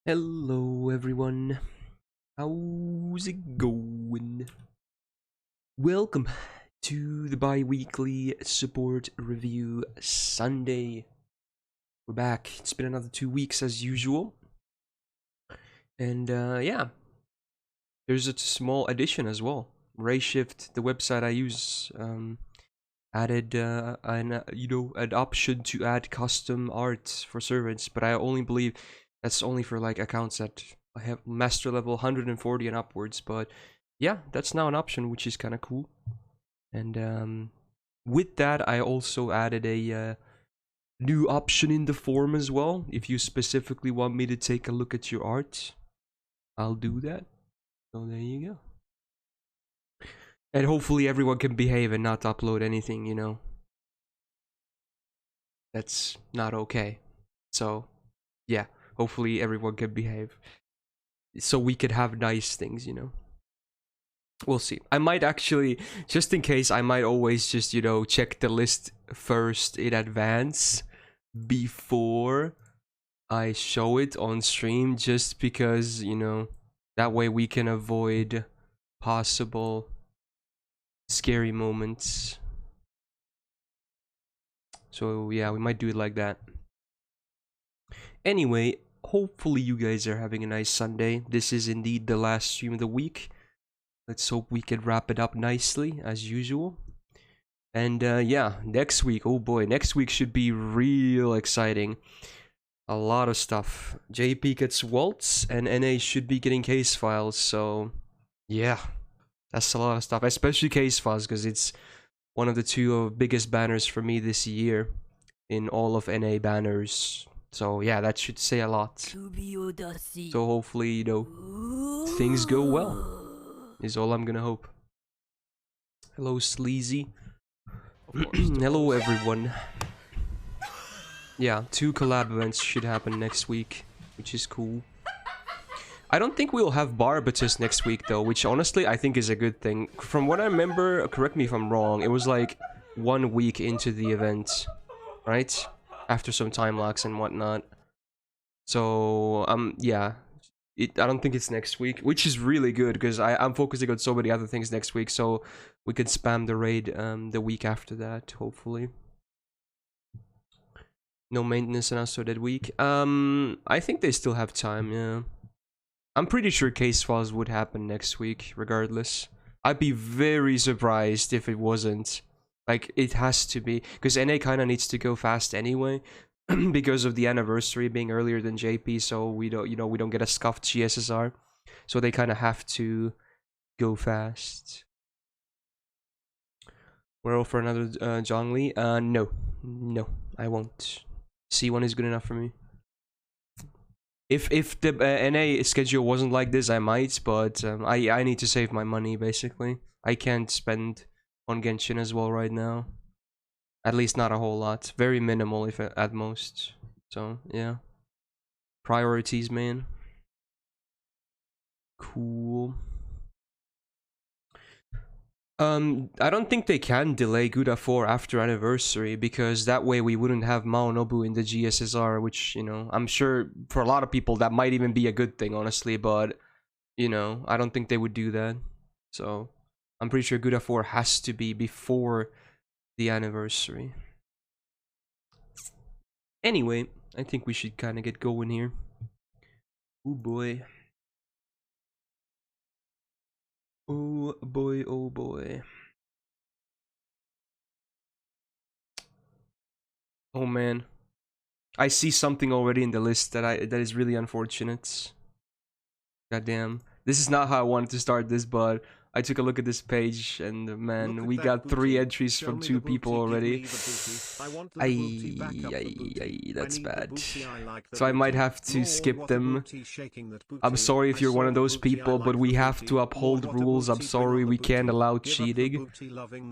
Hello everyone, how's it going? Welcome to the bi-weekly support review Sunday. We're back. It's been another 2 weeks as usual. And yeah, there's a small addition as well. RayShift, the website I use, added an option to add custom art for servants, but I only believe that's only for like accounts that have master level 140 and upwards. But yeah, that's now an option, which is kind of cool. And with that, I also added a new option in the form as well. If you specifically want me to take a look at your art, I'll do that. So there you go. And hopefully everyone can behave and not upload anything, you know. That's not okay. So, yeah, hopefully everyone can behave. So we could have nice things, you know. We'll see. I might actually, just in case, I might always just, you know, check the list first in advance before I show it on stream, just because, you know, that way we can avoid possible scary moments. So yeah, we might do it like that. Anyway, hopefully you guys are having a nice Sunday. This is indeed the last stream of the week. Let's hope we can wrap it up nicely as usual. And yeah, next week, oh boy, next week should be real exciting. A lot of stuff. JP gets Waltz and NA should be getting case files, so yeah, that's a lot of stuff, especially case files, because it's one of the two biggest banners for me this year in all of NA banners. So yeah, that should say a lot. So hopefully, you know, things go well, is all I'm gonna hope. Hello, Sleazy. Hello, everyone. Yeah, 2 collab events should happen next week, which is cool. I don't think we'll have Barbatus next week though, which honestly I think is a good thing. From what I remember, correct me if I'm wrong, it was like 1 week into the event, right? After some time lapse and whatnot. So, yeah. I don't think it's next week, which is really good, because I'm focusing on so many other things next week, so we can spam the raid the week after that, hopefully. No maintenance and also that week. I think they still have time, yeah. I'm pretty sure case files would happen next week, regardless. I'd be very surprised if it wasn't. Like, it has to be, because NA kind of needs to go fast anyway, because of the anniversary being earlier than JP, so we don't, you know, we don't get a scuffed GSSR. So they kind of have to go fast. We're all for another Zhongli? No, I won't. C1 is good enough for me. If the NA schedule wasn't like this, I might, but I need to save my money, basically. I can't spend on Genshin as well right now. At least not a whole lot. Very minimal, if at most. So, yeah. Priorities, man. Cool. I don't think they can delay Gouda 4 after anniversary, because that way we wouldn't have Maonobu in the GSSR, which, you know, I'm sure for a lot of people that might even be a good thing, honestly, but, you know, I don't think they would do that. So, I'm pretty sure Gouda 4 has to be before the anniversary. Anyway, I think we should kind of get going here. Oh boy. Oh boy, oh boy. Oh man. I see something already in the list that is really unfortunate. Goddamn. This is not how I wanted to start this, but I took a look at this page, and man, we got 3 entries from 2 people already. That's bad. So I might have to skip them. I'm sorry if you're one of those people, but we have to uphold rules. I'm sorry, we can't allow cheating.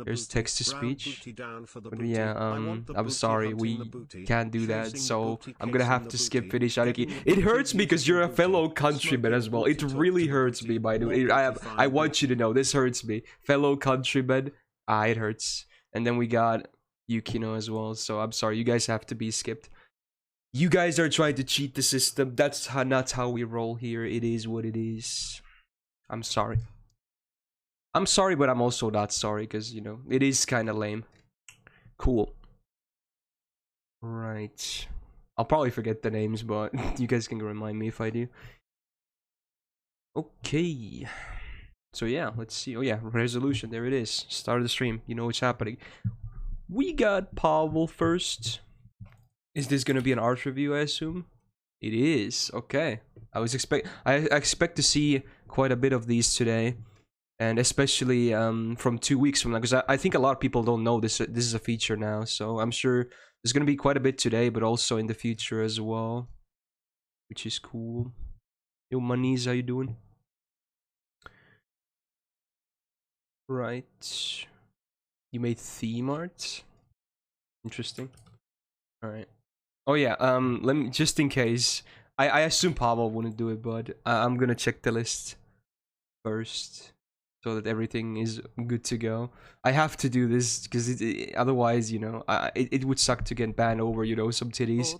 There's text to speech. But yeah, I'm sorry, we can't do that, so I'm gonna have to skip Finish Araki. It hurts me because you're a fellow countryman as well. It really hurts me, by the way. I want you to know, this hurts me. Fellow countryman, it hurts. And then we got Yukino as well, so I'm sorry, you guys have to be skipped. You guys are trying to cheat the system. That's not how we roll here. It is what it is. I'm sorry. I'm sorry, but I'm also not sorry because, you know, it is kind of lame. Cool. Right. I'll probably forget the names, but you guys can remind me if I do. Okay. So yeah, let's see. Oh yeah, resolution. There it is. Start of the stream. You know what's happening. We got Pavel first. Is this gonna be an art review, I assume? It is. Okay. I expect to see quite a bit of these today. And especially from 2 weeks from now, because I think a lot of people don't know this is a feature now, so I'm sure there's gonna be quite a bit today, but also in the future as well, which is cool. Yo, Maniz, how you doing? Right. You made theme art? Interesting. Alright. Oh yeah, let me, just in case, I assume Pavel wouldn't do it, but I'm gonna check the list first, so that everything is good to go. I have to do this because otherwise, you know, it would suck to get banned over, you know, some titties.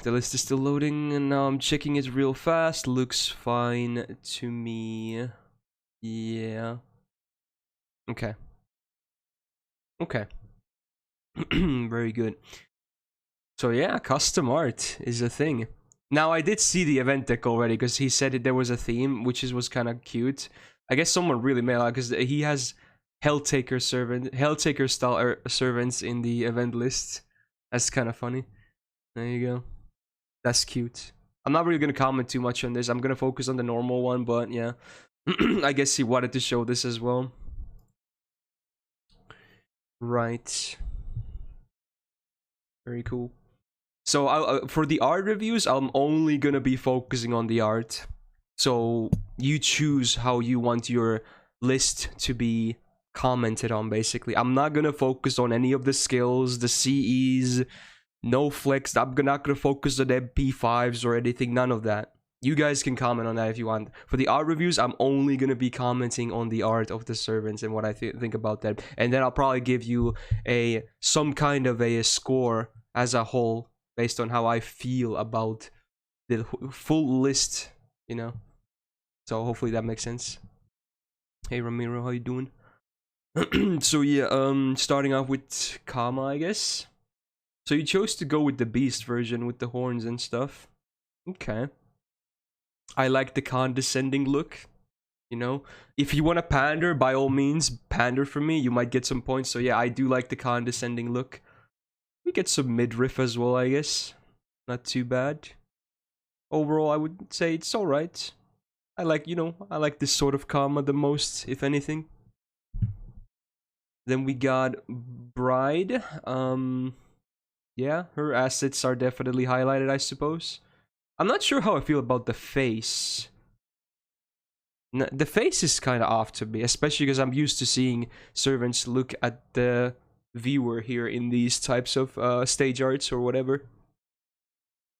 The list is still loading, and now I'm checking it real fast. Looks fine to me. Yeah. Okay. Okay. Very good. So yeah, custom art is a thing. Now I did see the event deck already because he said there was a theme, which was kind of cute. I guess someone really made out because he has Helltaker style servants in the event list. That's kind of funny. There you go. That's cute. I'm not really gonna comment too much on this. I'm gonna focus on the normal one, but yeah, I guess he wanted to show this as well. Right. Very cool. So for the art reviews, I'm only gonna be focusing on the art. So you choose how you want your list to be commented on, basically. I'm not gonna focus on any of the skills, the CEs, no flex. I'm not gonna focus on MP5s or anything, none of that. You guys can comment on that if you want. For the art reviews, I'm only gonna be commenting on the art of the servants and what I think about that. And then I'll probably give you some kind of a score as a whole based on how I feel about the full list, you know. So hopefully that makes sense. Hey Ramiro, how you doing? So yeah, starting off with Kama, I guess. So you chose to go with the beast version with the horns and stuff. Okay. I like the condescending look. You know, if you want to pander, by all means, pander for me. You might get some points. So yeah, I do like the condescending look. We get some midriff as well, I guess. Not too bad. Overall, I would say it's alright. I like, you know, I like this sort of karma the most, if anything. Then we got Bride. Yeah, her assets are definitely highlighted, I suppose. I'm not sure how I feel about the face. The face is kind of off to me, especially because I'm used to seeing servants look at the viewer here in these types of stage arts or whatever.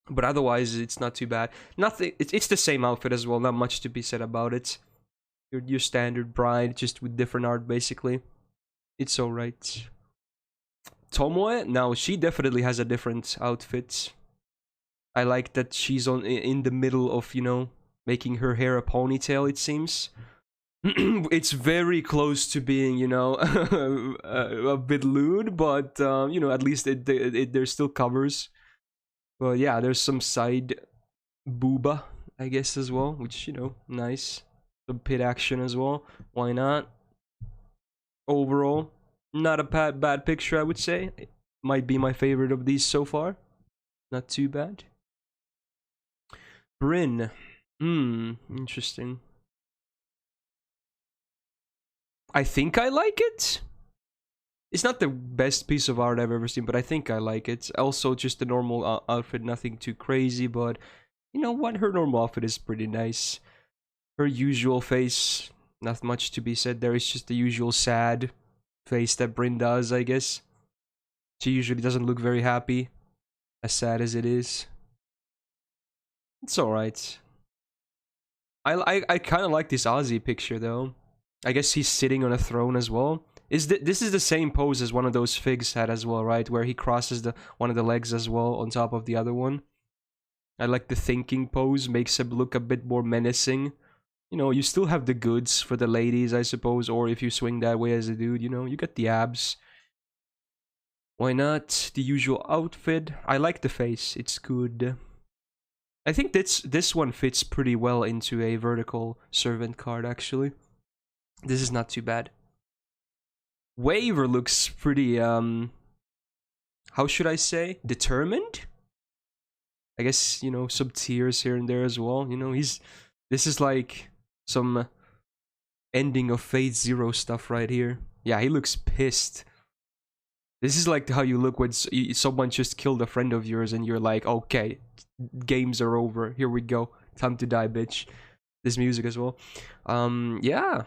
But otherwise, it's not too bad. Nothing. It's the same outfit as well. Not much to be said about it. Your standard bride, just with different art, basically. It's alright. Tomoe, now she definitely has a different outfit. I like that she's in the middle of, you know, making her hair a ponytail, it seems. It's very close to being, you know, a bit lewd, but, you know, at least there's still covers. But yeah, there's some side booba, I guess, as well, which, you know, nice. Some pit action as well. Why not? Overall, not a bad picture, I would say. It might be my favorite of these so far. Not too bad. Bryn. Interesting. I think I like it. It's not the best piece of art I've ever seen, but I think I like it. Also, just the normal outfit, nothing too crazy, but you know what? Her normal outfit is pretty nice. Her usual face, not much to be said there. It's just the usual sad face that Bryn does, I guess. She usually doesn't look very happy, as sad as it is. It's alright. I kind of like this Ozzy picture, though. I guess he's sitting on a throne as well. This is the same pose as one of those figs had as well, right? Where he crosses one of the legs as well on top of the other one. I like the thinking pose, makes him look a bit more menacing. You know, you still have the goods for the ladies, I suppose, or if you swing that way as a dude, you know, you got the abs. Why not? The usual outfit. I like the face, it's good. I think this one fits pretty well into a vertical servant card, actually. This is not too bad. Waver looks pretty, how should I say? Determined? I guess, you know, some tears here and there as well. You know, this is like some ending of Fate Zero stuff right here. Yeah, he looks pissed. This is like how you look when someone just killed a friend of yours and you're like, okay, games are over. Here we go. Time to die, bitch. This music as well. Yeah.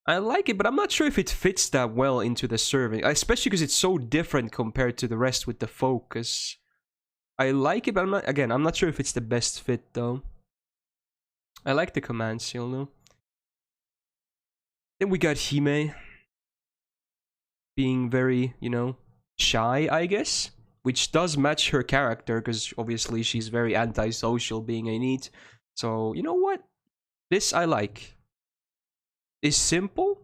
I like it, but I'm not sure if it fits that well into the serving. Especially because it's so different compared to the rest with the focus. I like it, but I'm not sure if it's the best fit, though. I like the command seal, though. Then we got Hime. Being very, you know, shy, I guess. Which does match her character, because obviously she's very antisocial, being a NEET. So, you know what? This I like. It's simple,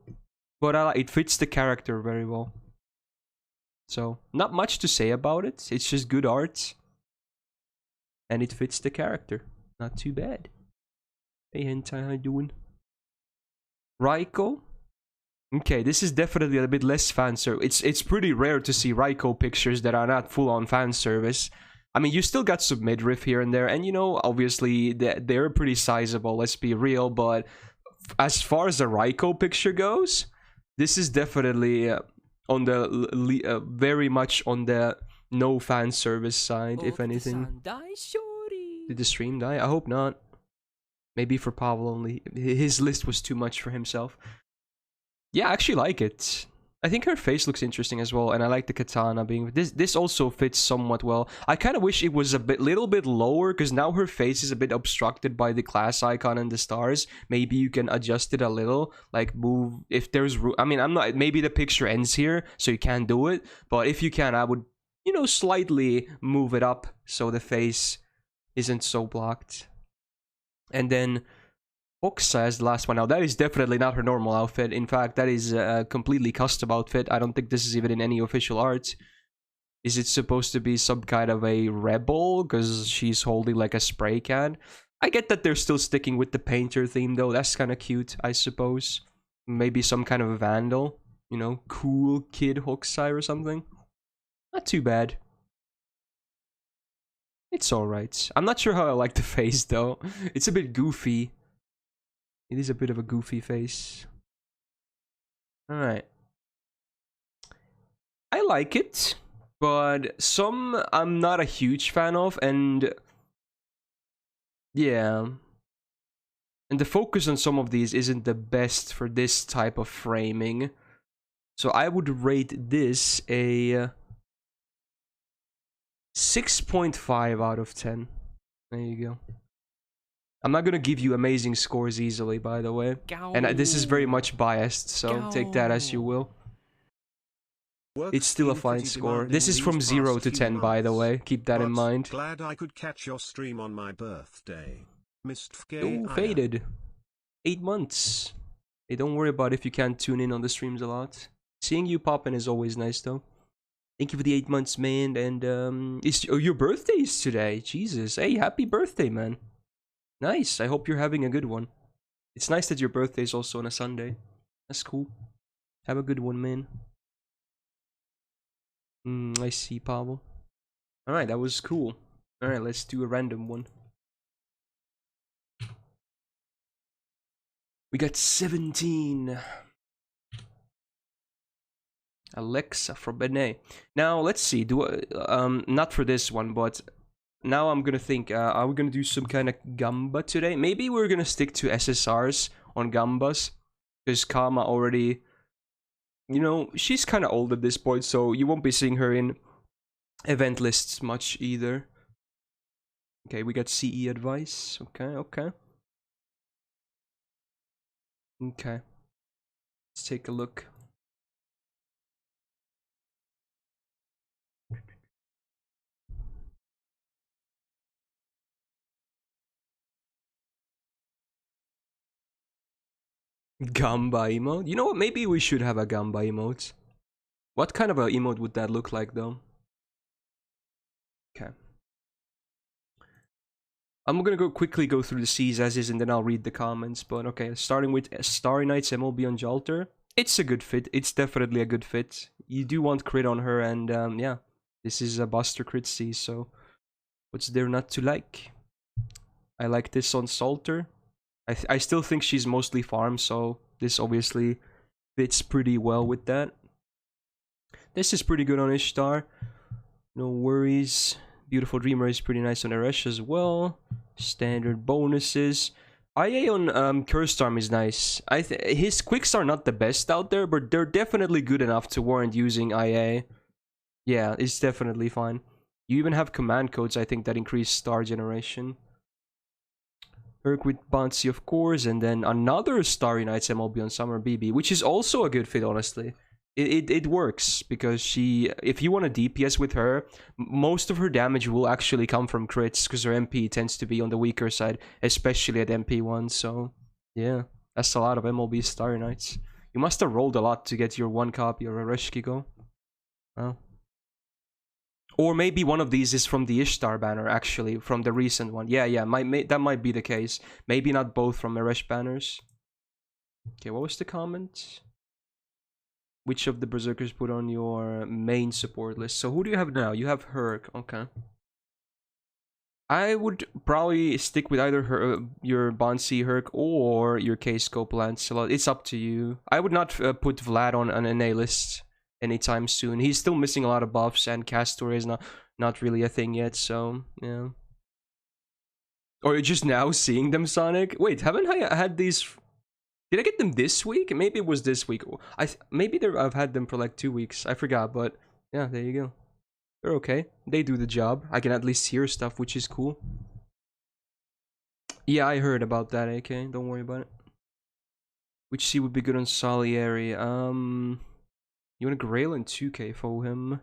but it fits the character very well. So, not much to say about it. It's just good art. And it fits the character. Not too bad. Hey, hentai, how you doing? Raiko? Okay, this is definitely a bit less fan service. It's pretty rare to see Raiko pictures that are not full-on fan service. I mean, you still got some midriff here and there, and you know, obviously they're pretty sizable, let's be real, but as far as the Raiko picture goes, this is definitely on the very much on the no fan service side, if anything. Did the stream die? I hope not. Maybe for Pavel only. His list was too much for himself. Yeah, I actually like it. I think her face looks interesting as well, and I like the katana being... This also fits somewhat well. I kind of wish it was a little bit lower, because now her face is a bit obstructed by the class icon and the stars. Maybe you can adjust it a little, like move... If there's room... I mean, I'm not... Maybe the picture ends here, so you can't do it, but if you can, I would, you know, slightly move it up so the face isn't so blocked. And then... Oxa as the last one. Now, that is definitely not her normal outfit. In fact, that is a completely custom outfit. I don't think this is even in any official art. Is it supposed to be some kind of a rebel? Because she's holding like a spray can. I get that they're still sticking with the painter theme, though. That's kind of cute, I suppose. Maybe some kind of a vandal. You know, cool kid Hokusai or something. Not too bad. It's alright. I'm not sure how I like the face, though. It's a bit goofy. It is a bit of a goofy face. Alright. I like it, but some I'm not a huge fan of, and yeah. And the focus on some of these isn't the best for this type of framing. So I would rate this a 6.5 out of 10. There you go. I'm not gonna give you amazing scores easily, by the way. And this is very much biased, so take that as you will. It's still a fine score. This is from 0 to 10, by the way. Keep that in mind. Glad I could catch your stream on my birthday. Myst. Oh, faded. 8 months. Hey, don't worry about if you can't tune in on the streams a lot. Seeing you pop in is always nice, though. Thank you for the 8 months, man. And your birthday is today. Jesus. Hey, happy birthday, man. Nice. I hope you're having a good one. It's nice that your birthday is also on a Sunday. That's cool. Have a good one, man. I see, Pavel. Alright, that was cool. Alright, let's do a random one. We got 17. Alexa from Benet. Now, let's see. Not for this one, but... Now I'm gonna think, are we gonna do some kind of Gamba today? Maybe we're gonna stick to SSRs on Gambas. Because Kama already... You know, she's kind of old at this point, so you won't be seeing her in event lists much either. Okay, we got CE advice. Okay. Okay. Let's take a look. Gamba emote? You know what? Maybe we should have a Gamba emote. What kind of a emote would that look like, though? Okay. I'm gonna quickly go through the C's as is, and then I'll read the comments. But okay, starting with Starry Nights MLB on Jalter. It's a good fit. It's definitely a good fit. You do want crit on her, and yeah, this is a Buster crit C, so what's there not to like? I like this on Salter. I still think she's mostly farm, so this obviously fits pretty well with that. This is pretty good on Ishtar. No worries. Beautiful Dreamer is pretty nice on Eresh as well. Standard bonuses. IA on Cursed Arm is nice. His quicks are not the best out there, but they're definitely good enough to warrant using IA. Yeah, it's definitely fine. You even have command codes, I think, that increase star generation. Herc with Bouncy, of course, and then another Starry Nights MLB on Summer BB, which is also a good fit, honestly. It works because if you want to DPS with her, most of her damage will actually come from crits because her MP tends to be on the weaker side, especially at MP1. So yeah, that's a lot of MLB Starry Nights. You must have rolled a lot to get your one copy of Areshki go. Well, or maybe one of these is from the Ishtar banner, actually, from the recent one. Yeah, that might be the case. Maybe not both from Eresh banners. Okay, what was the comment? Which of the Berserkers put on your main support list? So who do you have now? You have Herc. Okay. I would probably stick with either your Bonsi Herc or your K-Scope Lancelot. It's up to you. I would not put Vlad on an NA list anytime soon. He's still missing a lot of buffs, and Castor is not really a thing yet, so yeah. Or you're just now seeing them, Sonic? Wait, haven't I had these... Did I get them this week? Maybe it was this week. Maybe I've had them for like 2 weeks. I forgot, but yeah, there you go. They're okay. They do the job. I can at least hear stuff, which is cool. Yeah, I heard about that, AK. Don't worry about it. Which C would be good on Salieri? You want to Grail and 2K for him?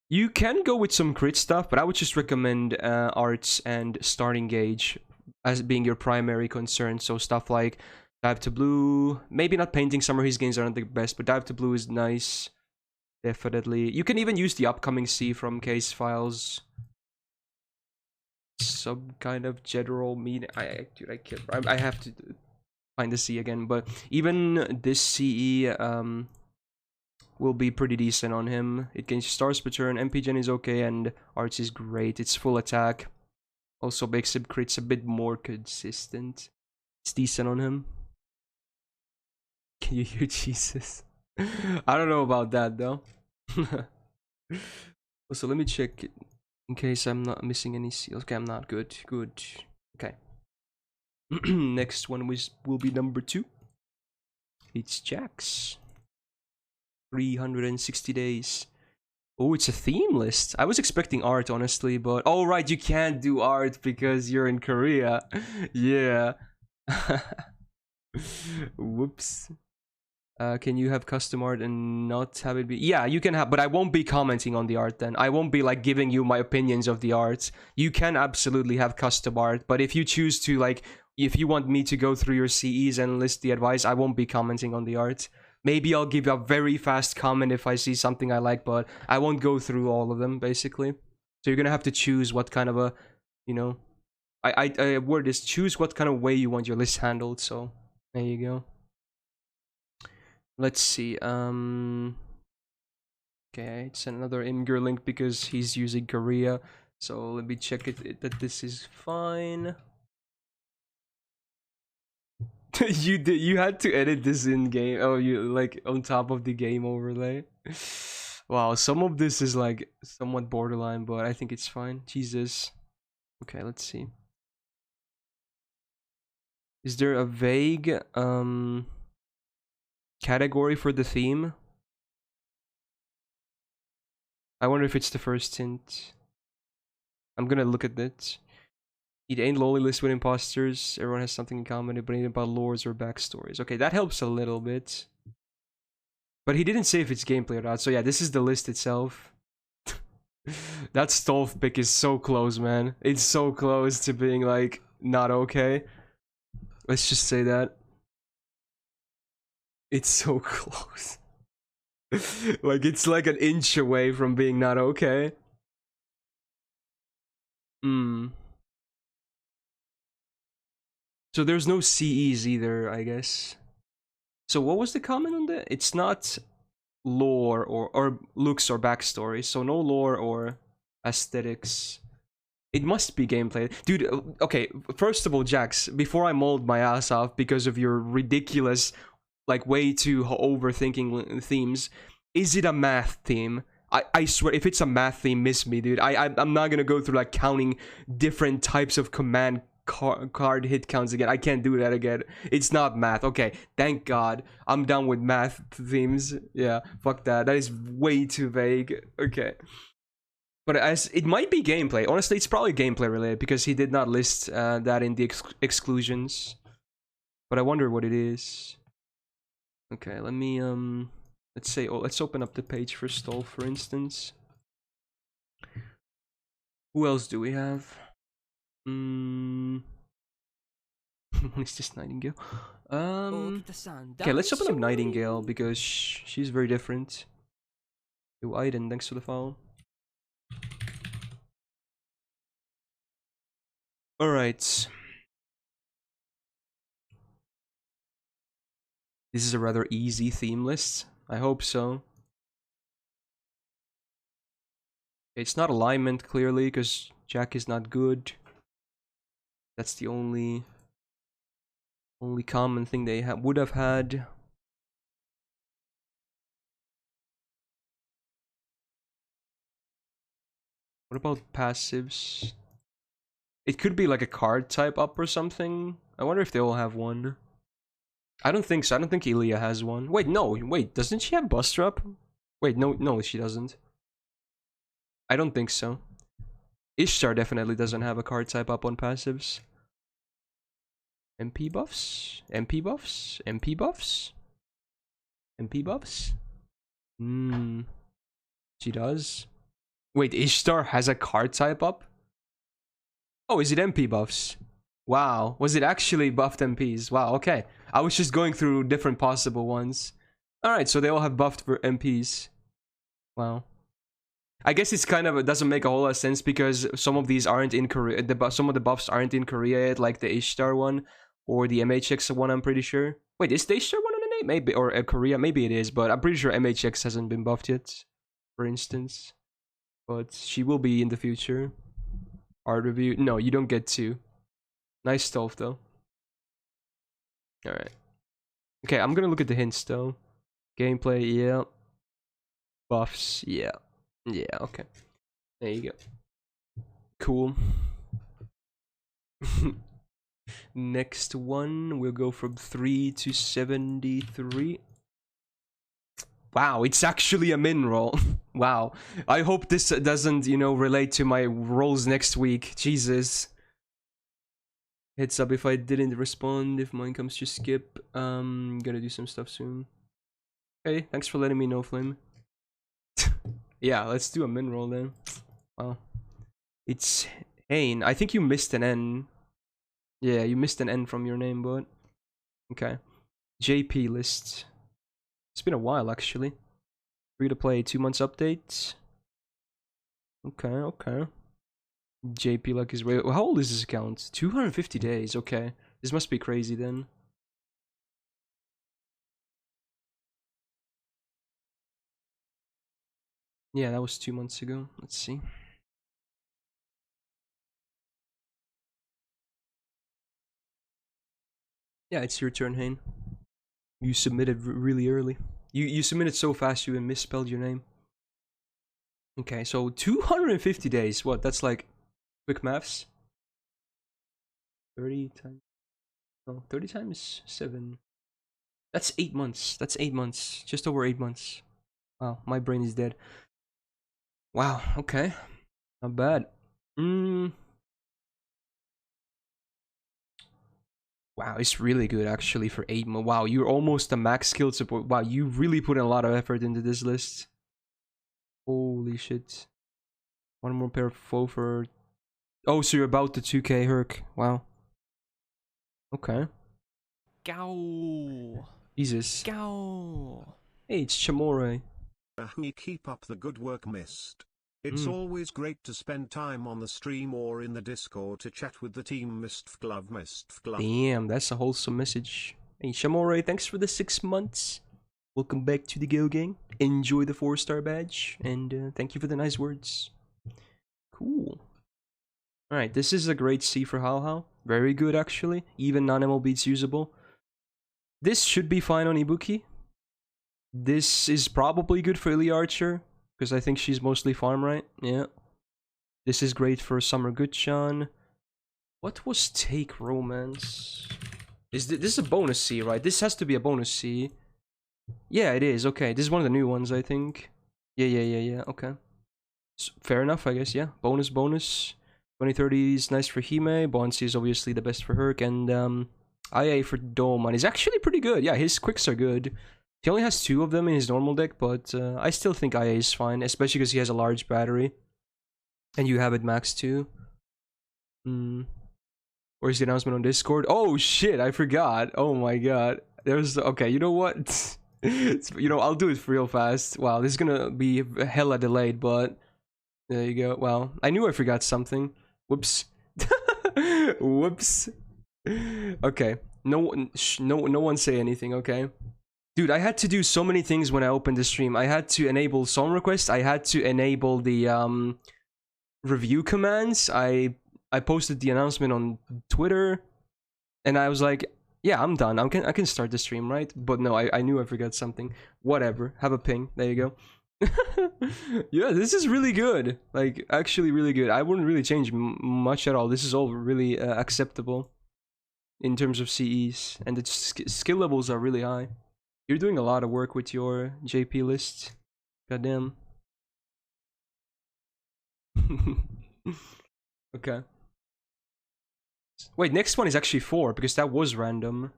You can go with some crit stuff, but I would just recommend Arts and Starting Gauge as being your primary concern. So stuff like Dive to Blue, maybe not Painting Summer, his gains aren't the best, but Dive to Blue is nice. Definitely. You can even use the upcoming C from Case Files. Some kind of general meaning. Dude, I can't. I have to find the C again, but even this CE will be pretty decent on him. It gains stars per turn. MP Gen is okay, and Arts is great. It's full attack. Also makes him crits a bit more consistent. It's decent on him. Can you hear Jesus? I don't know about that though. Also, let me check it in case I'm not missing any seals. Okay, I'm not. Good. Okay. Next one will be number 2. It's Jax. 360 days. Oh, it's a theme list. I was expecting art, honestly, but... Oh, right, you can't do art because you're in Korea. Yeah. Whoops. Can you have custom art and not have it be... Yeah, you can have, but I won't be commenting on the art then. I won't be like giving you my opinions of the art. You can absolutely have custom art, but if you choose to like... If you want me to go through your CEs and list the advice, I won't be commenting on the art. Maybe I'll give a very fast comment if I see something I like, but I won't go through all of them, basically. So you're gonna have to choose what kind of a... You know... I word this, choose what kind of way you want your list handled, so... There you go. Let's see, okay, it's another Imgur link because he's using Korea. So let me check it that this is fine. you had to edit this in game. Oh, you like on top of the game overlay. Wow, some of this is like somewhat borderline, but I think it's fine. Jesus. Okay, let's see. Is there a vague category for the theme? I wonder if it's the first hint. I'm gonna look at it. It ain't lonely list with imposters. Everyone has something in common, but ain't about lores or backstories. Okay, that helps a little bit. But he didn't say if it's gameplay or not. So yeah, this is the list itself. That Stolf pick is so close, man. It's so close to being like not okay. Let's just say that. It's so close. Like, it's like an inch away from being not okay. Hmm. So there's no CEs either, I guess. So what was the comment on that? It's not lore or looks or backstory. So no lore or aesthetics. It must be gameplay. Dude, okay, first of all, Jax, before I mauled my ass off because of your ridiculous, like, way too overthinking themes, is it a math theme? I swear, if it's a math theme, miss me, dude. I'm not gonna go through, like, counting different types of command card hit counts again. I can't do that again. It's not math. Okay, thank God. I'm done with math themes. Yeah, fuck that. That is way too vague. Okay. But as it might be gameplay. Honestly, it's probably gameplay related because he did not list that in the exclusions. But I wonder what it is. Okay, let me let's say, oh, let's open up the page for Stall, for instance. Who else do we have? What is this Nightingale? Okay, let's open up Nightingale because she's very different. Yo, Aiden, thanks for the follow. Alright. This is a rather easy theme list. I hope so. It's not alignment, clearly, because Jack is not good. That's the only common thing they would have had. What about passives? It could be like a card type up or something. I wonder if they all have one. I don't think so. I don't think Ilya has one. Wait, no. Wait, doesn't she have Buster Up? Wait, no, she doesn't. I don't think so. Ishtar definitely doesn't have a card type up on passives. MP buffs? MP buffs? MP buffs? MP buffs? She does. Wait, Ishtar has a card type up? Oh, is it MP buffs? Wow, was it actually buffed MPs? Wow, okay. I was just going through different possible ones. Alright, so they all have buffed for MPs. Wow. I guess it's kind of, it doesn't make a whole lot of sense because some of these aren't in Korea. Some of the buffs aren't in Korea yet, like the Ishtar one or the MHX one, I'm pretty sure. Wait, is the Ishtar one on the name? Maybe, or Korea, maybe it is, but I'm pretty sure MHX hasn't been buffed yet, for instance. But she will be in the future. Art review. No, you don't get to. Nice stuff, though. Alright. Okay, I'm gonna look at the hints, though. Gameplay, yeah. Buffs, yeah. Yeah, okay. There you go. Cool. Next one, we'll go from 3 to 73. Wow, it's actually a min roll. Wow. I hope this doesn't, relate to my rolls next week. Jesus. Heads up if I didn't respond, if mine comes to skip. Gonna do some stuff soon. Okay, thanks for letting me know, Flame. Yeah, let's do a min roll then. Wow. It's Hane. I think you missed an N. Yeah, you missed an N from your name, but... Okay. JP list. It's been a while, actually. Free to play 2 months update. Okay. JP luck is real. How old is this account? 250 days. Okay. This must be crazy then. Yeah, that was 2 months ago. Let's see. Yeah, it's your turn, Hane. You submitted really early. You submitted so fast you even misspelled your name. Okay, so 250 days. What? That's like quick maths. 30 times. Oh, 30 times 7. That's 8 months. That's 8 months. Just over 8 months. Wow, my brain is dead. Wow, okay. Not bad. Wow, it's really good actually for 8 months. Wow, you're almost a max skill support. Wow, you really put in a lot of effort into this list. Holy shit. One more pair of foe for... Oh, so you're about the 2k Herc. Wow. Okay. Gow. Jesus. Go. Hey, it's Chamore. You keep up the good work, Myst. It's Mm. always great to spend time on the stream or in the Discord to chat with the team. Myst glove. Damn, that's a wholesome message. Hey, Chamore, thanks for the 6 months. Welcome back to the Go Gang. Enjoy the 4-star badge, and thank you for the nice words. Cool. Alright, this is a great C for How How. Very good, actually. Even non-ML beats usable. This should be fine on Ibuki. This is probably good for Illy Archer, because I think she's mostly farm, right? Yeah. This is great for Summer Guchan. What was Take Romance? This is a bonus C, right? This has to be a bonus C. Yeah, it is. Okay, this is one of the new ones, I think. Yeah. Okay. Fair enough, I guess. Yeah. Bonus. 2030 is nice for Hime. Bonsi is obviously the best for Herc. And IA for Doman is actually pretty good. Yeah, his quicks are good. He only has 2 of them in his normal deck, but I still think IA is fine, especially because he has a large battery. And you have it max too. Where's the announcement on Discord? Oh shit, I forgot. Oh my god. There's okay, you know what? I'll do it real fast. Wow, this is gonna be hella delayed, but there you go. Wow, I knew I forgot something. Whoops. Whoops. Okay. No one say anything, okay? Dude, I had to do so many things when I opened the stream. I had to enable song requests. I had to enable the review commands. I posted the announcement on Twitter, and I was like, yeah, I'm done. I can start the stream, right? But no, I knew I forgot something. Whatever. Have a ping. There you go. Yeah, this is really good. Like, actually really good. I wouldn't really change much at all. This is all really acceptable in terms of CEs. And the skill levels are really high. You're doing a lot of work with your JP list. Goddamn. Okay. Wait, next one is actually 4, because that was random.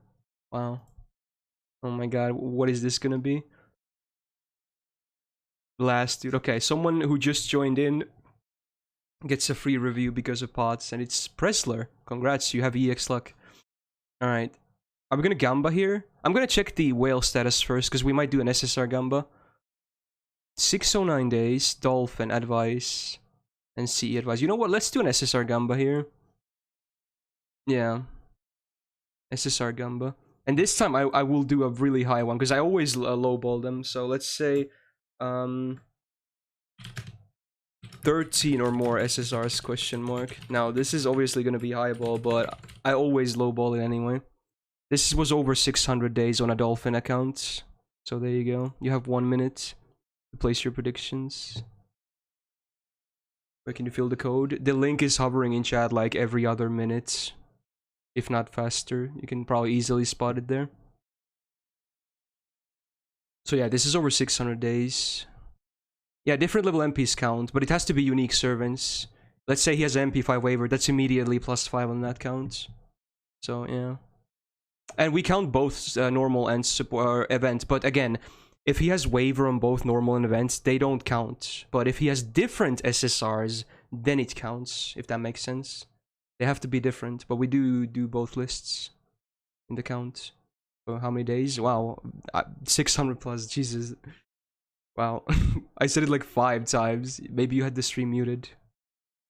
Wow. Oh my god, what is this gonna be? Blast, dude. Okay, someone who just joined in gets a free review because of pots, and it's Pressler. Congrats, you have EX luck. Alright. Are we gonna Gamba here? I'm gonna check the whale status first, because we might do an SSR Gamba. 609 days, Dolphin advice, and CE advice. You know what? Let's do an SSR Gamba here. Yeah. SSR Gamba. And this time I will do a really high one, because I always lowball them. So let's say 13 or more SSRs question mark. Now this is obviously going to be highball, but I always lowball it anyway. This was over 600 days on a Dolphin account. So there you go. You have 1 minute to place your predictions. Where can you feel the code? The link is hovering in chat like every other minute. If not faster, you can probably easily spot it there. So yeah, this is over 600 days. Yeah, different level MPs count, but it has to be unique servants. Let's say he has an MP5 waiver, that's immediately +5 on that count. So yeah. And we count both normal and event, but again, if he has waiver on both normal and events, they don't count. But if he has different SSRs, then it counts, if that makes sense. They have to be different, but we do both lists in the count. So how many days? Wow, 600 plus, Jesus. Wow, I said it like 5 times. Maybe you had the stream muted.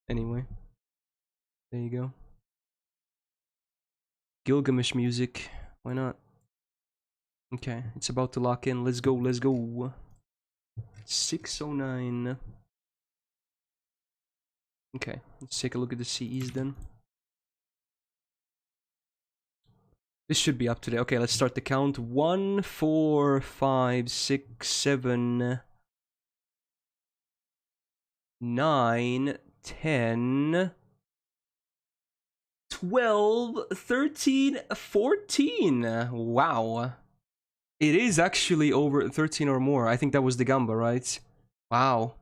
Anyway, there you go. Gilgamesh music, why not? Okay, it's about to lock in. Let's go. 609. Okay, let's take a look at the CEs then. This should be up today. Okay, let's start the count. 1, 4, 5, 6, 7, 9, 10, 12, 13, 14. Wow. It is actually over 13 or more. I think that was the Gamba, right? Wow.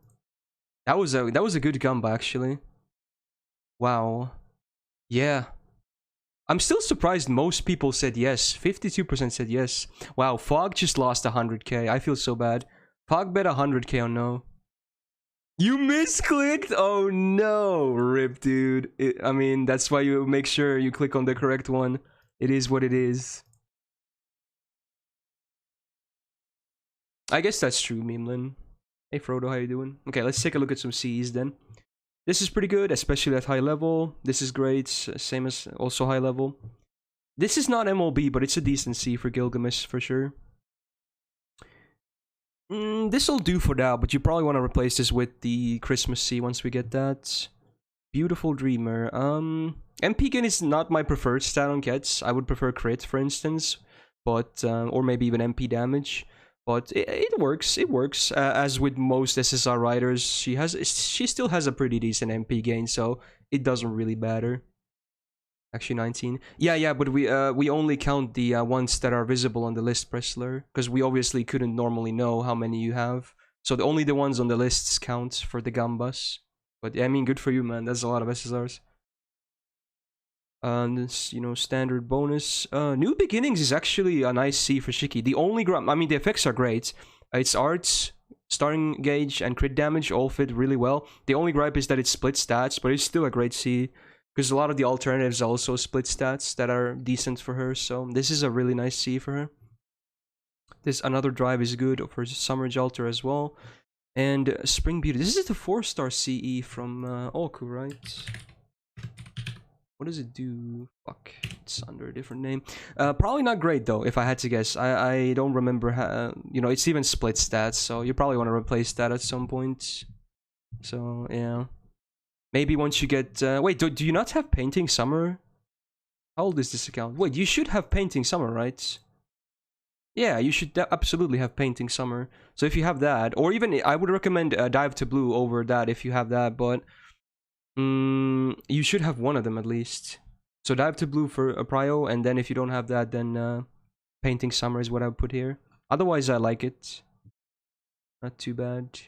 That was a good Gamba, actually. Wow. Yeah. I'm still surprised most people said yes. 52% said yes. Wow, Fog just lost 100k. I feel so bad. Fog bet 100k on no. You misclicked? Oh no, rip, dude. I mean, that's why you make sure you click on the correct one. It is what it is. I guess that's true, Memeland. Hey Frodo, how you doing? Okay, let's take a look at some Cs then. This is pretty good, especially at high level. This is great, same as also high level. This is not MLB, but it's a decent C for Gilgamesh for sure. This'll do for now, but you probably want to replace this with the Christmas C once we get that. Beautiful Dreamer. MP gain is not my preferred stat on Kets. I would prefer crit, for instance, but or maybe even MP damage. But it works. It works. As with most SSR riders, she still has a pretty decent MP gain, so it doesn't really matter. Actually, 19. Yeah, but we only count the ones that are visible on the list, Pressler, because we obviously couldn't normally know how many you have. So only the ones on the lists count for the Gambas. But yeah, I mean, good for you, man. That's a lot of SSRs. This, you know, standard bonus. New Beginnings is actually a nice C for Shiki. The only I mean, the effects are great. Its arts, starting gauge, and crit damage all fit really well. The only gripe is that it splits stats, but it's still a great C. Because a lot of the alternatives also split stats that are decent for her. So this is a really nice C for her. This another drive is good for Summer Alter as well. And Spring Beauty. This is the 4-star CE from Olku, right? What does it do? Fuck, it's under a different name. Probably not great though, if I had to guess. I don't remember how, you know, it's even split stats, so you probably want to replace that at some point. So, yeah. Maybe once you get... wait, do you not have Painting Summer? How old is this account? Wait, you should have Painting Summer, right? Yeah, you should absolutely have Painting Summer. So if you have that, or even I would recommend Dive to Blue over that if you have that, but... you should have one of them at least. So Dive to Blue for a prio, and then if you don't have that, then Painting Summer is what I would put here. Otherwise, I like it. Not too bad.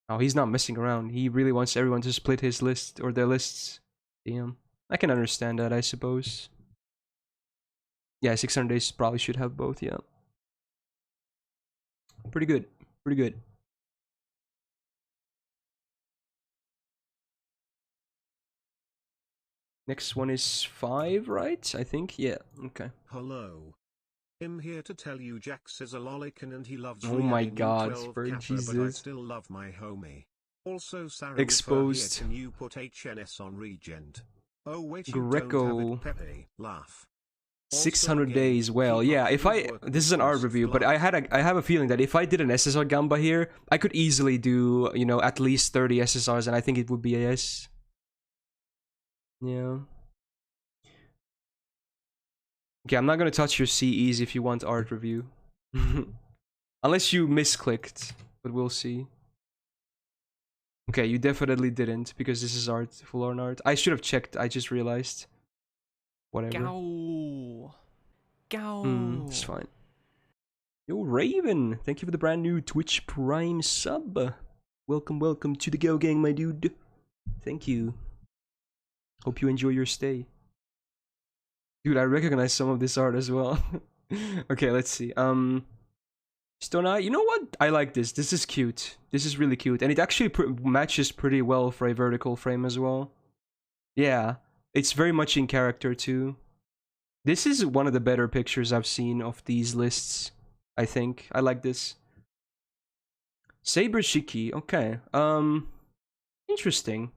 Oh, he's not messing around. He really wants everyone to split his list, or their lists. Damn. I can understand that, I suppose. Yeah, 600 days probably should have both, yeah. Pretty good. Pretty good. Next one is 5, right? I think. Yeah. Okay. Hello. I'm here to tell you Jax is a lolicon and he loves oh my god, Spur, Jesus. But I still love my homie. Also, Sarah Exposed. Can you put HNS on Regent? Oh wait, you Greco. don't have it, Pepe. Laugh. 600 days. Well, yeah. If I this is an art review, but I have a feeling that if I did an SSR Gamba here, I could easily do, you know, at least 30 SSRs, and I think it would be a yes. Yeah. Okay, I'm not gonna touch your CEs if you want art review. Unless you misclicked, but we'll see. Okay, you definitely didn't, because this is art, full-on art. I should have checked, I just realized. Whatever. Go. It's fine. Yo, Raven! Thank you for the brand new Twitch Prime sub. Welcome, welcome to the Go Gang, my dude. Thank you. Hope you enjoy your stay. Dude, I recognize some of this art as well. Okay, let's see. Stone Eye, you know what? I like this. This is cute. This is really cute. And it actually matches pretty well for a vertical frame as well. Yeah, it's very much in character too. This is one of the better pictures I've seen of these lists, I think. I like this. Saber Shiki, okay. Interesting.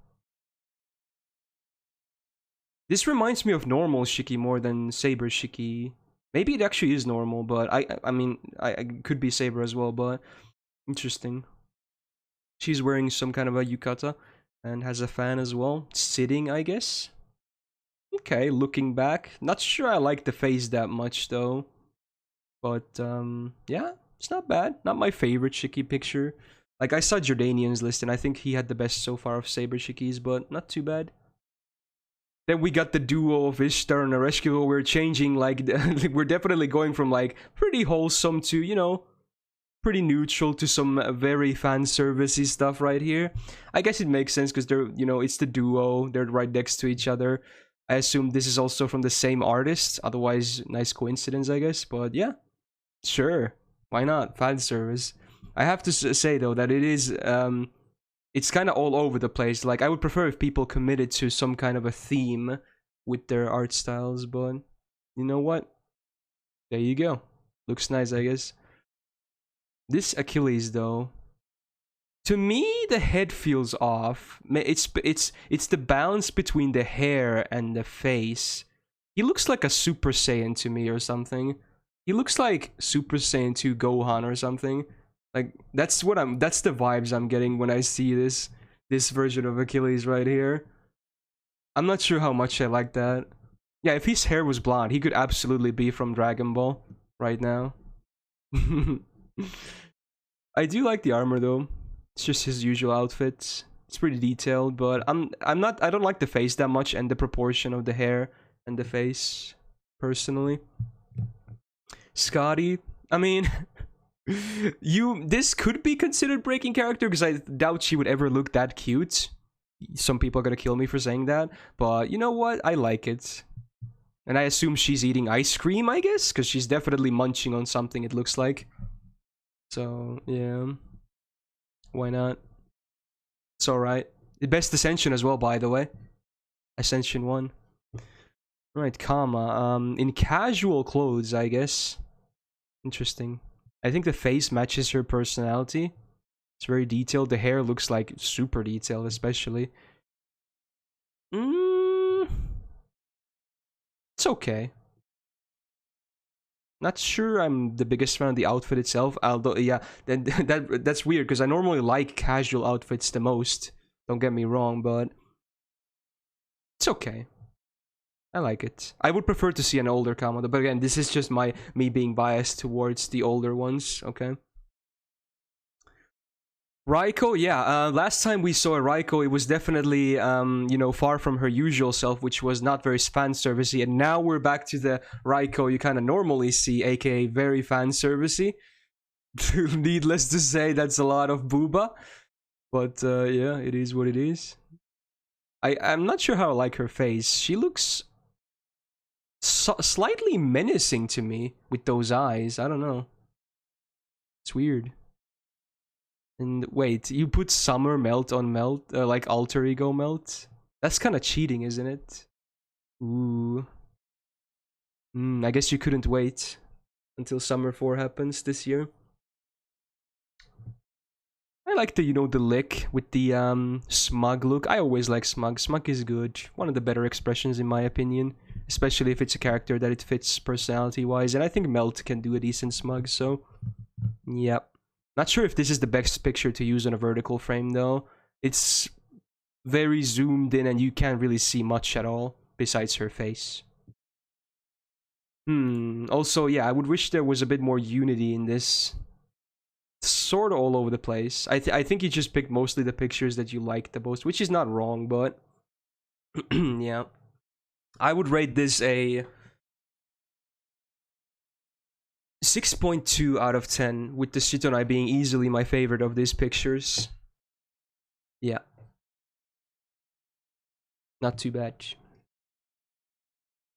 This reminds me of normal Shiki more than Saber Shiki. Maybe it actually is normal, but I mean, I could be Saber as well, but interesting. She's wearing some kind of a yukata and has a fan as well. Sitting, I guess. Okay, looking back. Not sure I like the face that much, though. But, yeah, it's not bad. Not my favorite Shiki picture. Like, I saw Jordanian's list, and I think he had the best so far of Saber Shikis, but not too bad. Then we got the duo of Ishtar and Ereshkigal. We're changing, like, we're definitely going from, like, pretty wholesome to, you know, pretty neutral to some very fan servicey stuff right here. I guess it makes sense because they're, you know, it's the duo. They're right next to each other. I assume this is also from the same artist. Otherwise, nice coincidence, I guess. But yeah, sure. Why not? Fan service. I have to say, though, that it is... it's kind of all over the place. Like, I would prefer if people committed to some kind of a theme with their art styles, but you know what? There you go. Looks nice, I guess. This Achilles, though, to me, the head feels off. It's the balance between the hair and the face. He looks like a Super Saiyan to me or something. He looks like Super Saiyan 2 Gohan or something. Like that's the vibes I'm getting when I see this version of Achilles right here. I'm not sure how much I like that. Yeah, if his hair was blonde, he could absolutely be from Dragon Ball right now. I do like the armor though. It's just his usual outfit. It's pretty detailed, but I don't like the face that much and the proportion of the hair and the face personally. Scotty, I mean, this could be considered breaking character because I doubt she would ever look that cute. Some people are gonna kill me for saying that, but you know what? I like it. And I assume she's eating ice cream, I guess, because she's definitely munching on something, it looks like. So, yeah. Why not? It's alright. The best Ascension as well, by the way. Ascension 1. Alright, comma. In casual clothes, I guess. Interesting. I think the face matches her personality. It's very detailed. The hair looks like super detailed, especially. It's okay. Not sure I'm the biggest fan of the outfit itself, although, yeah, that's weird, because I normally like casual outfits the most. Don't get me wrong, but it's okay. I like it. I would prefer to see an older Kamado, but again, this is just me being biased towards the older ones, okay? Raiko, yeah. Last time we saw a Raiko, it was definitely, far from her usual self, which was not very fan servicey. And now we're back to the Raiko you kind of normally see, aka very fan servicey. Needless to say, that's a lot of booba. But yeah, it is what it is. I'm not sure how I like her face. She looks slightly menacing to me with those eyes. I don't know. It's weird. And wait, you put summer melt on melt, like alter ego melt? That's kind of cheating, isn't it? Ooh. I guess you couldn't wait until Summer 4 happens this year. I like the, the lick with the smug look. I always like smug. Smug is good. One of the better expressions in my opinion. Especially if it's a character that it fits personality-wise. And I think Melt can do a decent smug, so... Yep. Not sure if this is the best picture to use on a vertical frame though. It's very zoomed in and you can't really see much at all besides her face. Also, yeah, I would wish there was a bit more unity in this. Sort of all over the place. I think you just picked mostly the pictures that you like the most, which is not wrong, but yeah. I would rate this a 6.2 out of 10, with the Shitonai being easily my favorite of these pictures. Yeah. Not too bad.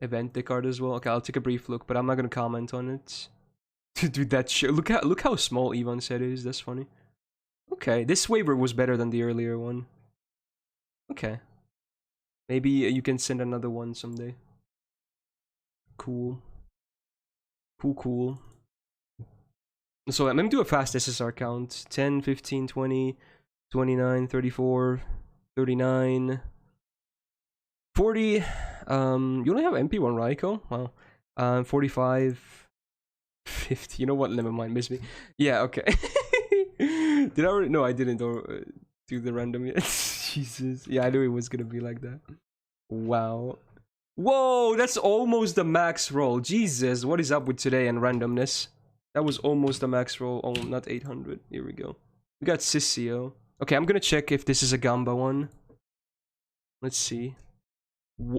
Event the card as well. Okay, I'll take a brief look, but I'm not gonna comment on it. Dude, that shit. Look how small Ivan said is. That's funny. Okay, this waiver was better than the earlier one. Okay. Maybe you can send another one someday. Cool. Cool. So I'm gonna do a fast SSR count. 10, 15, 20, 29, 34, 39, 40. You only have MP1 Raiko? Wow. 45, 50. You know what? Never mind. Miss me. Yeah, okay. Did I already? No, I didn't do the random yet. Jesus. Yeah, I knew it was gonna be like that. Wow. Whoa, that's almost the max roll. Jesus, what is up with today and randomness? That was almost the max roll. Oh, not 800. Here we go. We got Sissio. Okay, I'm gonna check if this is a Gamba one. Let's see.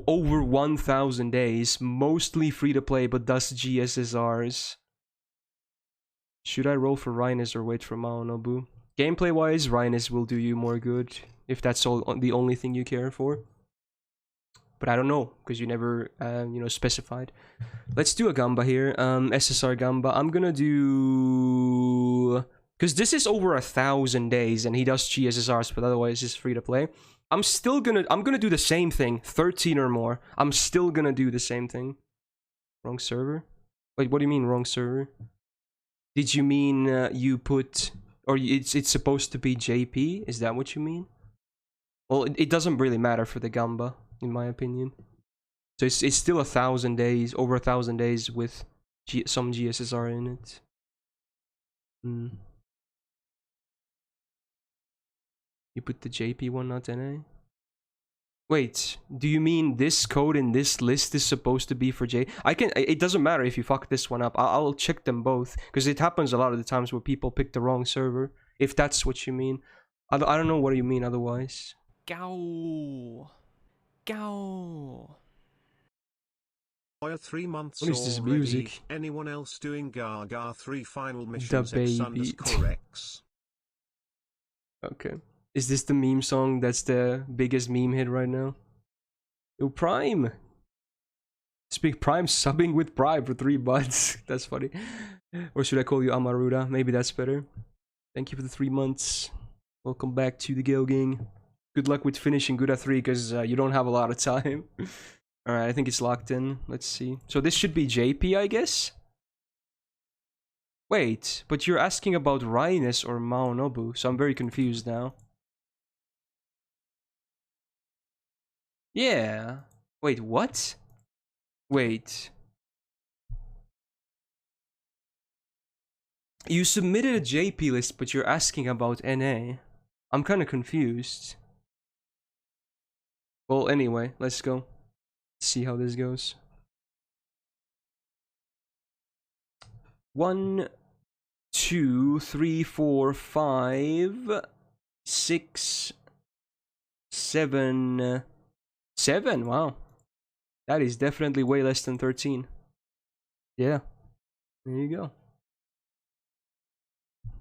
Over 1,000 days. Mostly free to play, but does GSSRs. Should I roll for Rhinus or wait for Maonobu? Gameplay wise, Rhinus will do you more good. If that's the only thing you care for. But I don't know, because you never, specified. Let's do a Gamba here. SSR Gamba. I'm gonna do... Because this is over 1,000 days, and he does GSSRs, but otherwise it's free to play. I'm gonna do the same thing. 13 or more. I'm still gonna do the same thing. Wrong server? Wait, what do you mean wrong server? Did you mean you put, or it's supposed to be JP? Is that what you mean? Well, it doesn't really matter for the Gamba, in my opinion. So it's still 1,000 days, over 1,000 days with some GSSR in it. You put the JP one, not NA? Wait, do you mean this code in this list is supposed to be for J? It doesn't matter if you fuck this one up. I'll check them both, because it happens a lot of the times where people pick the wrong server, if that's what you mean. I don't know what you mean otherwise. Go. Go. 3 months What is this already. music? Anyone else doing Gaga 3 final The missions baby. X_X? Okay. Is this the meme song that's the biggest meme hit right now? Yo, Prime! Speak Prime subbing with Prime for 3 months. That's funny. Or should I call you Amaruda? Maybe that's better. Thank you for the 3 months. Welcome back to the Gale Gang. Good luck with finishing Guda 3, because you don't have a lot of time. Alright, I think it's locked in. Let's see. So this should be JP, I guess? Wait, but you're asking about Rhinus or Maonobu, so I'm very confused now. Yeah. Wait, what? Wait. You submitted a JP list, but you're asking about NA. I'm kind of confused. Well, anyway, let's go. See how this goes. 1, 2, 3, 4, 5, 6, 7. 7, wow. That is definitely way less than 13. Yeah. There you go.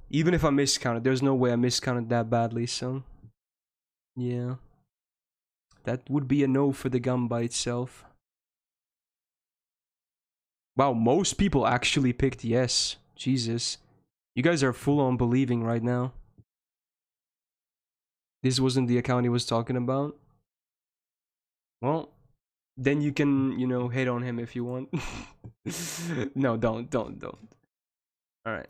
Even if I miscounted, there's no way I miscounted that badly, so... yeah. That would be a no for the Gamba itself. Wow, most people actually picked yes. Jesus. You guys are full on believing right now. This wasn't the account he was talking about. Well, then you can, you know, hate on him if you want. No, don't. Alright.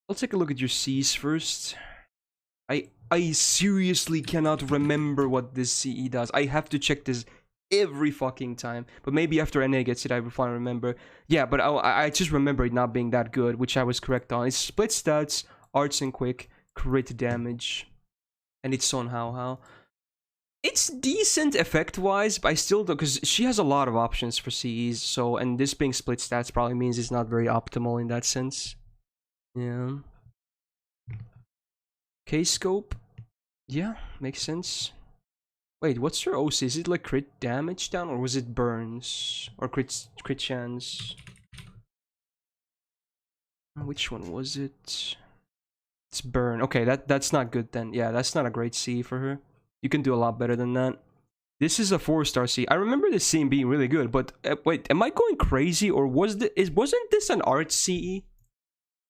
I'll take a look at your C's first. I seriously cannot remember what this CE does. I have to check this every fucking time. But maybe after NA gets it, I will finally remember. Yeah, but I just remember it not being that good, which I was correct on. It's split stats, arts and quick, crit damage. And it's on how. It's decent effect-wise, but I still don't, because she has a lot of options for CEs, so, and this being split stats probably means it's not very optimal in that sense. Yeah. K-scope. Yeah, makes sense. Wait, what's her OC? Is it like crit damage down, or was it burns? Or crit chance? Which one was it? It's burn. Okay, that's not good then. Yeah, that's not a great C for her. You can do a lot better than that. This is a 4-star C. I remember this scene being really good, but wait, am I going crazy, or wasn't this an art CE?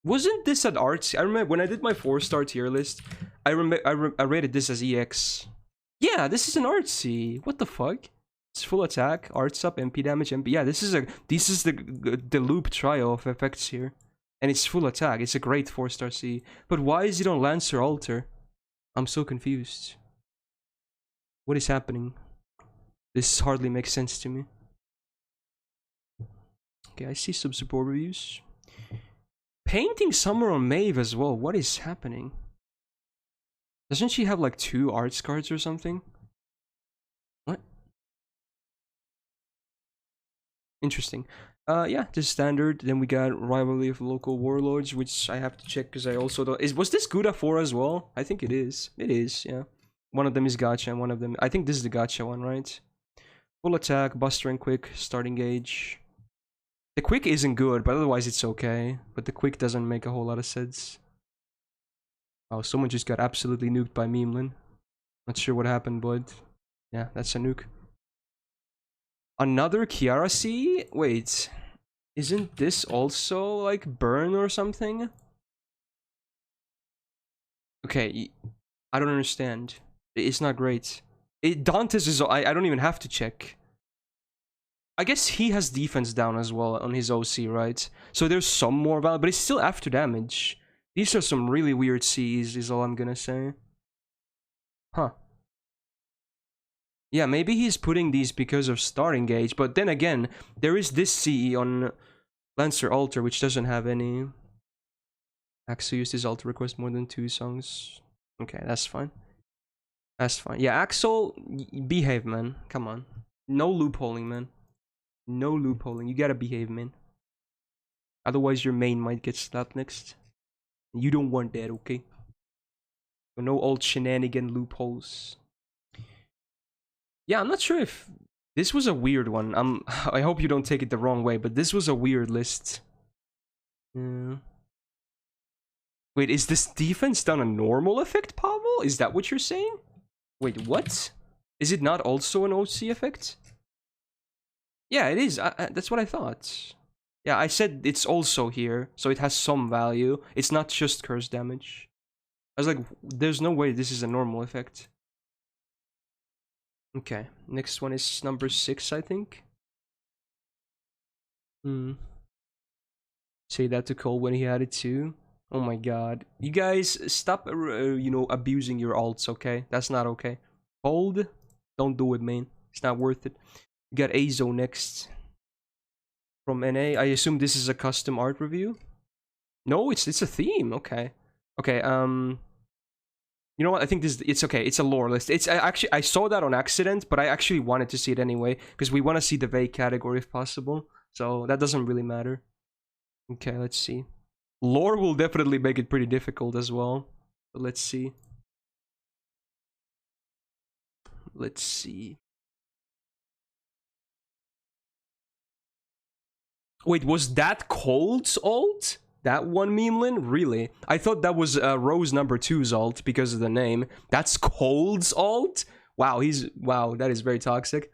Wasn't this an art CE? I remember when I did my 4-star tier list, I rated this as EX. Yeah, this is an art CE. What the fuck? It's full attack, arts up, MP damage, MP. Yeah, this is the loop trio of effects here, and it's full attack. It's a great 4-star CE. But why is it on Lancer Alter? I'm so confused. What is happening? This hardly makes sense to me. Okay, I see some support reviews. Painting Summer on Maeve as well. What is happening? Doesn't she have like 2 arts cards or something? What? Interesting. Yeah, just standard. Then we got Rivalry of Local Warlords, which I have to check because I also don't... Was this Gouda 4 as well? I think it is. It is, yeah. One of them is Gacha and one of them... I think this is the Gacha one, right? Full attack, Buster and Quick, starting gauge. The Quick isn't good, but otherwise it's okay. But the Quick doesn't make a whole lot of sense. Oh, someone just got absolutely nuked by Memelin. Not sure what happened, but... yeah, that's a nuke. Another Kiara C? Wait. Isn't this also, like, burn or something? Okay, I don't understand. It's not great. Dante's is... I don't even have to check. I guess he has defense down as well on his OC, right? So there's some more value, but it's still after damage. These are some really weird Cs, is all I'm gonna say. Huh. Yeah, maybe he's putting these because of starting gauge, but then again, there is this CE on Lancer Alter, which doesn't have any. Axel used his ult to request more than 2 songs. Okay, that's fine. That's fine. Yeah, Axel, behave, man. Come on. No loopholing, man. No loopholing. You gotta behave, man. Otherwise, your main might get slapped next. You don't want that, okay? So no old shenanigan loopholes. Yeah, I'm not sure if this was a weird one. I hope you don't take it the wrong way, but this was a weird list. Yeah. Wait, is this defense done a normal effect, Pavel? Is that what you're saying? Wait, what? Is it not also an OC effect? Yeah, it is. That's what I thought. Yeah, I said it's also here, so it has some value. It's not just curse damage. I was like, there's no way this is a normal effect. Okay, next one is number 6, I think. Say that to Cole when he had it too. Oh my god. You guys, stop, you know, abusing your alts, okay? That's not okay. Hold. Don't do it, man. It's not worth it. We got Azo next. From NA. I assume this is a custom art review? No, it's a theme. Okay. Okay, you know what? I think it's okay. It's a lore list. It's actually, I saw that on accident, but I actually wanted to see it anyway, because we want to see the vague category if possible. So that doesn't really matter. Okay, let's see. Lore will definitely make it pretty difficult as well. But let's see. Let's see. Wait, was that Cold's ult? That one Memeland? Really? I thought that was Rose number 2's ult because of the name. That's Cold's ult? Wow, wow, that is very toxic.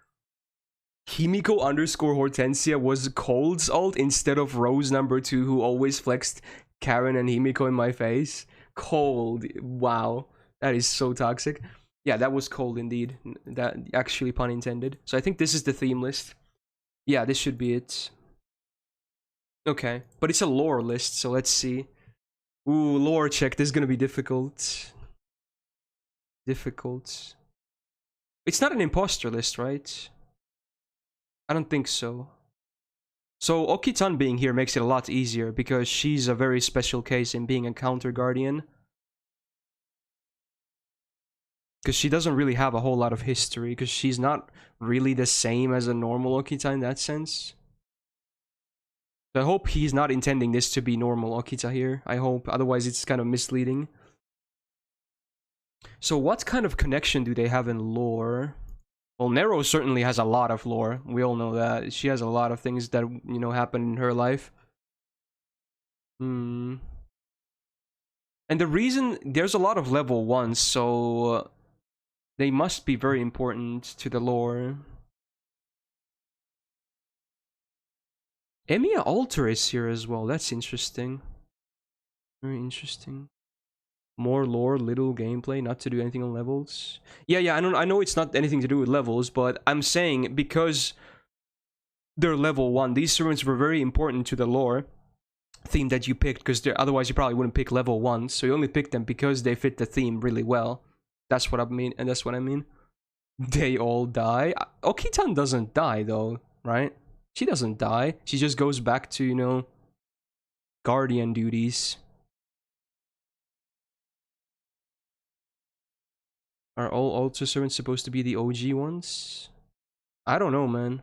Himiko _ Hortensia was Cold's ult instead of Rose number 2, who always flexed Karen and Himiko in my face. Cold. Wow. That is so toxic. Yeah, that was Cold indeed. That actually pun intended. So I think this is the theme list. Yeah, this should be it. Okay, but it's a lore list, so let's see. Ooh, lore check. This is gonna be difficult. Difficult. It's not an imposter list, right? I don't think so. So Okitan being here makes it a lot easier because she's a very special case in being a counter guardian. Because she doesn't really have a whole lot of history, because she's not really the same as a normal Okita in that sense. So I hope he's not intending this to be normal Okita here. I hope, otherwise it's kind of misleading. So what kind of connection do they have in lore? Well, Nero certainly has a lot of lore. We all know that. She has a lot of things that, you know, happen in her life. And the reason, there's a lot of level 1s, so they must be very important to the lore. Emiya Alter is here as well. That's interesting. Very interesting. More lore, little gameplay, not to do anything on levels. Yeah, I know it's not anything to do with levels, but I'm saying because they're level 1, these servants were very important to the lore theme that you picked, because otherwise you probably wouldn't pick level 1, so you only picked them because they fit the theme really well. That's what I mean, and that's what I mean. They all die. Okitan doesn't die though, right? She doesn't die. She just goes back to, you know, guardian duties. Are all altar servants supposed to be the OG ones? I don't know, man.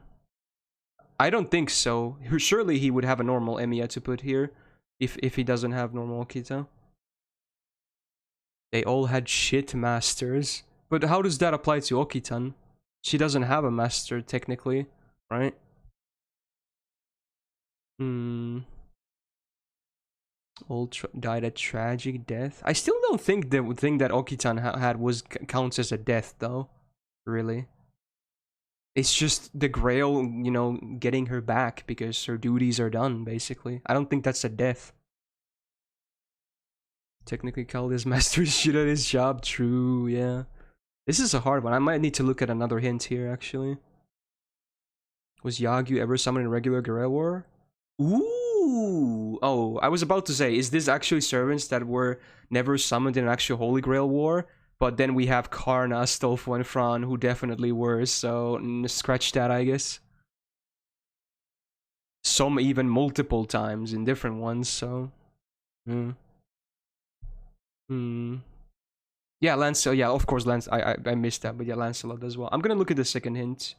I don't think so. Surely he would have a normal Emiya to put here if he doesn't have normal Okita. They all had shit masters. But how does that apply to Okitan? She doesn't have a master technically, right? All died a tragic death. I still don't think the thing that Okitan had counts as a death though. Really. It's just the Grail, you know, getting her back because her duties are done, basically. I don't think that's a death. Technically, Kaldi's master shit at his job. True, yeah. This is a hard one. I might need to look at another hint here, actually. Was Yagyu ever summoned in regular Guerrilla War? Ooh! Oh, I was about to say, is this actually servants that were never summoned in an actual Holy Grail War? But then we have Karna, Stolfo, and Fran, who definitely were, so scratch that, I guess. Some even multiple times in different ones, so... Yeah, Lancelot, yeah, of course, I missed that, but yeah, Lancelot as well. I'm gonna look at the second hint.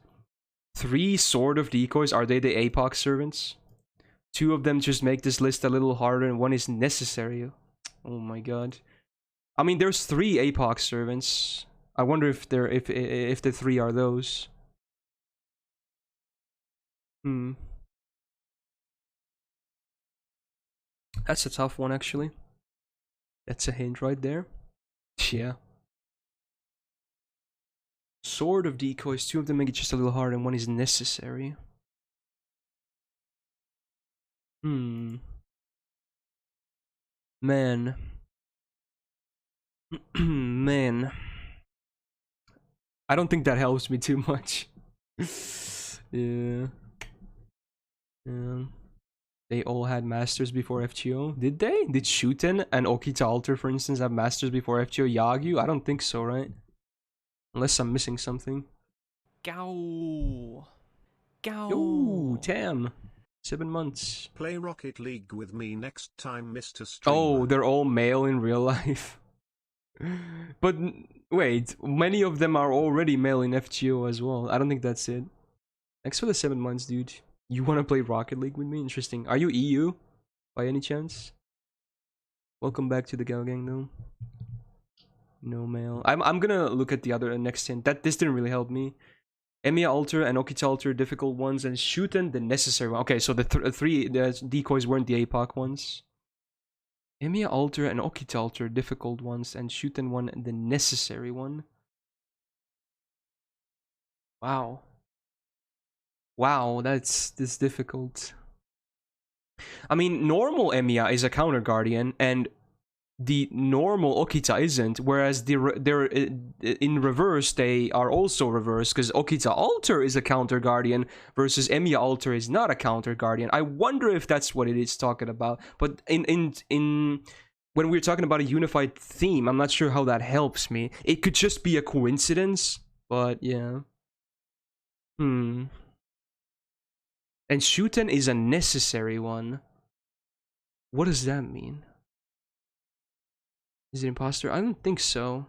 3 Sword of Decoys, are they the APOC servants? 2 of them just make this list a little harder, and 1 is necessary. Oh my god. I mean, there's 3 APOC servants. I wonder if the 3 are those. That's a tough one, actually. That's a hint right there. Yeah. Sword of Decoys, 2 of them make it just a little harder, and 1 is necessary. Man. Man. I don't think that helps me too much. Yeah. They all had masters before FGO. Did they? Did Shuten and Okita Alter, for instance, have masters before FGO? Yagyu? I don't think so, right? Unless I'm missing something. Gao. Gao. Yo, Tam. 7 months. Play Rocket League with me next time, Mr. Streamer. Oh, they're all male in real life. But wait, many of them are already male in FGO as well. I don't think that's it. Thanks for the 7 months, dude. You want to play Rocket League with me? Interesting. Are you EU by any chance? Welcome back to the Gal Gang, though. No male. I'm gonna look at the other next hint. This didn't really help me. Emiya Alter and Okita Alter, difficult ones, and Shuten, the necessary one. Okay, so the 3 decoys weren't the APOC ones. Emiya Alter and Okita Alter, difficult ones, and Shuten one, the necessary one. Wow. Wow, that's difficult. I mean, normal Emiya is a counter guardian, and the normal Okita isn't, whereas they're in reverse, they are also reversed, because Okita Alter is a counter guardian versus Emiya Alter is not a counter guardian. I wonder if that's what it is talking about. But in when we're talking about a unified theme, I'm not sure how that helps me. It could just be a coincidence, but yeah. And Shuten is a necessary one. What does that mean? Is it imposter? I don't think so.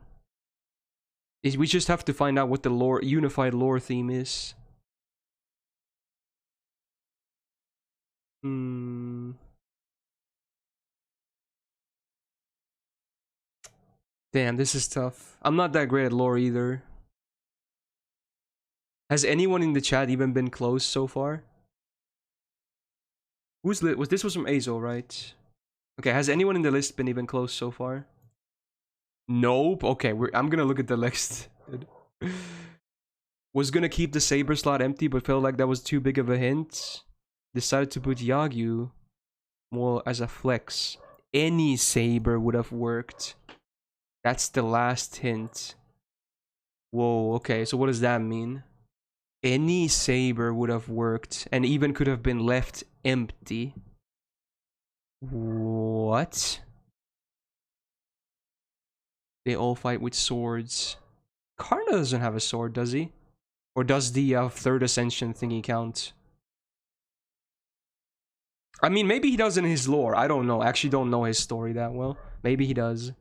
We just have to find out what the unified lore theme is. Damn, this is tough. I'm not that great at lore either. Has anyone in the chat even been close so far? Who's lit? This was from Azo, right? Okay, has anyone in the list been even close so far? Nope. Okay, I'm gonna look at the list. Was gonna keep the Saber slot empty, but felt like that was too big of a hint. Decided to put Yagyu more as a flex. Any Saber would have worked. That's the last hint. Whoa, okay, so what does that mean? Any Saber would have worked, and even could have been left empty. What? They all fight with swords. Karna doesn't have a sword, does he? Or does the third ascension thingy count? I mean, maybe he does in his lore. I don't know. I actually don't know his story that well. Maybe he does.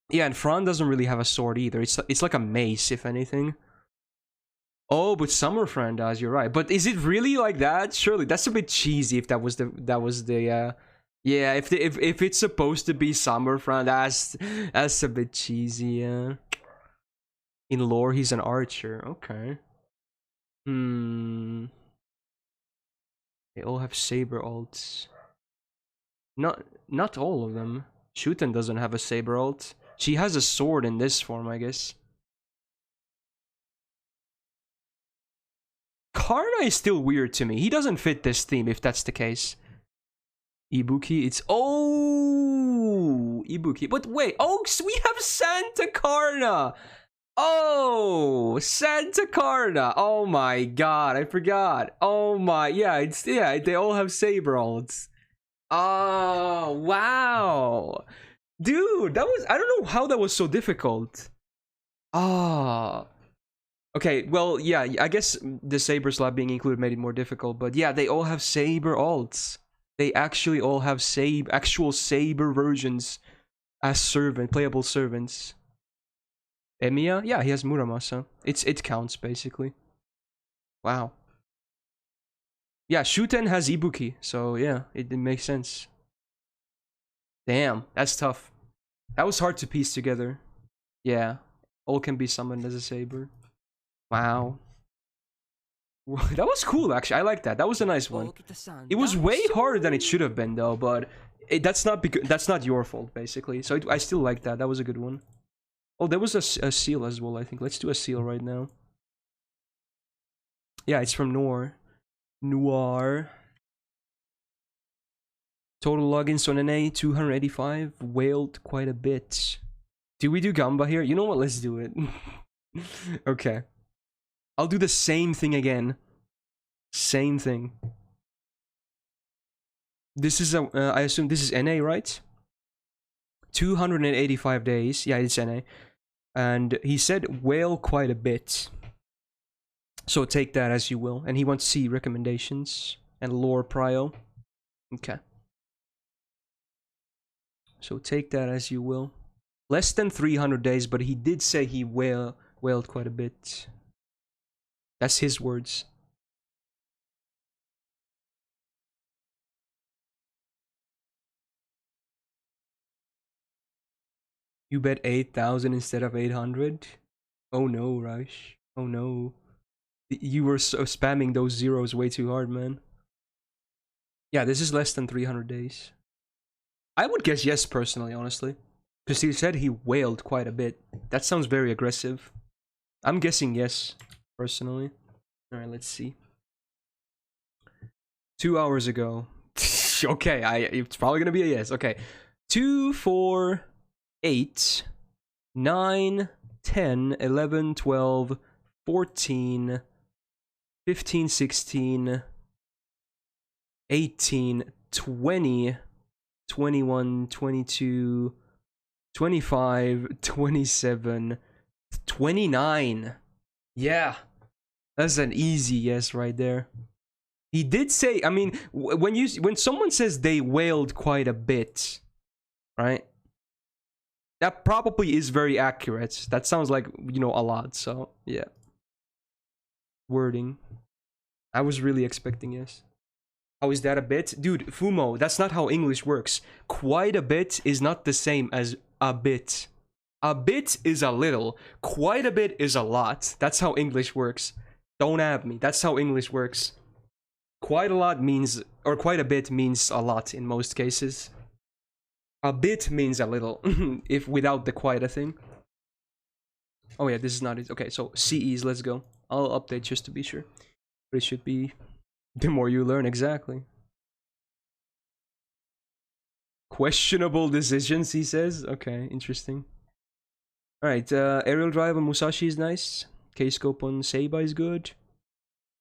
Yeah, and Fran doesn't really have a sword either. It's like a mace, if anything. Oh, but Summer Fran does. You're right. But is it really like that? Surely that's a bit cheesy. If that was the yeah, if it's supposed to be Summer Fran, that's a bit cheesy. Yeah. In lore, he's an archer. Okay. They all have saber alts. Not all of them. Shuten doesn't have a saber alt. She has a sword in this form, I guess. Karna is still weird to me. He doesn't fit this theme, if that's the case. Ibuki, it's... Oh! Ibuki. But wait, oh, we have Santa Karna! Oh, Santa Carta. Oh my god, I forgot. Oh my, yeah, they all have saber alts. Oh, wow. Dude, that was, I don't know how that was so difficult. Ah. Okay, well, yeah, I guess the saber slot being included made it more difficult, but yeah, they all have saber alts. They actually all have actual saber versions as playable servants. Emiya? Yeah, he has Muramasa. It counts basically. Wow. Yeah, Shuten has Ibuki, so yeah, it makes sense. Damn, that's tough. That was hard to piece together. Yeah, all can be summoned as a saber. Wow. That was cool, actually. I like that. That was a nice one. It was way harder than it should have been, though. But that's not your fault, basically. So I still like that. That was a good one. Oh, there was a seal as well. I think let's do a seal right now. Yeah, it's from Noir. Total logins on NA 285. Wailed quite a bit. Do we do Gamba here? You know what? Let's do it. Okay. I'll do the same thing again. Same thing. This is I assume this is NA, right? 285 days. Yeah, it's NA. And he said whale quite a bit. So take that as you will. And he wants to see recommendations and lore prio. Okay. So take that as you will. Less than 300 days, but he did say he wailed quite a bit. That's his words. You bet 8,000 instead of 800? Oh no, Rush. Oh no. You were so spamming those zeros way too hard, man. Yeah, this is less than 300 days. I would guess yes, personally, honestly. Because he said he wailed quite a bit. That sounds very aggressive. I'm guessing yes, personally. Alright, let's see. 2 hours ago. Okay, it's probably gonna be a yes. Okay. 2, 4, 8, 9, 10, 11, 12, 14, 15, 16, 18, 20, 21, 22, 25, 27, 29. Yeah. That's an easy yes right there. He did say, I mean, when someone says they wailed quite a bit, right? That probably is very accurate. That sounds like, you know, a lot, so yeah. Wording. I was really expecting yes. How is that a bit? Dude, Fumo, that's not how English works. Quite a bit is not the same as a bit. A bit is a little. Quite a bit is a lot. That's how English works. Don't have me. That's how English works. Quite a lot means, or quite a bit means a lot in most cases. A bit means a little, if without the quite a thing. Oh yeah, this is not it. Okay, so CEs, let's go. I'll update just to be sure. But it should be the more you learn, exactly. Questionable decisions, he says. Okay, interesting. Alright, aerial drive on Musashi is nice. K-scope on Seiba is good.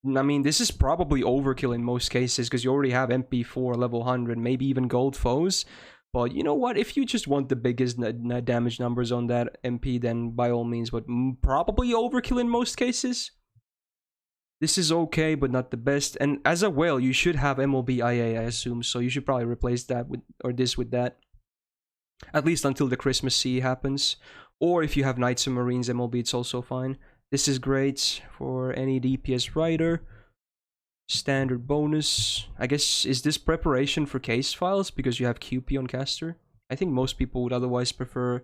I mean, this is probably overkill in most cases because you already have MP4 level 100, maybe even gold foes. But you know what? If you just want the biggest net damage numbers on that MP, then by all means, but probably overkill in most cases. This is okay, but not the best. And as a whale, you should have MLB IA, I assume. So you should probably replace that with, or this with that. At least until the Christmas Sea happens. Or if you have Knights and Marines MLB, it's also fine. This is great for any DPS rider. Standard bonus. I guess, is this preparation for case files because you have QP on caster? I think most people would otherwise prefer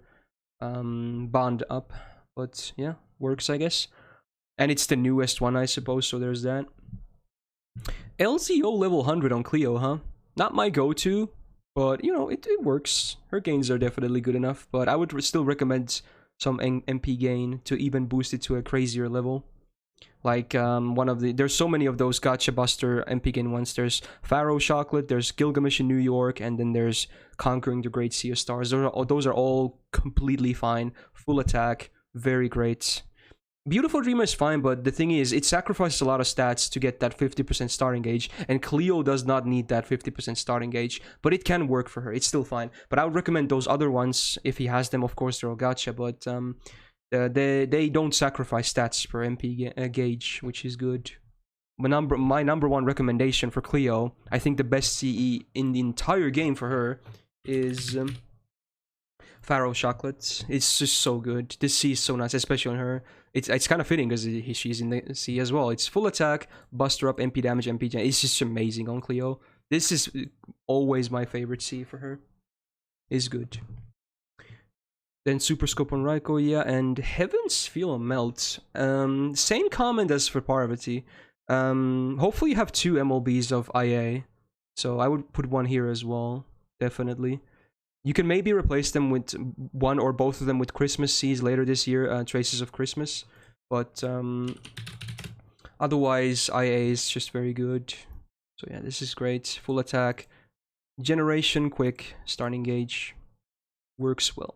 bond up. But yeah, works I guess. And it's the newest one I suppose, so there's that. LCO level 100 on Cleo, huh? Not my go-to, but you know, it works. Her gains are definitely good enough, but I would still recommend some MP gain to even boost it to a crazier level. Like there's so many of those Gotcha Buster MP gain ones. There's Pharaoh Chocolate, there's Gilgamesh in New York, and then there's Conquering the Great Sea of Stars. Those are all completely fine. Full attack, very great. Beautiful Dreamer is fine, but the thing is, it sacrifices a lot of stats to get that 50% starting gauge, and Cleo does not need that 50% starting gauge, but it can work for her. It's still fine. But I would recommend those other ones, if he has them, of course, they're all gacha, but they don't sacrifice stats per MP gauge, which is good. My number one recommendation for Cleo, I think the best CE in the entire game for her is Pharaoh Chocolate. It's just so good. This C is so nice, especially on her. It's kind of fitting because she's in the C as well. It's full attack, buster up, MP damage, MP gen. It's just amazing on Cleo. This is always my favorite C for her. Is good. Then Super Scope on Raikou, yeah, and Heaven's Feel Melt. Same comment as for Parvati. Hopefully you have 2 MLBs of IA. So I would put one here as well, definitely. You can maybe replace them with one or both of them with Christmas Seas later this year, Traces of Christmas. But otherwise, IA is just very good. So yeah, this is great. Full attack. Generation quick. Starting gauge. Works well.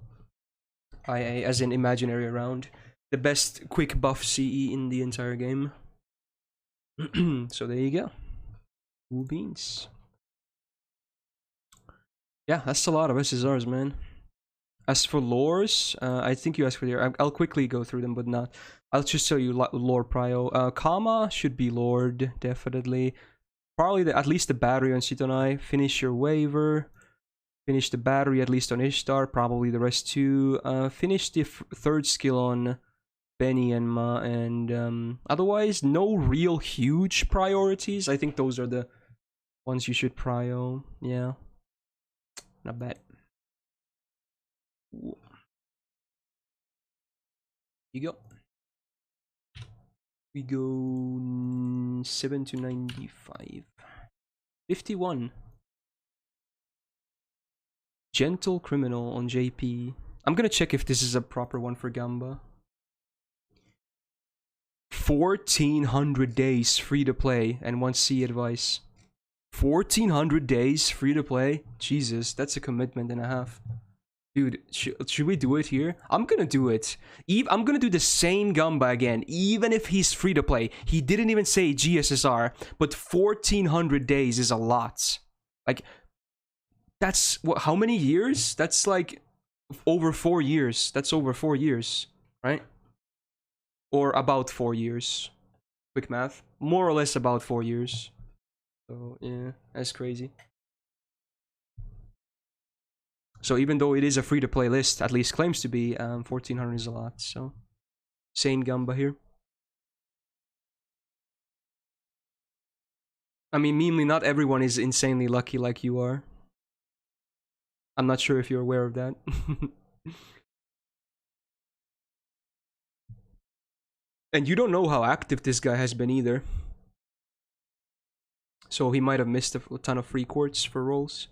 IA as in imaginary round. The best quick buff CE in the entire game. So there you go. Cool beans. Yeah, that's a lot of SSRs, man. As for lores, I think you asked for there. I'll quickly go through them, but not. I'll just show you lore prio. Kama should be Lord, definitely. Probably at least the battery on Citonai. Finish your waiver. Finish the battery at least on Ishtar. Probably the rest too. Finish the third skill on Benny and Ma. And otherwise, no real huge priorities. I think those are the ones you should prio. Yeah. Not bad. Ooh. You go. We go 7 to 95. 51. Gentle Criminal on JP. I'm gonna check if this is a proper one for Gamba. 1400 days free to play and 1 C advice. 1400 days free to play? Jesus, that's a commitment and a half. Dude, should we do it here? I'm gonna do it. I'm gonna do the same Gamba again, even if he's free to play. He didn't even say GSSR, but 1400 days is a lot. Like, that's what? How many years? That's like over 4 years. That's over 4 years, right? Or about 4 years. Quick math. More or less about 4 years. So yeah, that's crazy. So even though it is a free-to-play list, at least claims to be, 1400 is a lot. So same Gamba here. I mean, meanly, not everyone is insanely lucky like you are. I'm not sure if you're aware of that. And you don't know how active this guy has been either. So he might have missed a ton of free quartz for rolls.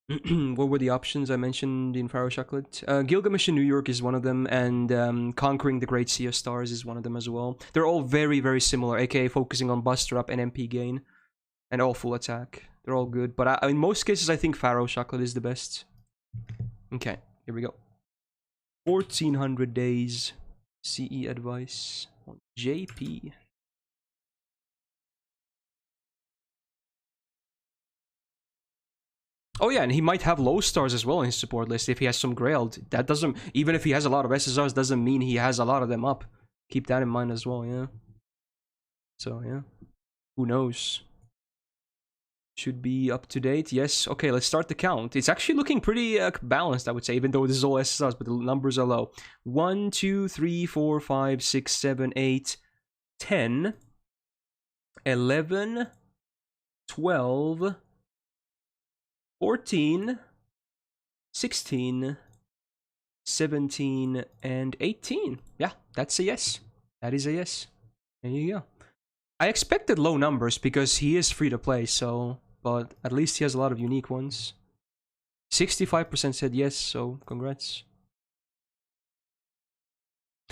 What were the options I mentioned in Pharaoh Chocolate? Gilgamesh in New York is one of them, and Conquering the Great Sea of Stars is one of them as well. They're all very, very similar, aka focusing on buster up and MP gain, and all full attack. They're all good, but in most cases, I think Pharaoh Chocolate is the best. Okay, here we go. 1400 days CE advice on JP. Oh yeah, and he might have low stars as well in his support list if he has some Grailed. That doesn't, even if he has a lot of SSRs, doesn't mean he has a lot of them up. Keep that in mind as well, yeah. So yeah, who knows? Should be up to date, yes. Okay, let's start the count. It's actually looking pretty balanced, I would say, even though this is all SSRs, but the numbers are low. 1, 2, 3, 4, 5, 6, 7, 8, 10, 11, 12, 14, 16, 17, and 18. Yeah, that's a yes. That is a yes. There you go. I expected low numbers because he is free to play, so... But at least he has a lot of unique ones. 65% said yes, so congrats.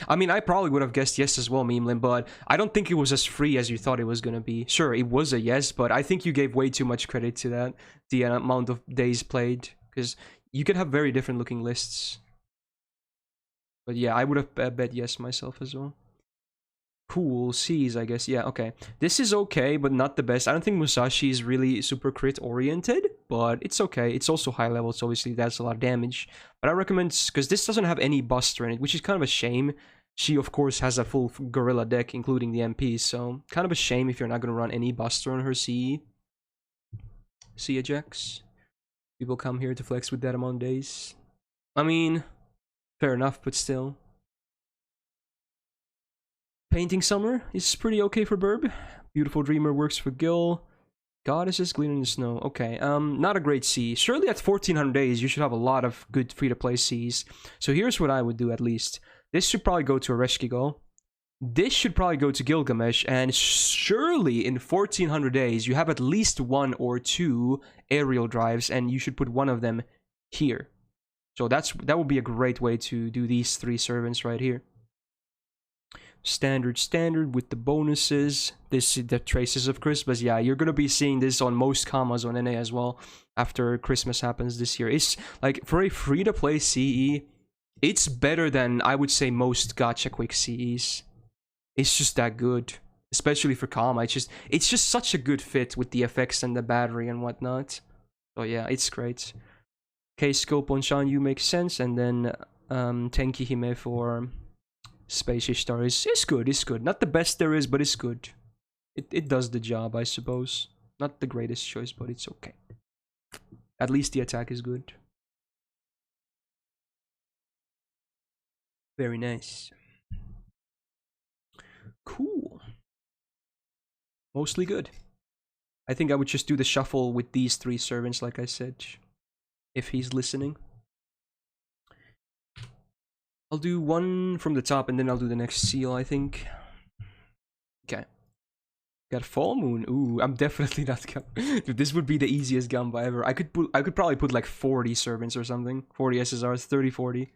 I mean, I probably would have guessed yes as well, Memelim, but I don't think it was as free as you thought it was going to be. Sure, it was a yes, but I think you gave way too much credit to that. The amount of days played. Because you could have very different looking lists. But yeah, I would have bet yes myself as well. Cool, C's, I guess. Yeah, okay. This is okay, but not the best. I don't think Musashi is really super crit oriented, but it's okay. It's also high level, so obviously that's a lot of damage. But I recommend, because this doesn't have any Buster in it, which is kind of a shame. She, of course, has a full Gorilla deck, including the MPs, so kind of a shame if you're not going to run any Buster on her CE. See ejects. People come here to flex with that amount of days. I mean, fair enough, but still. Painting Summer is pretty okay for Burb. Beautiful Dreamer works for Gil. Goddesses Glean in the Snow. Okay, not a great C. Surely at 1400 days, you should have a lot of good free-to-play Cs. So here's what I would do at least. This should probably go to Ereshkigal. This should probably go to Gilgamesh, and surely in 1400 days, you have at least 1 or 2 aerial drives, and you should put one of them here. So that would be a great way to do these 3 servants right here. Standard with the bonuses. This is the Traces of Christmas. Yeah, you're gonna be seeing this on most commas on NA as well after Christmas happens this year. It's like, for a free-to-play CE, it's better than, I would say, most gacha quick CEs. It's just that good, especially for Kama. It's just such a good fit with the effects and the battery and whatnot. So yeah, it's great. K-Scope on Shanyu makes sense, and then Tenki Hime for Space Ishtar is good, it's good. Not the best there is, but it's good. It does the job, I suppose. Not the greatest choice, but it's okay. At least the attack is good. Very nice. Cool. Mostly good. I think I would just do the shuffle with these 3 servants, like I said, if he's listening. I'll do one from the top and then I'll do the next seal, I think. Okay. Got Full Moon. Ooh, I'm definitely not Dude, this would be the easiest Gamba ever. I could probably put like 40 servants or something. 40 SSRs, 30, 40.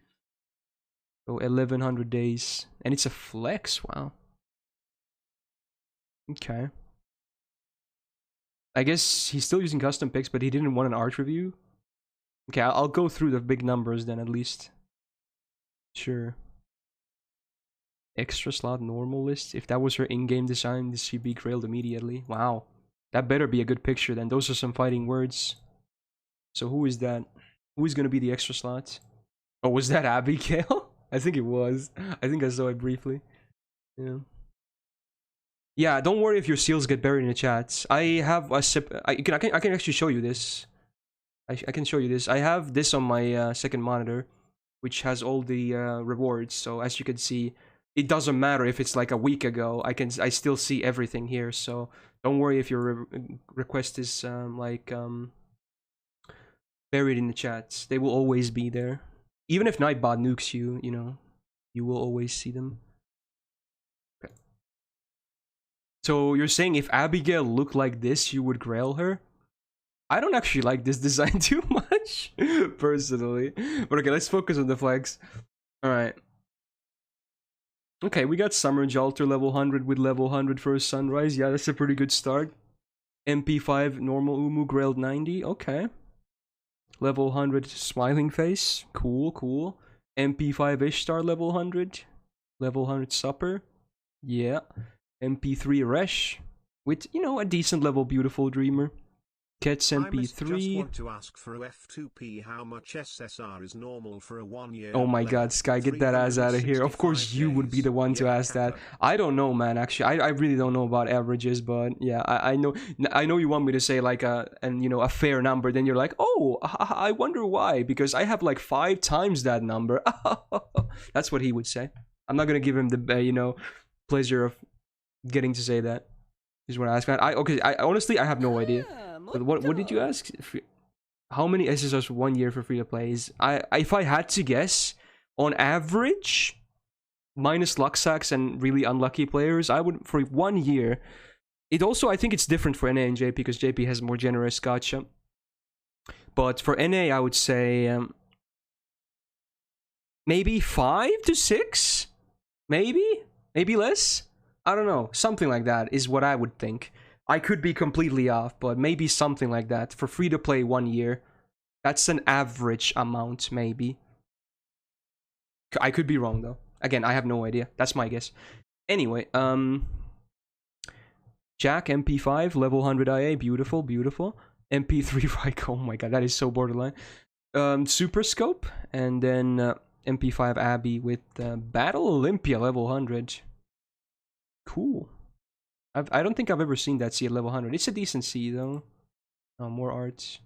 So 1100 days. And it's a flex, wow. Okay. I guess he's still using custom picks, but he didn't want an art review. Okay, I'll go through the big numbers then at least. Sure. Extra slot normal list. If that was her in-game design, this should be grailed immediately. Wow. That better be a good picture then. Those are some fighting words. So who is that? Who is gonna be the extra slot? Oh, was that Abigail? I think it was. I think I saw it briefly. Yeah. Yeah, don't worry if your seals get buried in the chat. I have a I can actually show you this. I can show you this. I have this on my second monitor, which has all the rewards. So as you can see, it doesn't matter if it's like a week ago. I still see everything here. So don't worry if your request is buried in the chats. They will always be there. Even if Nightbot nukes you, you know, you will always see them. Okay. So you're saying if Abigail looked like this, you would grail her? I don't actually like this design too much, personally. But okay, let's focus on the flex. Alright. Okay, we got Summer Jalter level 100 with level 100 for a Sunrise. Yeah, that's a pretty good start. MP5 normal Umu grailed 90. Okay. Level 100 Smiling Face. Cool, cool. MP5 Ishtar level 100. Level 100 Supper. Yeah. MP3 Resh. With, you know, a decent level Beautiful Dreamer. Kets MP3. I just want to ask for a F2P how much SSR is normal for a 1 year. Oh my god, Sky, get that ass out of here. Of course you would be the one to ask that. I don't know, man, actually. I really don't know about averages, but yeah, I know you want me to say like a fair number, then you're like, oh, I wonder why, because I have like 5 times that number. That's what he would say. I'm not gonna give him the pleasure of getting to say that. Is what I asked. I honestly I have no idea. But what did you ask? How many SSRs for 1 year for free to play? If I had to guess, on average, minus luck sacks and really unlucky players, I would, for 1 year. It also, I think it's different for NA and JP because JP has more generous gacha. But for NA, I would say maybe 5 to 6, maybe less. I don't know, something like that is what I would think. I could be completely off, but maybe something like that. For free to play 1 year, that's an average amount, maybe. I could be wrong though. Again, I have no idea. That's my guess. Anyway, Jack MP5 level 100 IA, beautiful, beautiful. MP3 Ryko, oh my god, that is so borderline. Super Scope, and then MP5 Abby with Battle Olympia level 100. Cool. I don't think I've ever seen that C at level 100. It's a decent C though. More arts.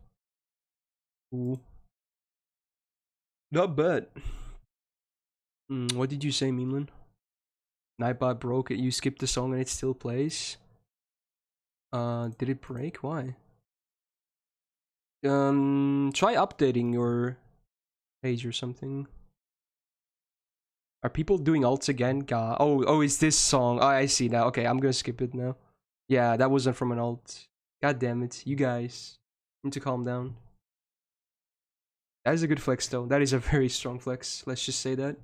Cool. Not bad. What did you say, Memeland? Nightbot broke it. You skipped the song and it still plays. Did it break? Why? Try updating your page or something. Are people doing alts again? God. Oh, it's this song. Oh, I see now. Okay, I'm gonna skip it now. Yeah, that wasn't from an alt. God damn it, you guys need to calm down. That is a good flex though. That is a very strong flex. Let's just say that.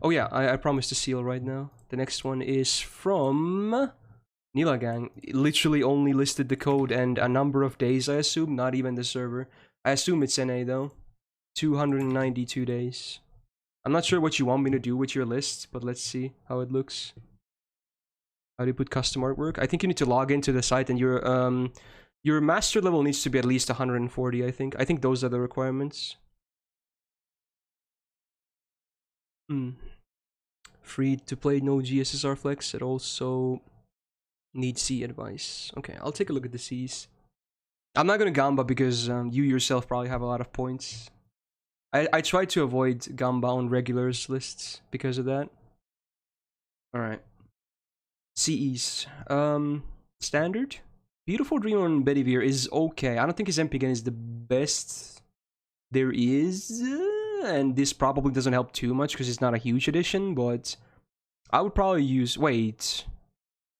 Oh yeah, I promised to seal right now. The next one is from Nilagang. It literally only listed the code and a number of days, I assume, not even the server. I assume it's NA though. 292 days. I'm not sure what you want me to do with your list, but let's see how it looks. How do you put custom artwork? I think you need to log into the site, and your master level needs to be at least 140, I think. I think those are the requirements. Free to play, no GSSR flex. It also needs C advice. Okay, I'll take a look at the Cs. I'm not gonna Gamba because you yourself probably have a lot of points. I try to avoid Gamba on regulars lists because of that. Alright. CEs. Standard? Beautiful Dream on Bedivere is okay. I don't think his MP again is the best there is. And this probably doesn't help too much because it's not a huge addition, but I would probably use... Wait.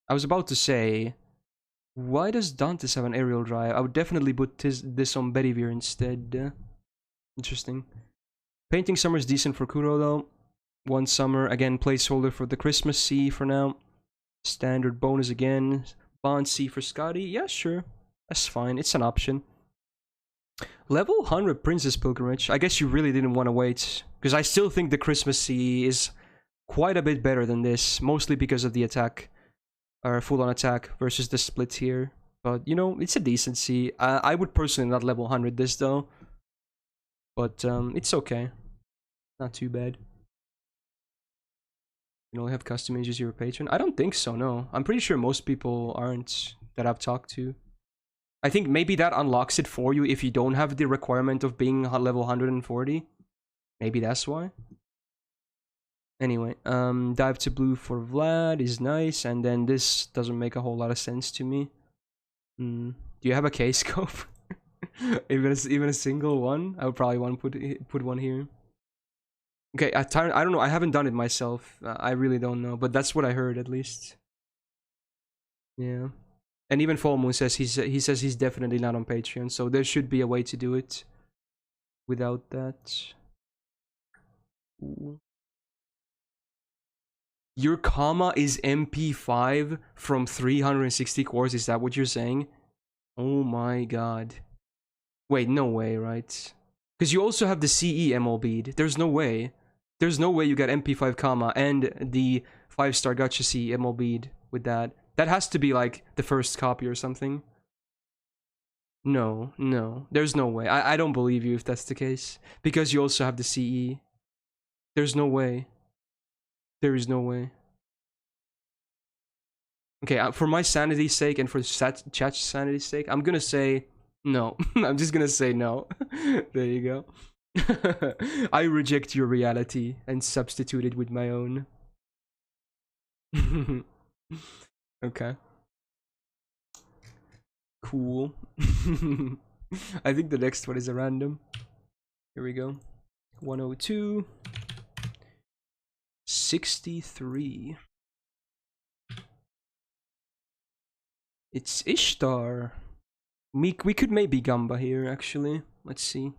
I was about to say... Why does Dantes have an aerial drive? I would definitely put this on Bedivere instead. Interesting. Painting Summer is decent for Kuro though. One Summer, again, placeholder for the Christmas C for now. Standard bonus again. Bond C for Scotty. Yeah, sure. That's fine. It's an option. Level 100 Princess Pilgrimage. I guess you really didn't want to wait. Because I still think the Christmas C is quite a bit better than this. Mostly because of the attack. Or full-on attack versus the split here. But, you know, it's a decent C. I would personally not level 100 this though. But it's okay. Not too bad. You only have custom images your patron? I don't think so, no. I'm pretty sure most people aren't that I've talked to. I think maybe that unlocks it for you if you don't have the requirement of being level 140. Maybe that's why. Anyway, dive to blue for Vlad is nice, and then this doesn't make a whole lot of sense to me. Do you have a K-scope? even a single one? I would probably want to put one here. Okay, I don't know. I haven't done it myself. I really don't know, but that's what I heard at least. Yeah, and even Full Moon says he says he's definitely not on Patreon, so there should be a way to do it without that. Ooh. Your comma is MP5 from 360 cores. Is that what you're saying? Oh my god. Wait, no way, right? Because you also have the CE ML bead. There's no way. There's no way you got MP5 comma and the 5-star gacha CE ML bead with that. That has to be like the first copy or something. No. There's no way. I don't believe you if that's the case. Because you also have the CE. There's no way. There is no way. Okay, for my sanity's sake and for chat's sanity's sake, I'm gonna say no. I'm just gonna say no. There you go. I reject your reality and substitute it with my own. Okay. Cool. I think the next one is a random. Here we go. 102. 63. It's Ishtar. We could maybe Gamba here, actually. Let's see.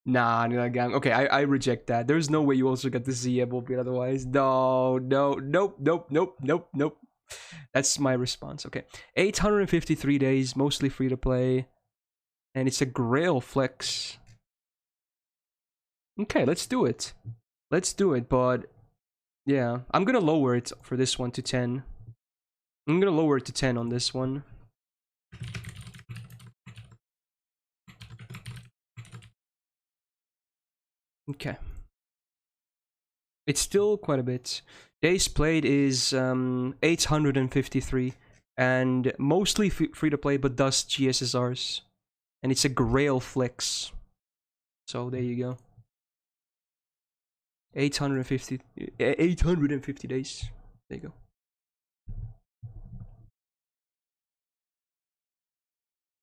Nah, gang. Okay, I reject that. There's no way you also get the Zebel bit otherwise. Nope. That's my response. Okay. 853 days, mostly free to play. And it's a Grail flex. Okay, let's do it. Let's do it, but yeah, I'm gonna lower it for this one to 10. I'm gonna lower it to 10 on this one. Okay. It's still quite a bit. Days played is 853, and mostly free to play, but does GSSRs. And it's a Grail flex. So there you go. 850 days. There you go.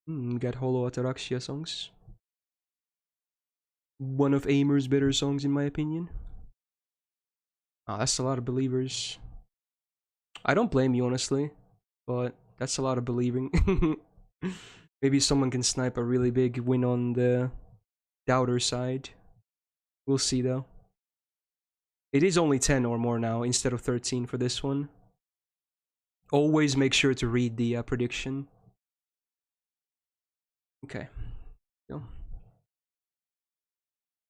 We got Holo Ataraxia songs. One of Aimer's better songs in my opinion. Ah, that's a lot of believers. I don't blame you honestly, but that's a lot of believing. Maybe someone can snipe a really big win on the doubter side. We'll see though. It is only 10 or more now instead of 13 for this one. Always make sure to read the prediction. Okay. Go.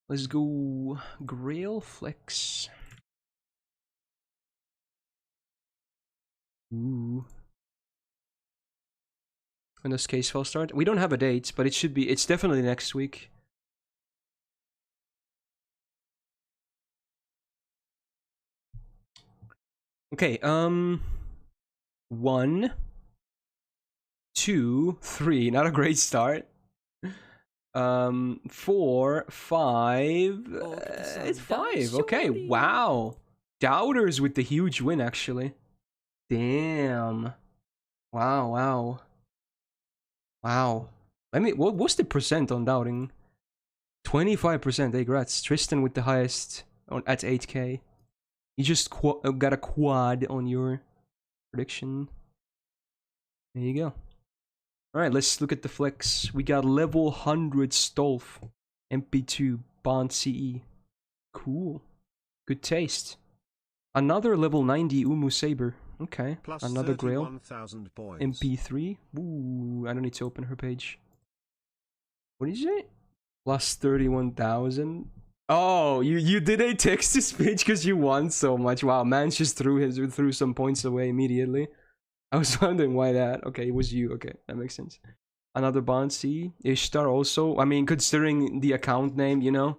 Let's go Grail Flex. Ooh. When does case file start? We don't have a date, but it's definitely next week. Okay, 1, 2, 3, not a great start. 4, 5, it's 5, okay, wow. Doubters with the huge win, actually. Damn. Wow. What's the percent on doubting? 25%, hey, congrats. Tristan with the highest at 8k. You just got a quad on your prediction. There you go. Alright, let's look at the flex. We got level 100 Stolf, MP2, Bond CE. Cool. Good taste. Another level 90 Umu Saber. Okay. Plus another Grail. points. MP3. Ooh, I don't need to open her page. What did you say? Plus 31,000. Oh, you did a text to speech because you won so much. Wow, man just threw some points away immediately. I was wondering why that. Okay, it was you. Okay, that makes sense. Another Bond C. Ishtar also. I mean, considering the account name, you know.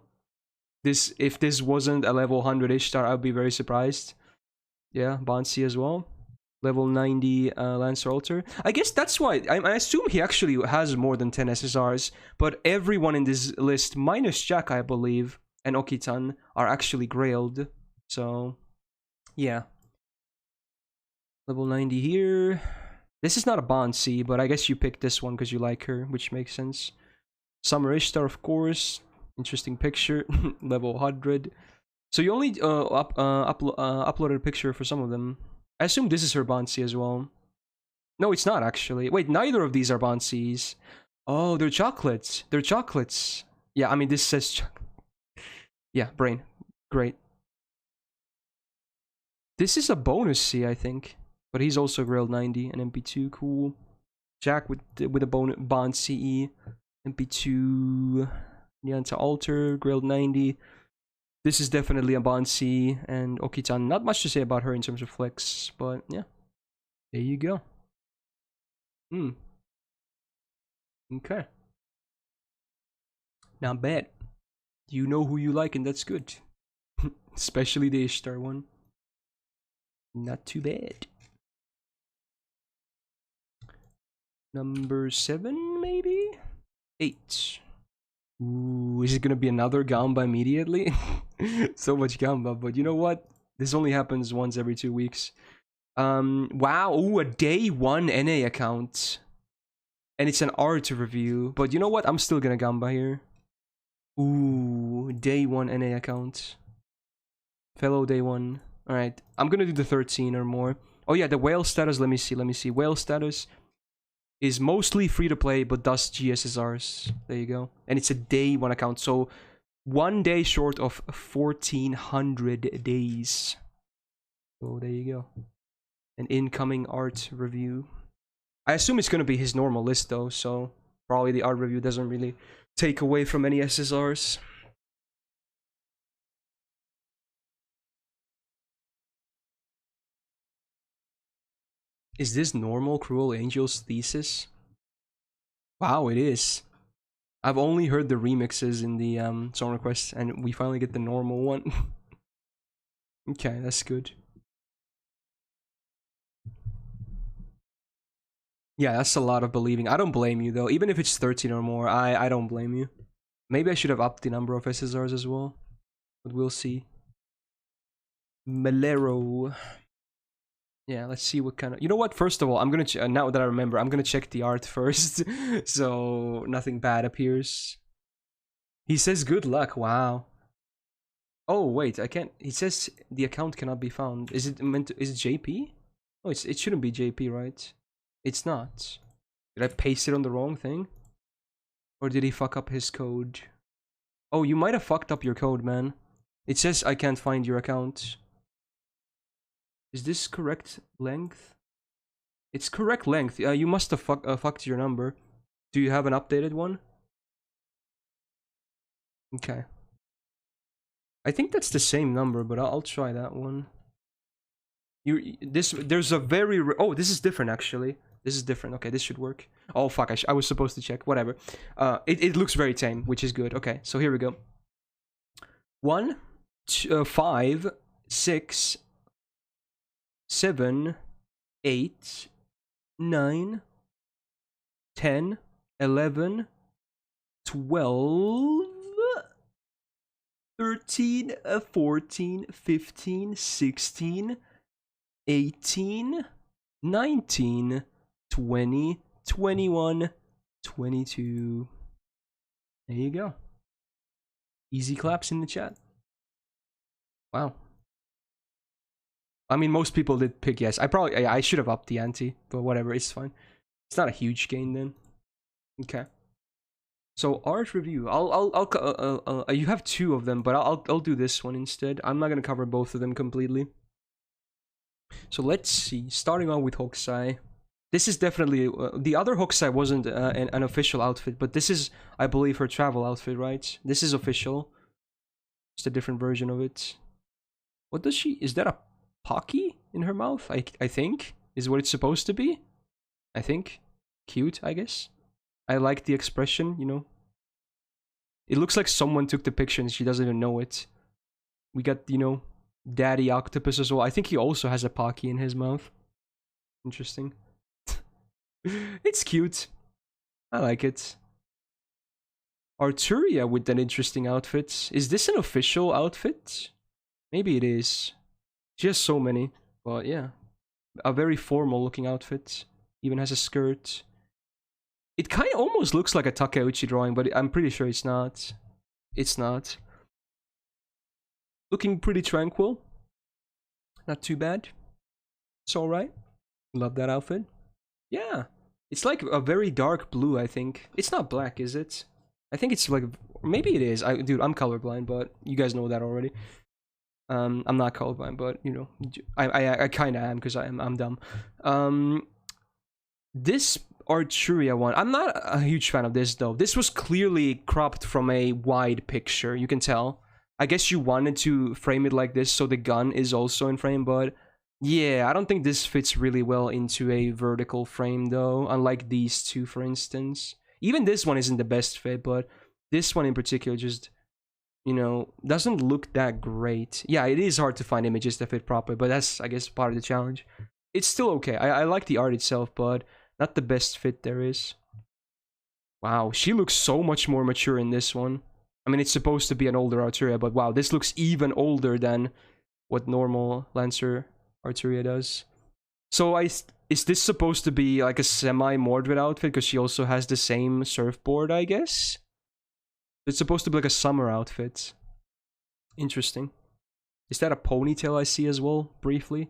If this wasn't a level 100 Ishtar, I'd be very surprised. Yeah, Bond C as well. Level 90 Lancer Alter. I guess that's why. I assume he actually has more than 10 SSRs. But everyone in this list, minus Jack, I believe, and Okitan, are actually grailed. So, yeah. Level 90 here. This is not a Bond C, but I guess you picked this one because you like her, which makes sense. Summer Ishtar, of course. Interesting picture. Level 100. So you only uploaded a picture for some of them. I assume this is her Bond C as well. No, it's not actually. Wait, neither of these are Bond Cs. Oh, they're chocolates. They're chocolates. Yeah, I mean, this says... Yeah, brain. Great. This is a bonus C, I think. But he's also Grailed 90 and MP2. Cool. Jack with a Bond CE. MP2... Nyanta Alter, Grailed 90. This is definitely a Bond C, and Okitan. Not much to say about her in terms of flex, but yeah. There you go. Okay. Not bad. You know who you like, and that's good. Especially the Ishtar one. Not too bad. Number 7, maybe? 8. Ooh, is it gonna be another Gamba immediately? So much Gamba, but you know what? This only happens once every 2 weeks. Wow, ooh, a day 1 NA account. And it's an art review. But you know what? I'm still gonna Gamba here. Ooh, day 1 NA account. Fellow day 1. Alright, I'm gonna do the 13 or more. Oh yeah, the whale status, let me see. Whale status is mostly free to play, but does GSSRs. There you go. And it's a day 1 account, so 1 day short of 1400 days. So there you go. An incoming art review. I assume it's gonna be his normal list though, so probably the art review doesn't really take away from any SSRs. Is this normal Cruel Angel's thesis? Wow, it is. I've only heard the remixes in the song requests, and we finally get the normal one. Okay, that's good. Yeah, that's a lot of believing. I don't blame you though. Even if it's 13 or more, I don't blame you. Maybe I should have upped the number of SSRs as well, but we'll see. Malero. Yeah, let's see what kind of. You know what? First of all, I'm gonna now that I remember, I'm gonna check the art first, so nothing bad appears. He says good luck. Wow. Oh wait, I can't. He says the account cannot be found. Is it meant? Is it JP? Oh, it shouldn't be JP, right? It's not. Did I paste it on the wrong thing? Or did he fuck up his code? Oh, you might have fucked up your code, man. It says I can't find your account. Is this correct length? It's correct length. You must have fucked your number. Do you have an updated one? Okay. I think that's the same number, but I'll try that one. There's a very oh, this is different actually. This is different. Okay, this should work. Oh fuck, I was supposed to check. Whatever. It looks very tame, which is good. Okay, so here we go. 1, 2, 5, 6, 7, 8, 9, 10, 11, 12, 13, 14, 15, 16, 18, 19, 20, 21, 22. There you go. Easy claps in the chat. Wow. I mean, most people did pick yes. I should have upped the ante, but whatever, it's fine. It's not a huge gain then. Okay. So art review. You have 2 of them, but I'll do this one instead. I'm not gonna cover both of them completely. So let's see. Starting on with Hokusai. This is definitely the other Hokusai wasn't an official outfit, but this is, I believe, her travel outfit, right? This is official. Just a different version of it. What does she? Is that a Pocky in her mouth? I think is what it's supposed to be. I think cute. I guess. I like the expression. You know. It looks like someone took the picture and she doesn't even know it. We got, you know, Daddy Octopus as well. I think he also has a Pocky in his mouth. Interesting. It's cute. I like it. Arturia with an interesting outfit. Is this an official outfit? Maybe it is. She has so many. But yeah. A very formal looking outfit. Even has a skirt. It kind of almost looks like a Takeuchi drawing, but I'm pretty sure it's not. It's not. Looking pretty tranquil. Not too bad. It's alright. Love that outfit. Yeah. It's like a very dark blue, I think. It's not black, is it? I think it's like... Maybe it is. Dude, I'm colorblind, but you guys know that already. I'm not colorblind, but, you know... I kind of am, because I'm dumb. This Arturia one... I'm not a huge fan of this, though. This was clearly cropped from a wide picture. You can tell. I guess you wanted to frame it like this, so the gun is also in frame, but... Yeah, I don't think this fits really well into a vertical frame, though. Unlike these two, for instance. Even this one isn't the best fit, but this one in particular just, you know, doesn't look that great. Yeah, it is hard to find images that fit properly, but that's, I guess, part of the challenge. It's still okay. I like the art itself, but not the best fit there is. Wow, she looks so much more mature in this one. I mean, it's supposed to be an older Arturia, but wow, this looks even older than what normal Lancer Arturia does. So is this supposed to be like a semi-Mordred outfit? Because she also has the same surfboard, I guess? It's supposed to be like a summer outfit. Interesting. Is that a ponytail I see as well, briefly?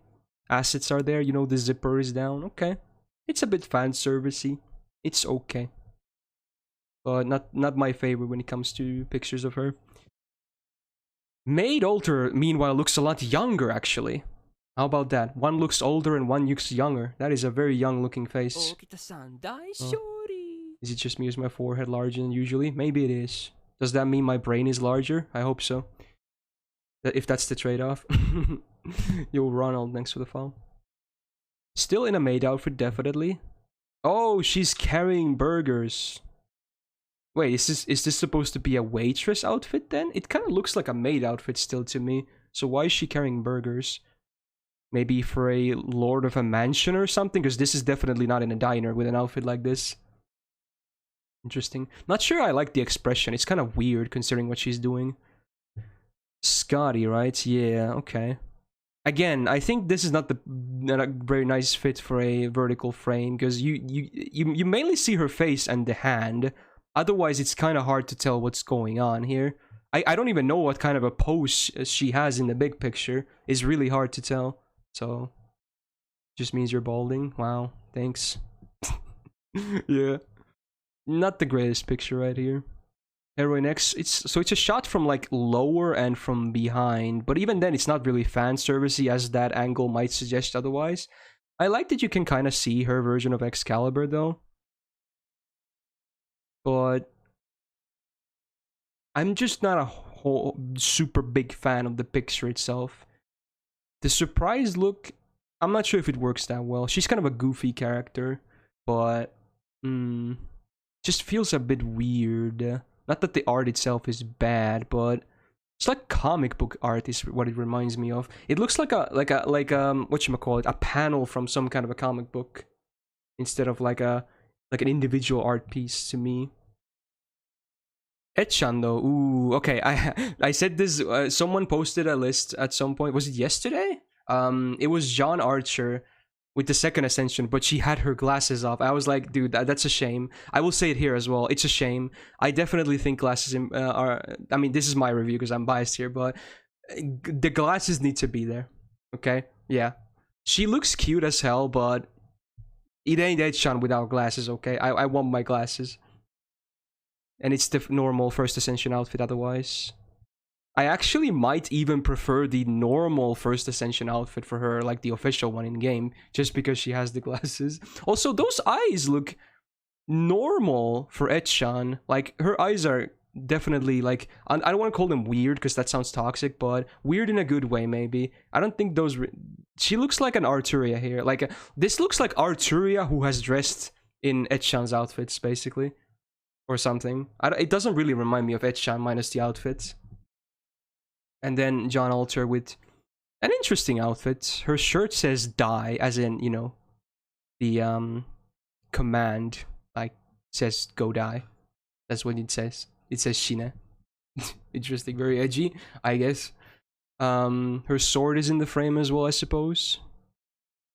Assets are there, you know, the zipper is down. Okay. It's a bit fan servicey. It's okay. But not my favorite when it comes to pictures of her. Maid Alter, meanwhile, looks a lot younger, actually. How about that? One looks older and one looks younger. That is a very young looking face. Oh. Is it just me or is my forehead larger than usually? Maybe it is. Does that mean my brain is larger? I hope so. If that's the trade-off. Yo, Ronald, thanks for the follow. Still in a maid outfit, definitely. Oh, she's carrying burgers. Wait, is this supposed to be a waitress outfit then? It kind of looks like a maid outfit still to me. So why is she carrying burgers? Maybe for a lord of a mansion or something? Because this is definitely not in a diner with an outfit like this. Interesting. Not sure I like the expression. It's kind of weird considering what she's doing. Scotty, right? Yeah, okay. Again, I think this is not a very nice fit for a vertical frame because you mainly see her face and the hand. Otherwise, it's kind of hard to tell what's going on here. I don't even know what kind of a pose she has in the big picture. It's really hard to tell. So, just means you're balding. Wow, thanks. Yeah. Not the greatest picture right here. Heroine X, it's a shot from like lower and from behind, but even then it's not really fan servicey as that angle might suggest otherwise. I like that you can kind of see her version of Excalibur though. But I'm just not a whole super big fan of the picture itself. The surprise look, I'm not sure if it works that well. She's kind of a goofy character, but just feels a bit weird. Not that the art itself is bad, but it's like comic book art is what it reminds me of. It looks like whatchamacallit, a panel from some kind of a comic book instead of like an individual art piece to me. Etchan though, ooh, okay. I said this. Someone posted a list at some point. Was it yesterday? It was John Archer with the second ascension, but she had her glasses off. I was like, dude, that's a shame. I will say it here as well. It's a shame. I definitely think glasses are. I mean, this is my review because I'm biased here, but the glasses need to be there. Okay, yeah. She looks cute as hell, but it ain't Etchan without glasses. Okay, I want my glasses. And it's the normal first ascension outfit otherwise. I actually might even prefer the normal first ascension outfit for her, like the official one in game, just because she has the glasses. Also, those eyes look normal for Etchan. Like, her eyes are definitely like, I don't want to call them weird because that sounds toxic, but weird in a good way maybe. I don't think those she looks like an Arturia here. Like, this looks like Arturia who has dressed in Etchan's outfits basically, or something. It doesn't really remind me of Etchan minus the outfits. And then John Alter with an interesting outfit. Her shirt says die, as in, you know, the command, like, says go die. That's what it says. It says Shine. Interesting, very edgy, I guess. Her sword is in the frame as well, I suppose.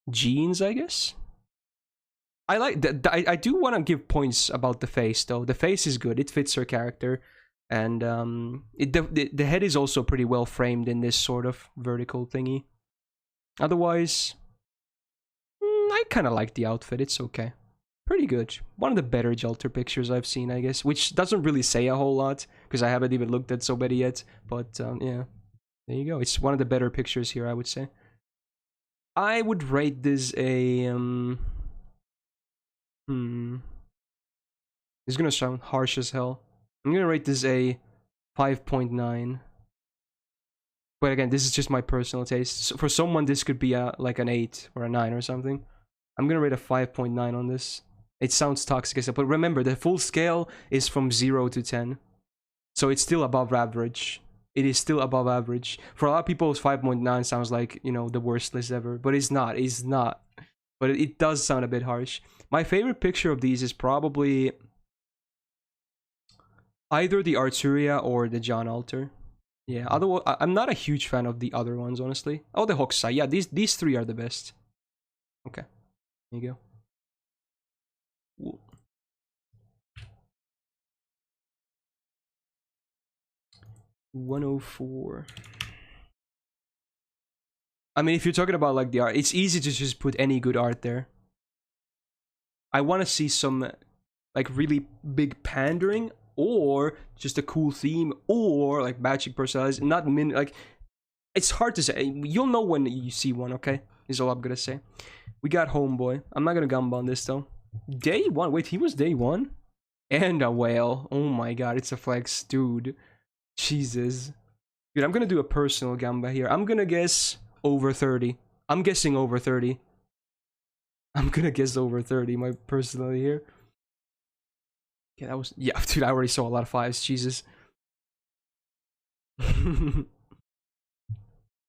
Jeans, I guess. I like that. I do want to give points about the face, though. The face is good. It fits her character. And the head is also pretty well framed in this sort of vertical thingy. Otherwise, I kind of like the outfit. It's okay. Pretty good. One of the better Jelter pictures I've seen, I guess. Which doesn't really say a whole lot, because I haven't even looked at so many yet. But, yeah. There you go. It's one of the better pictures here, I would say. I would rate this a... It's gonna sound harsh as hell. I'm gonna rate this a 5.9. But again, this is just my personal taste. So for someone, this could be like an 8 or a 9 or something. I'm gonna rate a 5.9 on this. It sounds toxic as hell, but remember, the full scale is from 0 to 10. So it's still above average. It is still above average. For a lot of people, 5.9 sounds like, you know, the worst list ever. But it's not. It's not. But it does sound a bit harsh. My favorite picture of these is probably either the Arturia or the John Alter. Yeah, otherwise, I'm not a huge fan of the other ones, honestly. Oh, the Hokusai. Yeah, these three are the best. Okay, there you go. Ooh. 104. I mean, if you're talking about like the art, it's easy to just put any good art there. I want to see some like really big pandering, or just a cool theme, or like magic personalities. Not like, it's hard to say. You'll know when you see one. Okay, is all I'm gonna say. We got Homeboy. I'm not gonna gamba on this though. Day 1. Wait, he was day 1, and a whale. Oh my god, it's a flex, dude. Jesus, dude. I'm gonna do a personal gamba here. I'm gonna guess over 30. I'm guessing over 30. I'm gonna guess over 30, my personally here. Okay, that was... Yeah, dude, I already saw a lot of 5s, Jesus.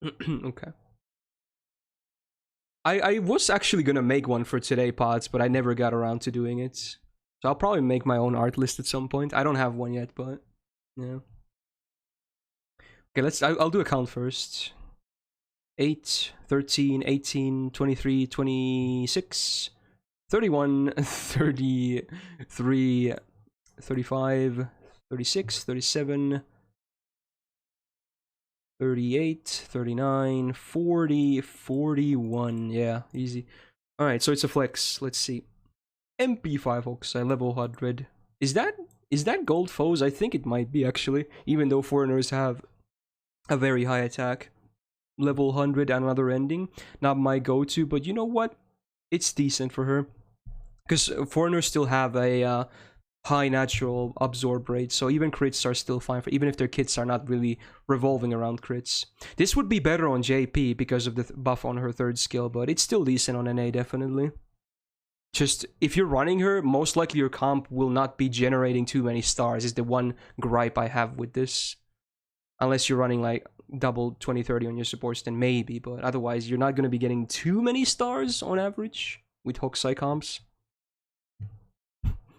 Okay. I was actually gonna make one for today, pods, but I never got around to doing it. So I'll probably make my own art list at some point. I don't have one yet, but... Yeah. Okay, I'll do a count first. 8, 13, 18, 23, 26, 31, 33, 35, 36, 37, 38, 39, 40, 41. Yeah, easy. Alright, so it's a flex. Let's see. MP5 Oxide, level 100. Is that gold foes? I think it might be, actually. Even though foreigners have a very high attack. Level 100 and another ending. Not my go-to, but you know what? It's decent for her. Because foreigners still have a high natural absorb rate, so even crits are still fine, for even if their kits are not really revolving around crits. This would be better on JP because of the buff on her 3rd skill, but it's still decent on NA, definitely. Just, if you're running her, most likely your comp will not be generating too many stars, is the one gripe I have with this. Unless you're running like double 20-30 on your supports, then maybe, but otherwise you're not going to be getting too many stars on average with Hokusai comps.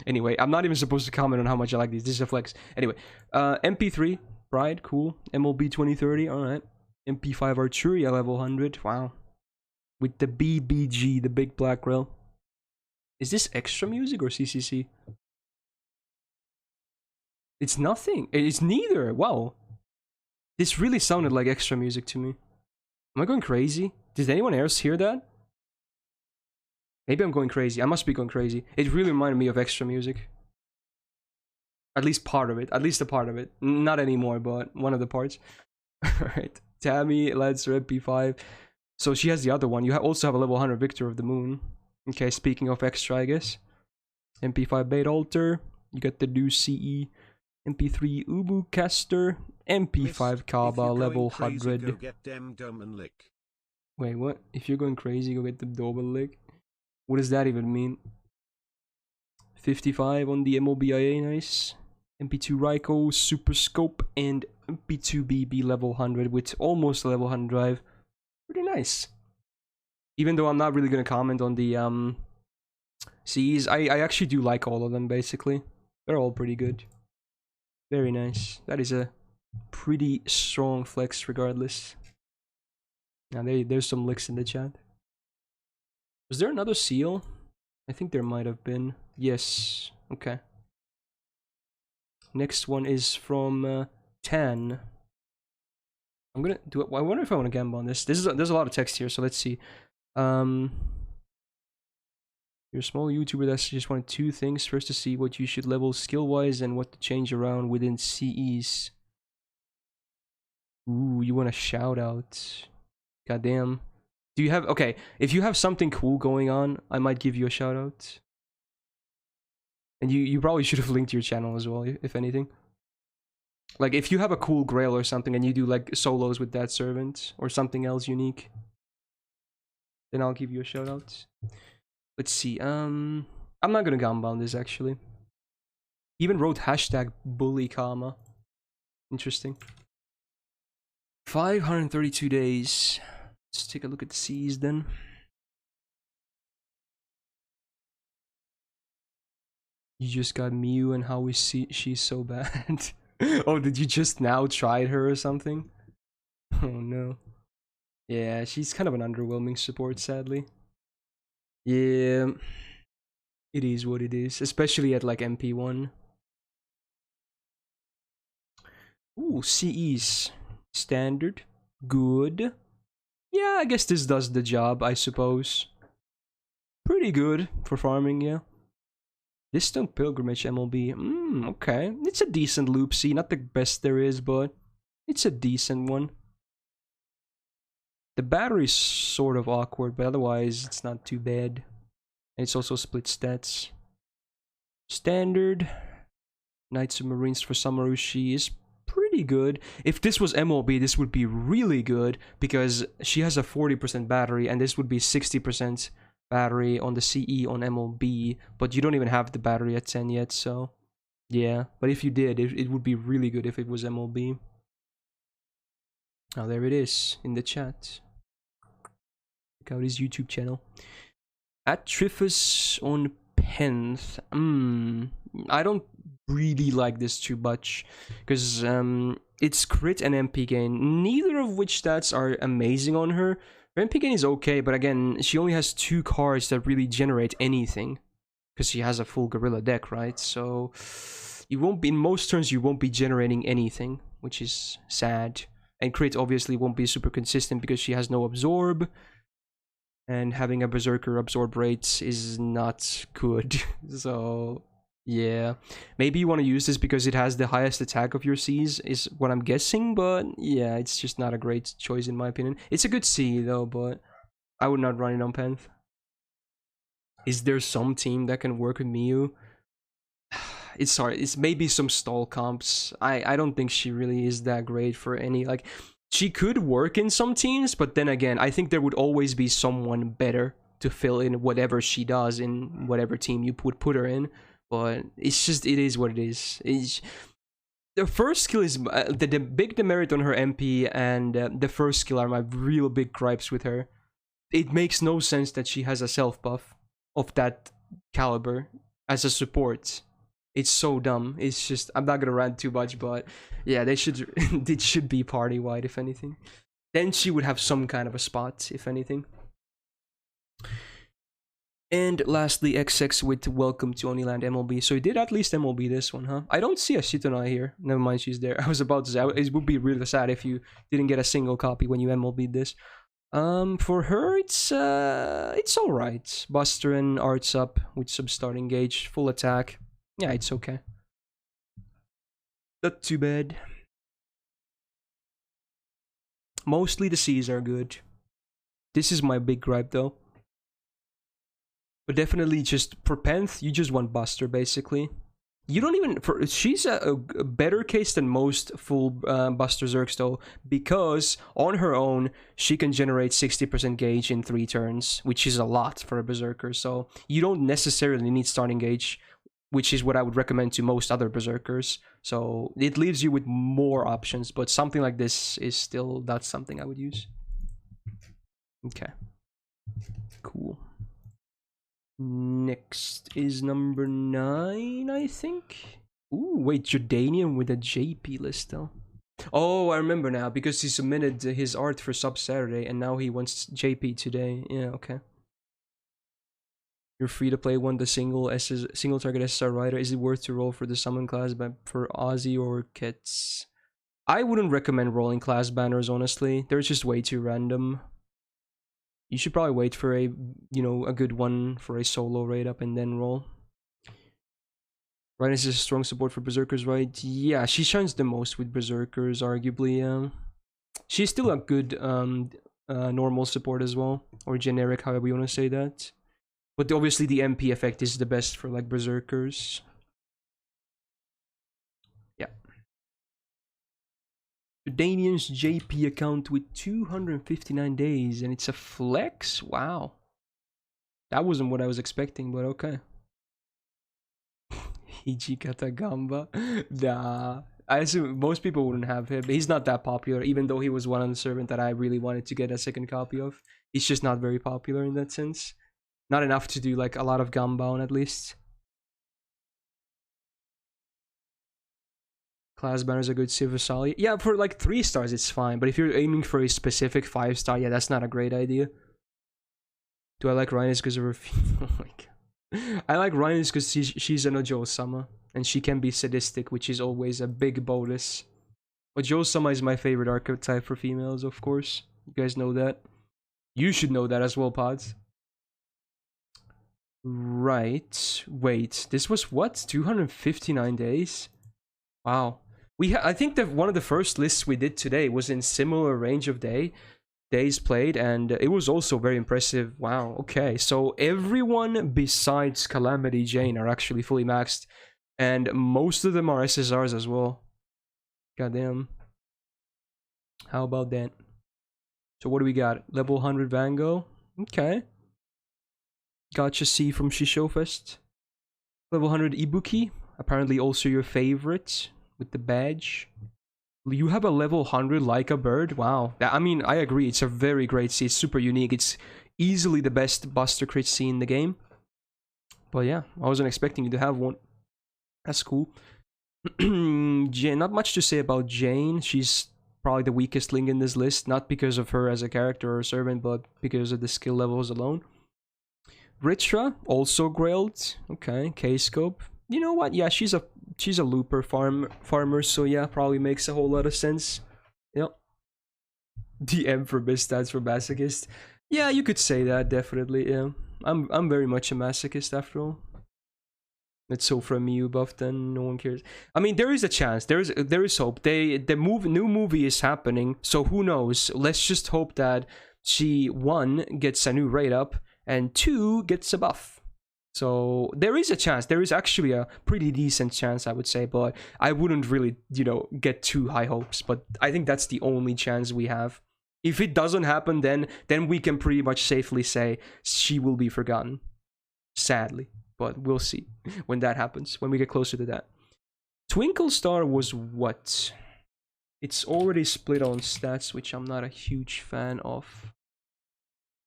Anyway, I'm not even supposed to comment on how much I like these. This is a flex. Anyway, MP3, Pride, cool. MLB 2030, alright. MP5 Archeria, level 100, wow. With the BBG, the big black rail. Is this extra music or CCC? It's nothing. It's neither, wow. This really sounded like extra music to me. Am I going crazy? Did anyone else hear that? Maybe I'm going crazy. I must be going crazy. It really reminded me of extra music. At least part of it. At least a part of it. Not anymore, but one of the parts. Alright. Tammy, Lancer, MP5. So she has the other one. You also have a level 100 Victor of the Moon. Okay, speaking of extra, I guess. MP5 Bait Altar. You got the new CE. MP3 Ubu Caster. MP5 Kaba, level 100. Go get them dumb and lick. Wait, what? If you're going crazy, go get the double lick? What does that even mean? 55 on the MOBIA, nice. MP2 Raiko, Super Scope, and MP2 BB level 100 with almost a level 100 drive. Pretty nice. Even though I'm not really going to comment on the CEs, I actually do like all of them, basically. They're all pretty good. Very nice. That is a pretty strong flex regardless. Now there's some licks in the chat. Was there another seal? I think there might have been. Yes. Okay. Next one is from Tan. I'm gonna do it. I wonder if I want to gamble on this. There's a lot of text here, so let's see. You're a small YouTuber that just wanted 2 things. First, to see what you should level skill-wise and what to change around within CEs. Ooh, you want a shout out. Goddamn. Do you have... Okay, if you have something cool going on, I might give you a shout out. And you probably should have linked your channel as well, if anything. Like, if you have a cool grail or something and you do, like, solos with that servant or something else unique, then I'll give you a shout out. Let's see, I'm not gonna gamba on this, actually. He even wrote hashtag bully karma. Interesting. 532 days. Let's take a look at the C's then. You just got Mew and how is she's so bad. Oh, did you just now try her or something? Oh no. Yeah, she's kind of an underwhelming support, sadly. Yeah, it is what it is, especially at like MP1. Ooh, CEs. Standard. Good. Yeah, I guess this does the job, I suppose. Pretty good for farming, yeah. Distant Pilgrimage MLB. Okay. It's a decent loop C. Not the best there is, but it's a decent one. The battery's sort of awkward, but otherwise it's not too bad. And it's also split stats. Standard. Knights of Marines for Samarushi is pretty good. If this was MLB, this would be really good because she has a 40% battery and this would be 60% battery on the CE on MLB, but you don't even have the battery at 10 yet, so yeah. But if you did, it would be really good if it was MLB. Now there it is in the chat. Check out his YouTube channel. At Trifus on Penth. I don't really like this too much because it's crit and MP gain, neither of which stats are amazing on her. Her MP gain is okay, but again, she only has 2 cards that really generate anything because she has a full gorilla deck, right? So you won't be, in most turns you won't be generating anything, which is sad. And crit obviously won't be super consistent because she has no absorb. And having a berserker absorb rates is not good. So yeah, maybe you want to use this because it has the highest attack of your Cs, is what I'm guessing. But yeah, it's just not a great choice in my opinion. It's a good C though, but I would not run it on Penth. Is there some team that can work with Miyu? It's hard. It's maybe some stall comps. I don't think she really is that great for any, like, she could work in some teams, but then again, I think there would always be someone better to fill in whatever she does in whatever team you would put her in. But it's just, it is what it is. The first skill is the big demerit on her MP, and the first skill are my real big gripes with her. It makes no sense that she has a self buff of that caliber as a support. It's so dumb. It's just, I'm not gonna rant too much, but yeah, they should it should be party wide if anything. Then she would have some kind of a spot if anything. And lastly, XX with welcome to Oniland MLB. So he did at least MLB this one, huh? I don't see a Shitonai here. Never mind, she's there. I was about to say it would be really sad if you didn't get a single copy when you MLB'd this. For her, it's all right. Buster and Arts up with sub starting gauge, full attack. Yeah, it's okay. Not too bad. Mostly the C's are good. This is my big gripe though. But definitely just for Penth, you just want Buster basically. You don't even, she's a better case than most full Buster Zergs though, because on her own she can generate 60% gauge in 3 turns, which is a lot for a Berserker. So you don't necessarily need starting gauge, which is what I would recommend to most other Berserkers. So it leaves you with more options, but something like this is still not something I would use. Okay. Cool. Next is number 9, I think. Ooh, wait, Jordanian with a JP list though. Oh, I remember now, because he submitted his art for Sub Saturday, and now he wants JP today. Yeah, okay. You're free to play the single target SSR rider. Is it worth to roll for the summon class for Ozzy or Kets? I wouldn't recommend rolling class banners, honestly. They're just way too random. You should probably wait for a good one for a solo raid up and then roll. Rhinus is a strong support for Berserkers, right? Yeah, she shines the most with Berserkers, arguably. She's still a good normal support as well, or generic, however you want to say that. But obviously the MP effect is the best for like Berserkers. Yeah. Danian's JP account with 259 days, and it's a flex? Wow. That wasn't what I was expecting, but okay. Hiji Katagamba? Nah. I assume most people wouldn't have him. He's not that popular, even though he was one on the servant that I really wanted to get a second copy of. He's just not very popular in that sense. Not enough to do like a lot of Gunbound at least. Class banners are good. Sivasali. Yeah, for like 3 stars it's fine, but if you're aiming for a specific 5-star, yeah, that's not a great idea. Do I like Rhinus because of her oh my god. I like Rhinus because she's an Ojo-sama, and she can be sadistic, which is always a big bonus. Ojo-sama is my favorite archetype for females, of course. You guys know that. You should know that as well, Pods. Right. Wait, this was what? 259 days? Wow. I think that one of the first lists we did today was in similar range of days played, and it was also very impressive. Wow. Okay, so everyone besides Calamity Jane are actually fully maxed, and most of them are SSRs as well. Goddamn. How about that? So what do we got? Level 100 Van Gogh. Okay. Gotcha C from Shishofest. Level 100 Ibuki, apparently also your favorite with the badge. You have a level 100 like a bird? Wow. I mean, I agree. It's a very great C. It's super unique. It's easily the best Buster Crit C in the game. But yeah, I wasn't expecting you to have one. That's cool. Jane, not much to say about Jane. She's probably the weakest link in this list. Not because of her as a character or servant, but because of the skill levels alone. Ritra, also grailed. Okay, K-Scope. You know what? Yeah, she's a looper farmer, so yeah, probably makes a whole lot of sense. Yep. The M for Myst stands for masochist. Yeah, you could say that, definitely, yeah. I'm very much a masochist after all. It's so from you buff, then no one cares. I mean, there is a chance. There is hope. New movie is happening, so who knows? Let's just hope that she 1 gets a new rate up and 2 gets a buff. So there is a chance. There is actually a pretty decent chance, I would say, but I wouldn't really, get too high hopes. But I think that's the only chance we have. If it doesn't happen, then we can pretty much safely say she will be forgotten. Sadly. But we'll see when that happens, when we get closer to that. Twinkle Star was what? It's already split on stats, which I'm not a huge fan of.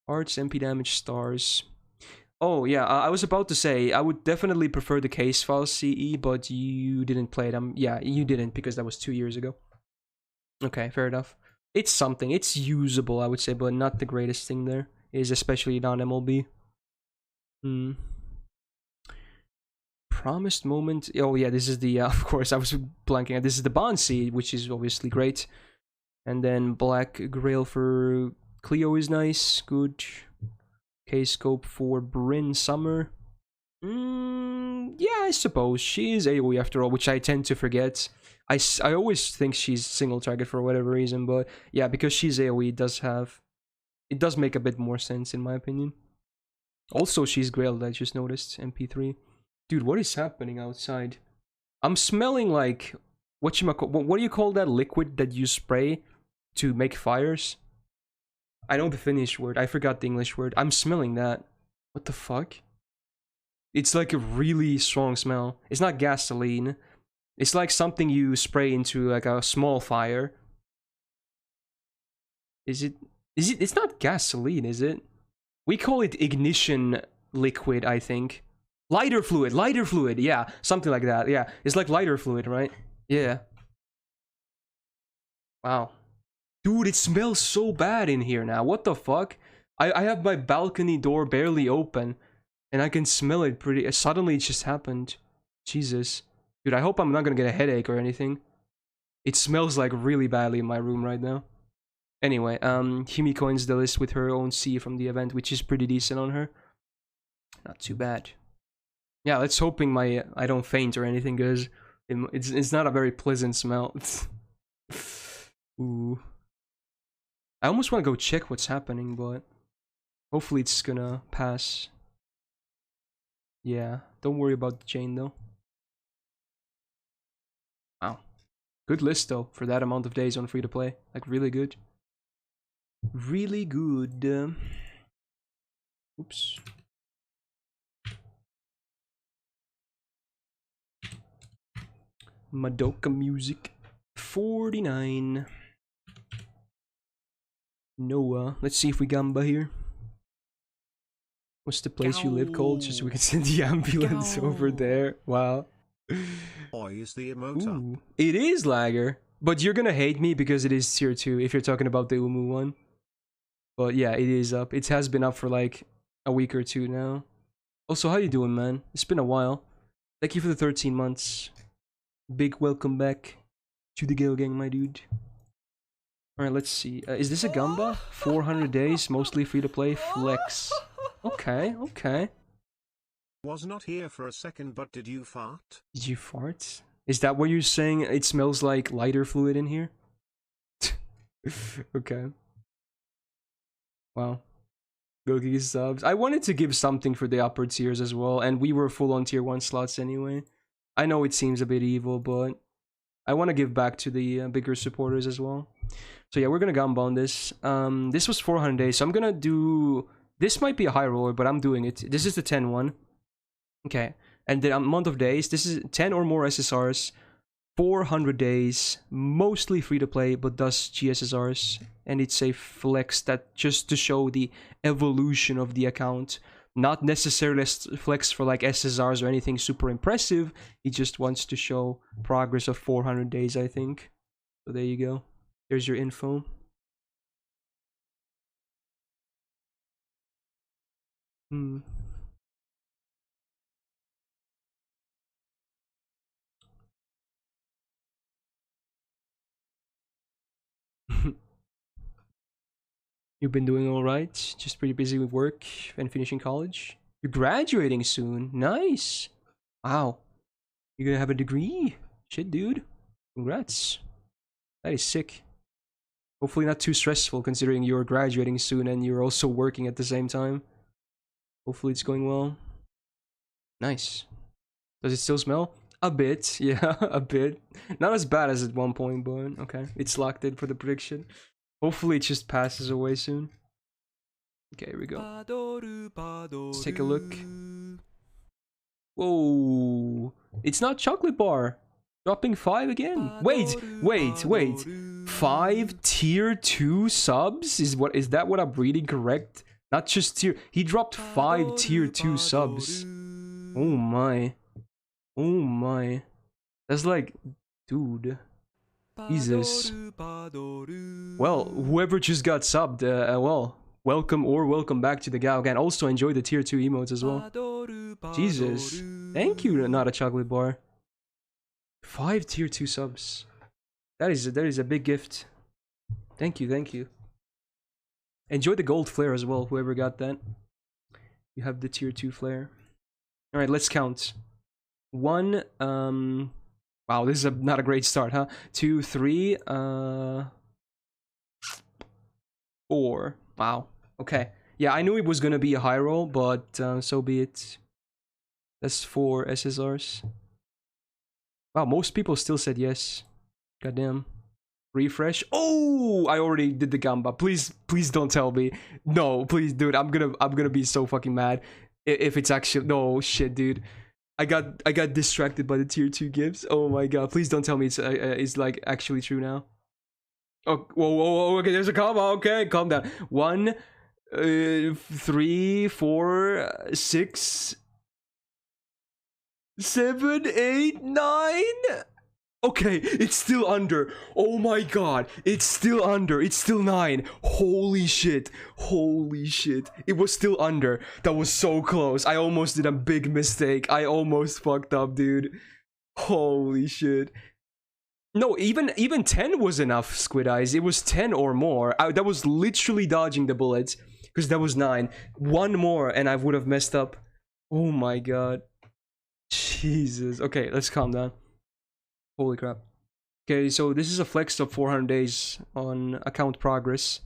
Arts, MP damage, stars. Oh, yeah, I was about to say, I would definitely prefer the case file CE, but you didn't play them. Yeah, you didn't, because that was 2 years ago. Okay, fair enough. It's something. It's usable, I would say, but not the greatest thing there. Is especially non-MLB. Promised Moment. Oh yeah, this is the of course I was blanking out. This is the Bond Seed, which is obviously great. And then Black Grail for Cleo is nice, good. K-Scope for Bryn Summer. Yeah, I suppose she is AoE after all, which I tend to forget. I always think she's single target for whatever reason, but yeah, because she's AoE, it does make a bit more sense in my opinion. Also, she's grailed, I just noticed. MP3. Dude, what is happening outside? I'm smelling like what do you call that liquid that you spray to make fires? I know the Finnish word. I forgot the English word. I'm smelling that. What the fuck? It's like a really strong smell. It's not gasoline. It's like something you spray into like a small fire. Is it? It's not gasoline, is it? We call it ignition liquid, I think. Lighter fluid, yeah, something like that, yeah. It's like lighter fluid, right? Yeah. Wow. Dude, it smells so bad in here now, what the fuck? I have my balcony door barely open, and I can smell it pretty... Suddenly it just happened. Jesus. Dude, I hope I'm not gonna get a headache or anything. It smells like really badly in my room right now. Anyway, Himiko ends the list with her own C from the event, which is pretty decent on her. Not too bad. Yeah, let's hoping I don't faint or anything, because it's not a very pleasant smell. Ooh. I almost want to go check what's happening, but hopefully it's gonna pass. Yeah, don't worry about the chain though. Wow. Good list though, for that amount of days on free to play. Like, really good. Really good. Oops. Madoka Music 49. Noah. Let's see if we gamba here. What's the place you live called? Just so we can send the ambulance over there. Wow. Oi is the emote up? Ooh, it is Lagger. But you're gonna hate me because it is tier 2 if you're talking about the Umu one. But yeah, it is up. It has been up for like a week or 2 now. Also, how you doing, man? It's been a while. Thank you for the 13 months. Big welcome back to the Gale Gang, my dude. Alright, let's see. Is this a Gamba? 400 days, mostly free to play. Flex. Okay, okay. Was not here for a second, but did you fart? Did you fart? Is that what you're saying? It smells like lighter fluid in here? Okay. Wow. Go give subs. I wanted to give something for the upper tiers as well, and we were full on tier 1 slots anyway. I know it seems a bit evil, but I want to give back to the bigger supporters as well. So yeah, we're gonna gamba on this. This was 400 days, so I'm gonna do This might be a high roller, but I'm doing it. This is the 10 one. Okay. And the amount of days, this is 10 or more SSRs, 400 days, mostly free to play, but does GSSRs. And it's a flex that just to show the evolution of the account. Not necessarily a flex for like SSRs or anything super impressive. He just wants to show progress of 400 days, I think. So there you go. There's your info. You've been doing alright? Just pretty busy with work and finishing college? You're graduating soon. Nice. Wow. You're gonna have a degree? Shit, dude. Congrats. That is sick. Hopefully not too stressful considering you're graduating soon and you're also working at the same time. Hopefully it's going well. Nice. Does it still smell? A bit, yeah, a bit. Not as bad as at one point, but okay. It's locked in for the prediction. Hopefully it just passes away soon. Okay, here we go. Let's take a look. Whoa. It's not chocolate bar. Dropping 5 again. Wait. 5 tier 2 subs? Is that what I'm reading correct? Not just tier. He dropped 5 tier 2 subs. Oh my. Oh my. That's like, dude. Jesus. Well, whoever just got subbed, well, welcome back to the Gao Gang. Also enjoy the tier 2 emotes as well. Jesus. Thank you, not a chocolate bar. 5 tier 2 subs. That is a big gift. Thank you. Enjoy the gold flare as well, whoever got that. You have the tier 2 flare. Alright, let's count. 1, wow, this is not a great start, huh? 2, 3, 4. Wow. Okay. Yeah, I knew it was gonna be a high roll, but so be it. That's 4 SSRs. Wow, most people still said yes. Goddamn. Refresh. Oh, I already did the gamba. Please don't tell me. No, please, dude. I'm gonna be so fucking mad if it's actually no shit, dude. I got distracted by the tier 2 gifts. Oh my god! Please don't tell me it's like actually true now. Oh, whoa. Okay, there's a comma. Okay, calm down. 1, 3, 4, 6, 7, 8, 9. Okay, it's still under. Oh my god, it's still under. It's still 9. Holy shit. It was still under. That was so close. I almost did a big mistake. I almost fucked up, dude. Holy shit. No, even 10 was enough, Squid Eyes. It was 10 or more. That was literally dodging the bullets. Because that was 9. 1 more and I would have messed up. Oh my god. Jesus. Okay, let's calm down. Holy crap. Okay, so this is a flex of 400 days on account progress.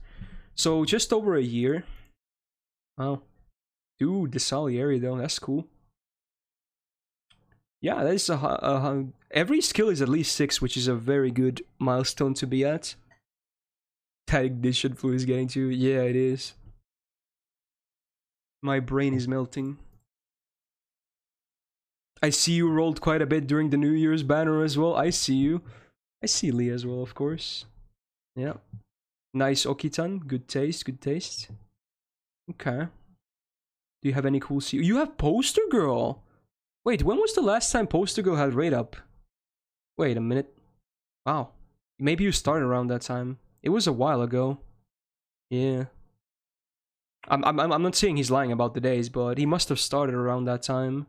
So just over a year. Wow. Dude, the Salieri though, that's cool. Yeah, that is every skill is at least 6, which is a very good milestone to be at. That ignition flu is getting to. Yeah, it is. My brain is melting. I see you rolled quite a bit during the New Year's banner as well. I see you. I see Lee as well, of course. Yeah. Nice Okitan. Good taste. Okay. Do you have any cool You have Poster Girl! Wait, when was the last time Poster Girl had raid up? Wait a minute. Wow. Maybe you started around that time. It was a while ago. Yeah. I'm not saying he's lying about the days, but he must have started around that time.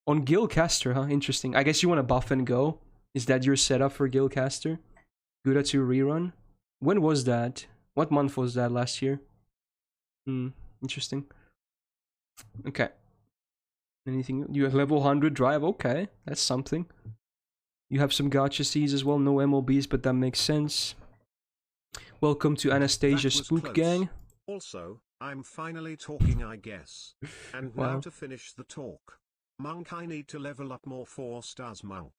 On Gilcaster, huh? Interesting. I guess you want to buff and go. Is that your setup for Gilcaster? Good at your rerun? When was that? What month was that last year? Interesting. Okay. Anything? You have level 100 drive? Okay, that's something. You have some gacha Cs as well. No MLBs, but that makes sense. Welcome to Anastasia Spook close. Gang. Also, I'm finally talking, I guess. And Wow. now to finish the talk. Monk, I need to level up more 4 stars, Monk.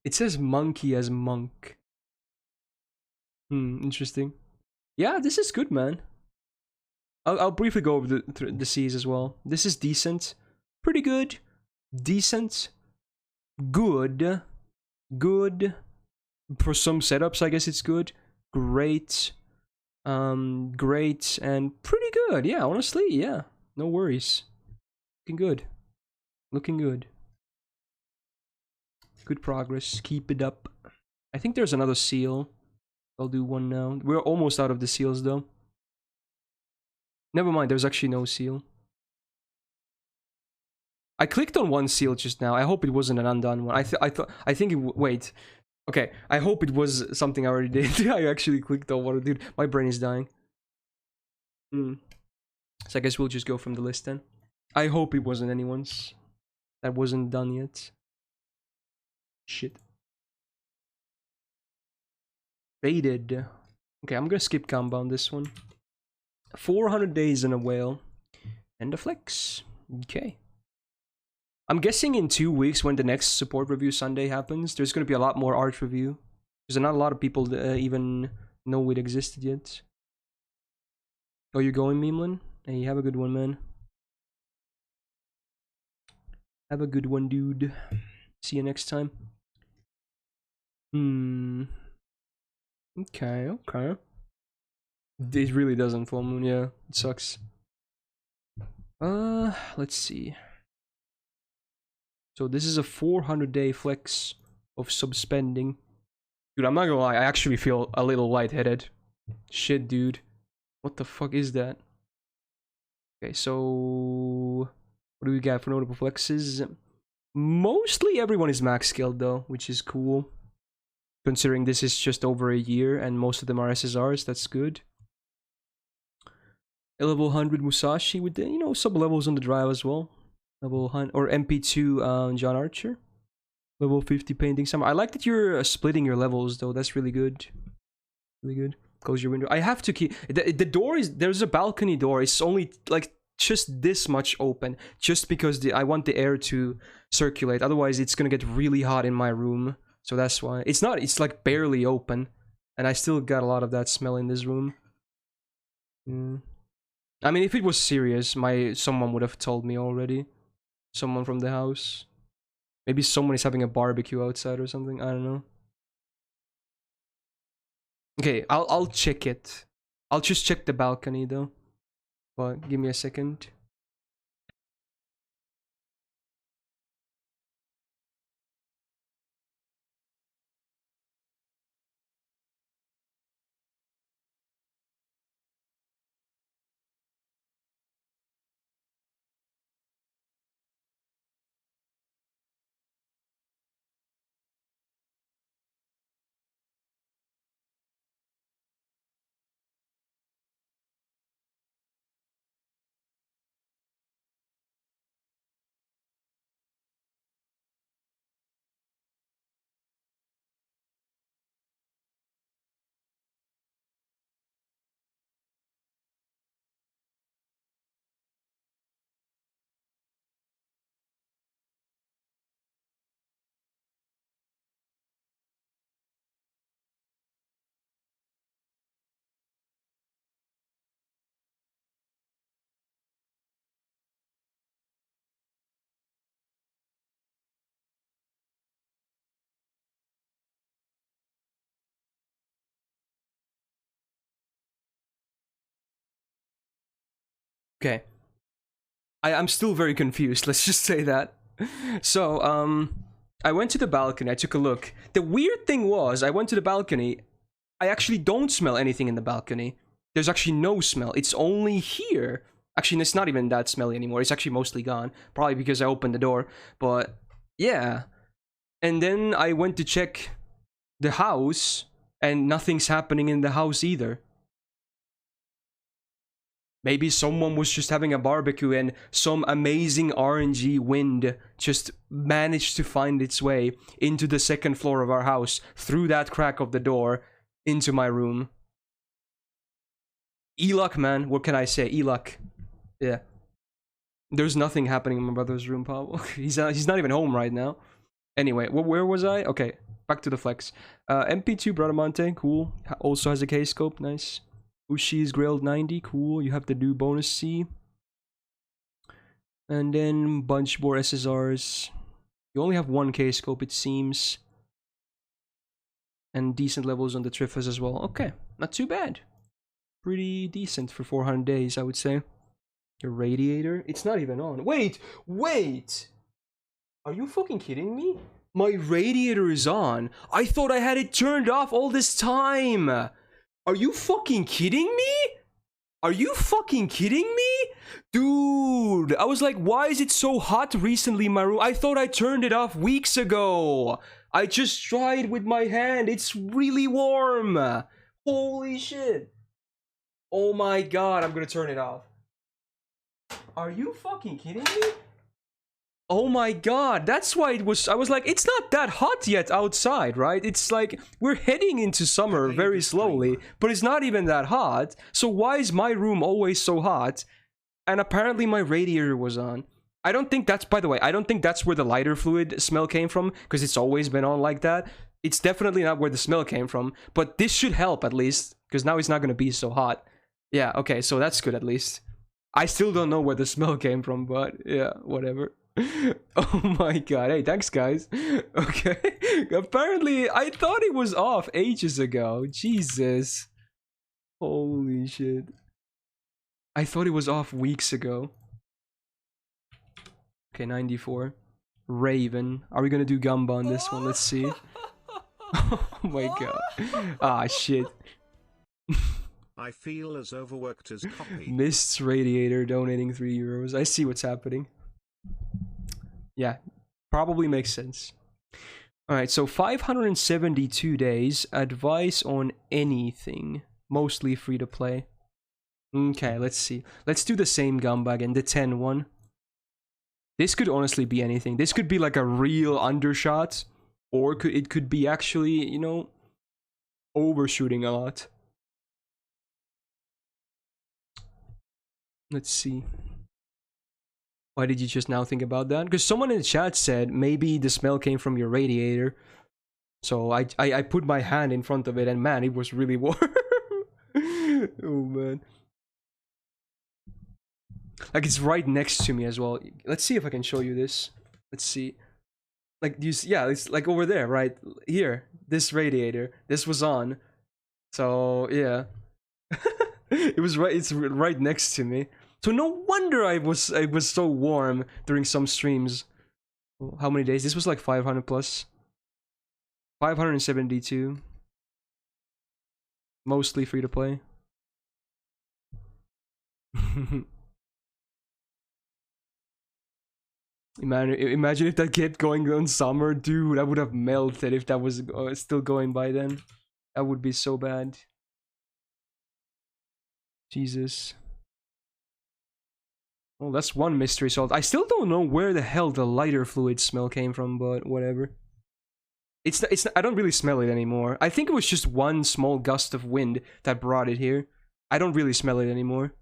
It says monkey as monk. Interesting. Yeah, this is good, man. I'll briefly go over the Cs as well. This is decent, pretty good, decent, good, good. For some setups, I guess it's good. Great, great, and pretty good. Yeah, honestly, yeah, no worries. Looking good, looking good. Good progress. Keep it up. I think there's another seal. I'll do one now. We're almost out of the seals though. Never mind, there's actually no seal. I clicked on one seal just now. I hope it wasn't an undone one. I think it wait. Okay, I hope it was something I already did. I actually clicked on one. Dude, my brain is dying. So I guess we'll just go from the list then. I hope it wasn't anyone's. That wasn't done yet. Shit. Faded. Okay, I'm gonna skip combo on this one. 400 days in a whale. And a flex. Okay. I'm guessing in 2 weeks when the next support review Sunday happens, there's gonna be a lot more art review. Because not a lot of people even know it existed yet. Oh, you're going, Memelan? Hey, have a good one, man. Have a good one, dude. See you next time. Okay, okay. It really doesn't, full moon, yeah. It sucks. Let's see. So this is a 400-day flex of subspending. Dude, I'm not gonna lie, I actually feel a little lightheaded. Shit, dude. What the fuck is that? Okay, so... What do we got for notable flexes? Mostly everyone is max skilled though, which is cool. Considering this is just over a year and most of them are SSRs, that's good. A level 100 Musashi with the, you know, sub levels on the drive as well. Level 100 or MP2 John Archer. Level 50 Painting Summer. I like that you're splitting your levels though. That's really good. Really good. Close your window. I have to keep the door is there's a balcony door. It's only like just this much open, just because I want the air to circulate. Otherwise, it's gonna get really hot in my room. So that's why it's not. It's like barely open, and I still got a lot of that smell in this room. I mean, if it was serious, someone would have told me already. Someone from the house. Maybe someone is having a barbecue outside or something. I don't know. Okay, I'll check it. I'll just check the balcony though. But give me a second. Okay. I'm still very confused, let's just say that. So, I went to the balcony, I took a look. The weird thing was, I went to the balcony, I actually don't smell anything in the balcony. There's actually no smell, it's only here. Actually, it's not even that smelly anymore, it's actually mostly gone. Probably because I opened the door, but yeah. And then I went to check the house, and nothing's happening in the house either. Maybe someone was just having a barbecue and some amazing RNG wind just managed to find its way into the second floor of our house through that crack of the door into my room. E-luck, man. What can I say? E-luck. Yeah. There's nothing happening in my brother's room, Pablo. He's not even home right now. Anyway, where was I? Okay, back to the flex. MP2 Bradamante, cool. Also has a K-scope, nice. Ushi's grilled 90, cool. You have the new bonus C. And then bunch more SSRs. You only have 1k scope, it seems. And decent levels on the Trifas as well. Okay, not too bad. Pretty decent for 400 days, I would say. Your radiator? It's not even on. Wait! Are you fucking kidding me? My radiator is on. I thought I had it turned off all this time. Are you fucking kidding me? Are you fucking kidding me? Dude, I was like, why is it so hot recently in my room? I thought I turned it off weeks ago. I just tried with my hand. It's really warm. Holy shit. Oh my god, I'm gonna turn it off. Are you fucking kidding me? Oh my god, that's why it was. I was like, it's not that hot yet outside, right? It's like we're heading into summer very slowly, but it's not even that hot. So why is my room always so hot? And apparently my radiator was on. I don't think that's, by the way, I don't think that's where the lighter fluid smell came from, because it's always been on like that. It's definitely not where the smell came from, but this should help at least, because now it's not going to be so hot. Yeah, okay, so that's good at least. I still don't know where the smell came from, but yeah, whatever. Oh my god, hey, thanks guys. Okay, apparently I thought it was off ages ago. Jesus. Holy shit. I thought it was off weeks ago. Okay, 94. Raven. Are we gonna do Gumba on this one? Let's see. Oh my god. Ah, shit. I feel as overworked as copy. Myst's radiator donating €3. I see what's happening. Yeah, probably makes sense. Alright, so 572 days. Advice on anything. Mostly free to play. Okay, let's see. Let's do the same Gumba again, the 10 one. This could honestly be anything. This could be like a real undershot. Or it could be actually, you know, overshooting a lot. Let's see. Why did you just now think about that? Because someone in the chat said maybe the smell came from your radiator. So I put my hand in front of it and man, it was really warm. Oh man. Like it's right next to me as well. Let's see if I can show you this. Let's see. Like you see, yeah, it's like over there, right here. This radiator. This was on. So yeah. It was right. It's right next to me. So no wonder I was so warm during some streams. How many days? This was like 500 plus. 572. Mostly free to play. Imagine if that kept going on summer, dude. I would have melted if that was still going by then. That would be so bad. Jesus. Well, that's one mystery solved. I still don't know where the hell the lighter fluid smell came from, but whatever. I don't really smell it anymore. I think it was just one small gust of wind that brought it here. I don't really smell it anymore.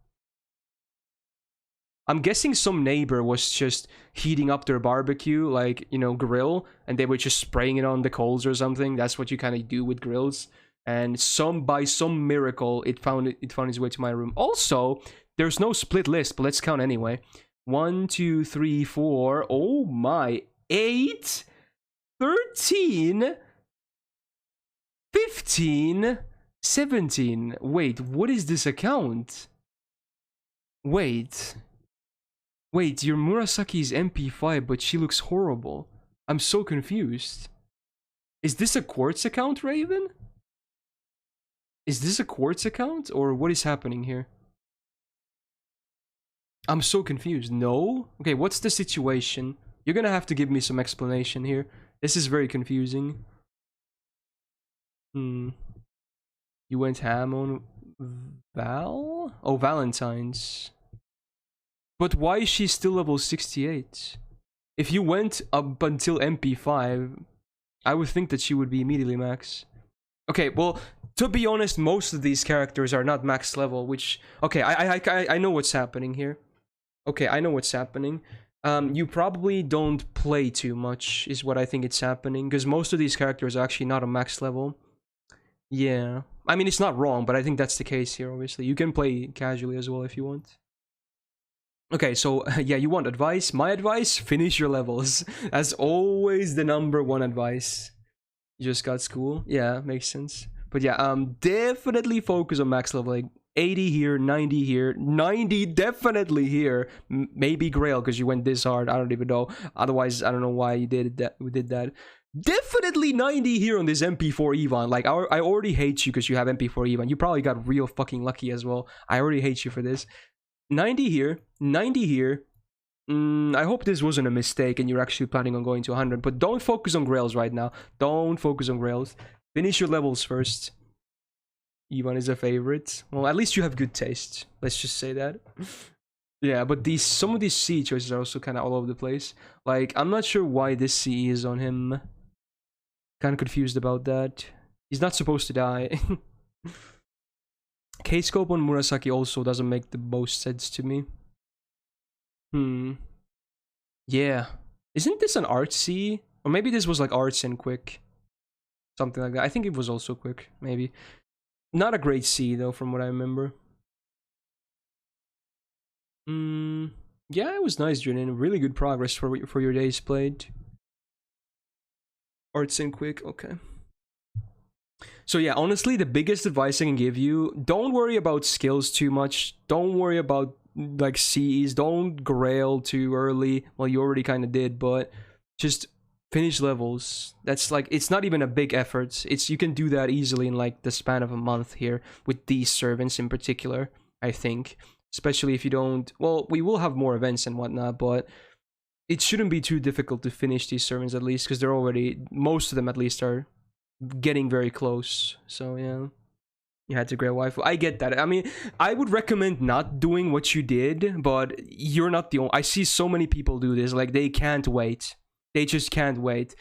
I'm guessing some neighbor was just heating up their barbecue, like, you know, grill, and they were just spraying it on the coals or something. That's what you kind of do with grills. And by some miracle, it found its way to my room. Also, there's no split list, but let's count anyway. 1, 2, 3, 4. Oh my. 8, 13, 15, 17. Wait, what is this account? Wait, your Murasaki is MP5, but she looks horrible. I'm so confused. Is this a Quartz account, Raven? Is this a Quartz account, or what is happening here? I'm so confused. No? Okay, what's the situation? You're gonna have to give me some explanation here. This is very confusing. You went ham on Val? Oh, Valentine's. But why is she still level 68? If you went up until MP5, I would think that she would be immediately max. Okay, well, to be honest, most of these characters are not max level, which... Okay, I know what's happening here. Okay, I know what's happening. You probably don't play too much, is what I think it's happening, because most of these characters are actually not a max level. Yeah. I mean, it's not wrong, but I think that's the case here, obviously. You can play casually as well if you want. Okay, so yeah, you want advice? My advice? Finish your levels. That's always the #1 advice. You just got school? Yeah, makes sense. But yeah, definitely focus on max level. Like 80 here, 90 here, 90 definitely here. Maybe Grail because you went this hard. I don't even know. Otherwise, I don't know why you did that. We did that. Definitely 90 here on this MP4 Evan. Like, I already hate you because you have MP4 Evan. You probably got real fucking lucky as well. I already hate you for this. 90 here, 90 here. I hope this wasn't a mistake and you're actually planning on going to 100, but don't focus on Grails right now. Don't focus on Grails. Finish your levels first. Evan is a favorite. Well, at least you have good taste. Let's just say that. Yeah, but some of these C choices are also kind of all over the place. Like, I'm not sure why this CE is on him. Kind of confused about that. He's not supposed to die. K-Scope on Murasaki also doesn't make the most sense to me. Yeah. Isn't this an art C? Or maybe this was like arts and quick. Something like that. I think it was also quick, maybe. Not a great C though, from what I remember. Yeah, it was nice, Junin. Really good progress for your days played. Arts and quick, okay. So yeah, honestly, the biggest advice I can give you, don't worry about skills too much. Don't worry about like Cs. Don't grail too early. Well, you already kind of did, but just finish levels. That's like, it's not even a big effort. You can do that easily in like the span of a month here with these servants in particular, I think. Especially if you don't, well, we will have more events and whatnot, but it shouldn't be too difficult to finish these servants at least, because they're already, most of them at least are getting very close. So yeah, you had to grab waifu. I get that. I mean, I would recommend not doing what you did, but you're not the only. I see so many people do this. Like, they can't wait. They just can't wait.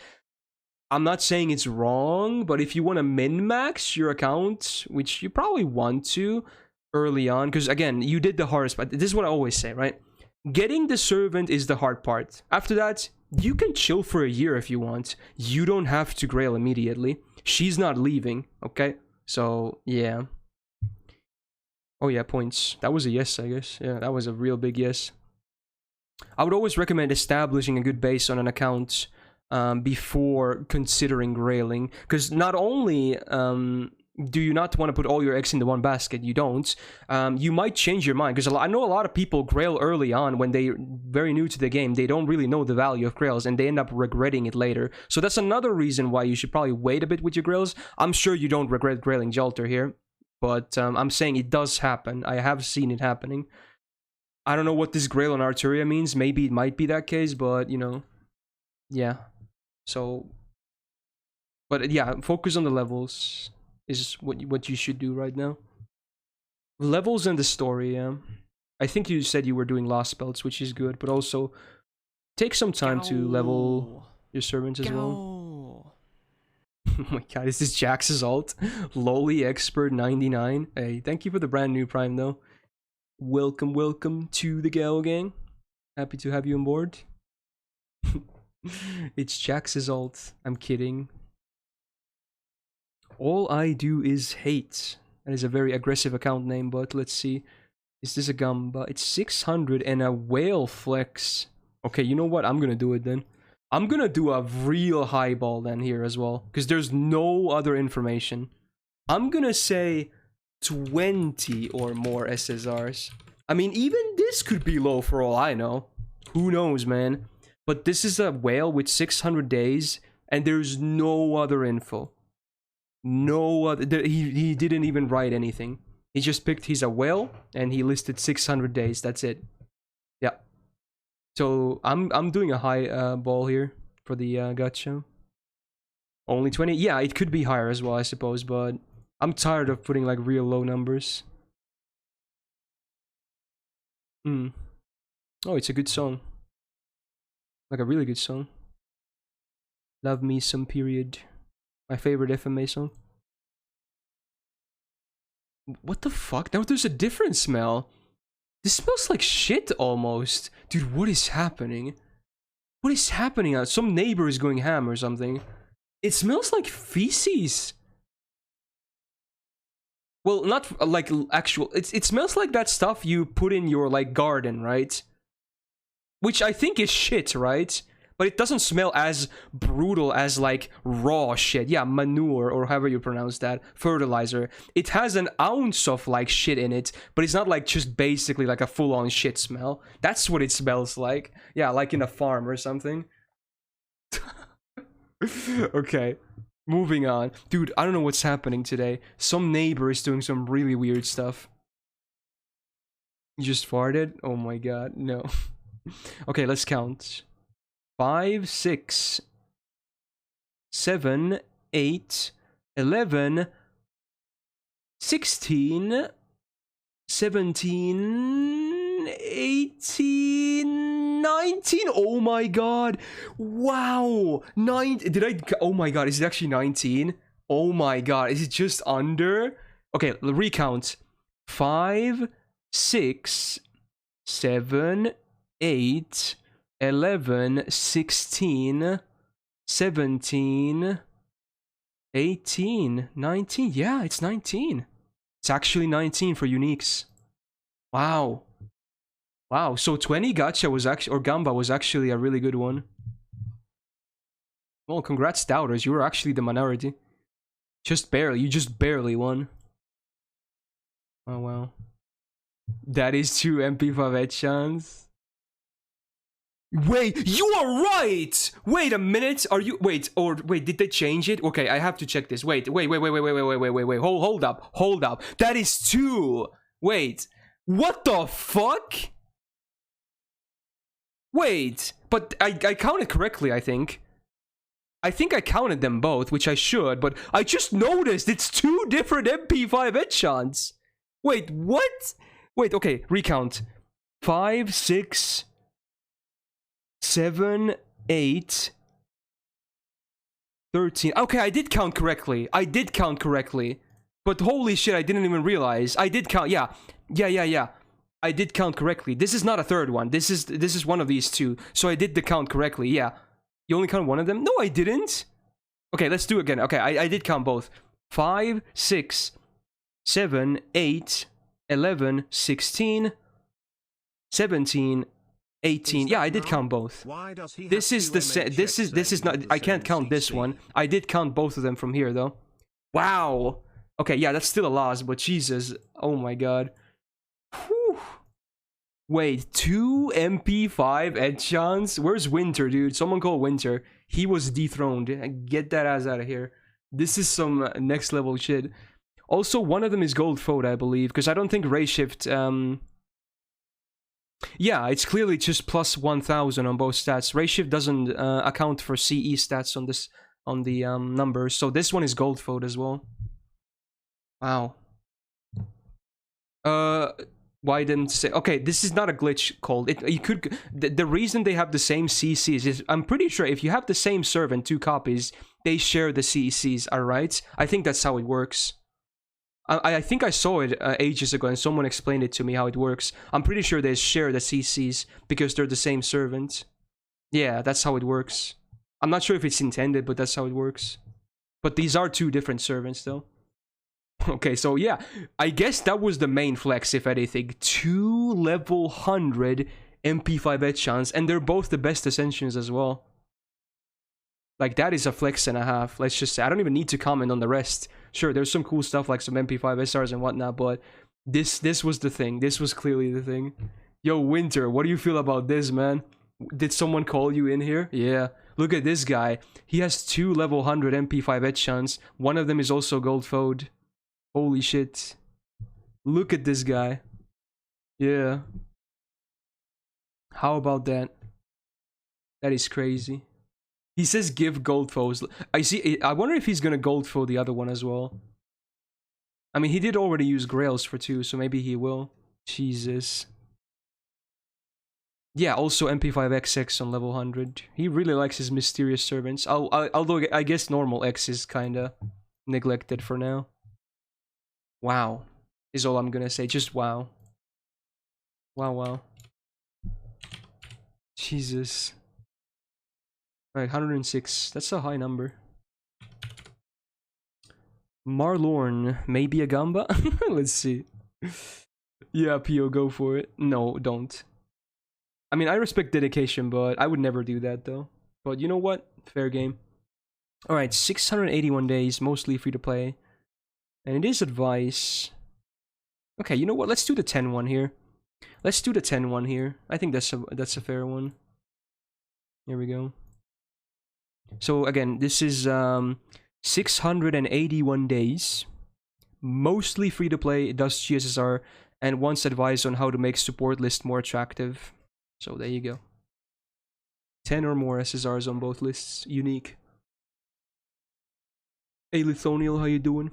I'm not saying it's wrong, but if you want to min-max your account, which you probably want to early on, because again, you did the hardest part. This is what I always say, right? Getting the servant is the hard part. After that, you can chill for a year if you want. You don't have to grail immediately. She's not leaving, okay? So, yeah. Oh yeah, points. That was a yes, I guess. Yeah, that was a real big yes. I would always recommend establishing a good base on an account before considering grailing. Because not only do you not want to put all your eggs into one basket, you don't, you might change your mind. Because I know a lot of people grail early on when they're very new to the game. They don't really know the value of grails and they end up regretting it later. So that's another reason why you should probably wait a bit with your grails. I'm sure you don't regret grailing Jalter here, but I'm saying it does happen. I have seen it happening. I don't know what this grail on Arturia means. Maybe it might be that case, but you know, yeah. So, but yeah, focus on the levels is what you should do right now. Levels and the story, yeah. I think you said you were doing lost belts, which is good, but also take some time to level your servants as well. Oh my god, is this Jax's alt? Lowly Expert 99. Hey, thank you for the brand new Prime though. Welcome to the Gao gang. Happy to have you on board. It's Jax's alt. I'm kidding. All I do is hate. That is a very aggressive account name, but let's see. Is this a Gamba? It's 600 and a whale flex. Okay, you know what? I'm gonna do it then. I'm gonna do a real high ball then here as well, because there's no other information. I'm gonna say 20 or more SSRs. I mean, even this could be low for all I know. Who knows, man? But this is a whale with 600 days, and there's no other info. No other. He didn't even write anything. He just picked he's a whale, and he listed 600 days. That's it. Yeah. So I'm doing a high ball here for the gacha. Only 20. Yeah, it could be higher as well, I suppose, but I'm tired of putting like real low numbers. Oh, it's a good song. Like a really good song. Love Me Some Period. My favorite FMA song. What the fuck? Now there's a different smell. This smells like shit almost. Dude, what is happening? What is happening? Some neighbor is going ham or something. It smells like feces. Well, not like actual. It smells like that stuff you put in your like garden, right? Which I think is shit, right? But it doesn't smell as brutal as like raw shit. Yeah, manure or however you pronounce that, fertilizer. It has an ounce of like shit in it, but it's not like just basically like a full-on shit smell. That's what it smells like. Yeah, like in a farm or something. Okay, moving on. Dude, I don't know what's happening today. Some neighbor is doing some really weird stuff. You just farted? Oh my god, no. Okay, let's count. 5, 6, 7, 8, 11, 16, 17, 18, 19. Oh my god. Wow. Oh my god, is it actually 19? Oh my god, is it just under? Okay, recount. 5, 6, 7, 8, 11, 16, 17, 18, 19. Yeah, it's 19. It's actually 19 for uniques. Wow. Wow, so 20 gacha was actually, or gamba was actually a really good one. Well, congrats doubters, you were actually the minority. Just barely, you just barely won. Oh wow. That is 2 MP5 headshots. Wait, you are right! Wait a minute, are you, wait, did they change it? Okay, I have to check this. Wait, hold up. That is 2! Wait, what the fuck? Wait, but I counted correctly, I think. I think I counted them both, which I should, but I just noticed it's 2 different MP5 headshots. Wait, what? Wait, okay, recount. 5, 6, 7, 8, 13. Okay, I did count correctly. But holy shit, I didn't even realize. I did count, yeah. I did count correctly. This is not a third one. This is one of these 2. So I did the count correctly, yeah. You only count one of them? No, I didn't. Okay, let's do it again. Okay, I did count both. 5, 6, 7, 8, 11, 16, 17, 18. Yeah, I did count both. This is not, I can't count this one. I did count both of them from here though. Wow. Okay, yeah, that's still a loss, but Jesus. Oh my god. Whew. Wait, 2 MP5 headshots? Where's Winter, dude? Someone call Winter. He was dethroned. Get that ass out of here. This is some next level shit. Also, one of them is gold phode, I believe, because I don't think Ray Shift, yeah, it's clearly just plus 1000 on both stats. Ray Shift doesn't account for CE stats on this, on the numbers, so this one is gold phode as well. Wow. Why didn't say? Okay, this is not a glitch called it. You could. The reason they have the same CCs is I'm pretty sure if you have the same server and 2 copies, they share the CCs. Alright, I think that's how it works. I think I saw it ages ago and someone explained it to me how it works. I'm pretty sure they share the CCs because they're the same servant. Yeah, that's how it works. I'm not sure if it's intended, but that's how it works. But these are 2 different servants though. Okay, so yeah, I guess that was the main flex, if anything. 2 level 100 MP5 headshots, and they're both the best ascensions as well. Like, that is a flex and a half, let's just say. I don't even need to comment on the rest. Sure, there's some cool stuff like some MP5 SRs and whatnot, but this was the thing. This was clearly the thing. Yo, Winter, what do you feel about this, man? Did someone call you in here? Yeah. Look at this guy. He has 2 level 100 MP5 headshots. One of them is also gold phode. Holy shit. Look at this guy. Yeah. How about that? That is crazy. He says give gold foes. I wonder if he's gonna gold foe the other one as well. I mean, he did already use Grails for 2, so maybe he will. Jesus. Yeah, also MP5XX on level 100. He really likes his mysterious servants. Although I guess normal X is kinda neglected for now. Wow, is all I'm gonna say. Just wow. Wow. Jesus. Alright, 106. That's a high number. Marlorn, maybe a Gamba? Let's see. Yeah, Pio, go for it. No, don't. I mean, I respect dedication, but I would never do that, though. But you know what? Fair game. Alright, 681 days, mostly free to play. And it is advice. Okay, you know what? Let's do the 10 one here. Let's do the 10 one here. I think that's a fair one. Here we go. So again, this is 681 days. Mostly free to play. It does GSSR and wants advice on how to make support list more attractive. So there you go. 10 or more SSRs on both lists. Unique. Hey Lithoniel, how you doing?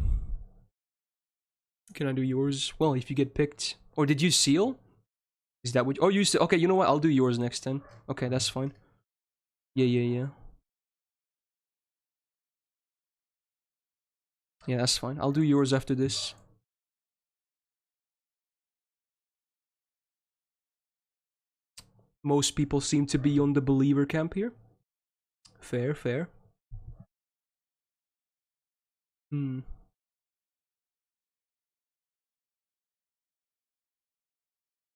Can I do yours? Well, if you get picked. Or did you seal? Is that what... Oh, you said... Okay, you know what? I'll do yours next then. Okay, that's fine. Yeah. Yeah, that's fine. I'll do yours after this. Most people seem to be on the believer camp here. Fair, fair.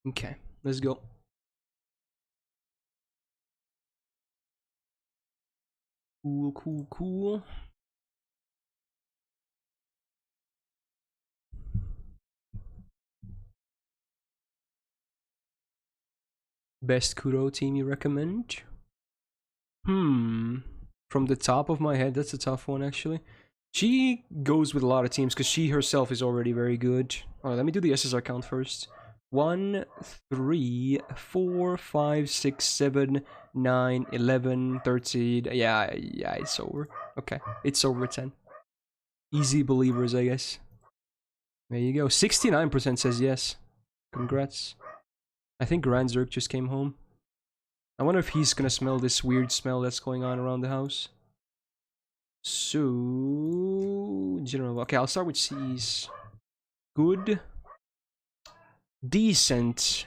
Okay, let's go. Cool. Best Kuro team you recommend? From the top of my head, that's a tough one actually. She goes with a lot of teams because she herself is already very good. Alright, let me do the SSR count first. 1, 3, 4, 5, 6, 7, 9, 11, 13. Yeah, it's over. Okay, it's over 10. Easy believers, I guess. There you go. 69% says yes. Congrats. I think Grand Zerk just came home. I wonder if he's gonna smell this weird smell that's going on around the house. So... general... Okay, I'll start with C's. Good. Decent.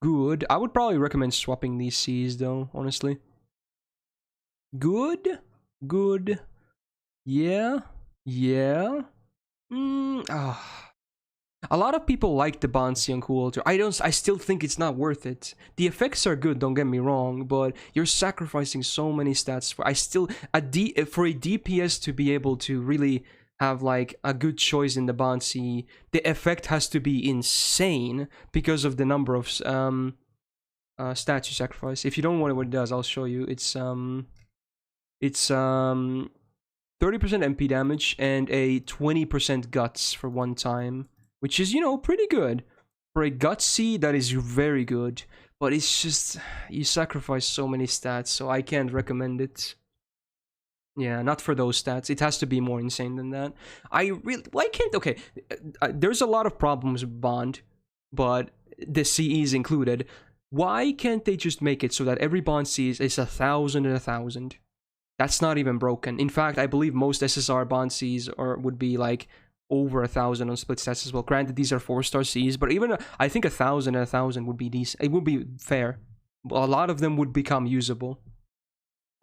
Good. I would probably recommend swapping these C's though, honestly. Good. Good. Yeah. A lot of people like the Bouncy on Cool Alter. I still think it's not worth it. The effects are good, don't get me wrong, but you're sacrificing so many stats for for a DPS to be able to really have like a good choice in the Bouncy, the effect has to be insane because of the number of stats you sacrifice. If you don't know what it does, I'll show you. It's 30% MP damage and a 20% guts for one time. Which is, you know, pretty good. For a Gutsy, that is very good. But it's just, you sacrifice so many stats, so I can't recommend it. Yeah, not for those stats. It has to be more insane than that. Why can't, okay, there's a lot of problems with Bond, but the CEs included. Why can't they just make it so that every Bond C is 1,000 and 1,000? That's not even broken. In fact, I believe most SSR Bond Cs would be like, over 1,000 on split stats as well. Granted, these are 4-star Cs, but even I think 1,000 and 1,000 would be decent. It would be fair. A lot of them would become usable.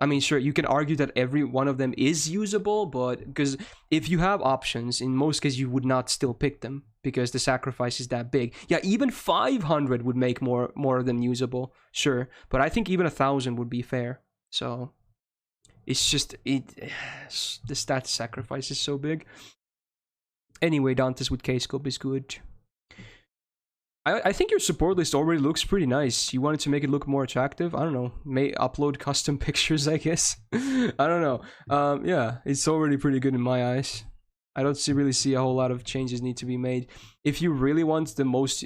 I mean, sure, you can argue that every one of them is usable, but because if you have options, in most cases you would not still pick them because the sacrifice is that big. Yeah, even 500 would make more of them usable, sure, but I think even 1,000 would be fair. So it's just the stat sacrifice is so big. Anyway, Dantes with K-Scope is good. I think your support list already looks pretty nice. You wanted to make it look more attractive? I don't know. May upload custom pictures, I guess. I don't know. Yeah, it's already pretty good in my eyes. I don't really see a whole lot of changes need to be made. If you really want the most,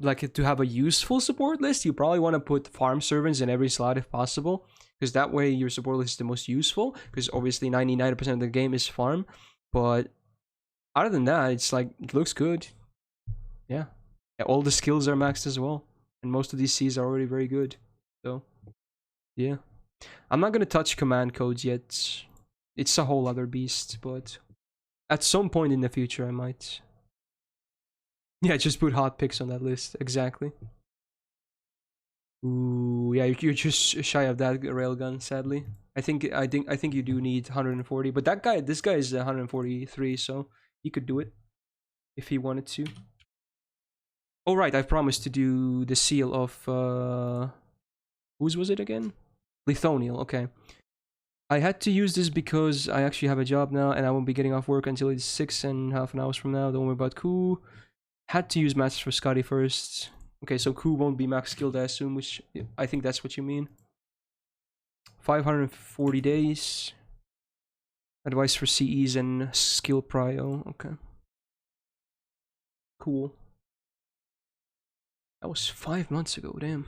like, to have a useful support list, you probably want to put farm servants in every slot if possible. Because that way your support list is the most useful. Because obviously 99% of the game is farm. But other than that, it's like, it looks good. Yeah. All the skills are maxed as well. And most of these Cs are already very good. So, yeah. I'm not going to touch command codes yet. It's a whole other beast, but at some point in the future I might. Yeah, just put hot picks on that list. Exactly. Ooh, yeah, you're just shy of that railgun, sadly. I think you do need 140, but this guy is 143, so he could do it if he wanted to. Oh right, I promised to do the seal of whose was it again? Lithoniel. Okay. I had to use this because I actually have a job now and I won't be getting off work until it's 6.5 hours from now. Don't worry about Ku. Had to use matches for Scotty first. Okay, so Ku won't be max skilled, I assume, which I think that's what you mean. 540 days. Advice for CEs and skill prio. Okay. Cool. That was 5 months ago, damn.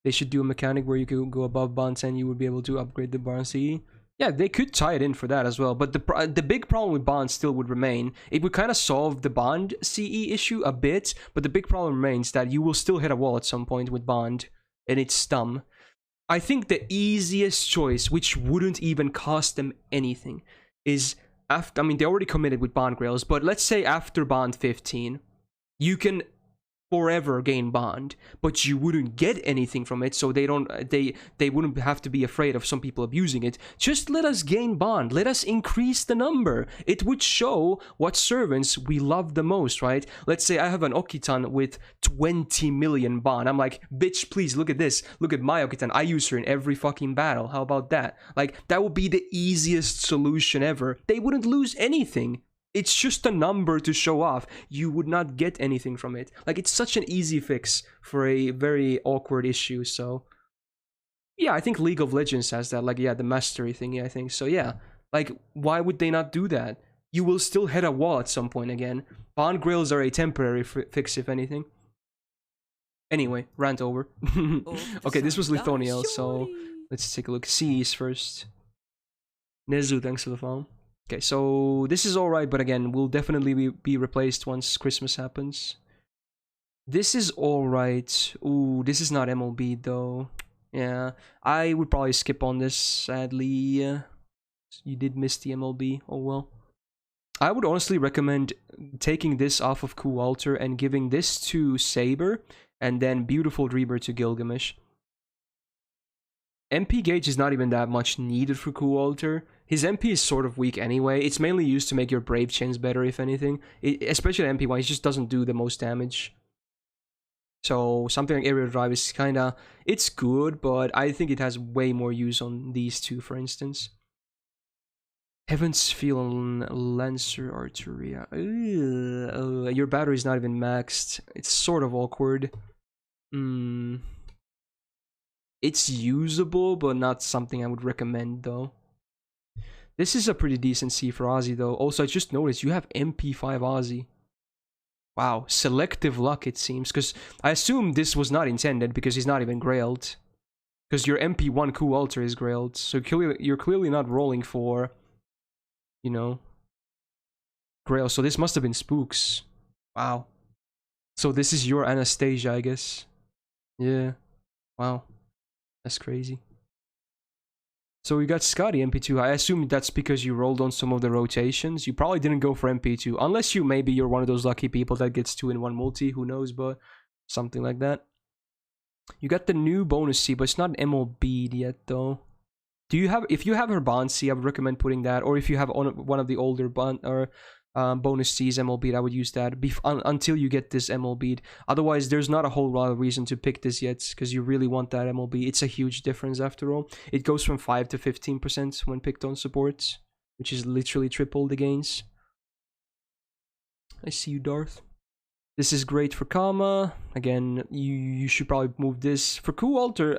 They should do a mechanic where you could go above bond 10, you would be able to upgrade the bond CE. Yeah, they could tie it in for that as well, but the big problem with bond still would remain. It would kind of solve the bond CE issue a bit, but the big problem remains that you will still hit a wall at some point with bond, and it's dumb. I think the easiest choice, which wouldn't even cost them anything, is after, I mean, they already committed with bond grails, but let's say after bond 15, you can forever gain bond, but you wouldn't get anything from it, so they wouldn't have to be afraid of some people abusing it. Just let us gain bond, let us increase the number. It would show what servants we love the most, right? Let's say I have an Okitan with 20 million bond. I'm like, bitch, please look at this, look at my Okitan, I use her in every fucking battle. How about that? Like, that would be the easiest solution ever. They wouldn't lose anything. It's just a number to show off. You would not get anything from it. Like, it's such an easy fix for a very awkward issue, so... Yeah, I think League of Legends has that, like, yeah, the mastery thingy, I think. So, yeah, like, why would they not do that? You will still hit a wall at some point again. Bond grails are a temporary fix, if anything. Anyway, rant over. Okay, this was Lithoniel, so let's take a look. C's first. Nezu, thanks for the phone. Okay, so this is alright, but again, will definitely be replaced once Christmas happens. This is alright. Ooh, this is not MLB though. Yeah, I would probably skip on this, sadly. You did miss the MLB, oh well. I would honestly recommend taking this off of Ku Alter and giving this to Saber, and then Beautiful Dreamer to Gilgamesh. MP gauge is not even that much needed for Ku Alter. His MP is sort of weak anyway. It's mainly used to make your Brave Chains better, if anything. Especially MP1, it just doesn't do the most damage. So something like Aerial Drive is kinda... It's good, but I think it has way more use on these two, for instance. Heaven's Feel on Lancer Arteria. Your battery's not even maxed. It's sort of awkward. It's usable, but not something I would recommend, though. This is a pretty decent C for Ozzy, though. Also, I just noticed you have MP5 Ozzy. Wow, selective luck, it seems. Because I assume this was not intended, because he's not even grailed. Because your MP1 Ku Alter is grailed. So you're clearly not rolling for, you know, grail. So this must have been spooks. Wow. So this is your Anastasia, I guess. Yeah. Wow. That's crazy. So we got Scotty MP2. I assume that's because you rolled on some of the rotations. You probably didn't go for MP2. Unless you're one of those lucky people that gets 2-in-1 multi. Who knows, but something like that. You got the new bonus C, but it's not MLB'd yet, though. If you have her bond C, I would recommend putting that. Or if you have one of the older bond or bonus C's MLB'd, I would use that until you get this MLB'd. Otherwise, there's not a whole lot of reason to pick this yet, because you really want that MLB. It's a huge difference after all. It goes from 5 to 15% when picked on supports, which is literally triple the gains. I see you, Darth. This is great for Kama. Again, you should probably move this. For Ku Alter,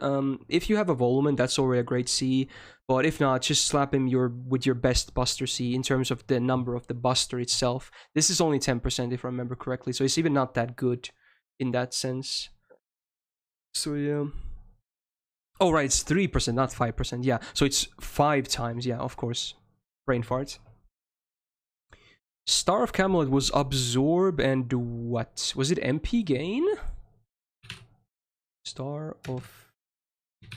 if you have a Volumen, that's already a great C. But if not, just slap him with your best Buster C in terms of the number of the Buster itself. This is only 10% if I remember correctly, so it's even not that good in that sense. So yeah. Oh right, it's 3%, not 5%. Yeah, so it's 5 times. Yeah, of course. Brain fart. Star of Camelot was Absorb and what? Was it MP gain? Star of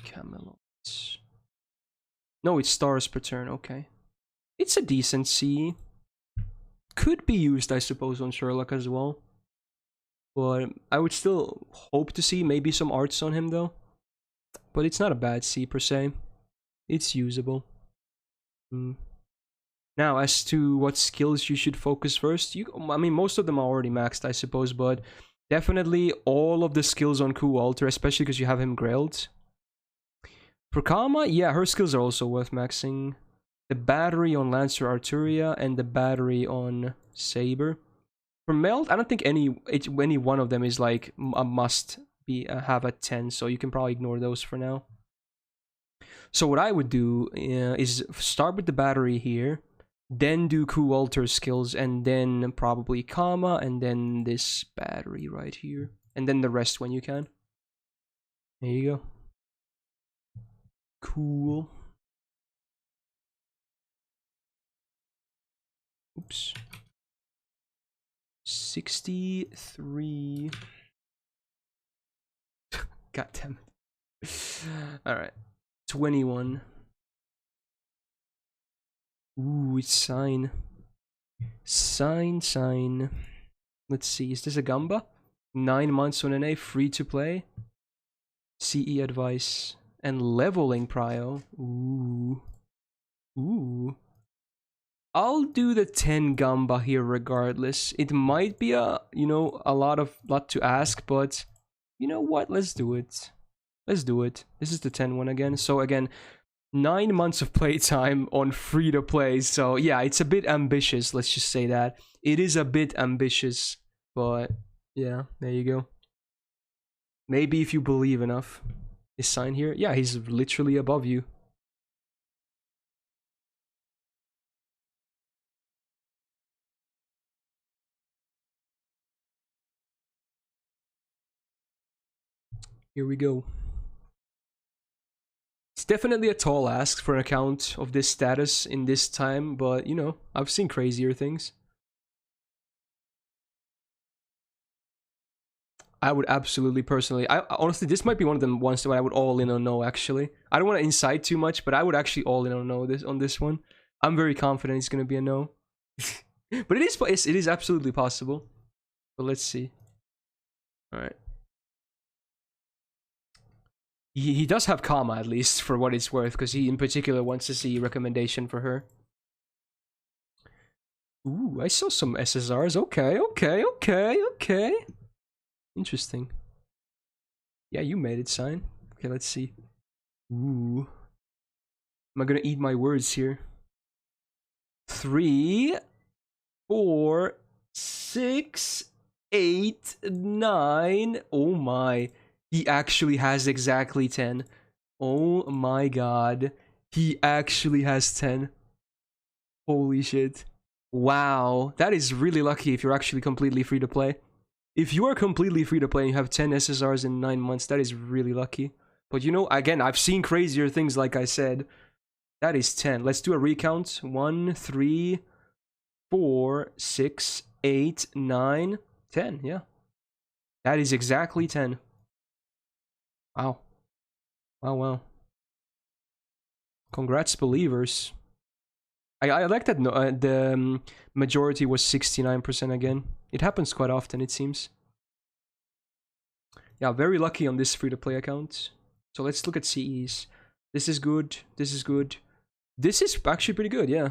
Camelot. No, it's stars per turn, okay. It's a decent C. Could be used, I suppose, on Sherlock as well. But I would still hope to see maybe some arts on him, though. But it's not a bad C, per se. It's usable. Now, as to what skills you should focus first, I mean, most of them are already maxed, I suppose, but definitely all of the skills on Ku Alter, especially because you have him grailed. For Kama, yeah, her skills are also worth maxing. The battery on Lancer Arturia and the battery on Saber. For Meld, I don't think any one of them is like a must be have a 10, so you can probably ignore those for now. So what I would do is start with the battery here, then do Ku Alter skills, and then probably Kama, and then this battery right here, and then the rest when you can. There you go. Cool. Oops. 63. God damn it. Alright. 21. Ooh, it's Sign. Sign. Let's see, is this a Gamba? 9 months on NA, free to play. CE advice. And leveling prio. Ooh. I'll do the 10 Gamba here regardless. It might be a lot to ask, but you know what? Let's do it. This is the 10 one again. So again, 9 months of playtime on free to play. So yeah, it's a bit ambitious. Let's just say that. It is a bit ambitious, but yeah, there you go. Maybe if you believe enough. Is Sign here? Yeah, he's literally above you. Here we go. It's definitely a tall ask for an account of this status in this time, but you know, I've seen crazier things. I would absolutely personally, honestly, this might be one of the ones that I would all in on no, actually. I don't want to incite too much, but I would actually all in on no on this one. I'm very confident it's going to be a no. But it is absolutely possible. But let's see. Alright. He does have Kama, at least, for what it's worth, because he in particular wants to see recommendation for her. Ooh, I saw some SSRs. Okay. Interesting. Yeah, you made it, Sign. Okay, let's see. Ooh. Am I gonna eat my words here? 3, 4, 6, 8, 9. Oh my. He actually has exactly 10. Oh my god. He actually has 10. Holy shit. Wow. That is really lucky if you're actually completely free to play. If you are completely free to play and you have 10 SSRs in 9 months, that is really lucky. But you know, again, I've seen crazier things, like I said. That is 10. Let's do a recount. 1, 3, 4, 6, 8, 9, 10. Yeah. That is exactly 10. Wow. Wow. Congrats, believers. I like that the majority was 69% again. It happens quite often, it seems. Yeah, very lucky on this free-to-play account. So let's look at CEs. This is good. This is actually pretty good, yeah.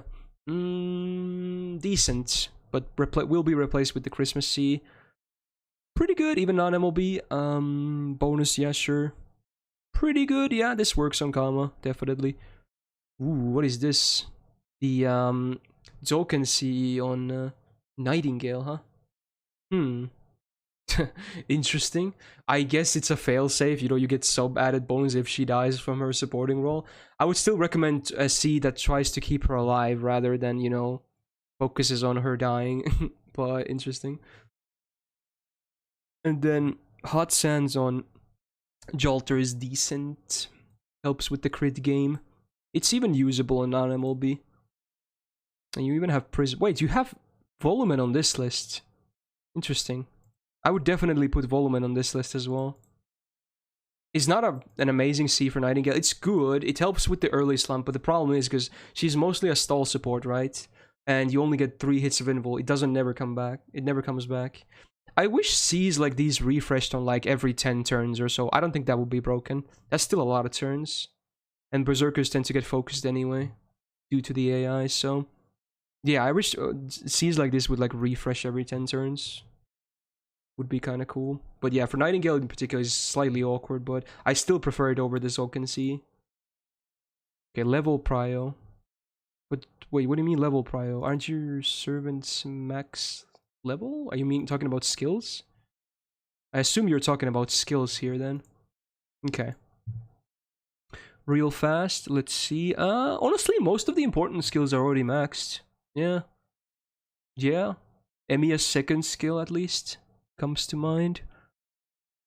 Decent. But will be replaced with the Christmas CE. Pretty good, even non-MLB. Bonus, yeah, sure. Pretty good, yeah. This works on Kama, definitely. Ooh, what is this? The Zoken CE on Nightingale, huh? Interesting. I guess it's a failsafe. You know, you get sub added bonus if she dies from her supporting role. I would still recommend a C that tries to keep her alive rather than, you know, focuses on her dying. But interesting. And then Hot Sands on Jolter is decent. Helps with the crit game. It's even usable in non-MLB. And you even have Prison. Wait, you have Volumen on this list. Interesting. I would definitely put Volumen on this list as well. It's not an amazing C for Nightingale. It's good. It helps with the early slump, but the problem is because she's mostly a stall support, right? And you only get 3 hits of invul. It doesn't never come back. It never comes back. I wish C's like these refreshed on like every 10 turns or so. I don't think that would be broken. That's still a lot of turns. And Berserkers tend to get focused anyway, due to the AI, so... Yeah, I wish Cs like this would like refresh every 10 turns. Would be kind of cool. But yeah, for Nightingale in particular is slightly awkward, but I still prefer it over the Zulkan C. Okay, level prio. But wait, what do you mean level prio? Aren't your servants max level? Are you talking about skills? I assume you're talking about skills here then. Okay. Real fast, let's see. Honestly, most of the important skills are already maxed. Yeah. Yeah. Emiya's second skill, at least, comes to mind.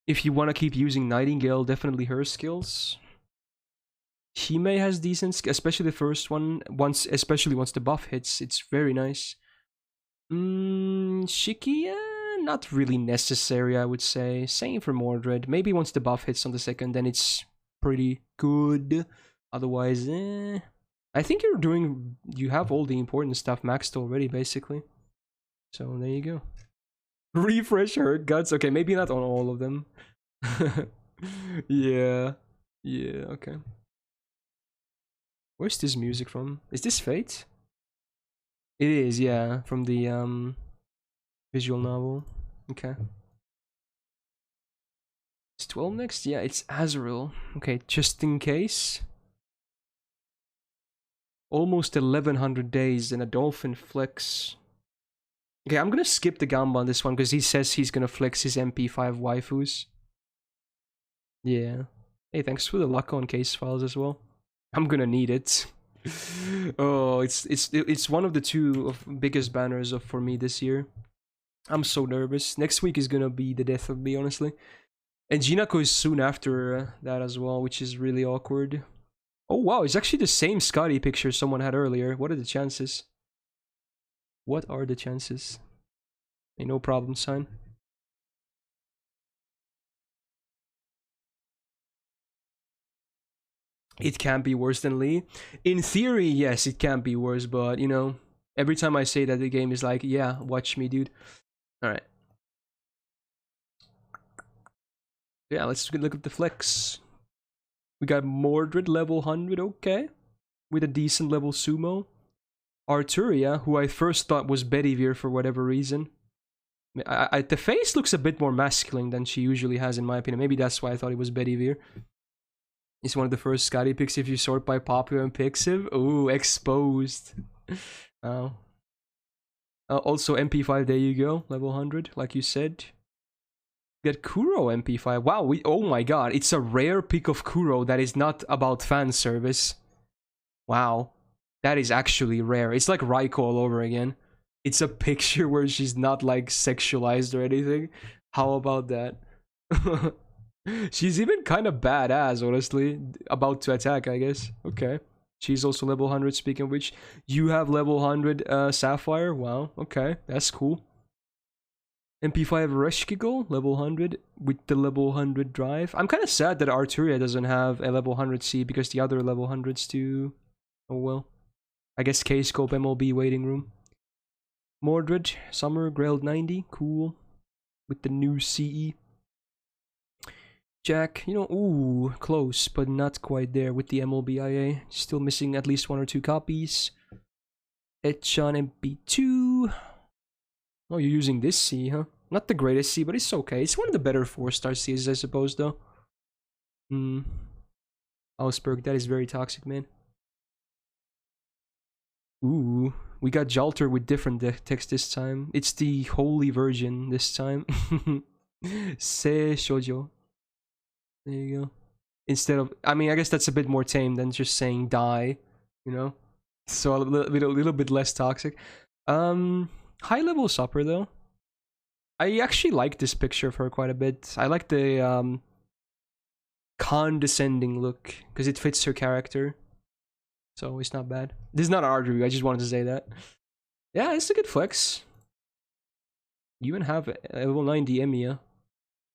If you want to keep using Nightingale, definitely her skills. Hime has decent, especially the first one. Especially once the buff hits, it's very nice. Shiki, not really necessary, I would say. Same for Mordred. Maybe once the buff hits on the second, then it's pretty good. Otherwise, I think you have all the important stuff maxed already, basically. So there you go. Refresh her guts. Okay, maybe not on all of them. Yeah. Yeah, okay. Where's this music from? Is this Fate? It is, yeah, from the visual novel. Okay. Is 12 next? Yeah, it's Azrael. Okay, just in case. Almost 1100 days and a dolphin flex. Okay, I'm gonna skip the Gamba on this one because he says he's gonna flex his MP5 waifus. Yeah. Hey, thanks for the luck on case files as well. I'm gonna need it. Oh, it's one of the two biggest banners for me this year. I'm so nervous. Next week is gonna be the death of me, honestly. And Jinako is soon after that as well, which is really awkward. Oh wow, it's actually the same Scotty picture someone had earlier. What are the chances? What are the chances? Hey, no problem, son. It can't be worse than Lee. In theory, yes, it can't be worse, but you know, every time I say that, the game is like, yeah, watch me, dude. Alright. Yeah, let's look at the flex. We got Mordred level 100, okay. With a decent level sumo. Arturia, who I first thought was Bedivere for whatever reason. The face looks a bit more masculine than she usually has, in my opinion. Maybe that's why I thought it was Bedivere. It's one of the first Scotty picks if you sort by popular and Pixiv. Ooh, exposed. Oh. Also MP5, there you go. Level 100, like you said. Get Kuro MP5. Wow, oh my god, it's a rare pick of Kuro that is not about fan service. Wow. That is actually rare. It's like Raiko all over again. It's a picture where she's not like sexualized or anything. How about that? She's even kind of badass, honestly. About to attack, I guess. Okay. She's also level 100, speaking of which. You have level 100 Sapphire? Wow, okay. That's cool. MP5 Reshkigal, level 100, with the level 100 drive. I'm kind of sad that Arturia doesn't have a level 100 C because the other level 100s do. Oh well. I guess K-Scope MLB waiting room. Mordred, Summer, Grailed 90, cool. With the new CE. Jack, you know, ooh, close, but not quite there with the MLBIA. Still missing at least 1 or 2 copies. Echan MP2. Oh, you're using this C, huh? Not the greatest C, but it's okay. It's one of the better 4-star Cs, I suppose, though. Ausberg, that is very toxic, man. Ooh, we got Jalter with different text this time. It's the Holy Virgin this time. Se Shoujo. There you go. Instead of, I mean, I guess that's a bit more tame than just saying die, you know? So a little bit less toxic. High level supper though. I actually like this picture of her quite a bit. I like the condescending look because it fits her character. So it's not bad. This is not an art review, I just wanted to say that. Yeah, it's a good flex. You even have a level 90 Emiya.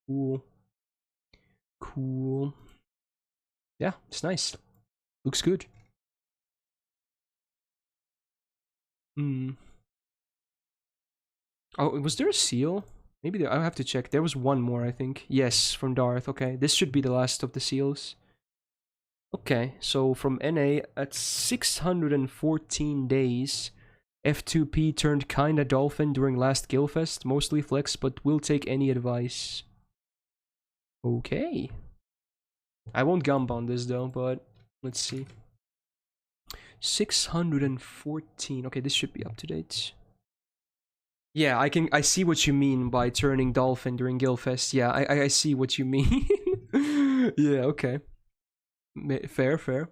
Cool. Cool. Yeah, it's nice. Looks good. Oh, was there a seal? Maybe I'll have to check. There was one more, I think. Yes, from Darth. Okay, this should be the last of the seals. Okay, so from NA at 614 days, F2P turned kinda dolphin during last Gilfest, mostly flex, but will take any advice. Okay. I won't gump on this though, but let's see. 614. Okay, this should be up to date. Yeah, I see what you mean by turning dolphin during Gilfest. Yeah, I see what you mean. Yeah, okay. Fair.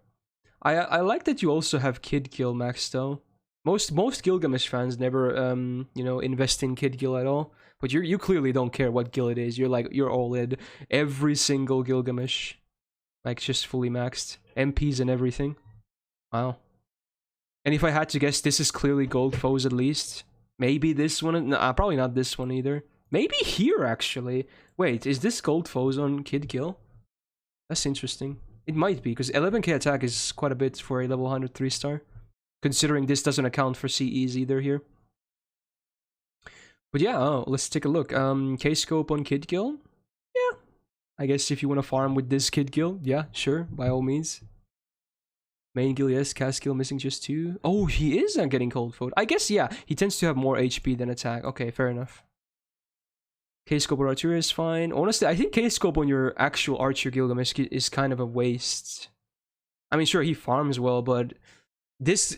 I like that you also have Kid Kill Max though. Most Gilgamesh fans never invest in Kid Kill at all. But you clearly don't care what guild it is. You're all in every single Gilgamesh. Like just fully maxed. MPs and everything. Wow. And if I had to guess, this is clearly gold foes at least. Maybe this one. Nah, probably not this one either. Maybe here actually. Wait, is this gold foes on Kid Kill? That's interesting. It might be, because 11k attack is quite a bit for a level 100 3-star. Considering this doesn't account for CEs either here. But yeah, let's take a look. K-scope on Kid Kill? Yeah. I guess if you want to farm with this Kid Kill, yeah, sure, by all means. Main kill, yes. Cast kill missing just 2. Oh, he is getting cold foot. I guess, yeah, he tends to have more HP than attack. Okay, fair enough. K-scope on Archer is fine. Honestly, I think K-scope on your actual Archer Gilgamesh is kind of a waste. I mean, sure, he farms well, but this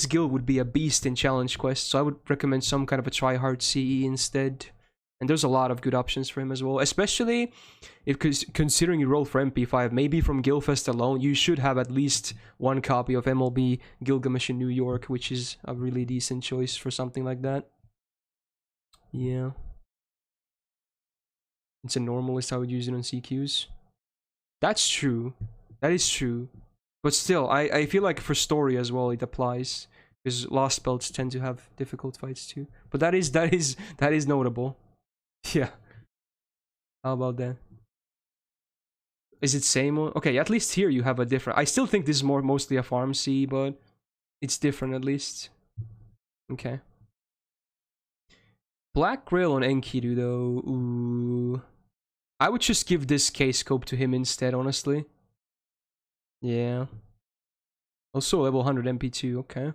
guild would be a beast in challenge quests, so I would recommend some kind of a try-hard CE instead. And there's a lot of good options for him as well, especially if considering you roll for MP5, maybe from Gilfest alone, you should have at least one copy of MLB Gilgamesh in New York, which is a really decent choice for something like that. Yeah. It's a normalist, I would use it on CQs. That's true. That is true. But still, I feel like for story as well, it applies. Because lost belts tend to have difficult fights too. But that is notable. Yeah. How about that? Is it same on? Okay, at least here you have a different. I still think this is mostly a farm C, but it's different at least. Okay. Black Grail on Enkidu though. Ooh. I would just give this K-scope to him instead, honestly. Yeah. Also level 100 MP2, okay.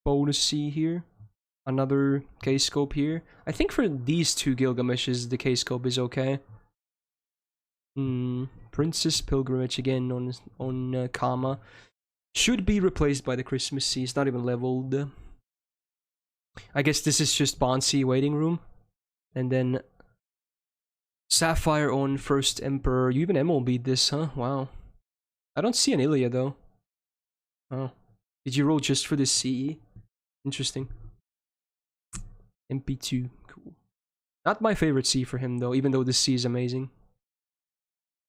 Bonus C here. Another K-scope here. I think for these two Gilgameshes, the K-scope is okay. Princess Pilgrimage again on Kama. Should be replaced by the Christmas C. It's not even leveled. I guess this is just Bonsi waiting room. And then Sapphire on First Emperor. You even MLB'd this, huh? Wow. I don't see an Ilya though. Oh. Did you roll just for this CE? Interesting. MP2. Cool. Not my favorite C for him though, even though this C is amazing.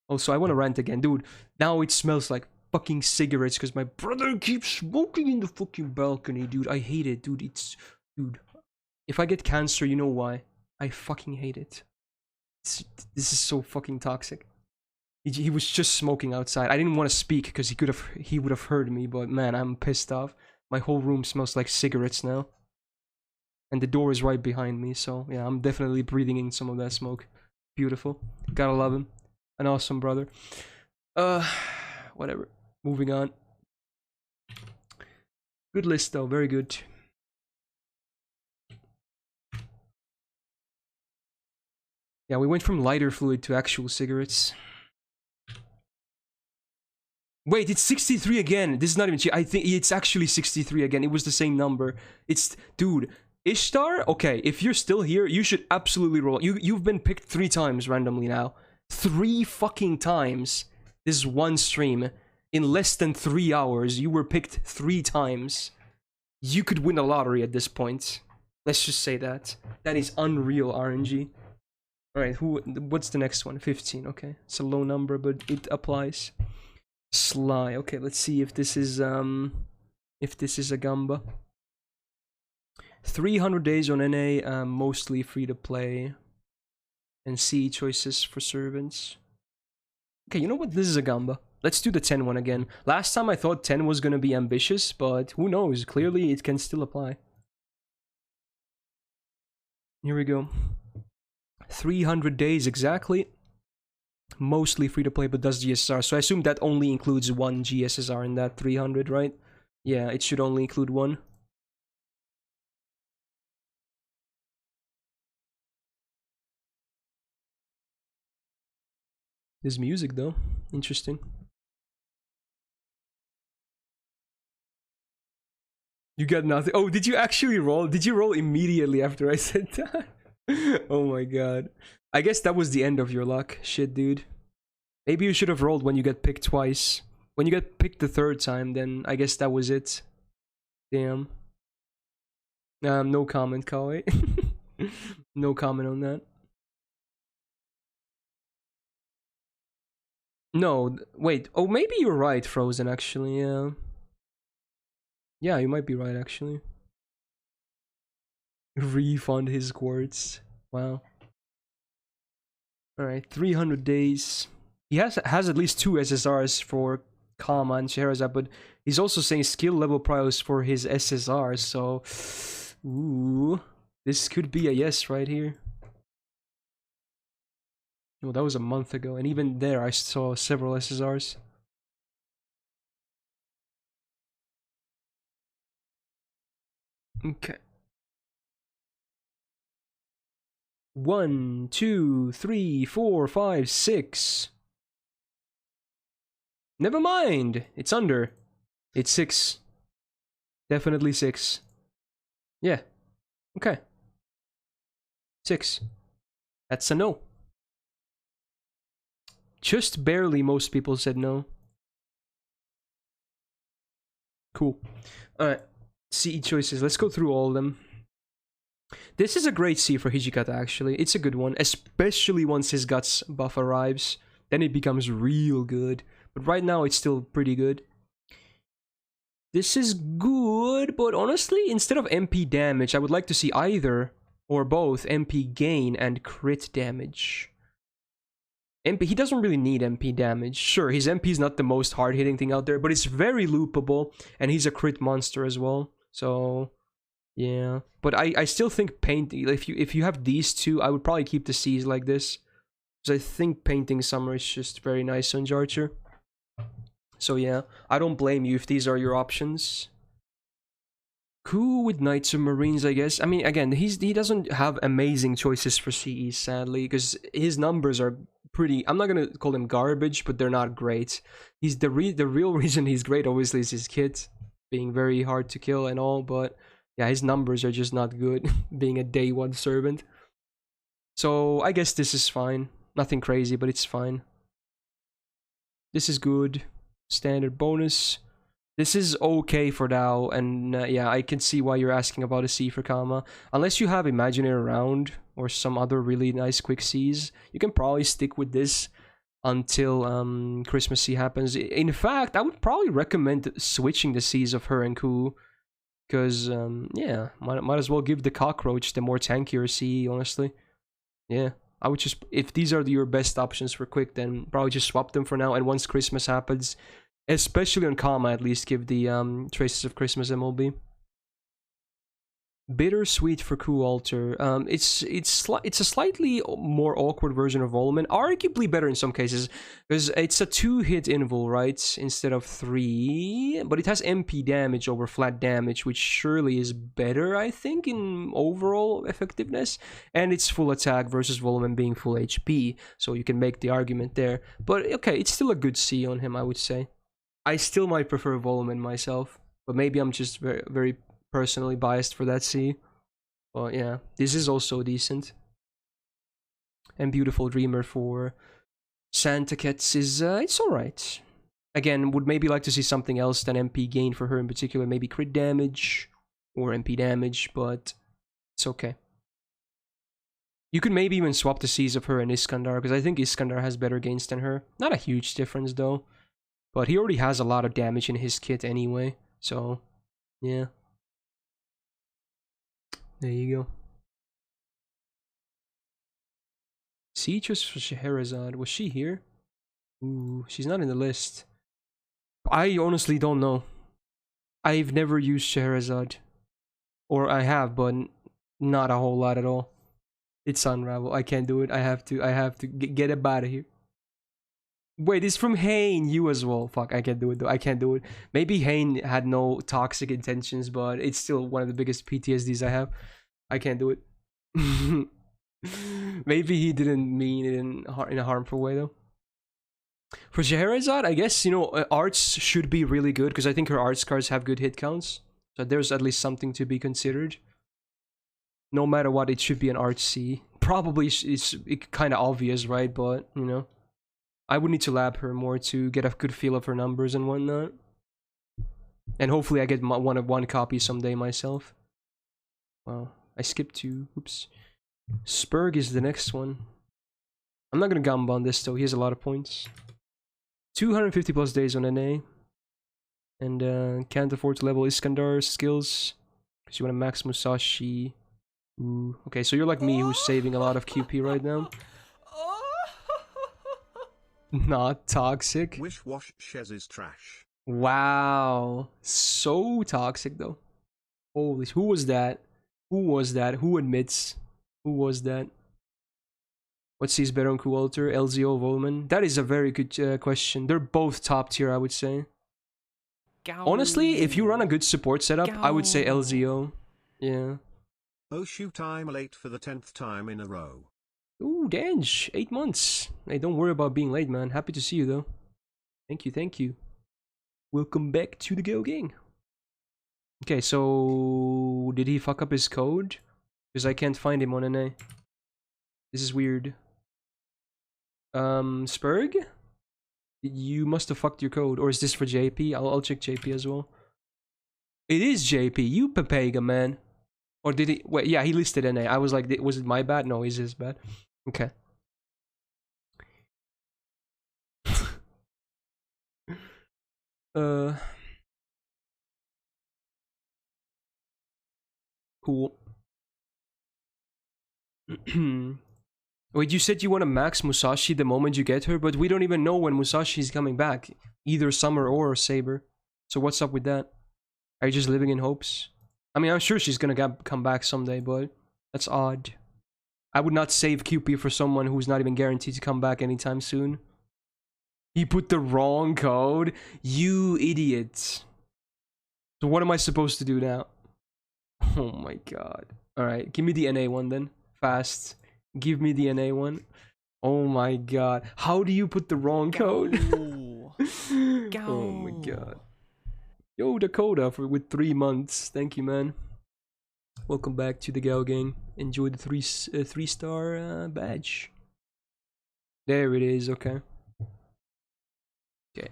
Also, I want to rant again. Dude, now it smells like fucking cigarettes because my brother keeps smoking in the fucking balcony, dude. I hate it, dude. Dude. If I get cancer, you know why. I fucking hate it. This is so fucking toxic. He was just smoking outside. I didn't want to speak because he would have heard me, but man, I'm pissed off. My whole room smells like cigarettes now. And the door is right behind me, so yeah, I'm definitely breathing in some of that smoke. Beautiful. Gotta love him. An awesome brother. Whatever. Moving on. Good list though, very good. Yeah, we went from lighter fluid to actual cigarettes. Wait, it's 63 again. This is not even cheap. I think it's actually 63 again. It was the same number. Dude, Ishtar? Okay, if you're still here, you should absolutely roll. You've been picked 3 times randomly now. 3 fucking times. This is one stream. In less than 3 hours, you were picked 3 times. You could win a lottery at this point. Let's just say that. That is unreal RNG. Alright, what's the next one? 15, okay. It's a low number, but it applies. Sly. Okay, let's see if this is a Gamba. 300 days on NA, mostly free to play. And C choices for servants. Okay, you know what? This is a Gamba. Let's do the 10 one again. Last time I thought 10 was gonna be ambitious, but who knows? Clearly it can still apply. Here we go. 300 days exactly. Mostly free to play, but does GSSR. So I assume that only includes one GSSR in that 300, right? Yeah, it should only include one. There's music though. Interesting. You got nothing. Oh, did you actually roll? Did you roll immediately after I said that? Oh my god. I guess that was the end of your luck. Shit, dude. Maybe you should have rolled when you get picked twice. When you get picked the third time, then I guess that was it. Damn. No comment, Kawhi. No comment on that. No, wait. Oh, maybe you're right, Frozen, actually, yeah. Yeah, you might be right, actually. Refund his quartz. Wow. Alright, 300 days. He has at least 2 SSRs for Kama and Scheherazade, but he's also saying skill level price for his SSRs, so... Ooh. This could be a yes right here. Well, that was a month ago, and even there I saw several SSRs. Okay. 1, 2, 3, 4, 5, 6. Never mind. It's under. It's 6. Definitely 6. Yeah. Okay. 6. That's a no. Just barely most people said no. Cool. Alright. CE choices. Let's go through all of them. This is a great C for Hijikata, actually. It's a good one, especially once his Guts buff arrives. Then it becomes real good. But right now, it's still pretty good. This is good, but honestly, instead of MP damage, I would like to see either or both MP gain and crit damage. MP, he doesn't really need MP damage. Sure, his MP is not the most hard-hitting thing out there, but it's very loopable, and he's a crit monster as well. So... yeah, but I still think painting, if you have these two, I would probably keep the C's like this. Because I think painting Summer is just very nice on Jarcher. So yeah, I don't blame you if these are your options. Cool with Knights of Marines, I guess. I mean, again, he doesn't have amazing choices for CE, sadly, because his numbers are pretty... I'm not gonna call him garbage, but they're not great. He's the real reason he's great, obviously, is his kit being very hard to kill and all, but... yeah, his numbers are just not good, being a day 1 servant. So, I guess this is fine. Nothing crazy, but it's fine. This is good. Standard bonus. This is okay for now, and yeah, I can see why you're asking about a C for Kama. Unless you have Imaginary Round, or some other really nice quick Cs, you can probably stick with this until Christmas C happens. In fact, I would probably recommend switching the Cs of her and Ku. Because, yeah, might as well give the Cockroach the more tankier CE, honestly. Yeah, I would just... if these are your best options for quick, then probably just swap them for now. And once Christmas happens, especially on Kama, at least give the Traces of Christmas MLB. Bittersweet for Ku Alter. It's a slightly more awkward version of Volman, arguably better in some cases, because it's a 2-hit invul, right, instead of 3, but it has MP damage over flat damage, which surely is better, I think, in overall effectiveness, and it's full attack versus Volman being full HP, so you can make the argument there. But okay, it's still a good C on him, I would say. I still might prefer Volman myself, but maybe I'm just very personally biased for that C. But yeah, this is also decent. And Beautiful Dreamer for Santa Cats is, it's alright. Again, would maybe like to see something else than MP gain for her in particular, maybe crit damage or MP damage, but it's okay. You could maybe even swap the Cs of her and Iskandar, because I think Iskandar has better gains than her. Not a huge difference though, but he already has a lot of damage in his kit anyway, so yeah. There you go. Siege for Scheherazade. Was she here? Ooh, she's not in the list. I honestly don't know. I've never used Scheherazade. Or I have, but not a whole lot at all. It's Unravel. I can't do it. I have to get up out of here. Wait, it's from Hane. You as well. Fuck, I can't do it though. I can't do it. Maybe Hane had no toxic intentions, but it's still one of the biggest PTSDs I have. I can't do it. Maybe he didn't mean it in a harmful way though. For Scheherazade, I guess, you know, arts should be really good because I think her arts cards have good hit counts. So there's at least something to be considered. No matter what, it should be an art C. Probably it's kind of obvious, right? But, you know, I would need to lab her more to get a good feel of her numbers and whatnot. And hopefully I get one copy someday myself. Wow, I skipped 2. Oops. Spurg is the next one. I'm not gonna gamba on this though, he has a lot of points. 250 plus days on NA. And can't afford to level Iskandar's skills. Because you want to max Musashi. Ooh. Okay, so you're like me who's saving a lot of QP right now. Not toxic. Wish wash Shez is trash. Wow. So toxic though. Holy, who was that? Who was that? Who admits? Who was that? What sees better on Kualter? LZO Volman? That is a very good question. They're both top tier, I would say. Honestly, if you run a good support setup, I would say LZO. Yeah. Oh shoot, I'm late for the 10th time in a row. Ooh, Dange, 8 months. Hey, don't worry about being late, man. Happy to see you, though. Thank you, thank you. Welcome back to the Go Gang. Okay, so... did he fuck up his code? Because I can't find him on NA. This is weird. Spurg? You must have fucked your code. Or is this for JP? I'll check JP as well. It is JP. You Pepega, man. Or did he... wait, yeah, he listed NA. I was like, was it my bad? No, it's his bad. Okay. Cool. Wait, you said you want to max Musashi the moment you get her, but we don't even know when Musashi is coming back. Either Summer or Saber. So what's up with that? Are you just living in hopes? I mean, I'm sure she's gonna come back someday, but that's odd. I would not save QP for someone who's not even guaranteed to come back anytime soon. He put the wrong code? You idiot. So what am I supposed to do now? Oh my god. Alright, give me the NA one then. Fast. Give me the NA one. Oh my god. How do you put the wrong code? Oh my god. Yo, Dakota with 3 months. Thank you, man. Welcome back to the Gao Gang. Enjoy the 3-star badge. There it is, okay. Okay.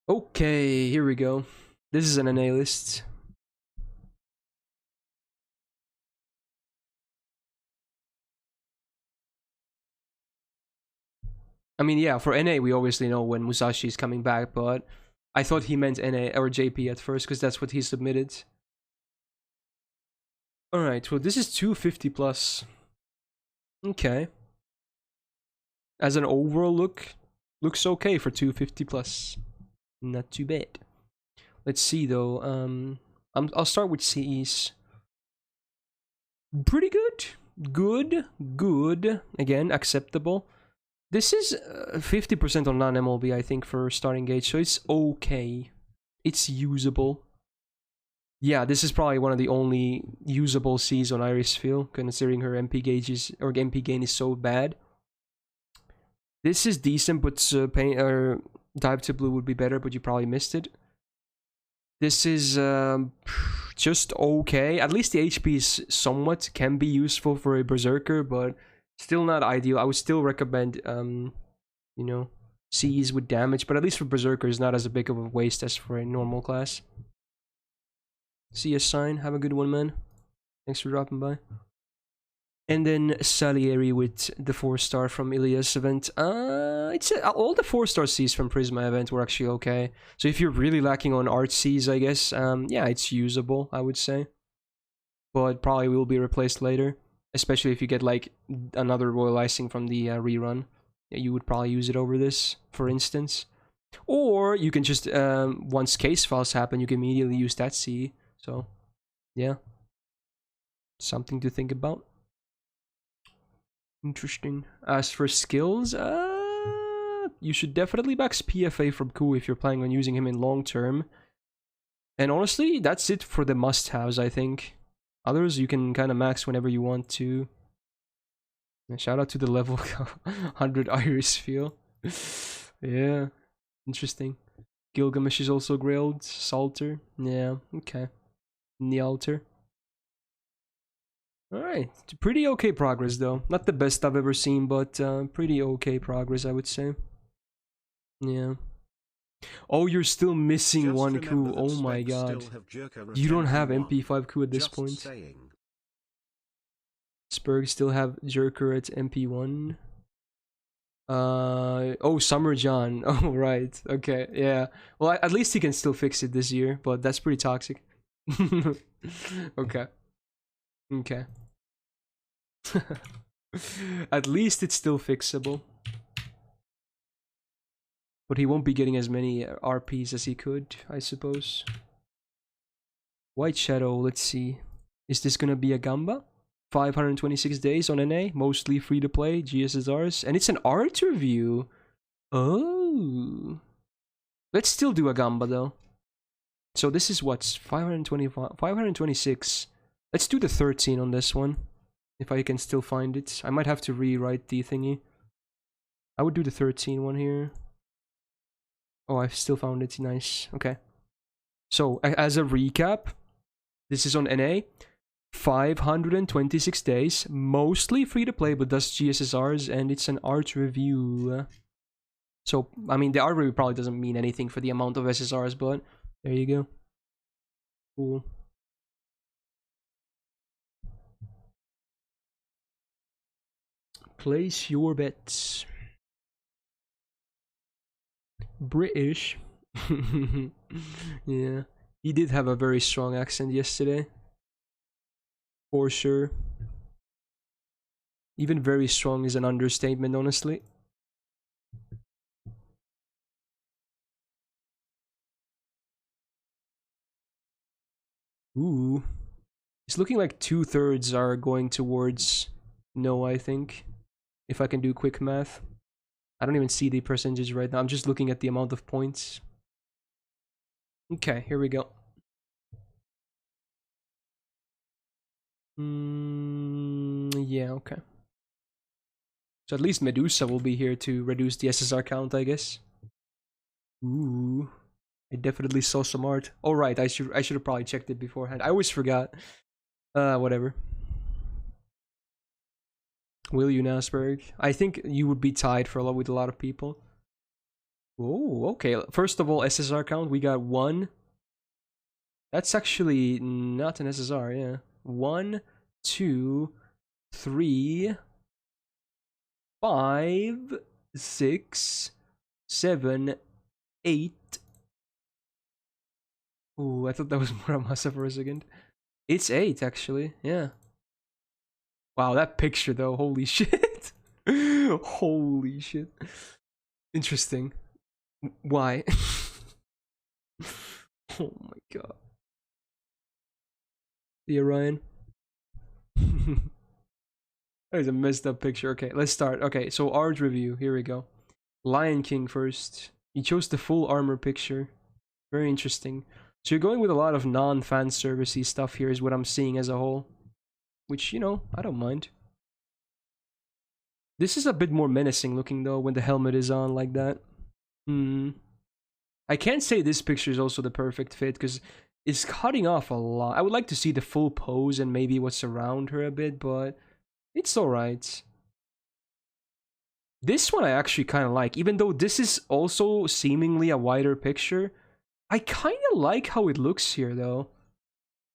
Okay, here we go. This is an NA list. I mean, yeah, for NA we obviously know when Musashi is coming back, but I thought he meant NA or JP at first because that's what he submitted. Alright, well this is 250 plus. Okay. As an overall look, looks okay for 250 plus. Not too bad. Let's see though. I'll start with CEs. Pretty good. Good. Again, acceptable. This is 50% on non-MLB, I think, for starting gauge, so it's okay. It's usable. Yeah, this is probably one of the only usable Cs on Iris Field, considering her MP gauges or MP gain is so bad. This is decent, but dive to blue would be better, but you probably missed it. This is just okay. At least the HP is somewhat can be useful for a berserker, but still not ideal. I would still recommend, you know, Cs with damage, but at least for berserkers, not as big of a waste as for a normal class. CS sign, have a good one, man. Thanks for dropping by. And then Salieri with the 4-star from Ilias event. It's all the 4-star Cs from Prisma event were actually okay. So if you're really lacking on art Cs, I guess, yeah, it's usable, I would say. But probably will be replaced later. Especially if you get like another royal icing from the rerun. Yeah, you would probably use it over this, for instance. Or you can just, once case files happen, you can immediately use that C. So, yeah. Something to think about. Interesting. As for skills, you should definitely max PFA from Ku if you're planning on using him in long term. And honestly, that's it for the must-haves, I think. Others you can kind of max whenever you want to. And shout out to the level 100 Iris feel. Yeah, interesting. Gilgamesh is also grilled. Salter, yeah, okay. Nialter. Alright, pretty okay progress though. Not the best I've ever seen, but pretty okay progress, I would say. Yeah. Oh, you're still missing Just one remember Ku. that Oh my specs god. still have Jerker at You don't have MP1. MP5 Ku at this Just point. saying. Spurg still have Jerker at MP1. Oh, Summer John. Oh, right. Okay, yeah. Well, at least he can still fix it this year, but that's pretty toxic. Okay. Okay. At least it's still fixable. But he won't be getting as many RPs as he could, I suppose. White Shadow, let's see. Is this gonna be a Gamba? 526 days on NA, mostly free to play, GSSRs, and it's an art review. Oh. Let's still do a Gamba though. So this is what's 526. Let's do the 13 on this one. If I can still find it. I might have to rewrite the thingy. I would do the 13 one here. Oh, I've still found it. Nice. Okay. So, as a recap, this is on NA. 526 days. Mostly free to play, but does GSSRs, and it's an art review. So, I mean, the art review probably doesn't mean anything for the amount of SSRs, but there you go. Cool. Place your bets. British. Yeah. He did have a very strong accent yesterday. For sure. Even very strong is an understatement, honestly. Ooh. It's looking like 2/3 are going towards no, I think. If I can do quick math. I don't even see the percentages right now. I'm just looking at the amount of points. Okay, here we go. Yeah, okay. So at least Medusa will be here to reduce the SSR count, I guess. Ooh. I definitely saw some art. Oh right, I should have probably checked it beforehand. I always forgot. Whatever. Will you, Nasberg? I think you would be tied for with a lot of people. Oh, okay. First of all, SSR count, we got 1. That's actually not an SSR, yeah. 1, 2, 3, 5, 6, 7, 8. Ooh, I thought that was Muramasa for a second. It's 8, actually, yeah. Wow, that picture though, holy shit. Holy shit. Interesting. Why? Oh my god. Yeah, Ryan. That is a messed up picture. Okay, let's start. Okay, so art review. Here we go. Lion King first. He chose the full armor picture. Very interesting. So you're going with a lot of non-fan servicey stuff here is what I'm seeing as a whole. Which, you know, I don't mind. This is a bit more menacing looking though when the helmet is on like that. I can't say this picture is also the perfect fit because it's cutting off a lot. I would like to see the full pose and maybe what's around her a bit, but it's alright. This one I actually kind of like, even though this is also seemingly a wider picture. I kind of like how it looks here though.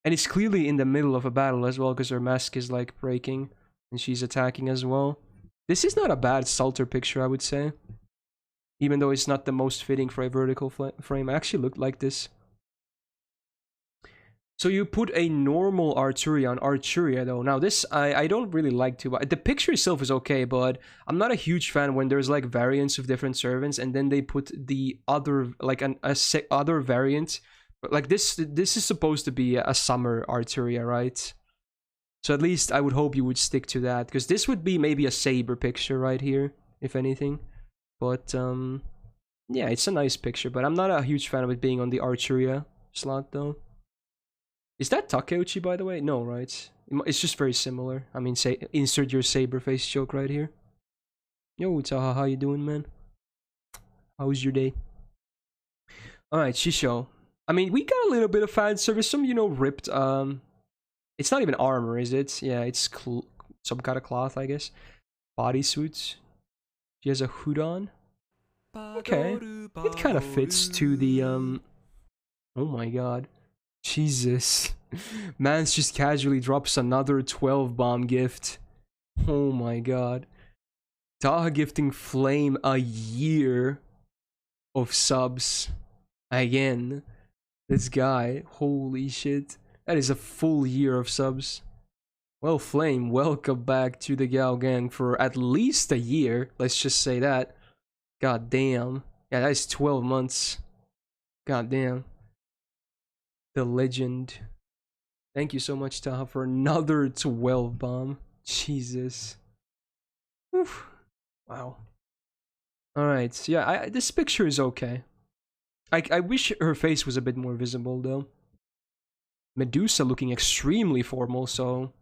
And it's clearly in the middle of a battle as well because her mask is like breaking and she's attacking as well. This is not a bad Salter picture, I would say. Even though it's not the most fitting for a vertical frame. I actually looked like this. So you put a normal Arturia on Arturia though. Now this, I don't really like to. The picture itself is okay, but I'm not a huge fan when there's like variants of different servants and then they put the other, like other variant. Like this is supposed to be a summer Arturia, right? So at least I would hope you would stick to that, because this would be maybe a Saber picture right here, if anything. But yeah, it's a nice picture, but I'm not a huge fan of it being on the Archeria slot though. Is that Takeuchi, by the way? No, right? It's just very similar. I mean, say insert your Saber face joke right here. Yo, Taha, how you doing, man? How's your day? Alright, Shisho. I mean, we got a little bit of fan service, some, you know, ripped, it's not even armor, is it? Yeah, it's some kind of cloth, I guess. Bodysuits. She has a hood on. Okay. It kind of fits to the, oh my god. Jesus. Mans just casually drops another 12 bomb gift. Oh my god. Taha gifting Flame a year of subs. Again. This guy. Holy shit. That is a full year of subs. Well, Flame, welcome back to the Gao Gang for at least a year. Let's just say that. God damn. Yeah, that is 12 months. God damn. The legend. Thank you so much, Taha, for another 12 bomb. Jesus. Oof. Wow. Alright, so yeah, this picture is okay. I wish her face was a bit more visible, though. Medusa looking extremely formal, so...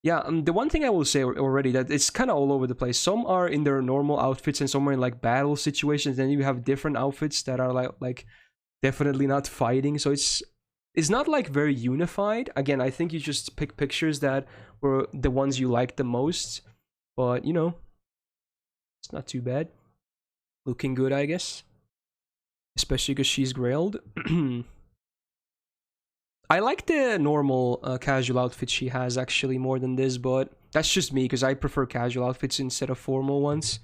Yeah, the one thing I will say already, that it's kind of all over the place. Some are in their normal outfits and some are in like battle situations. Then you have different outfits that are like definitely not fighting. So it's not like very unified. Again, I think you just pick pictures that were the ones you liked the most. But, you know, it's not too bad. Looking good, I guess. Especially because she's grailed. I like the normal casual outfit she has actually more than this, but that's just me because I prefer casual outfits instead of formal ones.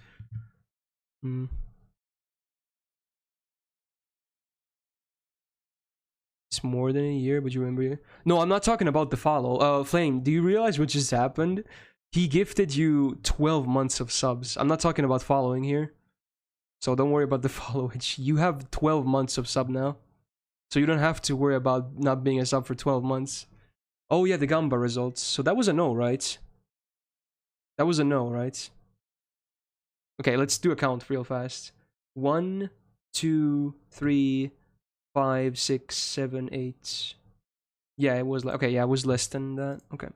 It's more than a year, but you remember? No, I'm not talking about the follow. Flame, do you realize what just happened? He gifted you 12 months of subs. I'm not talking about following here. So don't worry about the followage. You have 12 months of sub now. So you don't have to worry about not being a sub for 12 months. Oh yeah, the Gamba results. So that was a no, right? That was a no, right? Okay, let's do a count real fast. 1, 2, 3, 5, 6, 7, 8. Yeah, it was like, okay, yeah, it was less than that. Okay.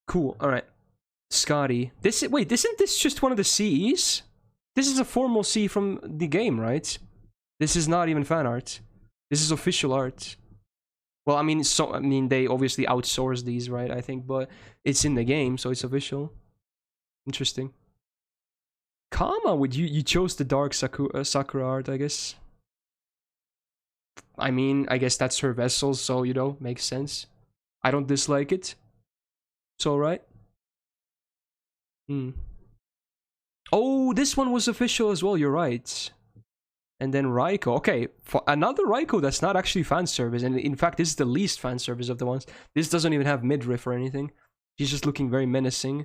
Cool. All right. Scotty. Wait, isn't this just one of the Cs? This is a formal C from the game, right? This is not even fan art. This is official art. Well, I mean, they obviously outsource these, right? I think, but it's in the game, so it's official. Interesting. Kama, would you chose the dark Sakura art, I guess. I mean, I guess that's her vessel, so you know, makes sense. I don't dislike it. It's alright. Oh, this one was official as well, you're right. And then Raiko. Okay, for another Raiko that's not actually fan service, and in fact, this is the least fan service of the ones. This doesn't even have midriff or anything. She's just looking very menacing.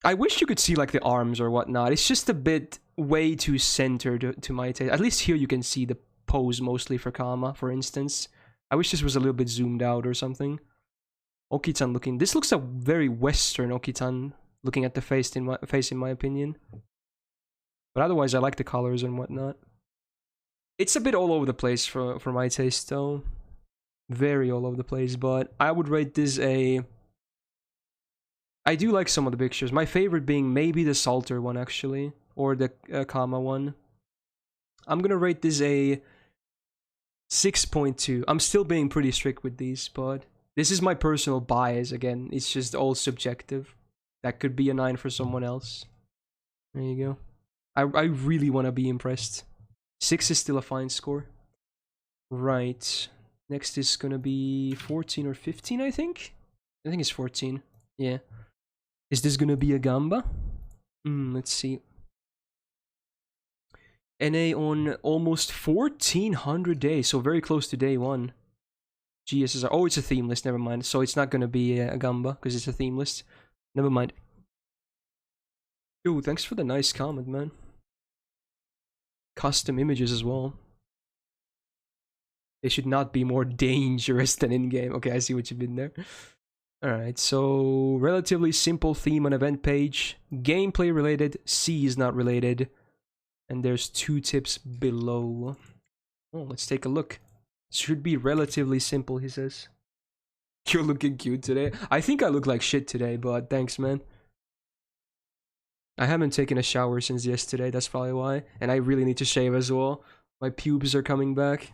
I wish you could see like the arms or whatnot. It's just a bit way too centered to my taste. At least here you can see the pose mostly for Kama, for instance. I wish this was a little bit zoomed out or something. Okitan looking... This looks a very Western Okitan looking at the face in my opinion. But otherwise, I like the colors and whatnot. It's a bit all over the place for my taste, though. Very all over the place, but I would rate this a... I do like some of the pictures. My favorite being maybe the Salter one, actually. Or the Kama one. I'm gonna rate this a 6.2. I'm still being pretty strict with these, but... This is my personal bias, again. It's just all subjective. That could be a 9 for someone else. There you go. I really want to be impressed. 6 is still a fine score. Right. Next is gonna be 14 or 15, I think? I think it's 14. Yeah. Is this gonna be a Gamba? Let's see. NA on almost 1400 days, so very close to day 1. GSSR. Oh, it's a theme list, never mind. So it's not gonna be a Gamba, because it's a theme list. Never mind. Yo, thanks for the nice comment, man. custom images as well. They should not be more dangerous than in-game. Okay, I see what you mean there. Alright, so relatively simple theme on event page. Gameplay related, C is not related. And there's 2 tips below. Oh, let's take a look. Should be relatively simple, he says. You're looking cute today. I think I look like shit today, but thanks, man. I haven't taken a shower since yesterday, that's probably why. And I really need to shave as well. My pubes are coming back.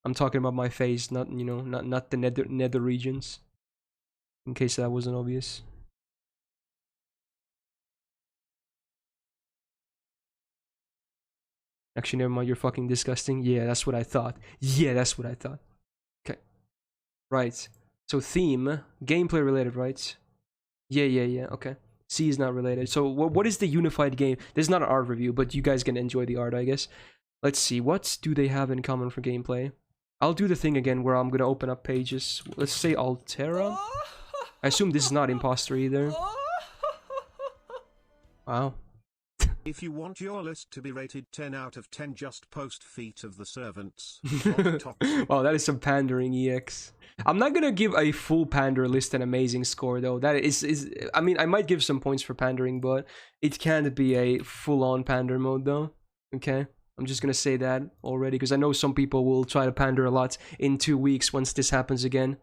I'm talking about my face, not, you know, not the nether regions. In case that wasn't obvious. Actually, never mind, you're fucking disgusting. Yeah, that's what I thought. Yeah, that's what I thought. Okay. Right. So theme, gameplay related, right? Yeah, okay. C is not related. So what is the unified game? This is not an art review, but you guys can enjoy the art, I guess. Let's see, what do they have in common for gameplay? I'll do the thing again where I'm gonna open up pages. Let's say Altera. I assume this is not imposter either. Wow. If you want your list to be rated 10 out of 10, just post Feet of the Servants. Wow, that is some pandering EX. I'm not gonna give a full pander list an amazing score though. That is I mean, I might give some points for pandering, but it can't be a full-on pander mode though. Okay? I'm just gonna say that already, because I know some people will try to pander a lot in 2 weeks once this happens again.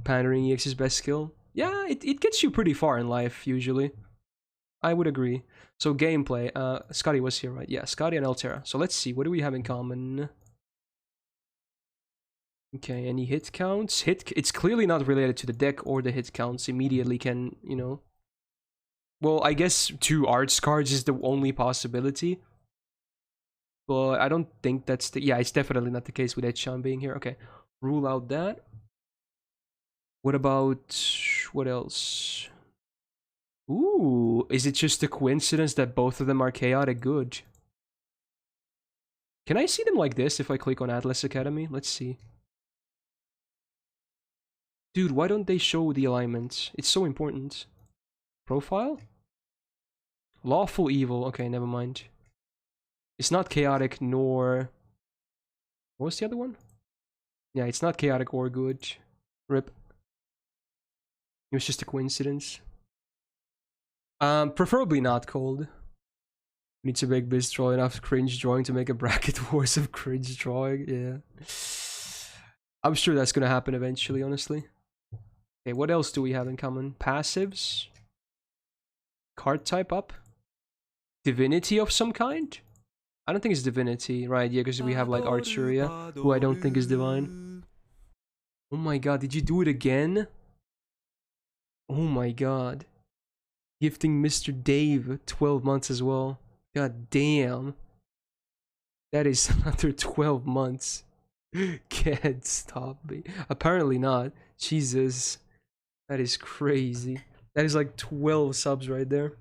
Pandering EX's best skill. Yeah, it gets you pretty far in life, usually. I would agree. So gameplay, Scotty was here, right? Yeah, Scotty and Altera. So let's see, what do we have in common? Okay, any hit counts? It's clearly not related to the deck or the hit counts. Immediately can, you know... Well, I guess 2 arts cards is the only possibility. But I don't think that's the... Yeah, it's definitely not the case with Edchan being here. Okay, rule out that. What about... What else? Ooh, is it just a coincidence that both of them are chaotic good? Can I see them like this if I click on Atlas Academy? Let's see. Dude, why don't they show the alignments? It's so important. Profile? Lawful evil. Okay, never mind. It's not chaotic nor... What was the other one? Yeah, it's not chaotic or good. RIP. It was just a coincidence. Preferably not cold. Needs to make this draw enough cringe drawing to make a bracket worse of cringe drawing. Yeah. I'm sure that's gonna happen eventually, honestly. Okay, what else do we have in common? Passives? Card type up? Divinity of some kind? I don't think it's divinity, right? Yeah, because we have like Archeria, who I don't think is divine. Oh my god, did you do it again? Oh my god. Gifting Mr. Dave 12 months as well. God damn. That is another 12 months. Can't stop me. Apparently not. Jesus. That is crazy. That is like 12 subs right there.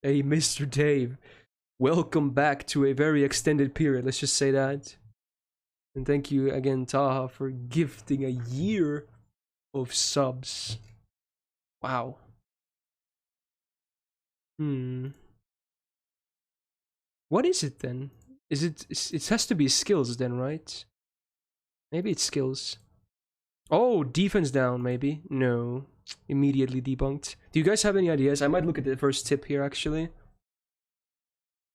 Hey, Mr. Dave. Welcome back to a very extended period. Let's just say that. And thank you again, Taha, for gifting a year of subs. Wow. What is it then? Is it... It has to be skills then, right? Maybe it's skills. Oh, defense down, maybe? No. Immediately debunked. Do you guys have any ideas? I might look at the first tip here, actually.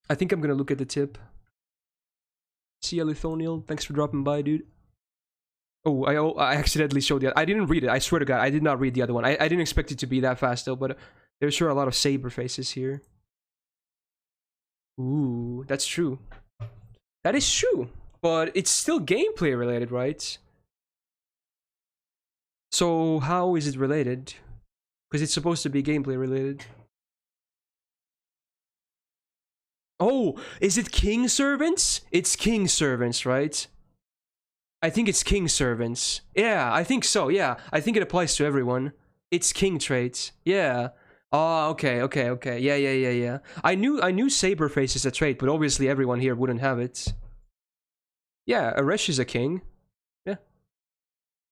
I think I'm gonna look at the tip. See ya, Lithoniel. Thanks for dropping by, dude. Oh, I accidentally showed the... I didn't read it. I swear to God, I did not read the other one. I didn't expect it to be that fast, though, but... There's sure a lot of saber faces here. Ooh, that's true. That is true. But it's still gameplay related, right? So how is it related? Because it's supposed to be gameplay related. Oh, is it King Servants? It's King Servants, right? I think it's King Servants. Yeah, I think so, yeah. I think it applies to everyone. It's King traits. Yeah. Oh, okay. Yeah. I knew Saberface is a trait, but obviously everyone here wouldn't have it. Yeah, Eresh is a king. Yeah.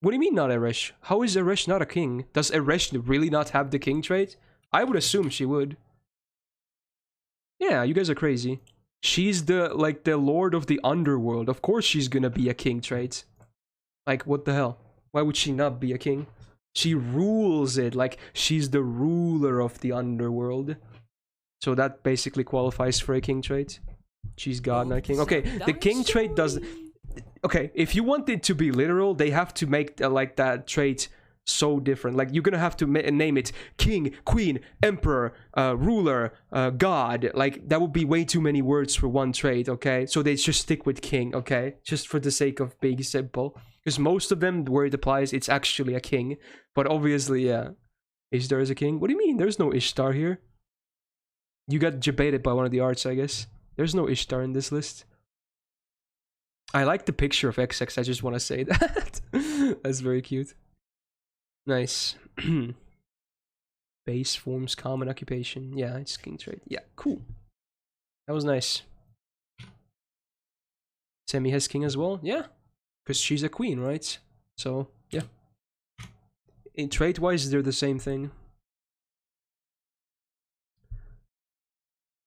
What do you mean not Eresh? How is Eresh not a king? Does Eresh really not have the king trait? I would assume she would. Yeah, you guys are crazy. She's the, like, the lord of the underworld. Of course she's gonna be a king trait. Like, what the hell? Why would she not be a king? She rules it. Like, she's the ruler of the underworld. So that basically qualifies for a king trait. She's god, not king. Okay, the king trait does... Okay, if you want it to be literal, they have to make like that trait so different. Like, you're gonna have to name it king, queen, emperor, ruler, god. Like, that would be way too many words for one trait, okay? So they just stick with king, okay? Just for the sake of being simple. Because most of them, where it applies, it's actually a king. But obviously, yeah. Ishtar is a king? What do you mean? There's no Ishtar here. You got debated by one of the arts, I guess. There's no Ishtar in this list. I like the picture of XX, I just want to say that. That's very cute. Nice. Base forms common occupation. Yeah, it's king trait. Yeah, cool. That was nice. Semi has king as well? Yeah. Because she's a queen, right? So, yeah. In trait-wise, they're the same thing.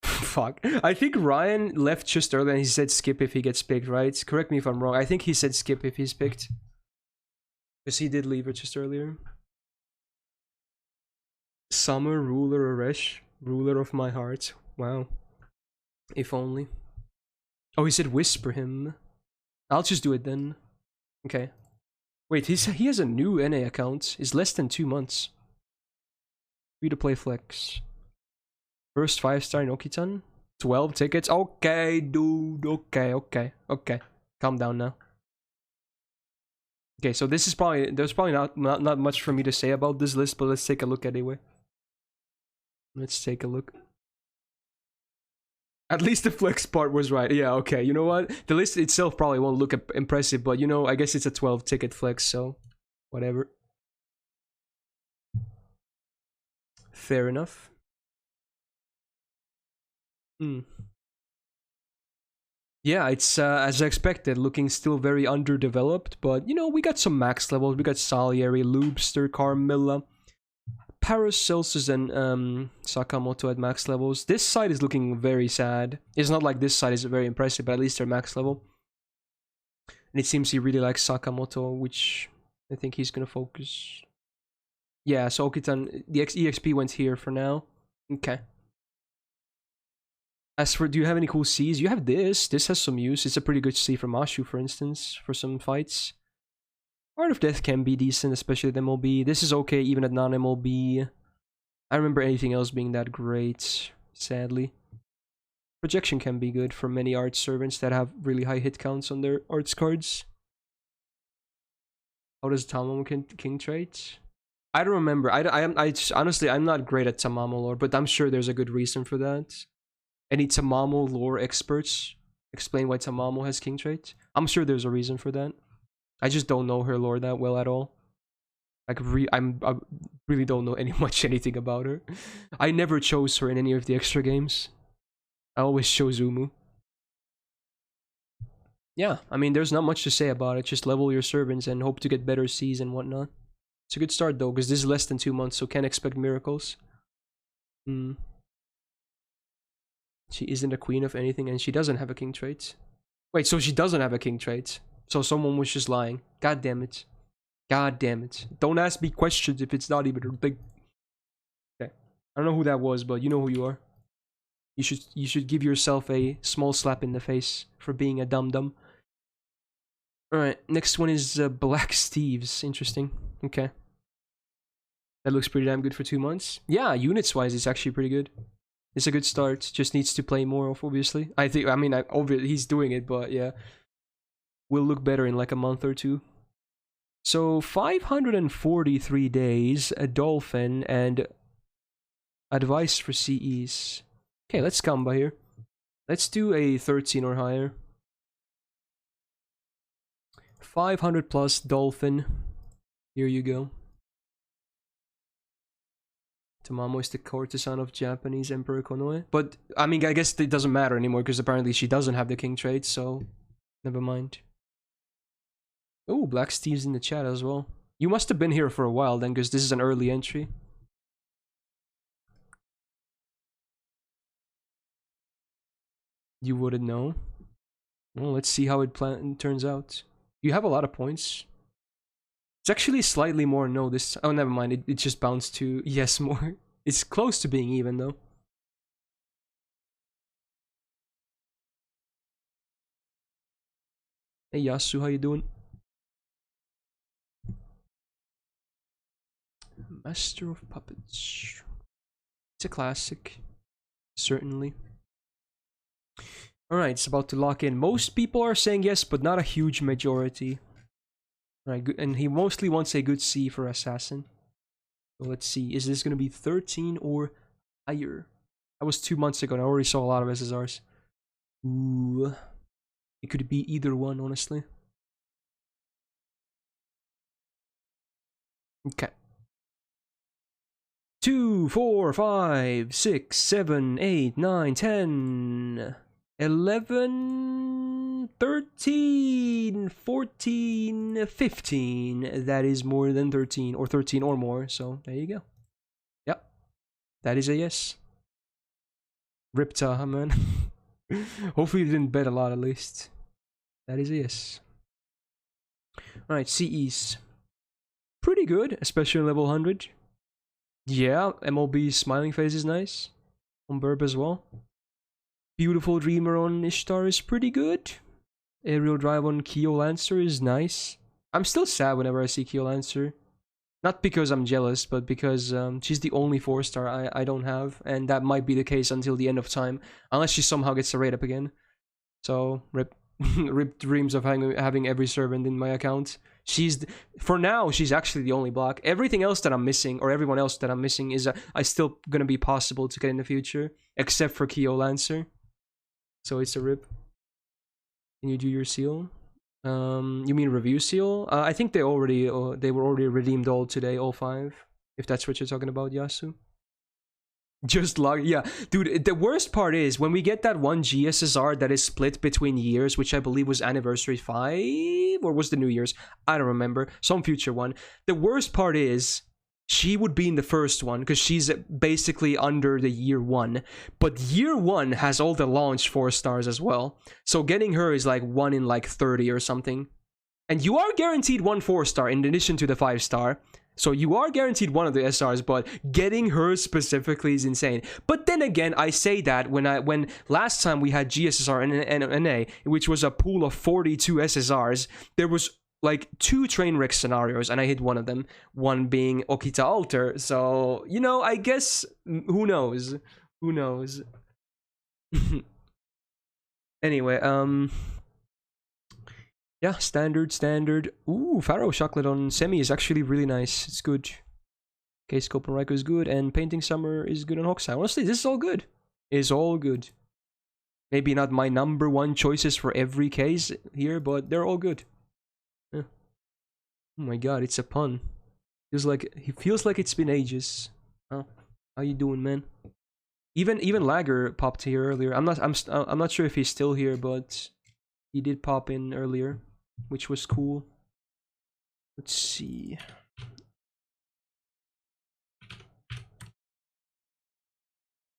Fuck. I think Ryan left just earlier and he said skip if he gets picked, right? Correct me if I'm wrong. I think he said skip if he's picked. Because he did leave it just earlier. Summer, ruler, Aresh. Ruler of my heart. Wow. If only. Oh, he said whisper him. I'll just do it then. Okay. Wait, he has a new NA account. It's less than 2 months. Free to play flex. First 5-star in Okitan. 12 tickets. Okay, dude. Okay. Calm down now. Okay, so this is probably... There's probably not much for me to say about this list, but let's take a look anyway. Let's take a look. At least the flex part was right. Yeah, okay. You know what? The list itself probably won't look impressive, but you know, I guess it's a 12 ticket flex, so whatever. Fair enough. Yeah, it's as expected, looking still very underdeveloped, but you know, we got some max levels. We got Salieri, Loobster, Carmilla, Paracelsus, and Sakamoto at max levels. This side is looking very sad. It's not like this side is very impressive, but at least they're max level. And it seems he really likes Sakamoto, which I think he's gonna focus. Yeah, so Okitan, the EXP went here for now. Okay. As for, do you have any cool Cs? You have this. This has some use. It's a pretty good C from Ashu, for instance, for some fights. Art of Death can be decent, especially at MLB. This is okay, even at non-MLB. I remember anything else being that great, sadly. Projection can be good for many art servants that have really high hit counts on their arts cards. How does Tamamo King trait? I don't remember. Honestly, I'm not great at Tamamo lore, but I'm sure there's a good reason for that. Any Tamamo lore experts explain why Tamamo has king trait? I'm sure there's a reason for that. I just don't know her lore that well at all. Like, I really don't know anything about her. I never chose her in any of the extra games. I always chose Umu. Yeah, I mean, there's not much to say about it. Just level your servants and hope to get better Cs and whatnot. It's a good start though, because this is less than 2 months, so can't expect miracles. She isn't a queen of anything, and she doesn't have a king trait. Wait, so she doesn't have a king trait. So someone was just lying. God damn it. God damn it. Don't ask me questions if it's not even a big... Okay. I don't know who that was, but you know who you are. You should give yourself a small slap in the face for being a dum-dum. Alright, next one is Black Steves. Interesting. Okay. That looks pretty damn good for 2 months. Yeah, units-wise, it's actually pretty good. It's a good start. Just needs to play more, obviously. Obviously, he's doing it, but yeah. Will look better in like a month or two. So, 543 days, a dolphin, and advice for CEs. Okay, let's combo here. Let's do a 13 or higher. 500 plus dolphin. Here you go. Tamamo is the courtesan of Japanese Emperor Konoe. But, I mean, I guess it doesn't matter anymore because apparently she doesn't have the king trait, so never mind. Oh, Black Steve's in the chat as well. You must have been here for a while then, because this is an early entry. You wouldn't know. Well, let's see how it turns out. You have a lot of points. It's actually slightly more no this. Oh, never mind. It just bounced to yes more. It's close to being even though. Hey Yasu, how you doing? Master of Puppets. It's a classic, certainly. Alright, it's about to lock in. Most people are saying yes, but not a huge majority. Alright, and he mostly wants a good C for Assassin. So let's see, is this going to be 13 or higher? That was 2 months ago, and I already saw a lot of SSRs. Ooh. It could be either one, honestly. Okay. 2, 4, 5, 6, 7, 8, 9, 10, 11, 13, 14, 15. That is more than 13, or 13 or more, so there you go. Yep. That is a yes. Ripta, man. Hopefully you didn't bet a lot at least. That is a yes. Alright, CEs. Pretty good, especially level 100. Yeah, MLB's smiling face is nice. On Burb as well. Beautiful Dreamer on Ishtar is pretty good. Aerial Drive on Keo Lancer is nice. I'm still sad whenever I see Keo Lancer. Not because I'm jealous, but because she's the only 4-star I don't have. And that might be the case until the end of time. Unless she somehow gets a rate up again. So, rip. Rip dreams of having every servant in my account. For now, she's actually the only block. Everything else that I'm missing, or everyone else that I'm missing, is still gonna be possible to get in the future, except for Keo Lancer. So it's a rip. Can you do your seal? You mean review seal? I think they were already redeemed all today, all 5. If that's what you're talking about, Yasu. Just luck, yeah. Dude, the worst part is when we get that one GSSR that is split between years, which I believe was Anniversary 5, or was the New Year's? I don't remember. Some future one. The worst part is she would be in the first one, because she's basically under the year 1. But year 1 has all the launch 4-stars as well. So getting her is like 1 in like 30 or something. And you are guaranteed 1 4-star in addition to the 5-star. So you are guaranteed one of the SRs, but getting her specifically is insane. But then again, I say that when last time we had GSSR and NA, which was a pool of 42 SSRs, there was like 2 train wreck scenarios, and I hit one of them, one being Okita Alter. So, you know, I guess, who knows? Who knows? Anyway, yeah, standard. Ooh, Pharaoh Chocolate on Semi is actually really nice. It's good. Case Scope on Raiko is good, and Painting Summer is good on Hokusai. Honestly, this is all good. It's all good. Maybe not my number 1 choices for every case here, but they're all good. Yeah. Oh my god, it's a pun. He feels like it's been ages. Oh, how you doing, man? Even Lagger popped here earlier. I'm not sure if he's still here, but he did pop in earlier, which was cool. Let's see.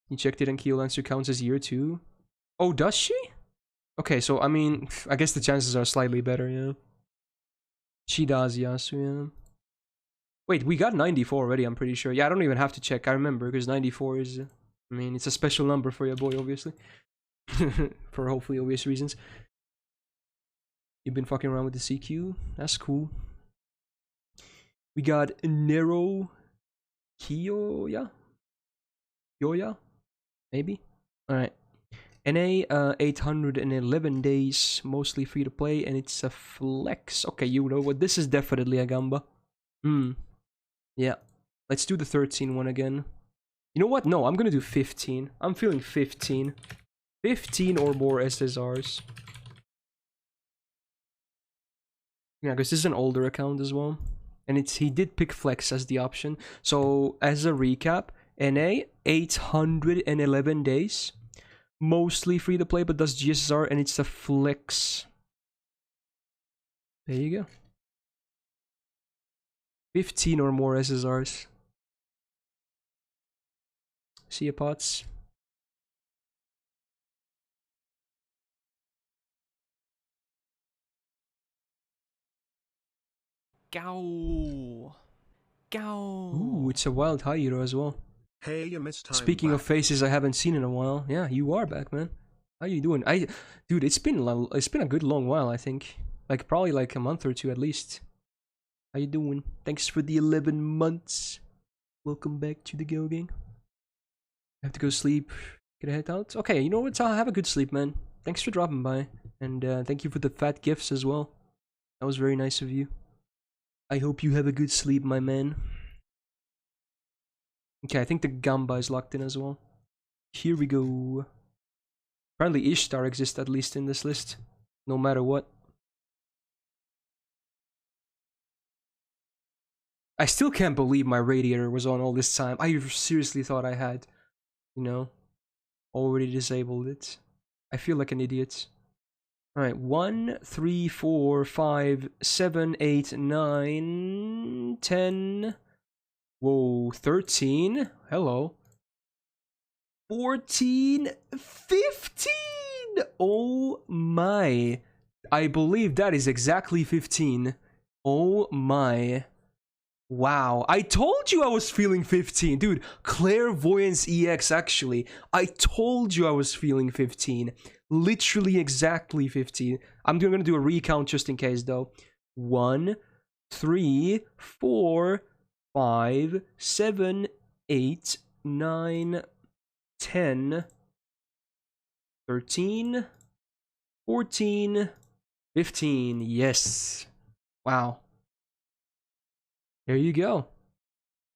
You checked it, and Keo Lancer counts as year 2. Oh, does she? Okay, so I mean, I guess the chances are slightly better, yeah. She does, Yasu, yeah. Wait, we got 94 already, I'm pretty sure. Yeah, I don't even have to check, I remember, because 94 is, I mean, it's a special number for your boy, obviously. For hopefully obvious reasons. You've been fucking around with the CQ? That's cool. We got Nero Kiyoya? Yoya? Maybe? Alright. NA, 811 days, mostly free to play, and it's a flex. Okay, you know what? This is definitely a Gamba. Yeah. Let's do the 13 one again. You know what? No, I'm gonna do 15. I'm feeling 15. 15 or more SSRs. Yeah, because this is an older account as well. And he did pick Flex as the option. So, as a recap, NA, 811 days. Mostly free to play, but does GSSR, and it's a Flex. There you go. 15 or more SSRs. See ya, pots. Gow. Gow. Ooh, it's a wild Hydro as well. Hey, you missed time. Speaking of faces I haven't seen in a while, yeah, you are back, man. How you doing? Dude, it's been a good long while, I think. Like probably like a month or two at least. How you doing? Thanks for the 11 months. Welcome back to the Go Gang. I have to go sleep. Get a head out. Okay, you know what? I'll have a good sleep, man. Thanks for dropping by, and thank you for the fat gifts as well. That was very nice of you. I hope you have a good sleep, my man. Okay, I think the Gamba is locked in as well. Here we go. Apparently Ishtar exists at least in this list, no matter what. I still can't believe my radiator was on all this time. I seriously thought I had, you know, already disabled it. I feel like an idiot. Alright, 1, 3, 4, 5, 7, 8, 9, 10. Whoa, 13. Hello. 14, 15. Oh my. I believe that is exactly 15. Oh my. Wow. I told you I was feeling 15. Dude, Clairvoyance EX actually. I told you I was feeling 15. Literally exactly 15. I'm gonna do a recount just in case though. 1, 3, 4, 5, 7, 8, 9, 10, 13, 14, 15. Yes. Wow. There you go.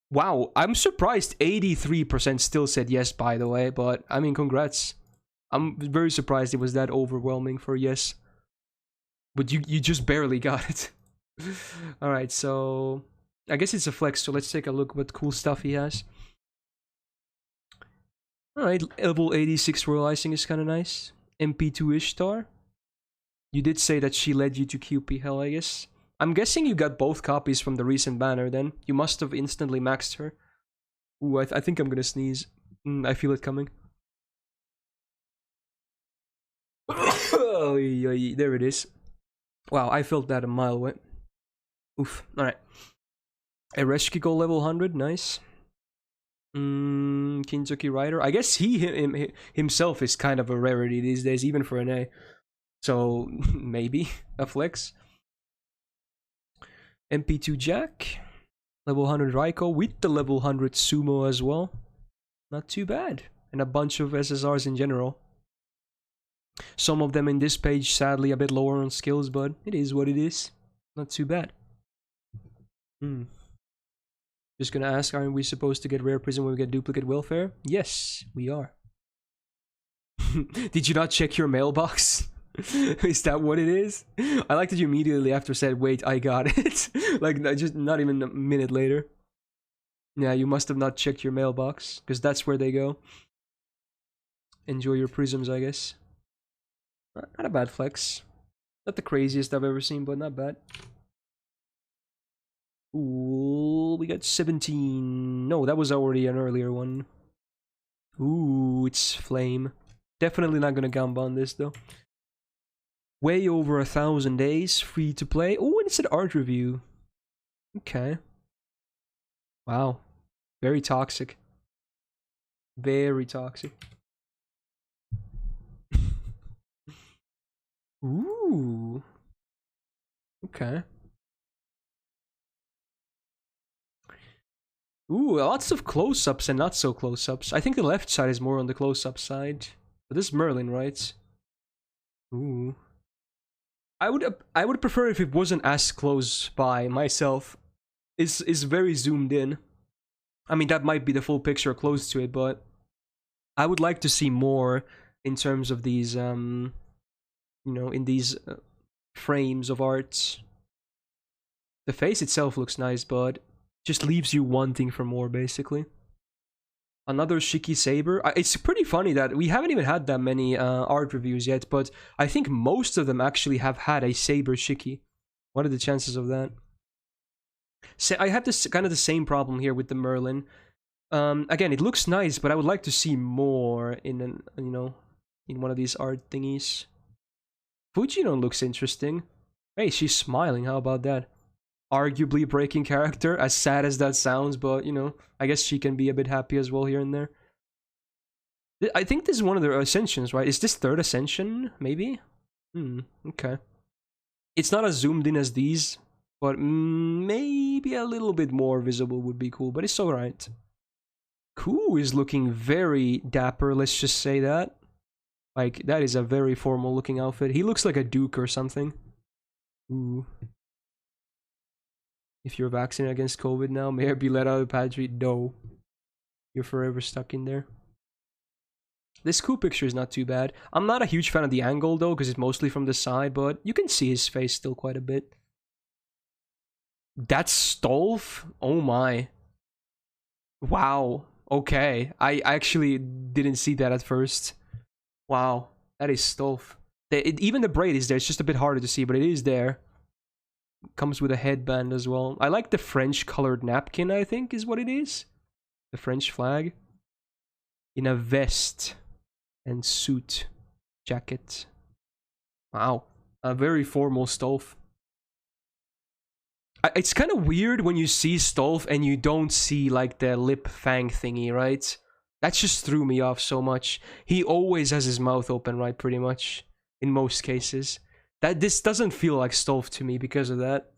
Wow, I'm surprised 83% still said yes, by the way, but I mean, congrats. I'm very surprised it was that overwhelming for yes. But you just barely got it. Alright, so I guess it's a flex, so let's take a look what cool stuff he has. Alright, level 86 Royal Icing is kind of nice. MP2 Ishtar. You did say that she led you to QP Hell, I guess. I'm guessing you got both copies from the recent banner then. You must have instantly maxed her. Ooh, I think I'm gonna sneeze. I feel it coming. Oh, there it is. Wow, I felt that a mile away. Oof. Alright. Ereshkigal level 100, nice. Kinzuki Rider. I guess he himself is kind of a rarity these days, even for an A. So, maybe a flex. MP2 Jack. Level 100 Raiko with the level 100 Sumo as well. Not too bad. And a bunch of SSRs in general. Some of them in this page, sadly, a bit lower on skills, but it is what it is. Not too bad. Just gonna ask, aren't we supposed to get rare prism when we get duplicate welfare? Yes, we are. Did you not check your mailbox? Is that what it is? I like that you immediately after said, wait, I got it. Like, just not even a minute later. Yeah, you must have not checked your mailbox, because that's where they go. Enjoy your prisms, I guess. Not a bad flex. Not the craziest I've ever seen, but not bad. Ooh, we got 17. No, that was already an earlier one. Ooh, it's Flame. Definitely not gonna gamba on this, though. Way over 1,000 days, free to play. Oh, and it's an art review. Okay. Wow. Very toxic. Very toxic. Ooh. Okay. Ooh, lots of close-ups and not so close-ups. I think the left side is more on the close-up side. But this is Merlin, right? Ooh. I would prefer if it wasn't as close by myself. It's very zoomed in. I mean, that might be the full picture close to it, but I would like to see more in terms of these, you know, in these frames of art. The face itself looks nice, but just leaves you wanting for more, basically. Another Shiki Saber. It's pretty funny that we haven't even had that many art reviews yet, but I think most of them actually have had a Saber Shiki. What are the chances of that? So I have this kind of the same problem here with the Merlin. Again, it looks nice, but I would like to see more in an, you know, in one of these art thingies. Fujino looks interesting. Hey, she's smiling. How about that? arguably breaking character, as sad as that sounds, but you know, I guess she can be a bit happy as well here and there. I think this is one of their ascensions, right? Is this third ascension, maybe? Okay. It's not as zoomed in as these, but maybe a little bit more visible would be cool, but it's alright. Ku is looking very dapper, let's just say that. Like, that is a very formal looking outfit. He looks like a duke or something. Ooh. If you're vaccinated against COVID now, may I be let out of the pantry? No. You're forever stuck in there. This Ku picture is not too bad. I'm not a huge fan of the angle though, because it's mostly from the side, but you can see his face still quite a bit. That's Stolf? Oh my. Wow. Okay. I actually didn't see that at first. Wow. That is Stolf. Even the braid is there. It's just a bit harder to see, but it is there. Comes with a headband as well. I like the French colored napkin, I think is what it is. The French flag. In a vest and suit jacket. Wow. A very formal Stolf. It's kind of weird when you see Stolf and you don't see like the lip fang thingy, right? That just threw me off so much. He always has his mouth open, right? Pretty much. In most cases. This doesn't feel like Stolf to me because of that.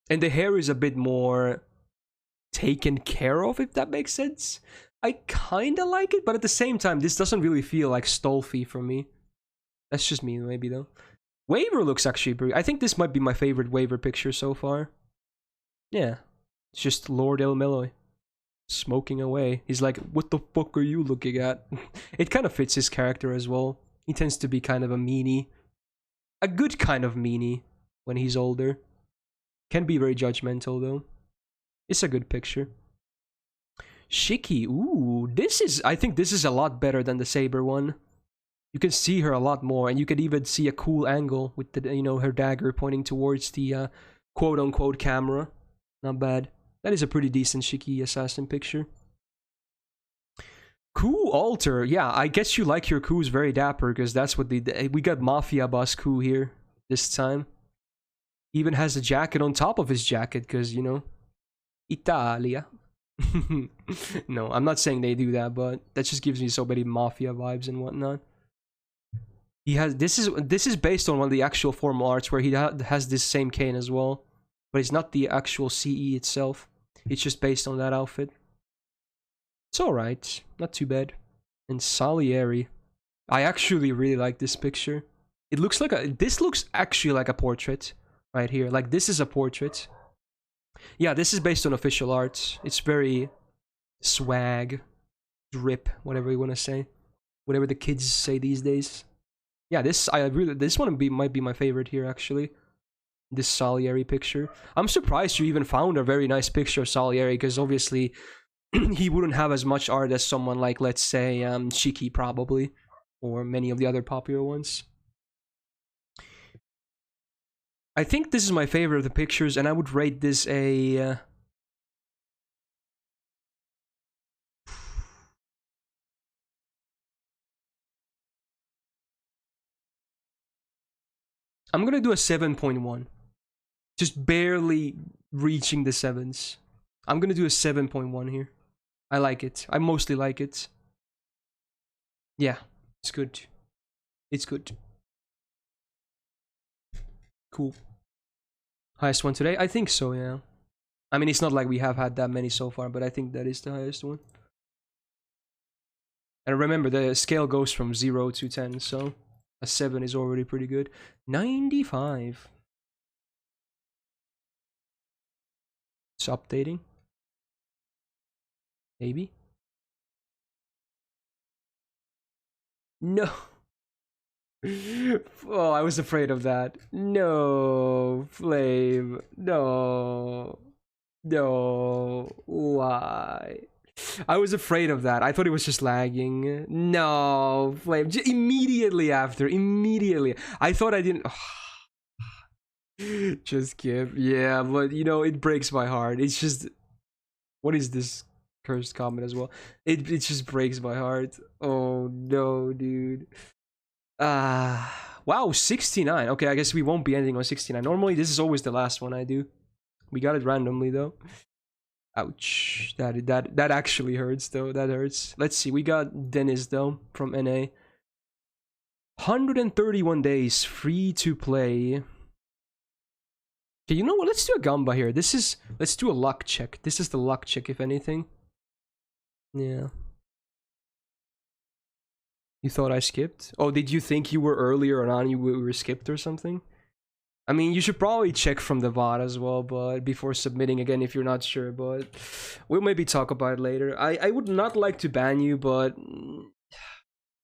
And the hair is a bit more taken care of, if that makes sense. I kinda like it, but at the same time, this doesn't really feel like Stolfy for me. That's just me, maybe, though. Waver looks actually pretty... I think this might be my favorite Waver picture so far. Yeah. It's just Lord El Meloy. Smoking away. He's like, what the fuck are you looking at? It kind of fits his character as well. He tends to be kind of a meanie. A good kind of meanie when he's older. Can be very judgmental, though. It's a good picture. Shiki, ooh, this is... I think this is a lot better than the Saber one. You can see her a lot more, and you can even see a cool angle with the, you know, her dagger pointing towards the quote-unquote camera. Not bad. That is a pretty decent Shiki assassin picture. Ku altar, yeah, I guess you like your Ku's very dapper, because that's what we got Mafia Boss Ku here this time. He even has a jacket on top of his jacket, because, you know, Italia. No, I'm not saying they do that, but that just gives me so many Mafia vibes and whatnot. He has this is based on one of the actual formal arts where he has this same cane as well, but it's not the actual CE itself. It's just based on that outfit. It's all right, not too bad. And Salieri, I actually really like this picture. It looks like this looks actually like a portrait right here. Like this is a portrait. Yeah, this is based on official art. It's very swag, drip, whatever you want to say, whatever the kids say these days. Yeah, this one might be my favorite here actually. This Salieri picture. I'm surprised you even found a very nice picture of Salieri, because obviously he wouldn't have as much art as someone like, let's say, Shiki probably, or many of the other popular ones. I think this is my favorite of the pictures, and I would rate this a... I'm gonna do a 7.1. Just barely reaching the 7s. I'm gonna do a 7.1 here. I like it. I mostly like it. Yeah, it's good. It's good. Cool. Highest one today? I think so, yeah. I mean, it's not like we have had that many so far, but I think that is the highest one. And remember, the scale goes from 0 to 10, so a 7 is already pretty good. 95. It's updating. Maybe. No. Oh, I was afraid of that. No, Flame. No. No. Why? I was afraid of that. I thought it was just lagging. No, Flame. Immediately after. Immediately. I thought I didn't... Just skip. Yeah, but you know, it breaks my heart. It's just... What is this cursed comment as well? It just breaks my heart. Oh no, dude. Well, Wow, 69. Okay, I guess we won't be ending on 69. Normally, this is always the last one I do. We got it randomly, though. Ouch. That actually hurts, though. That hurts. Let's see. We got Dennis, though, from NA. 131 days, free to play. Okay, you know what? Let's do a gamba here. Let's do a luck check. This is the luck check, if anything. Yeah. You thought I skipped? Oh, did you think you were earlier on you were skipped or something? I mean, you should probably check from the VOD as well, but before submitting again if you're not sure, but we'll maybe talk about it later. I would not like to ban you, but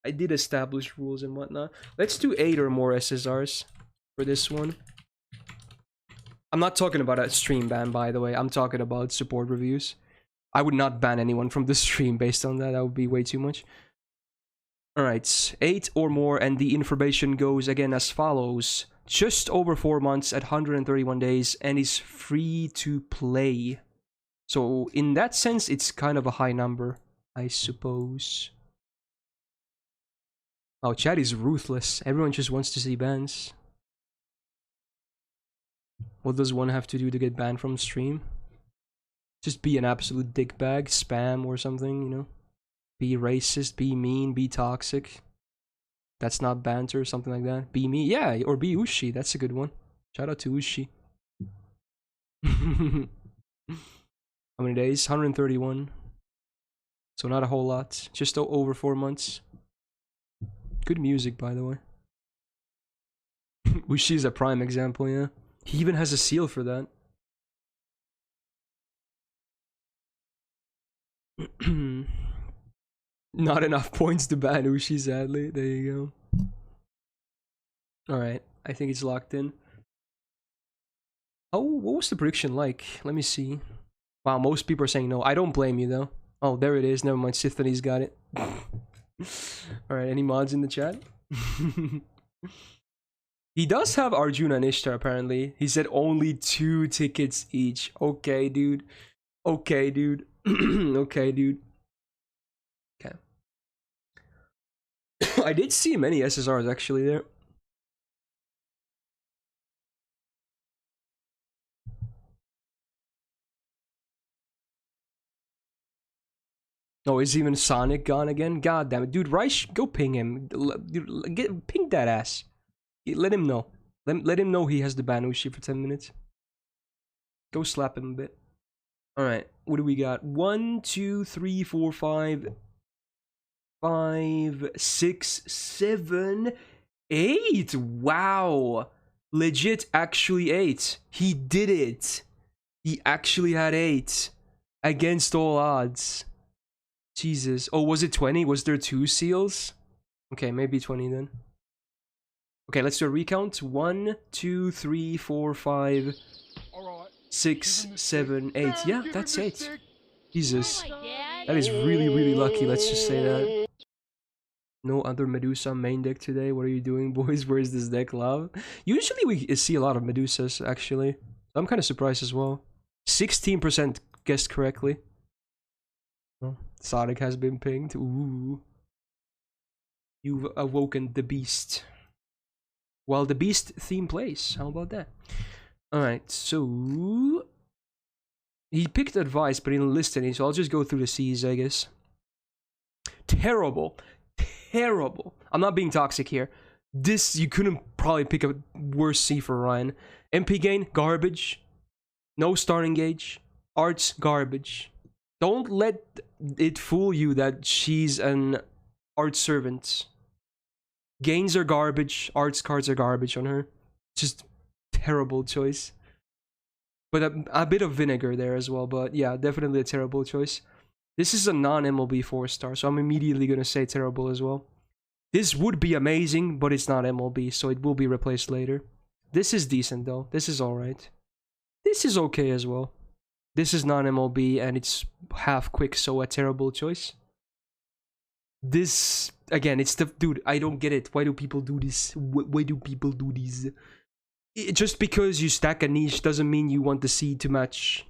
I did establish rules and whatnot. Let's do 8 or more SSRs for this one. I'm not talking about a stream ban, by the way. I'm talking about support reviews. I would not ban anyone from the stream based on that. That would be way too much. Alright, 8 or more, and the information goes again as follows. Just over 4 months at 131 days, and is free to play. So, in that sense, it's kind of a high number, I suppose. Oh, chat is ruthless. Everyone just wants to see bans. What does one have to do to get banned from stream? Just be an absolute dickbag, spam or something, you know? Be racist, be mean, be toxic. That's not banter, something like that. Be me, yeah, or be Ushi. That's a good one. Shout out to Ushi. How many days? 131. So not a whole lot. Just over 4 months. Good music, by the way. Ushi is a prime example, yeah. He even has a seal for that. Not enough points to ban Ushi, sadly. There you go. Alright, I think it's locked in. Oh, what was the prediction like? Let me see. Wow, most people are saying no. I don't blame you, though. Oh, there it is. Never mind, Sithany's got it. Alright, any mods in the chat? He does have Arjuna and Ishtar, apparently. He said only 2 tickets each. Okay, dude. Okay, dude. Okay, dude. Okay. I did see many SSRs actually there. Oh, is even Sonic gone again? God damn it. Dude, Reich, go ping him. Ping that ass. Let him know. Let him know he has the ban Ushi for 10 minutes. Go slap him a bit. Alright, what do we got? 1, 2, 3, 4, 5, 6, 7, 8. Wow. Legit, actually 8. He did it. He actually had 8. Against all odds. Jesus. Oh, was it 20? Was there 2 seals? Okay, maybe 20 then. Okay, let's do a recount. 1, 2, 3, 4, 5, 6, 7, 8. Yeah, that's 8. Jesus. That is really, really lucky, let's just say that. No other Medusa main deck today. What are you doing, boys? Where's this deck, love? Usually we see a lot of Medusas, actually. I'm kind of surprised as well. 16% guessed correctly. Oh, Sonic has been pinged. Ooh. You've awoken the beast. While the beast theme plays. How about that? Alright, so... He picked advice, but he didn't list any, so I'll just go through the C's, I guess. Terrible. Terrible. I'm not being toxic here. This, you couldn't probably pick a worse C for Ryan. MP gain, garbage. No starting gauge. Arts, garbage. Don't let it fool you that she's an art servant. Gains are garbage. Arts cards are garbage on her. Just terrible choice. But a bit of vinegar there as well. But yeah, definitely a terrible choice. This is a non-MLB 4-star, so I'm immediately going to say terrible as well. This would be amazing, but it's not MLB, so it will be replaced later. This is decent though. This is alright. This is okay as well. This is non-MLB and it's half quick, so a terrible choice. This, again, it's the... Dude, I don't get it. Why do people do this? Why do people do this? Just because you stack a niche doesn't mean you want the seed to match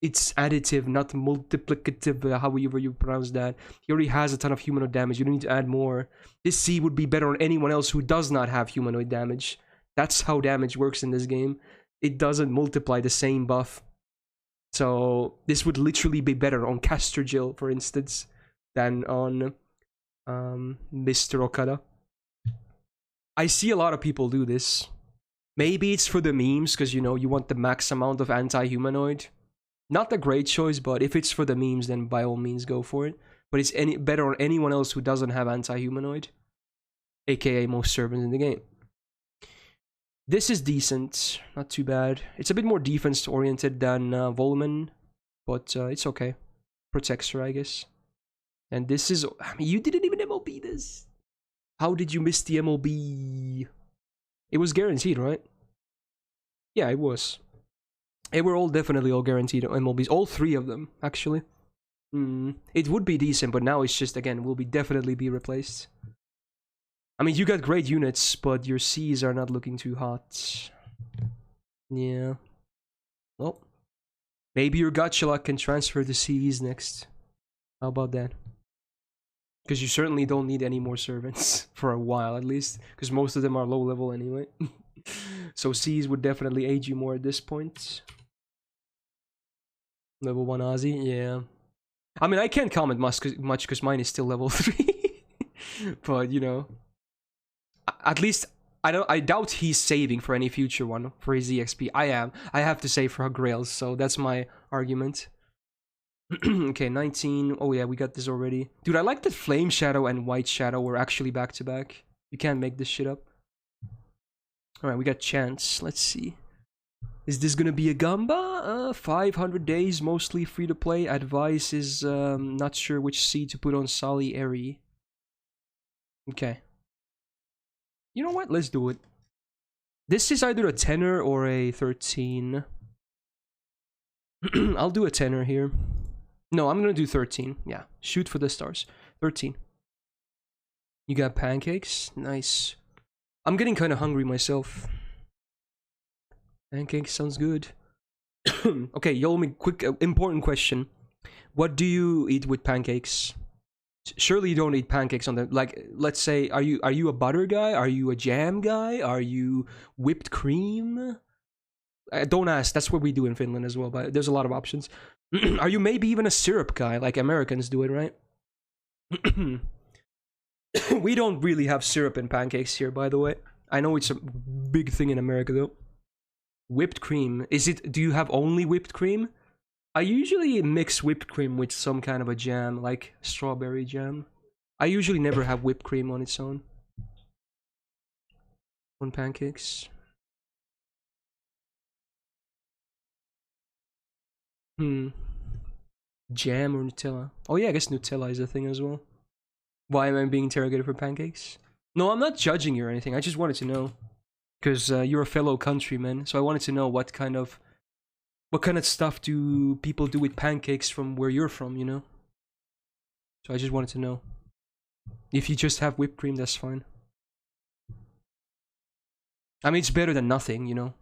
it's additive, not multiplicative, however you pronounce that. He already has a ton of humanoid damage. You don't need to add more. This C would be better on anyone else who does not have humanoid damage. That's how damage works in this game. It doesn't multiply the same buff. So this would literally be better on Caster Jill, for instance, than on Mr. Okada. I see a lot of people do this. Maybe it's for the memes, because, you know, you want the max amount of anti-humanoid. Not a great choice, but if it's for the memes, then by all means go for it. But it's better on anyone else who doesn't have anti-humanoid, aka most servants in the game. This is decent, not too bad. It's a bit more defense-oriented than Volman, but it's okay. Protects her, I guess. And this is... I mean, you didn't even MLB this. How did you miss the MLB? It was guaranteed, right? Yeah, it was. They were all definitely all guaranteed MLBs. All three of them, actually. It would be decent, but now it's just, again, will definitely be replaced. I mean, you got great units, but your Cs are not looking too hot. Yeah. Well, maybe your Gotchalak can transfer the Cs next. How about that? Because you certainly don't need any more servants. For a while, at least. Because most of them are low level anyway. So Cs would definitely aid you more at this point. Level 1 Aussie, yeah. I mean, I can't comment much because mine is still level 3. But, you know. At least, I doubt he's saving for any future one for his EXP. I have to save for Grails, so that's my argument. Okay, 19. Oh yeah, we got this already. Dude, I like that Flame Shadow and White Shadow were actually back to back. You can't make this shit up. Alright, we got Chance. Let's see. Is this gonna be a Gamba? 500 days, mostly free to play. Advice is not sure which C to put on Salieri. Okay. You know what? Let's do it. This is either a 10er or a 13. I'll do a 10er here. No, I'm gonna do 13. Yeah, shoot for the stars. 13. You got pancakes? Nice. I'm getting kind of hungry myself. Pancakes sounds good. Okay, Yomi, quick, important question. What do you eat with pancakes? Surely you don't eat pancakes on the, like, let's say, are you a butter guy? Are you a jam guy? Are you whipped cream? Don't ask, that's what we do in Finland as well, but there's a lot of options. Are you maybe even a syrup guy, like Americans do it, right? We don't really have syrup in pancakes here, by the way. I know it's a big thing in America, though. Whipped cream. Do you have only whipped cream? I usually mix whipped cream with some kind of a jam, like strawberry jam. I usually never have whipped cream on its own. On pancakes. Jam or Nutella? Oh yeah, I guess Nutella is a thing as well. Why am I being interrogated for pancakes? No, I'm not judging you or anything. I just wanted to know. Because you're a fellow countryman, so I wanted to know what kind of stuff do people do with pancakes from where you're from, you know? So I just wanted to know. If you just have whipped cream, that's fine. I mean, it's better than nothing, you know?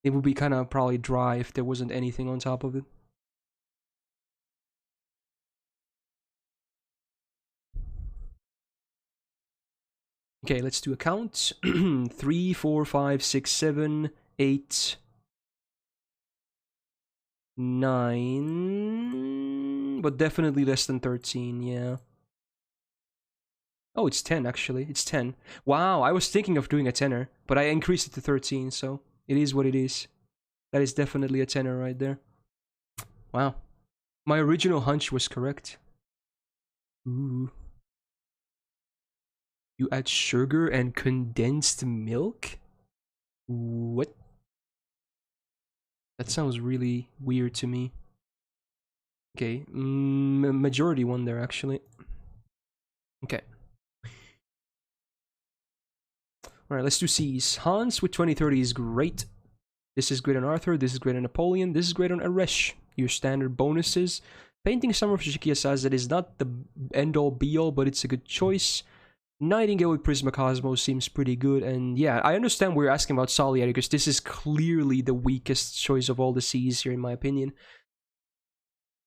It would be kind of probably dry if there wasn't anything on top of it. Okay, let's do a count. 3, 4, 5, 6, 7, 8, 9, but definitely less than 13, yeah. Oh, it's 10 actually, it's 10. Wow, I was thinking of doing a 10er, but I increased it to 13, so it is what it is. That is definitely a 10er right there. Wow. My original hunch was correct. Ooh. You add sugar and condensed milk? What? That sounds really weird to me. Okay, majority one there actually. Okay. Alright, let's do C's. Hans with 2030 is great. This is great on Arthur, this is great on Napoleon, this is great on Aresh. Your standard bonuses. Painting Summer for Shikia says that is not the end-all be-all, but it's a good choice. Nightingale with Prisma Cosmos seems pretty good, and yeah, I understand we're asking about Salieri, because this is clearly the weakest choice of all the C's here, in my opinion.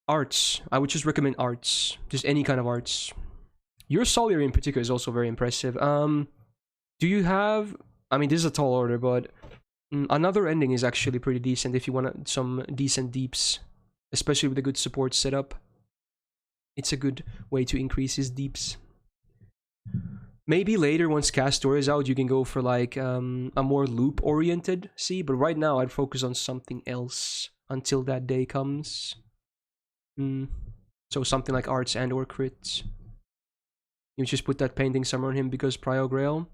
Arts. I would just recommend arts. Just any kind of arts. Your Soliary in particular is also very impressive. Do you have... I mean, this is a tall order, but another ending is actually pretty decent if you want some decent deeps. Especially with a good support setup. It's a good way to increase his deeps. Maybe later, once Castor is out, you can go for like a more loop-oriented C. But right now, I'd focus on something else until that day comes. So something like arts and or crits. You just put that Painting Summer on him because Prio Grail.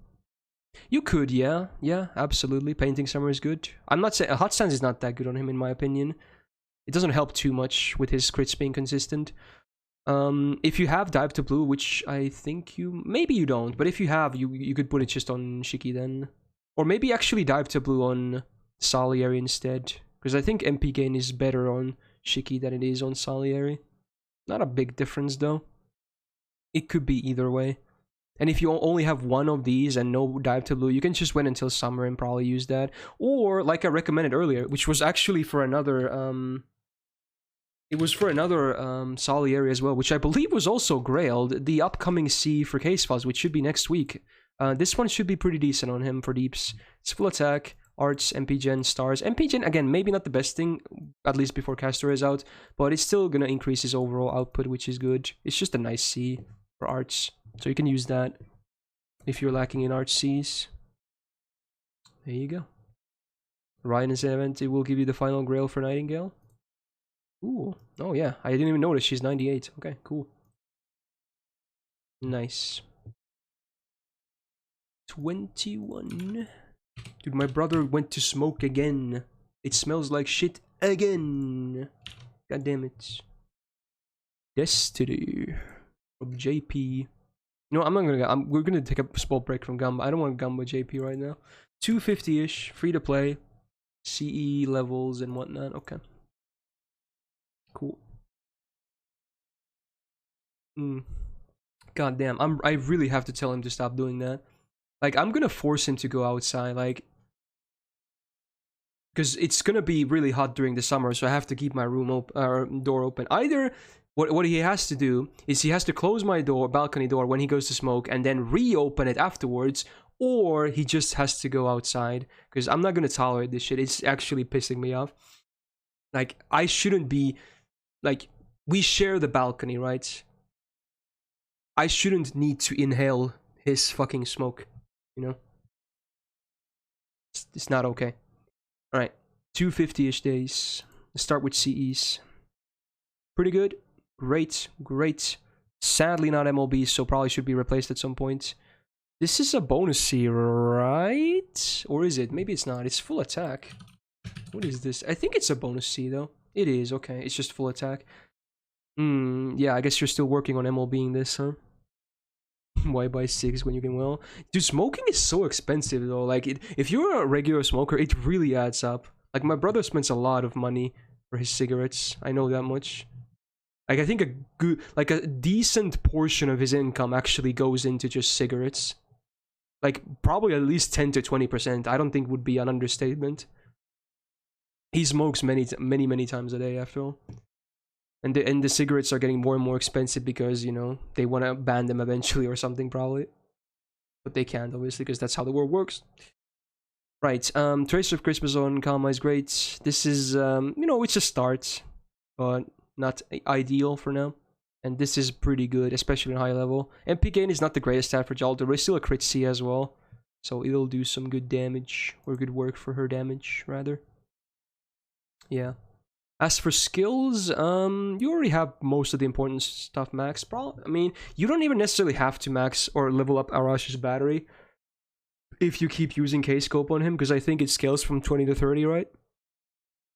You could, yeah, absolutely. Painting Summer is good. I'm not saying Hot Stance is not that good on him in my opinion. It doesn't help too much with his crits being consistent. If you have Dive to Blue, which I think maybe you don't, but if you have, you could put it just on Shiki then, or maybe actually Dive to Blue on Salieri instead, because I think MP gain is better on Shiki than it is on Salieri. Not a big difference though. It could be either way. And if you only have one of these and no Dive to Blue, you can just wait until summer and probably use that. Or, like I recommended earlier, which was actually for another, it was for another Salieri as well, which I believe was also grailed, the upcoming C for Case Files, which should be next week. This one should be pretty decent on him for deeps. It's full attack, arts, MP Gen, stars. MP Gen, again, maybe not the best thing, at least before Castor is out, but it's still gonna increase his overall output, which is good. It's just a nice C for arts. So you can use that if you're lacking in arts Cs. There you go. Ryan is an event, it will give you the final grail for Nightingale. Ooh, oh yeah, I didn't even notice she's 98. Okay, cool. Nice. 21. Dude, my brother went to smoke again. It smells like shit again. God damn it. Destiny from JP. No, I'm not gonna. We're gonna take a small break from Gamba. I don't want Gamba JP right now. 250-ish, free to play, CE levels and whatnot. Okay. Cool. God damn, I really have to tell him to stop doing that. Like, I'm gonna force him to go outside, like, because it's gonna be really hot during the summer, so I have to keep my door open. Either what he has to do is he has to close my balcony door when he goes to smoke, and then reopen it afterwards, or he just has to go outside. Because I'm not gonna tolerate this shit. It's actually pissing me off. Like, I shouldn't be. Like, we share the balcony, right? I shouldn't need to inhale his fucking smoke, you know? It's not okay. Alright, 250-ish days. Let's start with CEs. Pretty good. Great, great. Sadly not MLB, so probably should be replaced at some point. This is a bonus C, right? Or is it? Maybe it's not. It's full attack. What is this? I think it's a bonus C, though. It is, okay. It's just full attack. Yeah, I guess you're still working on MLBing this, huh? Why buy 6 when you can well? Dude, smoking is so expensive, though. Like, if you're a regular smoker, it really adds up. Like, my brother spends a lot of money for his cigarettes. I know that much. Like, I think a decent portion of his income actually goes into just cigarettes. Like, probably at least 10 to 20%. I don't think would be an understatement. He smokes many times a day, after all. And the cigarettes are getting more and more expensive because, you know, they want to ban them eventually or something, probably. But they can't, obviously, because that's how the world works. Right, Tracer of Christmas on Kalma is great. This is, you know, it's a start, but not ideal for now. And this is pretty good, especially in high level. MP gain is not the greatest stat for Jaldo, but it's still a crit C as well. So it'll do some good damage, or good work for her damage, rather. Yeah. As for skills, you already have most of the important stuff maxed. I mean, you don't even necessarily have to max or level up Arash's battery if you keep using K-Scope on him, because I think it scales from 20 to 30, right?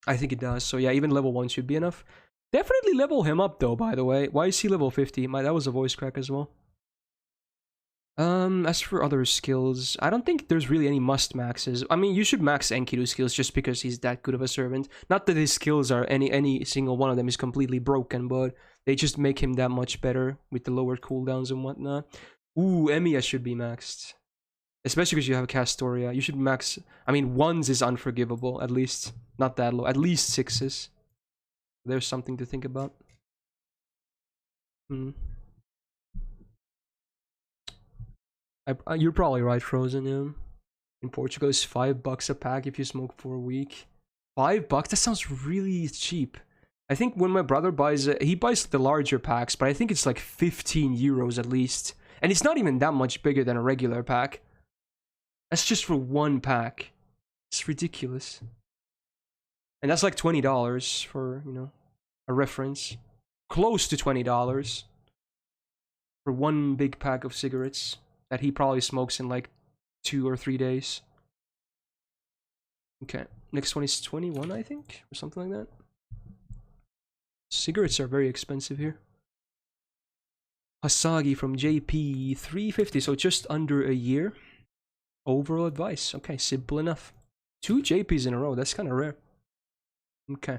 I think it does. So yeah, even level 1 should be enough. Definitely level him up, though, by the way. Why is he level 50? That was a voice crack as well. As for other skills, I don't think there's really any must maxes. I mean, you should max Enkidu's skills just because he's that good of a servant. Not that his skills are any single one of them is completely broken, but they just make him that much better with the lowered cooldowns and whatnot. Ooh, Emiya should be maxed. Especially because you have a Castoria. You should max... I mean, 1s is unforgivable, at least. Not that low. At least 6s. There's something to think about. Hmm. You're probably right, Frozen. Yeah. In Portugal, it's $5 a pack if you smoke for a week. $5? That sounds really cheap. I think when my brother buys it, he buys the larger packs, but I think it's like 15 euros at least. And it's not even that much bigger than a regular pack. That's just for one pack. It's ridiculous. And that's like $20 for, you know, a reference. Close to $20 for one big pack of cigarettes that he probably smokes in like 2 or 3 days. Okay, next one is 21, I think, or something like that. Cigarettes are very expensive here. Hasagi from JP, 350, so just under a year. Overall advice, okay, simple enough. 2 JPs in a row, that's kind of rare. Okay.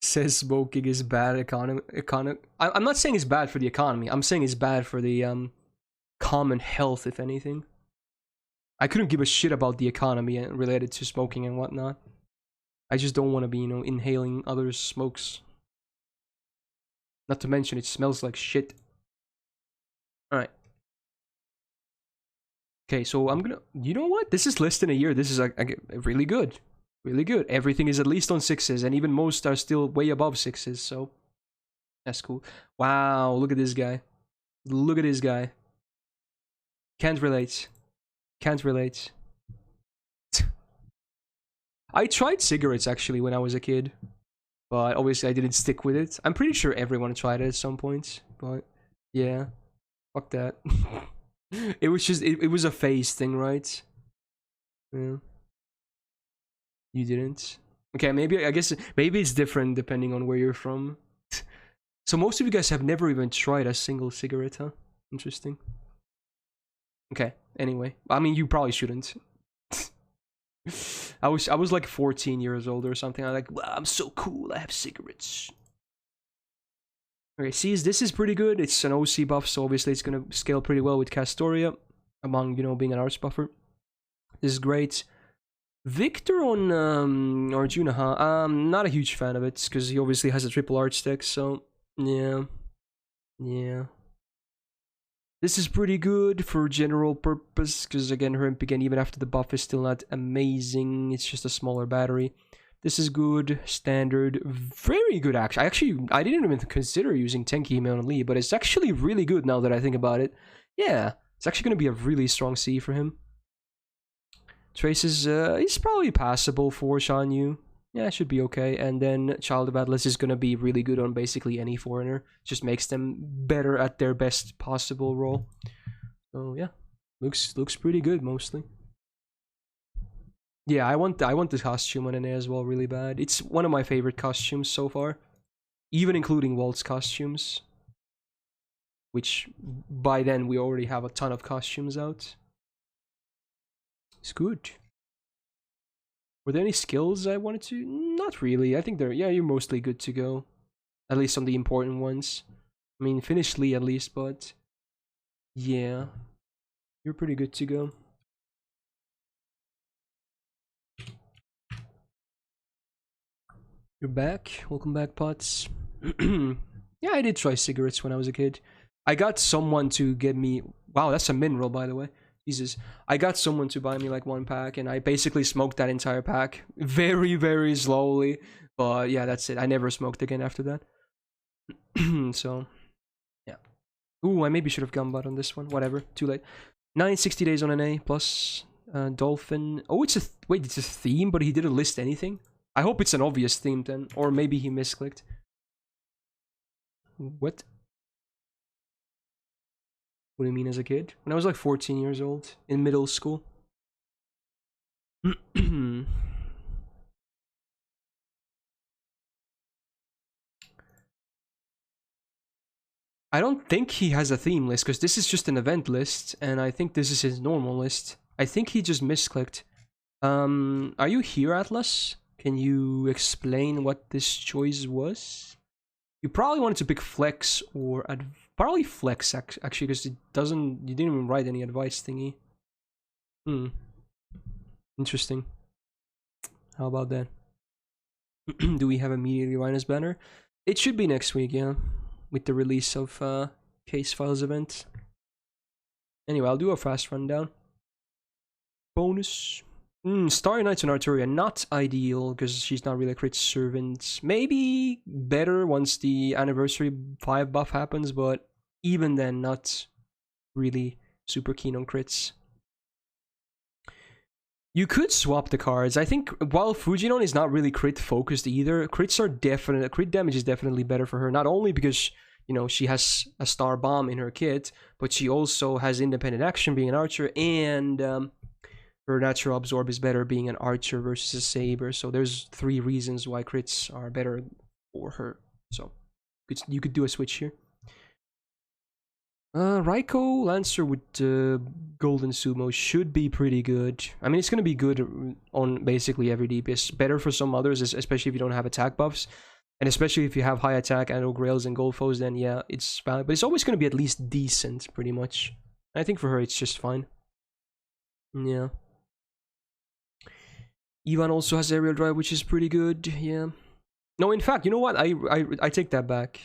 Says smoking is bad I'm not saying it's bad for the economy. I'm saying it's bad for the common health, if anything. I couldn't give a shit about the economy related to smoking and whatnot. I just don't want to be, you know, inhaling others' smokes. Not to mention it smells like shit. Alright. Okay, so I'm gonna... You know what? This is less than a year. This is really good. Really good. Everything is at least on 6s, and even most are still way above 6s, so... That's cool. Wow, look at this guy. Look at this guy. Can't relate. Can't relate. I tried cigarettes, actually, when I was a kid. But obviously I didn't stick with it. I'm pretty sure everyone tried it at some point. But, yeah. Fuck that. It was just... It was a phase thing, right? Yeah. You didn't? Okay, maybe, I guess, maybe it's different depending on where you're from. So most of you guys have never even tried a single cigarette, huh? Interesting. Okay, anyway. I mean, you probably shouldn't. I was like 14 years old or something. I'm like, wow, I'm so cool, I have cigarettes. Okay, see, this is pretty good. It's an OC buff, so obviously it's gonna scale pretty well with Castoria, among, you know, being an arch buffer. This is great. Victor on Arjuna, huh? I'm not a huge fan of it, because he obviously has a triple arch deck, so yeah. Yeah. This is pretty good for general purpose, because again, her imp again, even after the buff, is still not amazing. It's just a smaller battery. This is good, standard, very good actually. I didn't even consider using Tenki on Lee, but it's actually really good now that I think about it. Yeah, it's actually going to be a really strong C for him. Trace is probably passable for Shan Yu. Yeah, it should be okay. And then Child of Atlas is going to be really good on basically any foreigner. Just makes them better at their best possible role. So yeah, looks pretty good mostly. Yeah, I want the costume on NA as well really bad. It's one of my favorite costumes so far, even including Walt's costumes. Which by then we already have a ton of costumes out. It's good. Were there any skills I wanted to? Not really. I think yeah, you're mostly good to go. At least on the important ones. I mean, finish Lee at least, but yeah, you're pretty good to go. You're back. Welcome back, Pots. Yeah, I did try cigarettes when I was a kid. I got someone to get me... Wow, that's a mineral, by the way. Jesus. I got someone to buy me like 1 pack, and I basically smoked that entire pack. Very, very slowly. But yeah, that's it. I never smoked again after that. So, yeah. Ooh, I maybe should have gumbat on this one. Whatever. Too late. 960 days on an A, plus Dolphin. Oh, it's a... Wait, it's a theme, but he didn't list anything? I hope it's an obvious theme then. Or maybe he misclicked. What? What do you mean as a kid? When I was like 14 years old, in middle school. I don't think he has a theme list, because this is just an event list, and I think this is his normal list. I think he just misclicked. Are you here, Atlas? Can you explain what this choice was? You probably wanted to pick Flex or... Probably Flex, actually, because it doesn't... You didn't even write any advice thingy. Interesting. How about that? Do we have immediately Rhino's banner? It should be next week, yeah. With the release of Case Files event. Anyway, I'll do a fast rundown. Bonus. Starry Nights on Arturia, not ideal, because she's not really a crit servant. Maybe better once the Anniversary 5 buff happens, but even then, not really super keen on crits. You could swap the cards. I think while Fujinon is not really crit focused either, crit damage is definitely better for her, not only because, you know, she has a star bomb in her kit, but she also has independent action being an archer, and her natural absorb is better being an archer versus a saber. So there's 3 reasons why crits are better for her. So you could do a switch here. Raiko Lancer with Golden Sumo should be pretty good. I mean, it's gonna be good on basically every DPS. Better for some others, especially if you don't have attack buffs. And especially if you have high attack, Anno Grails, and Gold Foes, then yeah, it's valid. But it's always gonna be at least decent, pretty much. I think for her, it's just fine. Yeah. Ivan also has aerial drive, which is pretty good. Yeah. No, in fact, you know what? I take that back.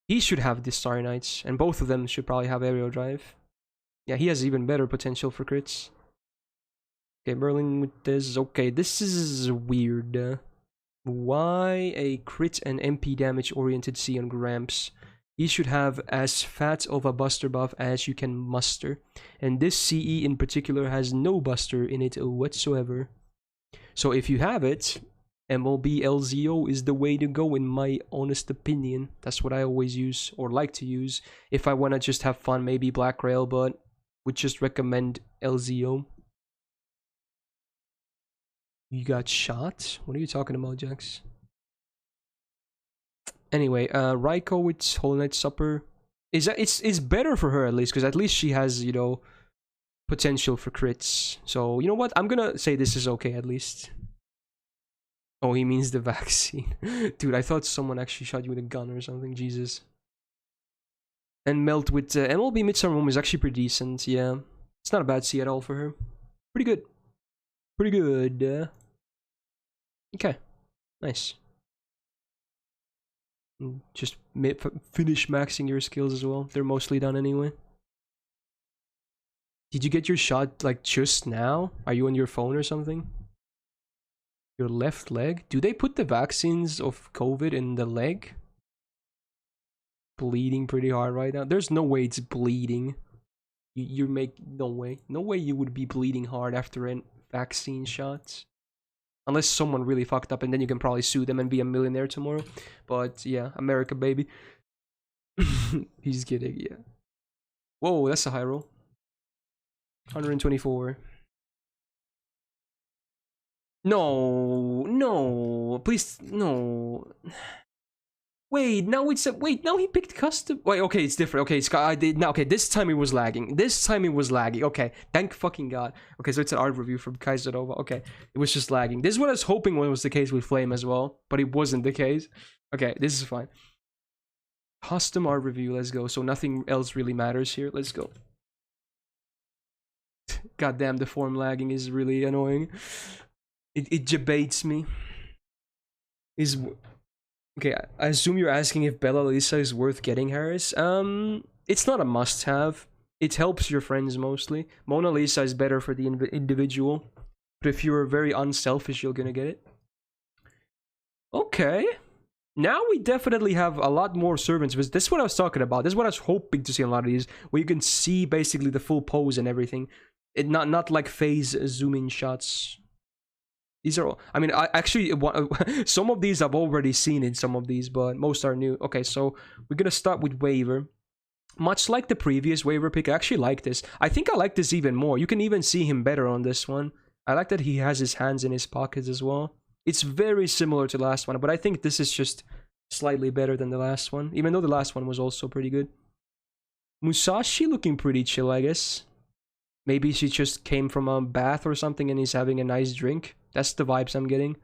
He should have the Starry Nights, and both of them should probably have aerial drive. Yeah, he has even better potential for crits. Okay, Merlin with this. Okay, this is weird. Why a crit and MP damage oriented C on Gramps? He should have as fat of a buster buff as you can muster. And this CE in particular has no buster in it whatsoever. So if you have it, MLB LZO is the way to go, in my honest opinion. That's what I always use, or like to use. If I want to just have fun, maybe Black Rail, but would just recommend LZO. You got shot? What are you talking about, Jax? Anyway, Raiko with Hollow Knight Supper. It's better for her, at least, because at least she has, you know, potential for crits. So, you know what? I'm gonna say this is okay, at least. Oh, he means the vaccine. Dude, I thought someone actually shot you with a gun or something. Jesus. And Melt with MLB Midsummer Moon is actually pretty decent. Yeah. It's not a bad C at all for her. Pretty good. Pretty good. Okay. Nice. Just finish maxing your skills as well. They're mostly done anyway. Did you get your shot, like, just now? Are you on your phone or something? Your left leg? Do they put the vaccines of COVID in the leg? Bleeding pretty hard right now. There's no way it's bleeding. You make no way. No way you would be bleeding hard after a vaccine shot. Unless someone really fucked up, and then you can probably sue them and be a millionaire tomorrow. But yeah, America, baby. He's kidding, yeah. Whoa, that's a high roll. 124. No, please, no. Wait, now it's a, wait, now he picked custom. Wait, okay, it's different. Okay, okay, this time it was lagging. Okay, thank fucking God. Okay, so it's an art review from Kaizerova. Okay, it was just lagging. This is what I was hoping was the case with Flame as well, but it wasn't the case. Okay, this is fine. Custom art review, let's go. So nothing else really matters here. Let's go. God damn, the form lagging is really annoying. It debates me. Okay, I assume you're asking if Bella Lisa is worth getting, Harris. It's not a must-have. It helps your friends mostly. Mona Lisa is better for the individual. But if you're very unselfish, you're gonna get it. Okay. Now we definitely have a lot more servants. This is what I was talking about. This is what I was hoping to see in a lot of these, where you can see basically the full pose and everything. It not like phase zoom-in shots. These are all, I mean, I actually, some of these I've already seen in some of these, but most are new. Okay, so we're gonna start with Waver. Much like the previous Waver pick, I actually like this. I think I like this even more. You can even see him better on this one. I like that he has his hands in his pockets as well. It's very similar to the last one, but I think this is just slightly better than the last one, even though the last one was also pretty good. Musashi looking pretty chill, I guess. Maybe she just came from a bath or something and he's having a nice drink. That's the vibes I'm getting.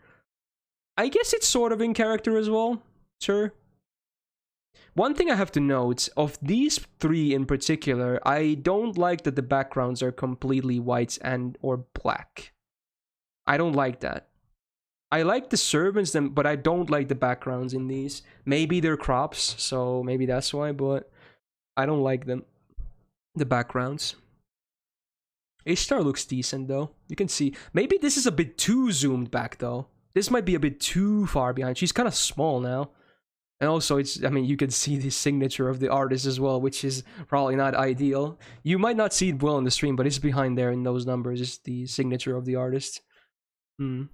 I guess it's sort of in character as well. Sure. One thing I have to note, of these 3 in particular, I don't like that the backgrounds are completely white and or black. I don't like that. I like the servants, but I don't like the backgrounds in these. Maybe they're crops, so maybe that's why, but I don't like them. The backgrounds. Ishtar looks decent, though. You can see. Maybe this is a bit too zoomed back, though. This might be a bit too far behind. She's kind of small now. And also, I mean, you can see the signature of the artist as well, which is probably not ideal. You might not see it well on the stream, but it's behind there in those numbers. It's the signature of the artist. And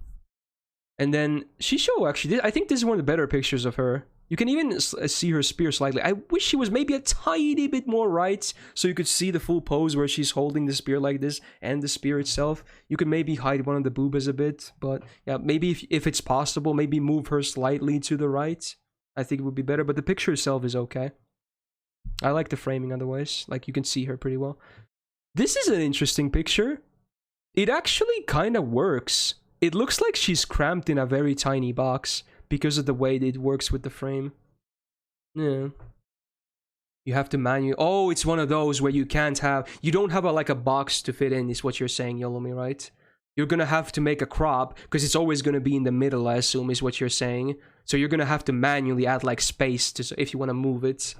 then Shisho, actually, I think this is one of the better pictures of her. You can even see her spear slightly. I wish she was maybe a tiny bit more right, so you could see the full pose where she's holding the spear like this and the spear itself. You could maybe hide one of the boobas a bit, but yeah, maybe if it's possible, maybe move her slightly to the right. I think it would be better, but the picture itself is okay. I like the framing otherwise. Like, you can see her pretty well. This is an interesting picture. It actually kind of works. It looks like she's cramped in a very tiny box because of the way it works with the frame. Yeah. You have to manually... Oh, it's one of those where you can't have... You don't have like a box to fit in, is what you're saying, Yolomi, right? You're gonna have to make a crop, because it's always gonna be in the middle, I assume, is what you're saying. So you're gonna have to manually add like space to if you want to move it.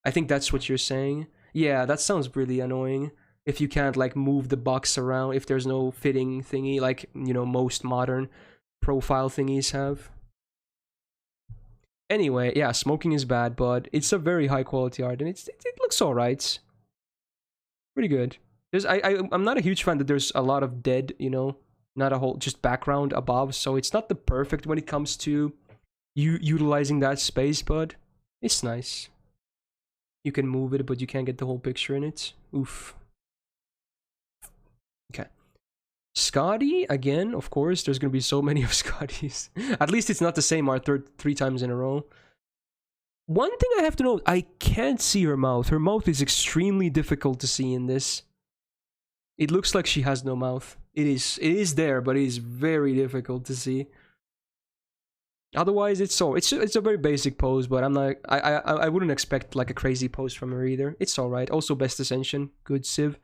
I think that's what you're saying. Yeah, that sounds really annoying. If you can't like move the box around, if there's no fitting thingy, like, you know, most modern profile thingies have. Anyway, yeah, smoking is bad, but it's a very high quality art, and it looks alright. Pretty good. I'm not a huge fan that there's a lot of dead, you know, not a whole, just background above, so it's not the perfect when it comes to utilizing that space, but it's nice. You can move it, but you can't get the whole picture in it. Oof. Okay. Scotty, again, of course, there's gonna be so many of Scotties. At least it's not the same art three times in a row. One thing I have to note, I can't see her mouth. Her mouth is extremely difficult to see in this. It looks like she has no mouth. It is there, but it is very difficult to see. Otherwise, it's a very basic pose, but I wouldn't expect like a crazy pose from her either. It's alright. Also, best ascension, good Civ.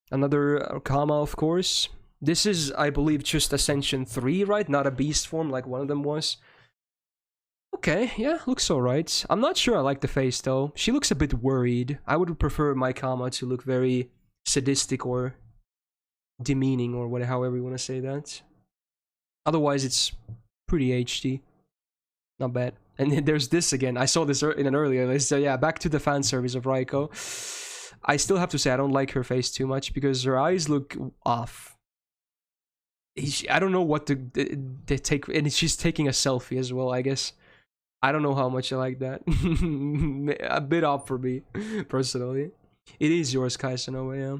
Another Kama, of course. This is, I believe, just Ascension 3, right? Not a beast form like one of them was. Okay, yeah, looks alright. I'm not sure I like the face, though. She looks a bit worried. I would prefer my Kama to look very sadistic or demeaning, or whatever, however you want to say that. Otherwise, it's pretty HD. Not bad. And then there's this again. I saw this in an earlier list. So yeah, back to the fan service of Raiko. I still have to say I don't like her face too much because her eyes look off. I don't know what they take, and she's taking a selfie as well, I guess. I don't know how much I like that. A bit off for me, personally. It is yours, Kaisanova, yeah.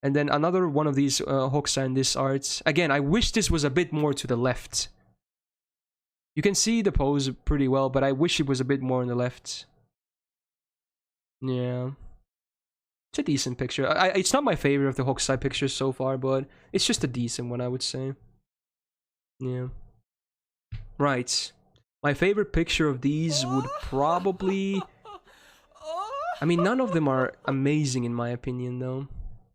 And then another one of these Hokusai in this art. Again, I wish this was a bit more to the left. You can see the pose pretty well, but I wish it was a bit more on the left. Yeah. It's a decent picture. It's not my favorite of the Hokusai pictures so far, but it's just a decent one, I would say. Yeah. Right. My favorite picture of these would probably... I mean, none of them are amazing in my opinion, though.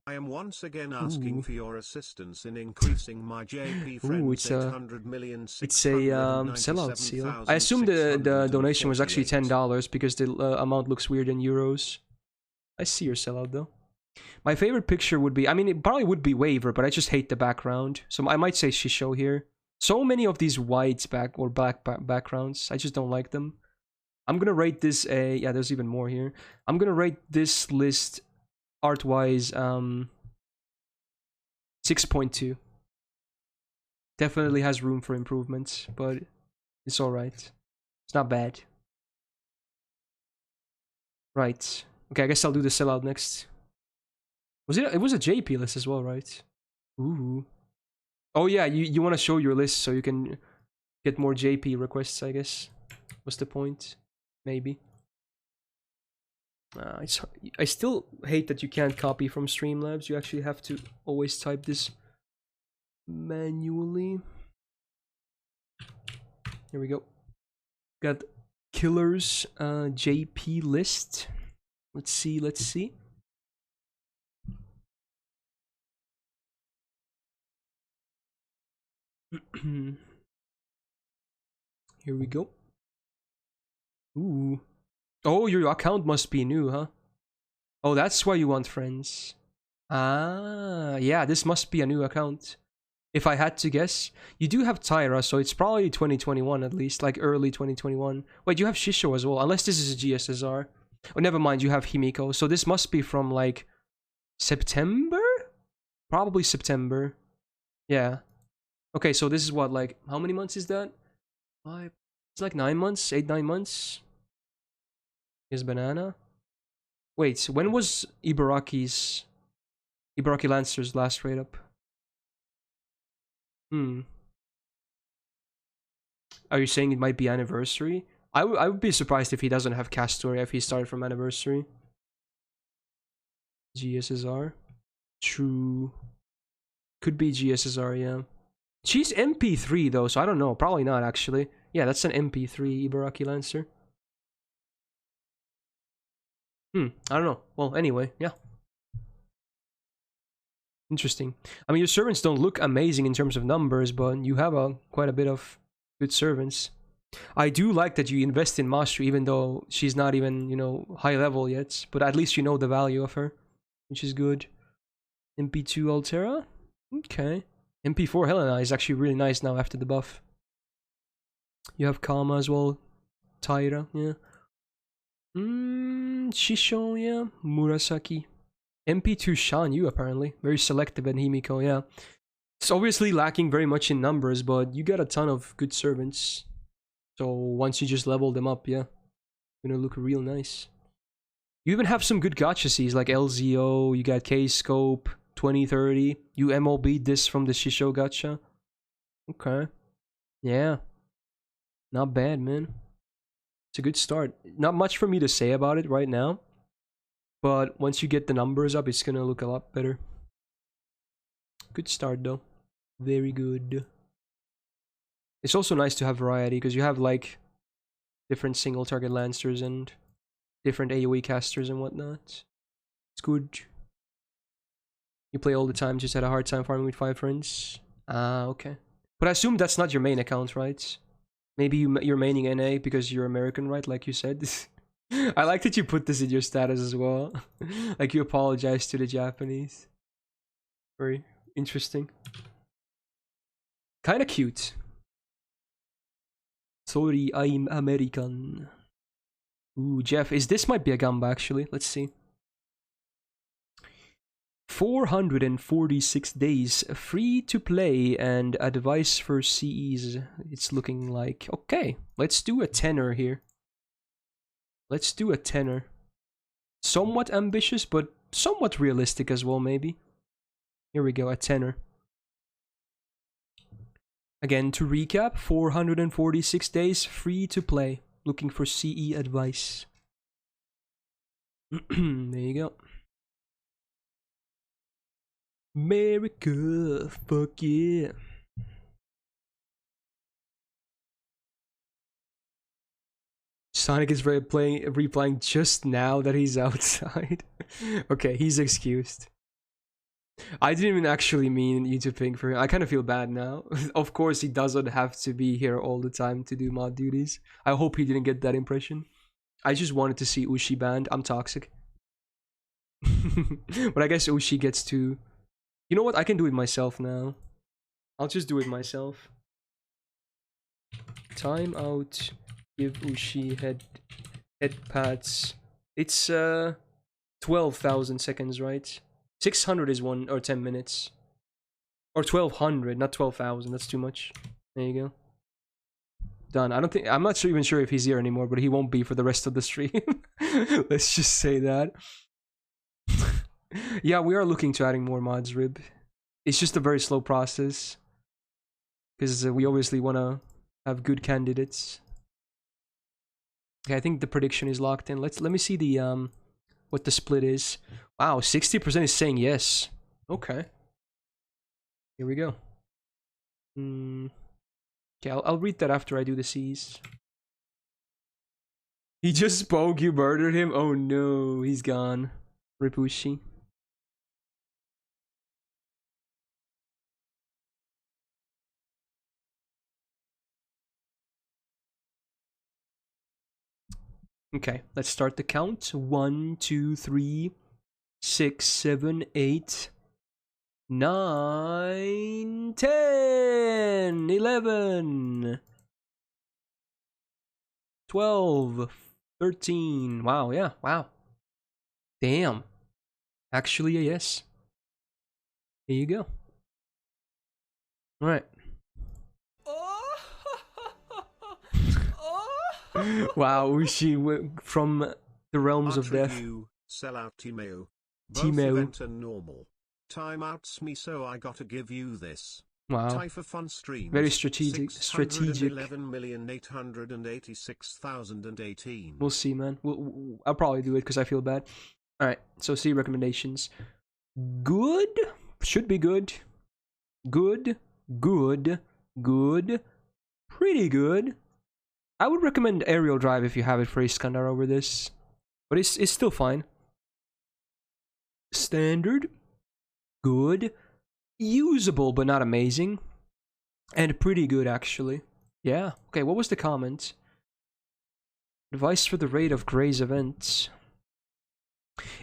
I am once again asking for your assistance in increasing my JP friends 800 million. It's a sellout seal. I assume the donation was actually $10 because the amount looks weird in euros. I see your sellout though. My favorite picture would be, I mean, it probably would be Waver, but I just hate the background. So I might say Shisho here. So many of these white black backgrounds, I just don't like them. I'm gonna rate this a, yeah, there's even more here. I'm gonna rate this list art-wise 6.2. Definitely has room for improvement, but it's alright. It's not bad. Right. Okay, I guess I'll do the sellout next. It was a JP list as well, right? Ooh. Oh yeah, you want to show your list so you can get more JP requests, I guess. What's the point? Maybe. I still hate that you can't copy from Streamlabs. You actually have to always type this manually. Here we go. Got Killer's JP list. Let's see. Here we go. Ooh. Oh, your account must be new, huh? Oh, that's why you want friends. Ah, yeah, this must be a new account. If I had to guess, you do have Tyra, so it's probably 2021 at least, like early 2021. Wait, you have Shisho as well, unless this is a GSSR. Oh, never mind, you have Himiko. So this must be from like September? Probably September. Yeah. Okay, so this is what, like, how many months is that? Five. It's like 9 months, 8, 9 months. Is banana. Wait, when was Ibaraki Lancer's last raid up? Are you saying it might be anniversary? I would be surprised if he doesn't have cast story if he started from anniversary. GSSR. True. Could be GSSR, yeah. She's MP3 though, so I don't know. Probably not actually. Yeah, that's an MP3 Ibaraki Lancer. I don't know. Well, anyway, yeah. Interesting. I mean, your servants don't look amazing in terms of numbers, but you have quite a bit of good servants. I do like that you invest in Mastery, even though she's not even, you know, high level yet. But at least you know the value of her, which is good. MP2 Altera? Okay. MP4 Helena is actually really nice now after the buff. You have Kama as well. Taira, yeah. Shisho, yeah. Murasaki. MP2 Shan Yu, apparently. Very selective in Himiko, yeah. It's obviously lacking very much in numbers, but you got a ton of good servants. So once you just level them up, yeah, gonna look real nice. You even have some good gacha Cs like LZO, you got K-Scope, 2030. You MLB'd this from the Shisho gacha. Okay. Yeah. Not bad, man. It's a good start. Not much for me to say about it right now. But once you get the numbers up, it's gonna look a lot better. Good start, though. Very good. It's also nice to have variety, because you have, like, different single target lancers and different AoE casters and whatnot. It's good. You play all the time, just had a hard time farming with 5 friends. Ah, okay. But I assume that's not your main account, right? Maybe you're maining NA because you're American, right? Like you said. I like that you put this in your status as well. Like you apologize to the Japanese. Very interesting. Kinda cute. Sorry, I'm American. Ooh, Jeff, this might be a Gamba actually. Let's see. 446 days free to play and advice for CEs. It's looking like okay. Let's do a tenor here. Let's do a tenor. Somewhat ambitious, but somewhat realistic as well, maybe. Here we go, a tenor. Again, to recap, 446 days free to play. Looking for CE advice. There you go. America, fuck yeah. Sonic is replaying just now that he's outside. Okay, he's excused. I didn't even actually mean you to ping for him. I kind of feel bad now. Of course, he doesn't have to be here all the time to do mod duties. I hope he didn't get that impression. I just wanted to see Ushi banned. I'm toxic. But I guess Ushi gets to... You know what? I can do it myself now. I'll just do it myself. Time out. Give Ushi head pats. It's 12,000 seconds, right? 600 is 1 or 10 minutes. Or 1200, not 12,000. That's too much. There you go. Done. I'm not even sure if he's here anymore, but he won't be for the rest of the stream. Let's just say that. Yeah, we are looking to adding more mods, Rib. It's just a very slow process. Because we obviously want to have good candidates. Okay, I think the prediction is locked in. Let me see the what the split is. Wow, 60% is saying yes. Okay. Here we go. Okay, I'll read that after I do the C's. He just spoke, you murdered him? Oh no, he's gone. Ripushi. Okay, let's start the count. 1, 2, 3, 6, 7, 8, 9, 10, 11, 12, 13. Wow, yeah, wow. Damn. Actually, a yes. Here you go. Alright. Wow, Ushi from the realms of death. Review, sellout Timeo. Both Timeo. event and normal. Timeouts me, so I gotta give you this. Wow. Tie for fun streams. Very strategic. 611,886,018. We'll see, man. I'll probably do it because I feel bad. Alright, so see recommendations. Good. Should be good. Good. Good. Good. Pretty good. I would recommend Aerial Drive if you have it for Iskandar over this. But it's still fine. Standard. Good. Usable, but not amazing. And pretty good, actually. Yeah. Okay, what was the comment? Advice for the raid of Grey's events.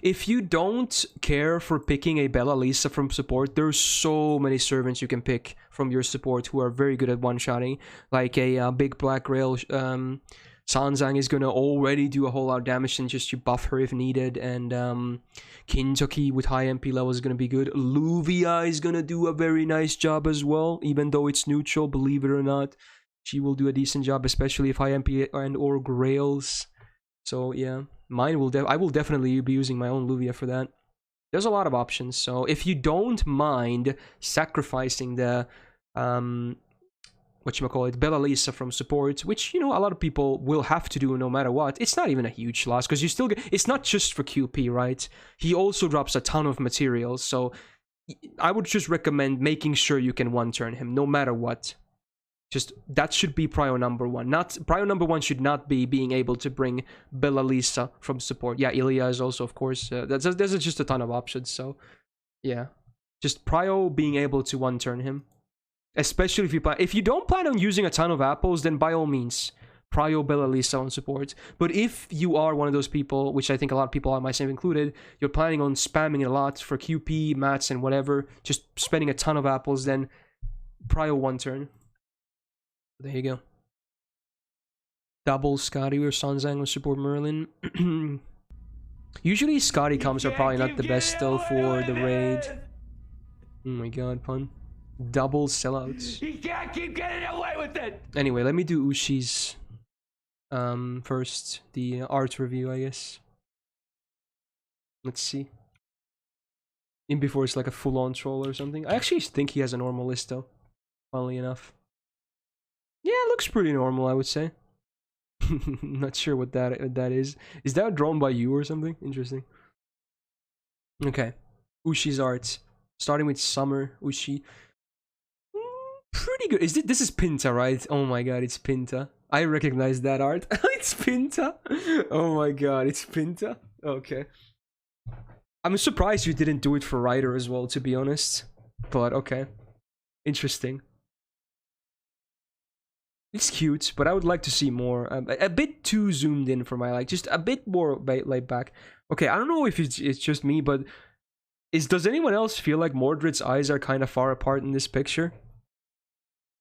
If you don't care for picking a Bella Lisa from support, there's so many servants you can pick from your support who are very good at one-shotting. Like a big Black Rail Sanzang is going to already do a whole lot of damage and just you buff her if needed. And Kintoki with high MP level is going to be good. Luvia is going to do a very nice job as well, even though it's neutral, believe it or not. She will do a decent job, especially if high MP and or Grails. So yeah, I will definitely be using my own Luvia for that. There's a lot of options, so if you don't mind sacrificing the Bella Lisa from support, which, you know, a lot of people will have to do no matter what, it's not even a huge loss because you still get, it's not just for QP, right? He also drops a ton of materials, so I would just recommend making sure you can one-turn him no matter what. Just, that should be prio number one. Prio number one should not be being able to bring Bella Lisa from support. Yeah, Ilya is also, of course. There's just a ton of options, so yeah. Just prio being able to one-turn him. Especially if you don't plan on using a ton of apples, then by all means, prio Bella Lisa on support. But if you are one of those people, which I think a lot of people are, myself included, you're planning on spamming it a lot for QP, mats, and whatever, just spending a ton of apples, then prio one turn. There you go. Double Scotty or Sanzang with support Merlin. Usually Scotty comps are probably not the best though for the raid. Oh my god, pun. Double sellouts. You can't keep getting away with it! Anyway, let me do Ushi's first. The art review, I guess. Let's see. In before it's like a full-on troll or something. I actually think he has a normal list though. Funnily enough. Yeah, it looks pretty normal, I would say. Not sure what that is. Is that drawn by you or something? Interesting. Okay. Ushi's art. Starting with Summer Ushi. Pretty good. This is Pinta, right? Oh my god, it's Pinta. I recognize that art. It's Pinta. Oh my god, it's Pinta. Okay. I'm surprised you didn't do it for Ryder as well, to be honest. But okay. Interesting. It's cute, but I would like to see more. A bit too zoomed in for my like. Just a bit more laid back. Okay, I don't know if it's just me, but does anyone else feel like Mordred's eyes are kind of far apart in this picture?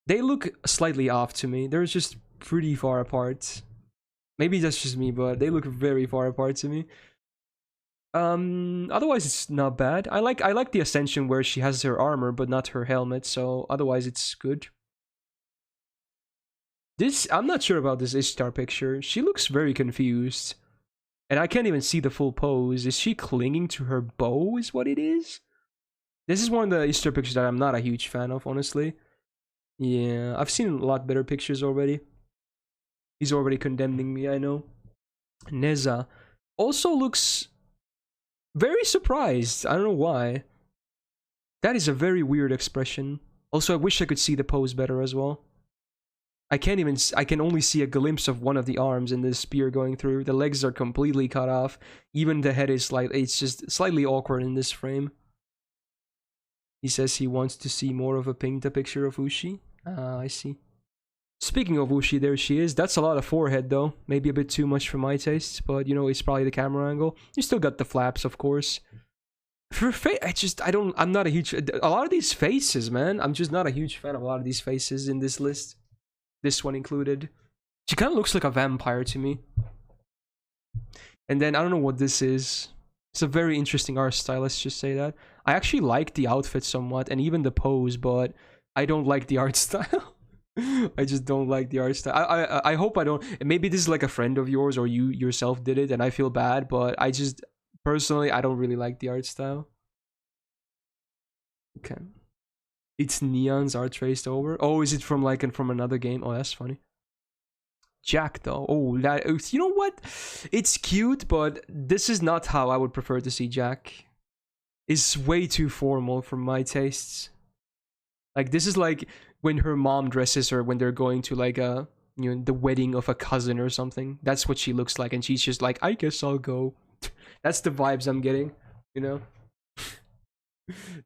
They look slightly off to me. They're just pretty far apart. Maybe that's just me, but they look very far apart to me. Otherwise it's not bad. I like the Ascension where she has her armor but not her helmet, so otherwise it's good. I'm not sure about this Ishtar picture. She looks very confused. And I can't even see the full pose. Is she clinging to her bow is what it is? This is one of the Ishtar pictures that I'm not a huge fan of, honestly. Yeah, I've seen a lot better pictures already. He's already condemning me, I know. Neza also looks very surprised. I don't know why. That is a very weird expression. Also, I wish I could see the pose better as well. I can only see a glimpse of one of the arms and the spear going through. The legs are completely cut off. Even the head is it's just slightly awkward in this frame. He says he wants to see more of a Pinta picture of Ushi. Ah, I see. Speaking of Wushi, there she is. That's a lot of forehead though. Maybe a bit too much for my taste, but you know, it's probably the camera angle. You still got the flaps, of course. For face, I'm not a huge, a lot of these faces, man. I'm just not a huge fan of a lot of these faces in this list. This one included. She kind of looks like a vampire to me. And then I don't know what this is. It's a very interesting art style, let's just say that. I actually like the outfit somewhat, and even the pose, but I don't like the art style. I just don't like the art style. I hope I don't. Maybe this is like a friend of yours, or you yourself did it, and I feel bad, but I just, personally, I don't really like the art style. Okay. It's Neon's art traced over. Oh, is it from like from another game? Oh, that's funny. Jack though. Oh, that, you know what? It's cute, but this is not how I would prefer to see Jack. It's way too formal for my tastes. Like, this is like when her mom dresses her when they're going to like a, you know, the wedding of a cousin or something. That's what she looks like, and she's just like, I guess I'll go. That's the vibes I'm getting, you know.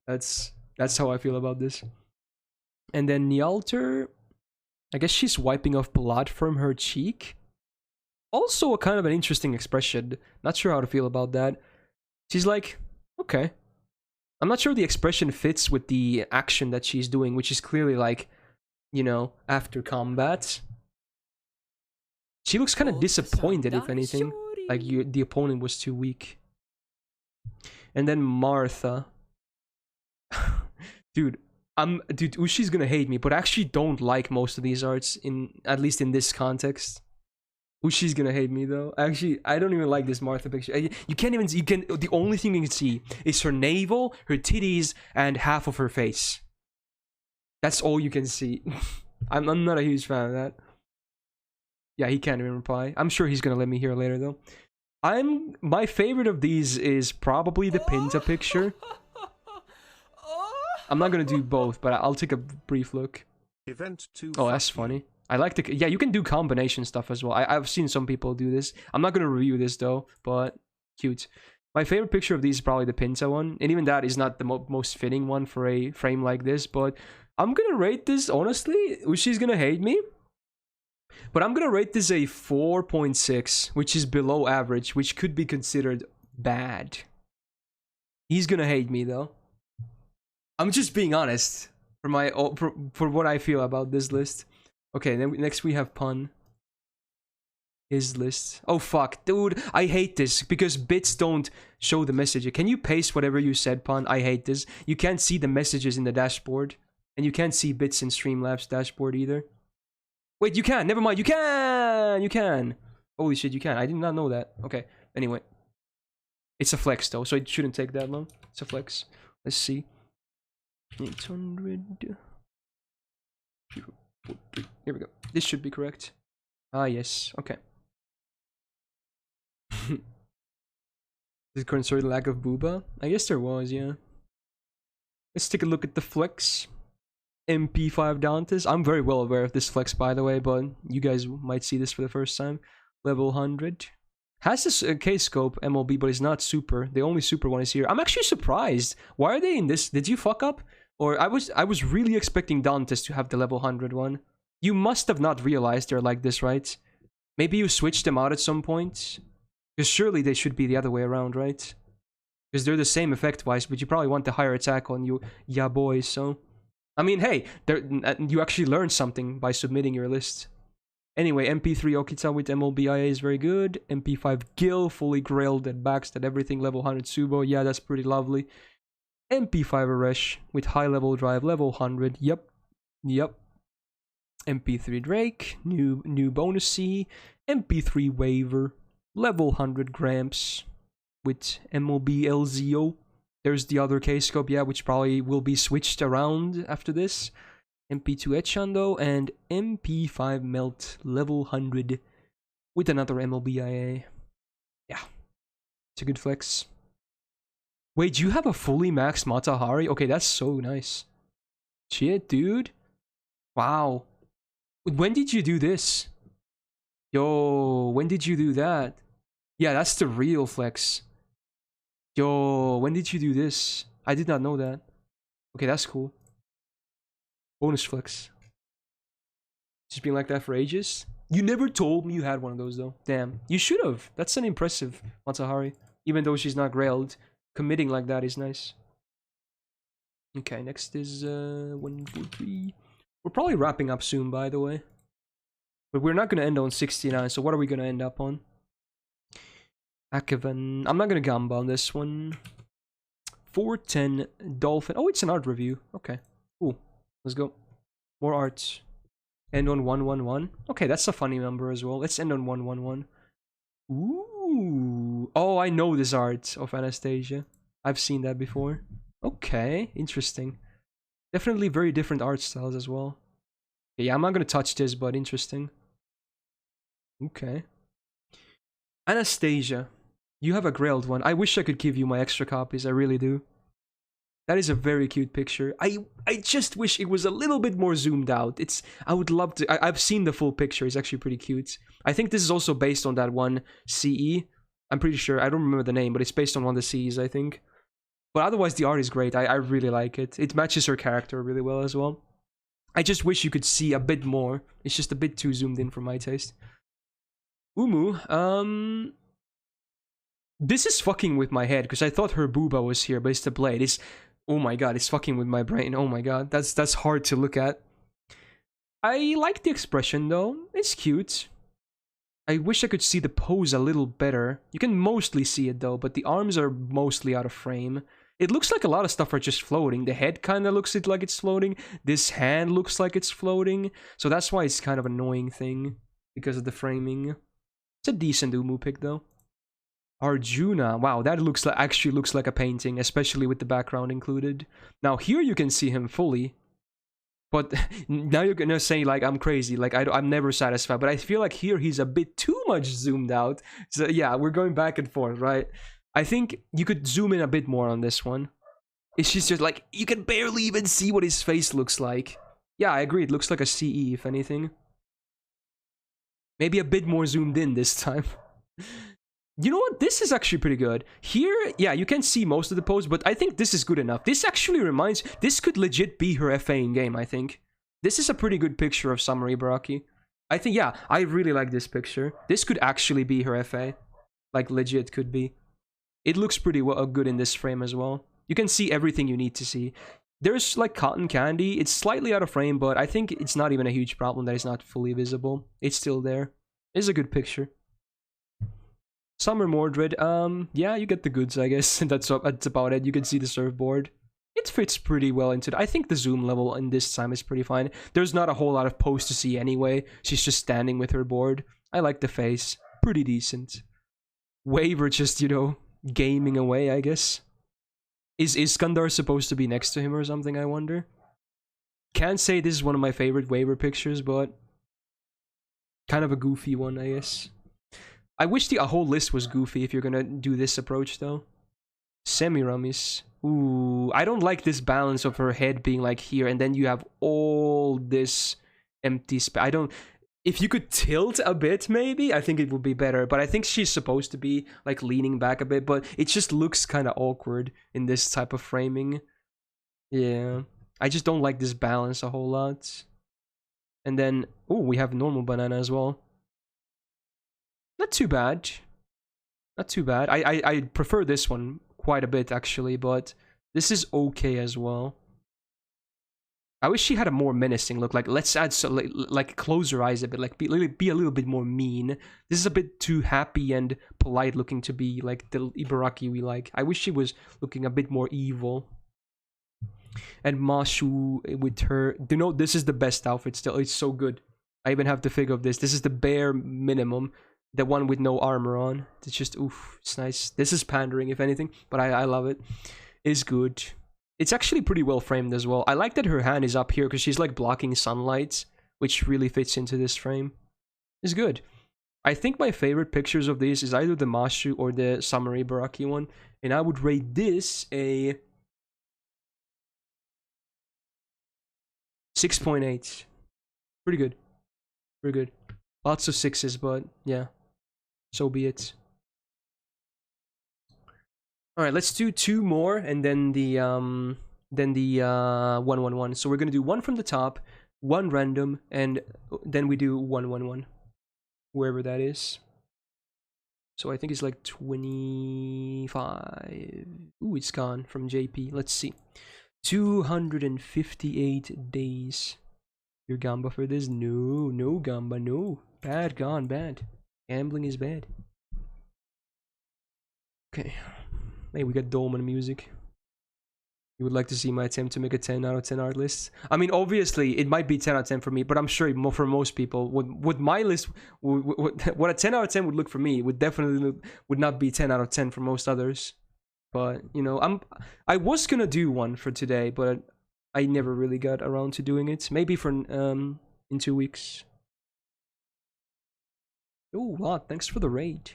That's how I feel about this. And then Nialter, I guess she's wiping off blood from her cheek. Also a kind of an interesting expression. Not sure how to feel about that. She's like, okay. I'm not sure the expression fits with the action that she's doing, which is clearly like, you know, after combat. She looks kind of disappointed, if anything. Like the opponent was too weak. And then Martha. Dude, Ushi's gonna hate me, but I actually don't like most of these arts, at least in this context. Ushi's gonna hate me though. Actually, I don't even like this Martha picture. You can't even, the only thing you can see is her navel, her titties, and half of her face. That's all you can see. I'm not a huge fan of that. Yeah, he can't even reply. I'm sure he's gonna let me hear later though. My favorite of these is probably the Pinta picture. I'm not gonna do both, but I'll take a brief look. Event 2. Oh, that's funny. I like the, yeah, you can do combination stuff as well. I've seen some people do this. I'm not gonna review this though, but cute. My favorite picture of these is probably the Pinta one, and even that is not the most fitting one for a frame like this, but I'm gonna rate this, honestly, Ushi's gonna hate me, but I'm gonna rate this a 4.6, which is below average, which could be considered bad. He's gonna hate me though. I'm just being honest for what I feel about this list. Okay, then next we have Pun. His list. Oh fuck, dude, I hate this because bits don't show the message. Can you paste whatever you said, Pun? I hate this. You can't see the messages in the dashboard, and you can't see bits in Streamlabs dashboard either. Wait, you can. Never mind. You can. You can. Holy shit, you can. I did not know that. Okay. Anyway, it's a flex though, so it shouldn't take that long. It's a flex. Let's see. 800. Here we go. This should be correct. Ah, yes. Okay. Is concerned lack of booba? I guess there was, yeah. Let's take a look at the flex. MP5 Dantes. I'm very well aware of this flex, by the way, but you guys might see this for the first time. Level 100. Has this K-scope MLB, but it's not super. The only super one is here. I'm actually surprised. Why are they in this? Did you fuck up? Or I was really expecting Dantes to have the level 100 one. You must have not realized they're like this, right? Maybe you switched them out at some point? Because surely they should be the other way around, right? Because they're the same effect-wise, but you probably want the higher attack on you, yeah boys, so... I mean, hey, you actually learned something by submitting your list. Anyway, MP3 Okita with MLBIA is very good. MP5 Gil, fully grilled and backstab everything, level 100 Subo, yeah, that's pretty lovely. MP5 Aresh with high level drive, level 100, yep. MP3 Drake, new bonus C. MP3 Waver, level 100 Gramps with MLB LZO. There's the other K-scope, yeah, which probably will be switched around after this. MP2 Echando and MP5 Melt, level 100 with another MLBIA. Yeah, it's a good flex. Wait, you have a fully maxed Matahari? Okay, that's so nice. Shit, dude. Wow. When did you do this? Yo, when did you do that? Yeah, that's the real flex. Yo, when did you do this? I did not know that. Okay, that's cool. Bonus flex. She's been like that for ages. You never told me you had one of those, though. Damn. You should have. That's an impressive Matsuhari. Even though she's not grailed, committing like that is nice. Okay, next is 1, 2, 3. We're probably wrapping up soon, by the way. But we're not going to end on 69, so what are we going to end up on? Akavan. I'm not going to gamba on this one. 410 Dolphin. Oh, it's an art review. Okay. Cool. Let's go. More arts. End on 111. Okay, that's a funny number as well. Let's end on 111. Ooh. Oh, I know this art of Anastasia. I've seen that before. Okay, interesting. Definitely very different art styles as well. Yeah, I'm not gonna touch this, but interesting. Okay. Anastasia. You have a grailed one. I wish I could give you my extra copies. I really do. That is a very cute picture. I just wish it was a little bit more zoomed out. I would love to. I've seen the full picture. It's actually pretty cute. I think this is also based on that one CE. I'm pretty sure. I don't remember the name, but it's based on one of the CEs, I think. But otherwise, the art is great. I really like it. It matches her character really well as well. I just wish you could see a bit more. It's just a bit too zoomed in for my taste. Umu, this is fucking with my head because I thought her booba was here, but it's the blade. It's, oh my god, it's fucking with my brain. Oh my god, that's hard to look at. I like the expression though. It's cute. I wish I could see the pose a little better. You can mostly see it though, but the arms are mostly out of frame. It looks like a lot of stuff are just floating. The head kind of looks like it's floating. This hand looks like it's floating. So that's why it's kind of an annoying thing because of the framing. It's a decent Umu pick though. Arjuna, wow, that actually looks like a painting, especially with the background included. Now here you can see him fully, but now you're gonna say like I'm crazy, like I'm never satisfied. But I feel like here he's a bit too much zoomed out. So yeah, we're going back and forth, right? I think you could zoom in a bit more on this one. It's just like you can barely even see what his face looks like. Yeah, I agree. It looks like a CE, if anything. Maybe a bit more zoomed in this time. You know what? This is actually pretty good. Here, yeah, you can see most of the pose, but I think this is good enough. This actually reminds... This could legit be her FA in-game, I think. This is a pretty good picture of Summer Ibaraki. I think, yeah, I really like this picture. This could actually be her FA. Like, legit could be. It looks pretty well, good in this frame as well. You can see everything you need to see. There's, like, cotton candy. It's slightly out of frame, but I think it's not even a huge problem that it's not fully visible. It's still there. It's a good picture. Summer Mordred, yeah, you get the goods, I guess. That's about it. You can see the surfboard. It fits pretty well into it. I think the zoom level in this time is pretty fine. There's not a whole lot of pose to see anyway. She's just standing with her board. I like the face. Pretty decent. Waver just, you know, gaming away, I guess. Is Iskandar supposed to be next to him or something, I wonder? Can't say this is one of my favorite Waver pictures, but kind of a goofy one, I guess. I wish the whole list was goofy if you're gonna do this approach, though. Semiramis. Ooh, I don't like this balance of her head being like here, and then you have all this empty space. I don't... If you could tilt a bit, maybe, I think it would be better. But I think she's supposed to be, like, leaning back a bit, but it just looks kind of awkward in this type of framing. Yeah. I just don't like this balance a whole lot. And then... Ooh, we have normal banana as well. Not too bad. Not too bad. I prefer this one quite a bit, actually, but this is okay as well. I wish she had a more menacing look. Like, let's add, so, like close her eyes a bit. Like, be a little bit more mean. This is a bit too happy and polite looking to be, like, the Ibaraki we like. I wish she was looking a bit more evil. And Mashu with her... You know, this is the best outfit still. It's so good. I even have to figure of this. This is the bare minimum. The one with no armor on. It's just, oof, it's nice. This is pandering, if anything, but I love it. It's good. It's actually pretty well framed as well. I like that her hand is up here because she's like blocking sunlight, which really fits into this frame. It's good. I think my favorite pictures of these is either the Mashu or the Summer Ibaraki one, and I would rate this a 6.8. Pretty good. Pretty good. Lots of 6s, but yeah. So be it. All right, let's do 2 more, and then the 111. So we're gonna do one from the top, one random, and then we do 111, wherever that is. So I think it's like 25. Ooh, it's gone from JP. Let's see. 258 days. Your Gamba for this? No, no Gamba, no. Bad, gone, bad. Gambling is bad. Okay. Hey, we got Dolman music. You would like to see my attempt to make a 10 out of 10 art list? I mean, obviously, it might be 10 out of 10 for me, but I'm sure for most people, would my list, what a 10 out of 10 would look for me, would definitely would not be 10 out of 10 for most others. But, you know, I was gonna do one for today, but I never really got around to doing it. Maybe for, in 2 weeks. Oh, wow, thanks for the raid.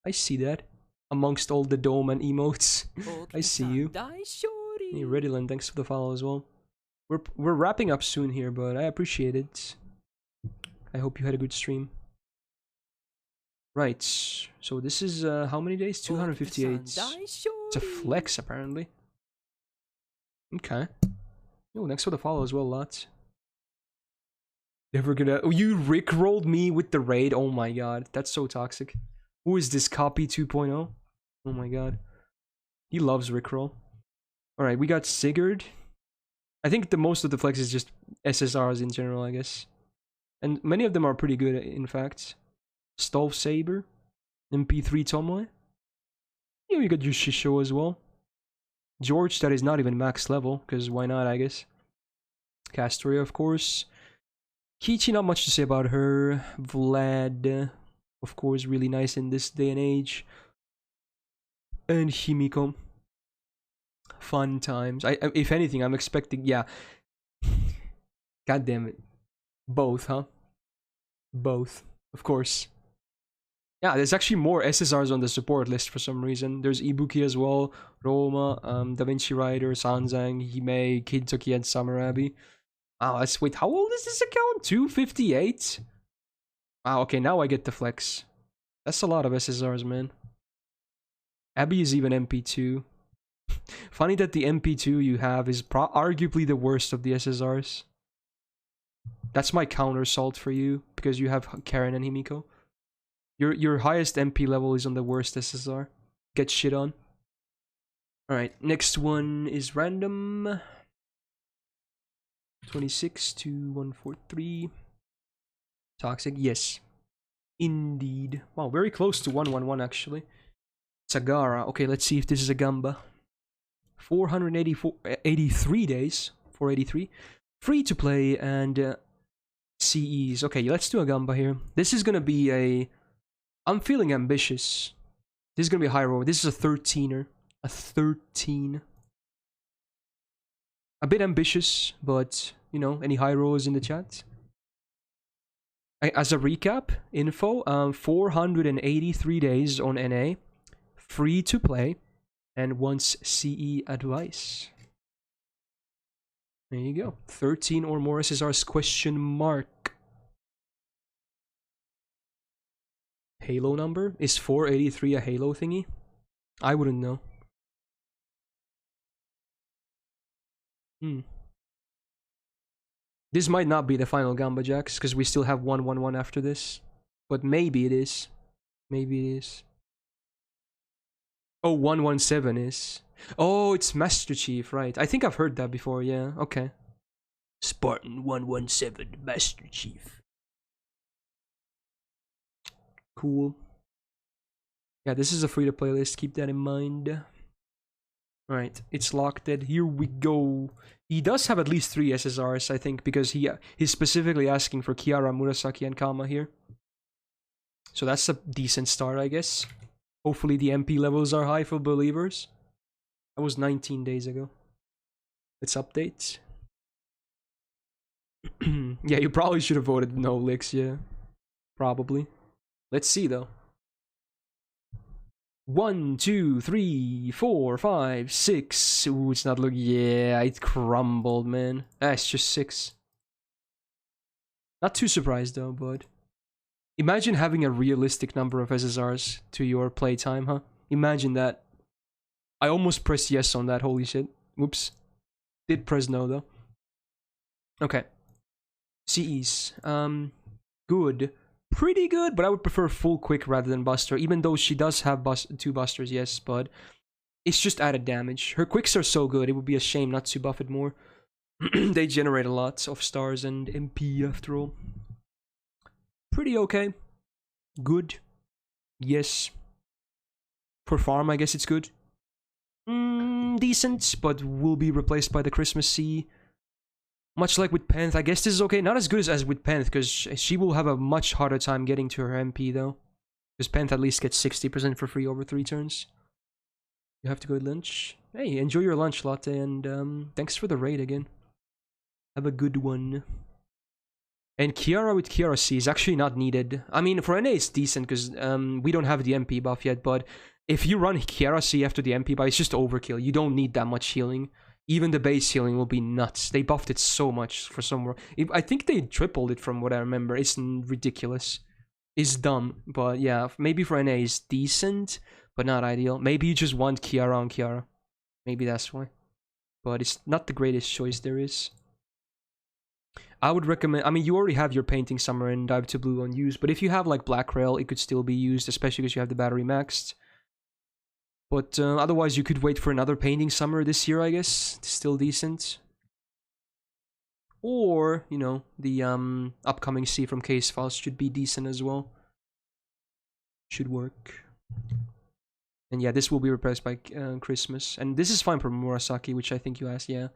I see that. Amongst all the dome and emotes. I see you. Hey, Reddyland, thanks for the follow as well. We're wrapping up soon here, but I appreciate it. I hope you had a good stream. Right, so this is how many days? 258. It's a flex apparently. Okay. Oh, thanks for the follow as well, lots. Never gonna. Oh, you rickrolled me with the raid. Oh my god, that's so toxic. Who is this copy 2.0? Oh my god, he loves rickroll. All right, we got Sigurd. I think the most of the flex is just SSRs in general, I guess. And many of them are pretty good, in fact. Stolf Saber. MP3 Tomoe. Yeah, we got Yushisho as well. George, that is not even max level, because why not, I guess. Castoria, of course. Kichi, not much to say about her. Vlad, of course, really nice in this day and age. And Himiko. Fun times. If anything, I'm expecting, yeah. God damn it. Both, huh? Both, of course. Yeah, there's actually more SSRs on the support list for some reason. There's Ibuki as well, Roma, Da Vinci Rider, Sanzang, Hime, Kidtoki, and Samurabi. Wow, wait, how old is this account? 258? Wow, okay, now I get the flex. That's a lot of SSRs, man. Abby is even MP2. Funny that the MP2 you have is arguably the worst of the SSRs. That's my counter salt for you, because you have Karen and Himiko. Your highest MP level is on the worst SSR. Get shit on. Alright, next one is random. 26 to 143. Toxic, yes. Indeed. Wow, very close to 111 actually. Sagara. Okay, let's see if this is a Gamba. 483 days. 483. Free to play and CEs. Okay, let's do a Gamba here. This is gonna be a... I'm feeling ambitious. This is gonna be a high roll. This is a 13er. A 13. A bit ambitious, but, you know, any high rollers in the chat? As a recap, info, 483 days on NA. Free to play. And once CE advice. There you go. 13 or more SSRs question mark. Halo number? Is 483 a Halo thingy? I wouldn't know. This might not be the final Gamba Jacks, because we still have 111 after this. But maybe it is. Maybe it is. Oh, 117 is. Oh, it's Master Chief, right. I think I've heard that before, yeah. Okay. Spartan 117, Master Chief. Cool. Yeah, this is a free-to-play list. Keep that in mind. Alright, it's locked. Here we go. He does have at least 3 SSRs, I think, because he's specifically asking for Kiara, Murasaki, and Kama here. So that's a decent start, I guess. Hopefully the MP levels are high for believers. That was 19 days ago. Let's update. Yeah, you probably should have voted no licks, yeah. Probably. Let's see though. 1, 2, 3, 4, 5, 6. Ooh, it's not looking. Yeah, it crumbled, man. Ah, it's just 6. Not too surprised though, but imagine having a realistic number of SSRs to your playtime, huh? Imagine that. I almost pressed yes on that, holy shit. Whoops. Did press no though. Okay. CEs. Good. Pretty good, but I would prefer full quick rather than buster, even though she does have 2 busters, yes, but it's just added damage. Her quicks are so good, it would be a shame not to buff it more. They generate a lot of stars and MP after all. Pretty okay. Good. Yes. For farm, I guess it's good. Decent, but will be replaced by the Christmas Sea. Much like with Penth, I guess this is okay. Not as good as with Penth, because she will have a much harder time getting to her MP, though. Because Penth at least gets 60% for free over 3 turns. You have to go to lunch. Hey, enjoy your lunch, Latte, and thanks for the raid again. Have a good one. And Kiara with Kiara C is actually not needed. I mean, for NA it's decent, because we don't have the MP buff yet, but if you run Kiara C after the MP buff, it's just overkill. You don't need that much healing. Even the base healing will be nuts. They buffed it so much for some... I think they tripled it from what I remember. It's ridiculous. It's dumb, but yeah, maybe for NA it's decent, but not ideal. Maybe you just want Kiara on Kiara. Maybe that's why. But it's not the greatest choice there is. I would recommend... I mean, you already have your Painting Summer and Dive to Blue on use, but if you have like Black Rail, it could still be used, especially because you have the battery maxed. But otherwise, you could wait for another Painting Summer this year, I guess. It's still decent. Or, you know, the upcoming C from Case Files should be decent as well. Should work. And yeah, this will be replaced by Christmas. And this is fine for Murasaki, which I think you asked. Yeah,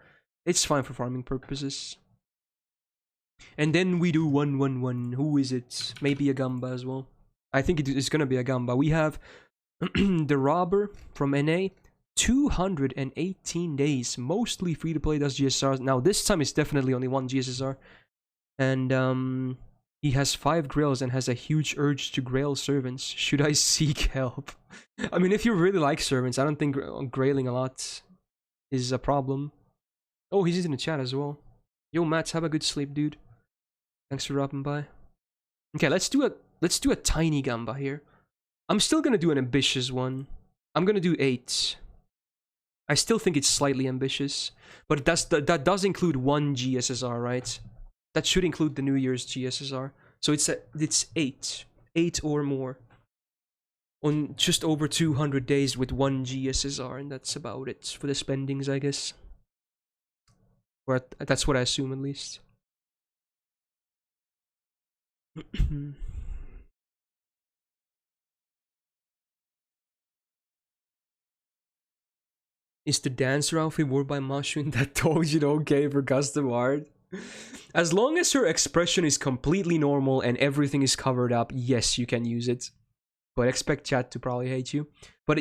it's fine for farming purposes. And then we do 1-1-1. Who is it? Maybe a Gamba as well. I think it's gonna be a Gamba. We have the Robber from NA. 218 days. Mostly free to play, does GSRs. Now, this time it's definitely only 1 GSSR. And he has 5 grails and has a huge urge to grail servants. Should I seek help? I mean, if you really like servants, I don't think grailing a lot is a problem. Oh, he's in the chat as well. Yo, Mats, have a good sleep, dude. Thanks for dropping by. Okay, let's do a tiny Gamba here. I'm still gonna do an ambitious one. I'm gonna do 8. I still think it's slightly ambitious, but that does include 1 GSSR, right? That should include the New Year's GSSR. So it's 8 or more on just over 200 days with 1 GSSR, and that's about it for the spendings, I guess. Or that's what I assume, at least. Is the dancer outfit worn by Mashu in that told you don't okay for custom art? As long as her expression is completely normal and everything is covered up, yes, you can use it. But expect chat to probably hate you. But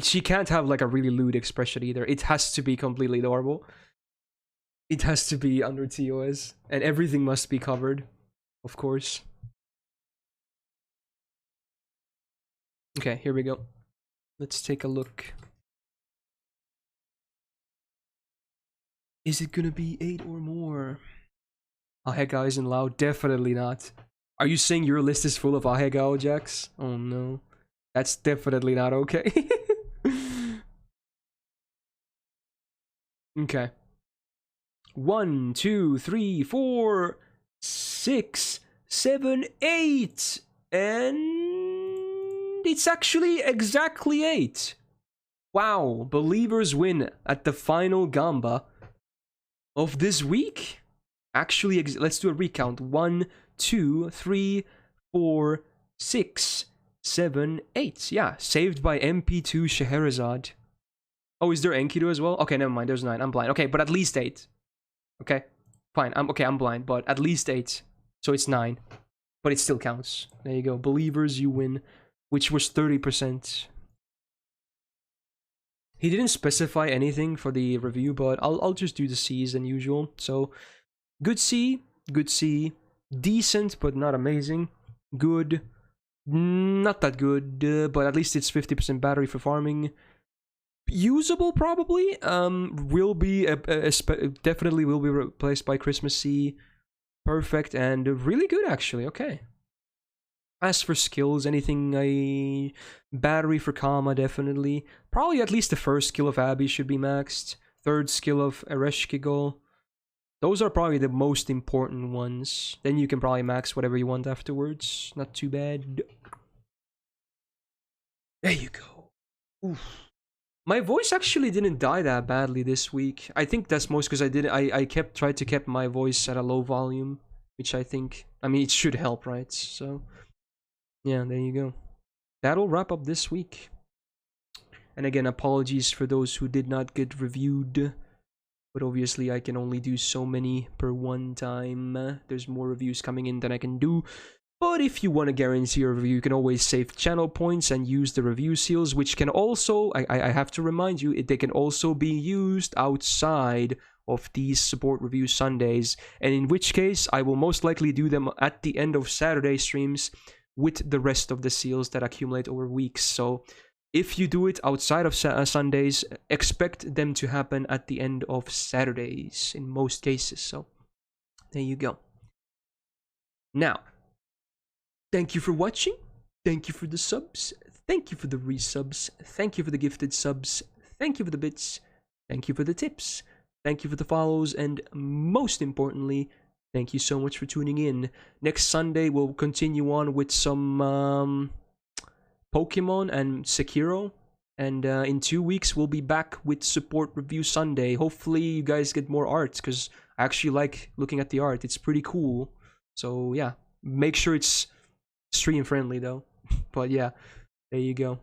she can't have like a really lewd expression either. It has to be completely normal. It has to be under TOS. And everything must be covered, of course. Okay, here we go. Let's take a look. Is it gonna be 8 or more? Ahegao isn't loud. Definitely not. Are you saying your list is full of Ahegao, Jax? Oh no. That's definitely not okay. Okay. 1, 2, 3, 4, 6, 7, 8. And it's actually exactly 8. Wow. Believers win at the final Gamba of this week. Actually, let's do a recount. 1, 2, 3, 4, 6, 7, 8. Yeah, saved by MP2 Scheherazade. Oh, is there Enkidu as well? Okay, never mind. There's 9. I'm blind. Okay, but at least 8. Okay, fine. I'm blind, but at least 8. So it's 9. But it still counts. There you go. Believers, you win. Which was 30%. He didn't specify anything for the review, but I'll just do the C's as usual. So, good C, decent but not amazing, good, not that good, but at least it's 50% battery for farming. Usable probably. Will be definitely will be replaced by Christmas C. Perfect and really good actually. Okay. As for skills, anything a battery for Kama definitely. Probably at least the first skill of Abby should be maxed. Third skill of Ereshkigal. Those are probably the most important ones. Then you can probably max whatever you want afterwards. Not too bad. There you go. Oof. My voice actually didn't die that badly this week. I think that's most because I tried to keep my voice at a low volume, which I think, I mean, it should help, right? So yeah, there you go. That'll wrap up this week. And again, apologies for those who did not get reviewed. But obviously, I can only do so many per one time. There's more reviews coming in than I can do. But if you want to guarantee a review, you can always save channel points and use the review seals, which can also, I have to remind you, they can also be used outside of these support review Sundays. And in which case, I will most likely do them at the end of Saturday streams with the rest of the seals that accumulate over weeks. So if you do it outside of Sundays, expect them to happen at the end of Saturdays in most cases. So there you go. Now, thank you for watching. Thank you for the subs. Thank you for the resubs. Thank you for the gifted subs. Thank you for the bits. Thank you for the tips. Thank you for the follows. And most importantly, thank you so much for tuning in. Next Sunday, we'll continue on with some Pokemon and Sekiro, and in 2 weeks we'll be back with Support Review Sunday. Hopefully you guys get more art, because I actually like looking at the art. It's pretty cool. So yeah, make sure it's stream friendly though. But yeah, there you go.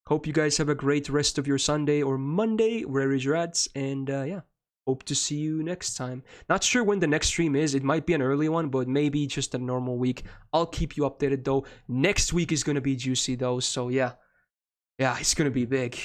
Hope you guys have a great rest of your Sunday or Monday, wherever you're at, and yeah, hope to see you next time. Not sure when the next stream is. It might be an early one, but maybe just a normal week. I'll keep you updated though. Next week is going to be juicy though, so yeah. Yeah, it's going to be big.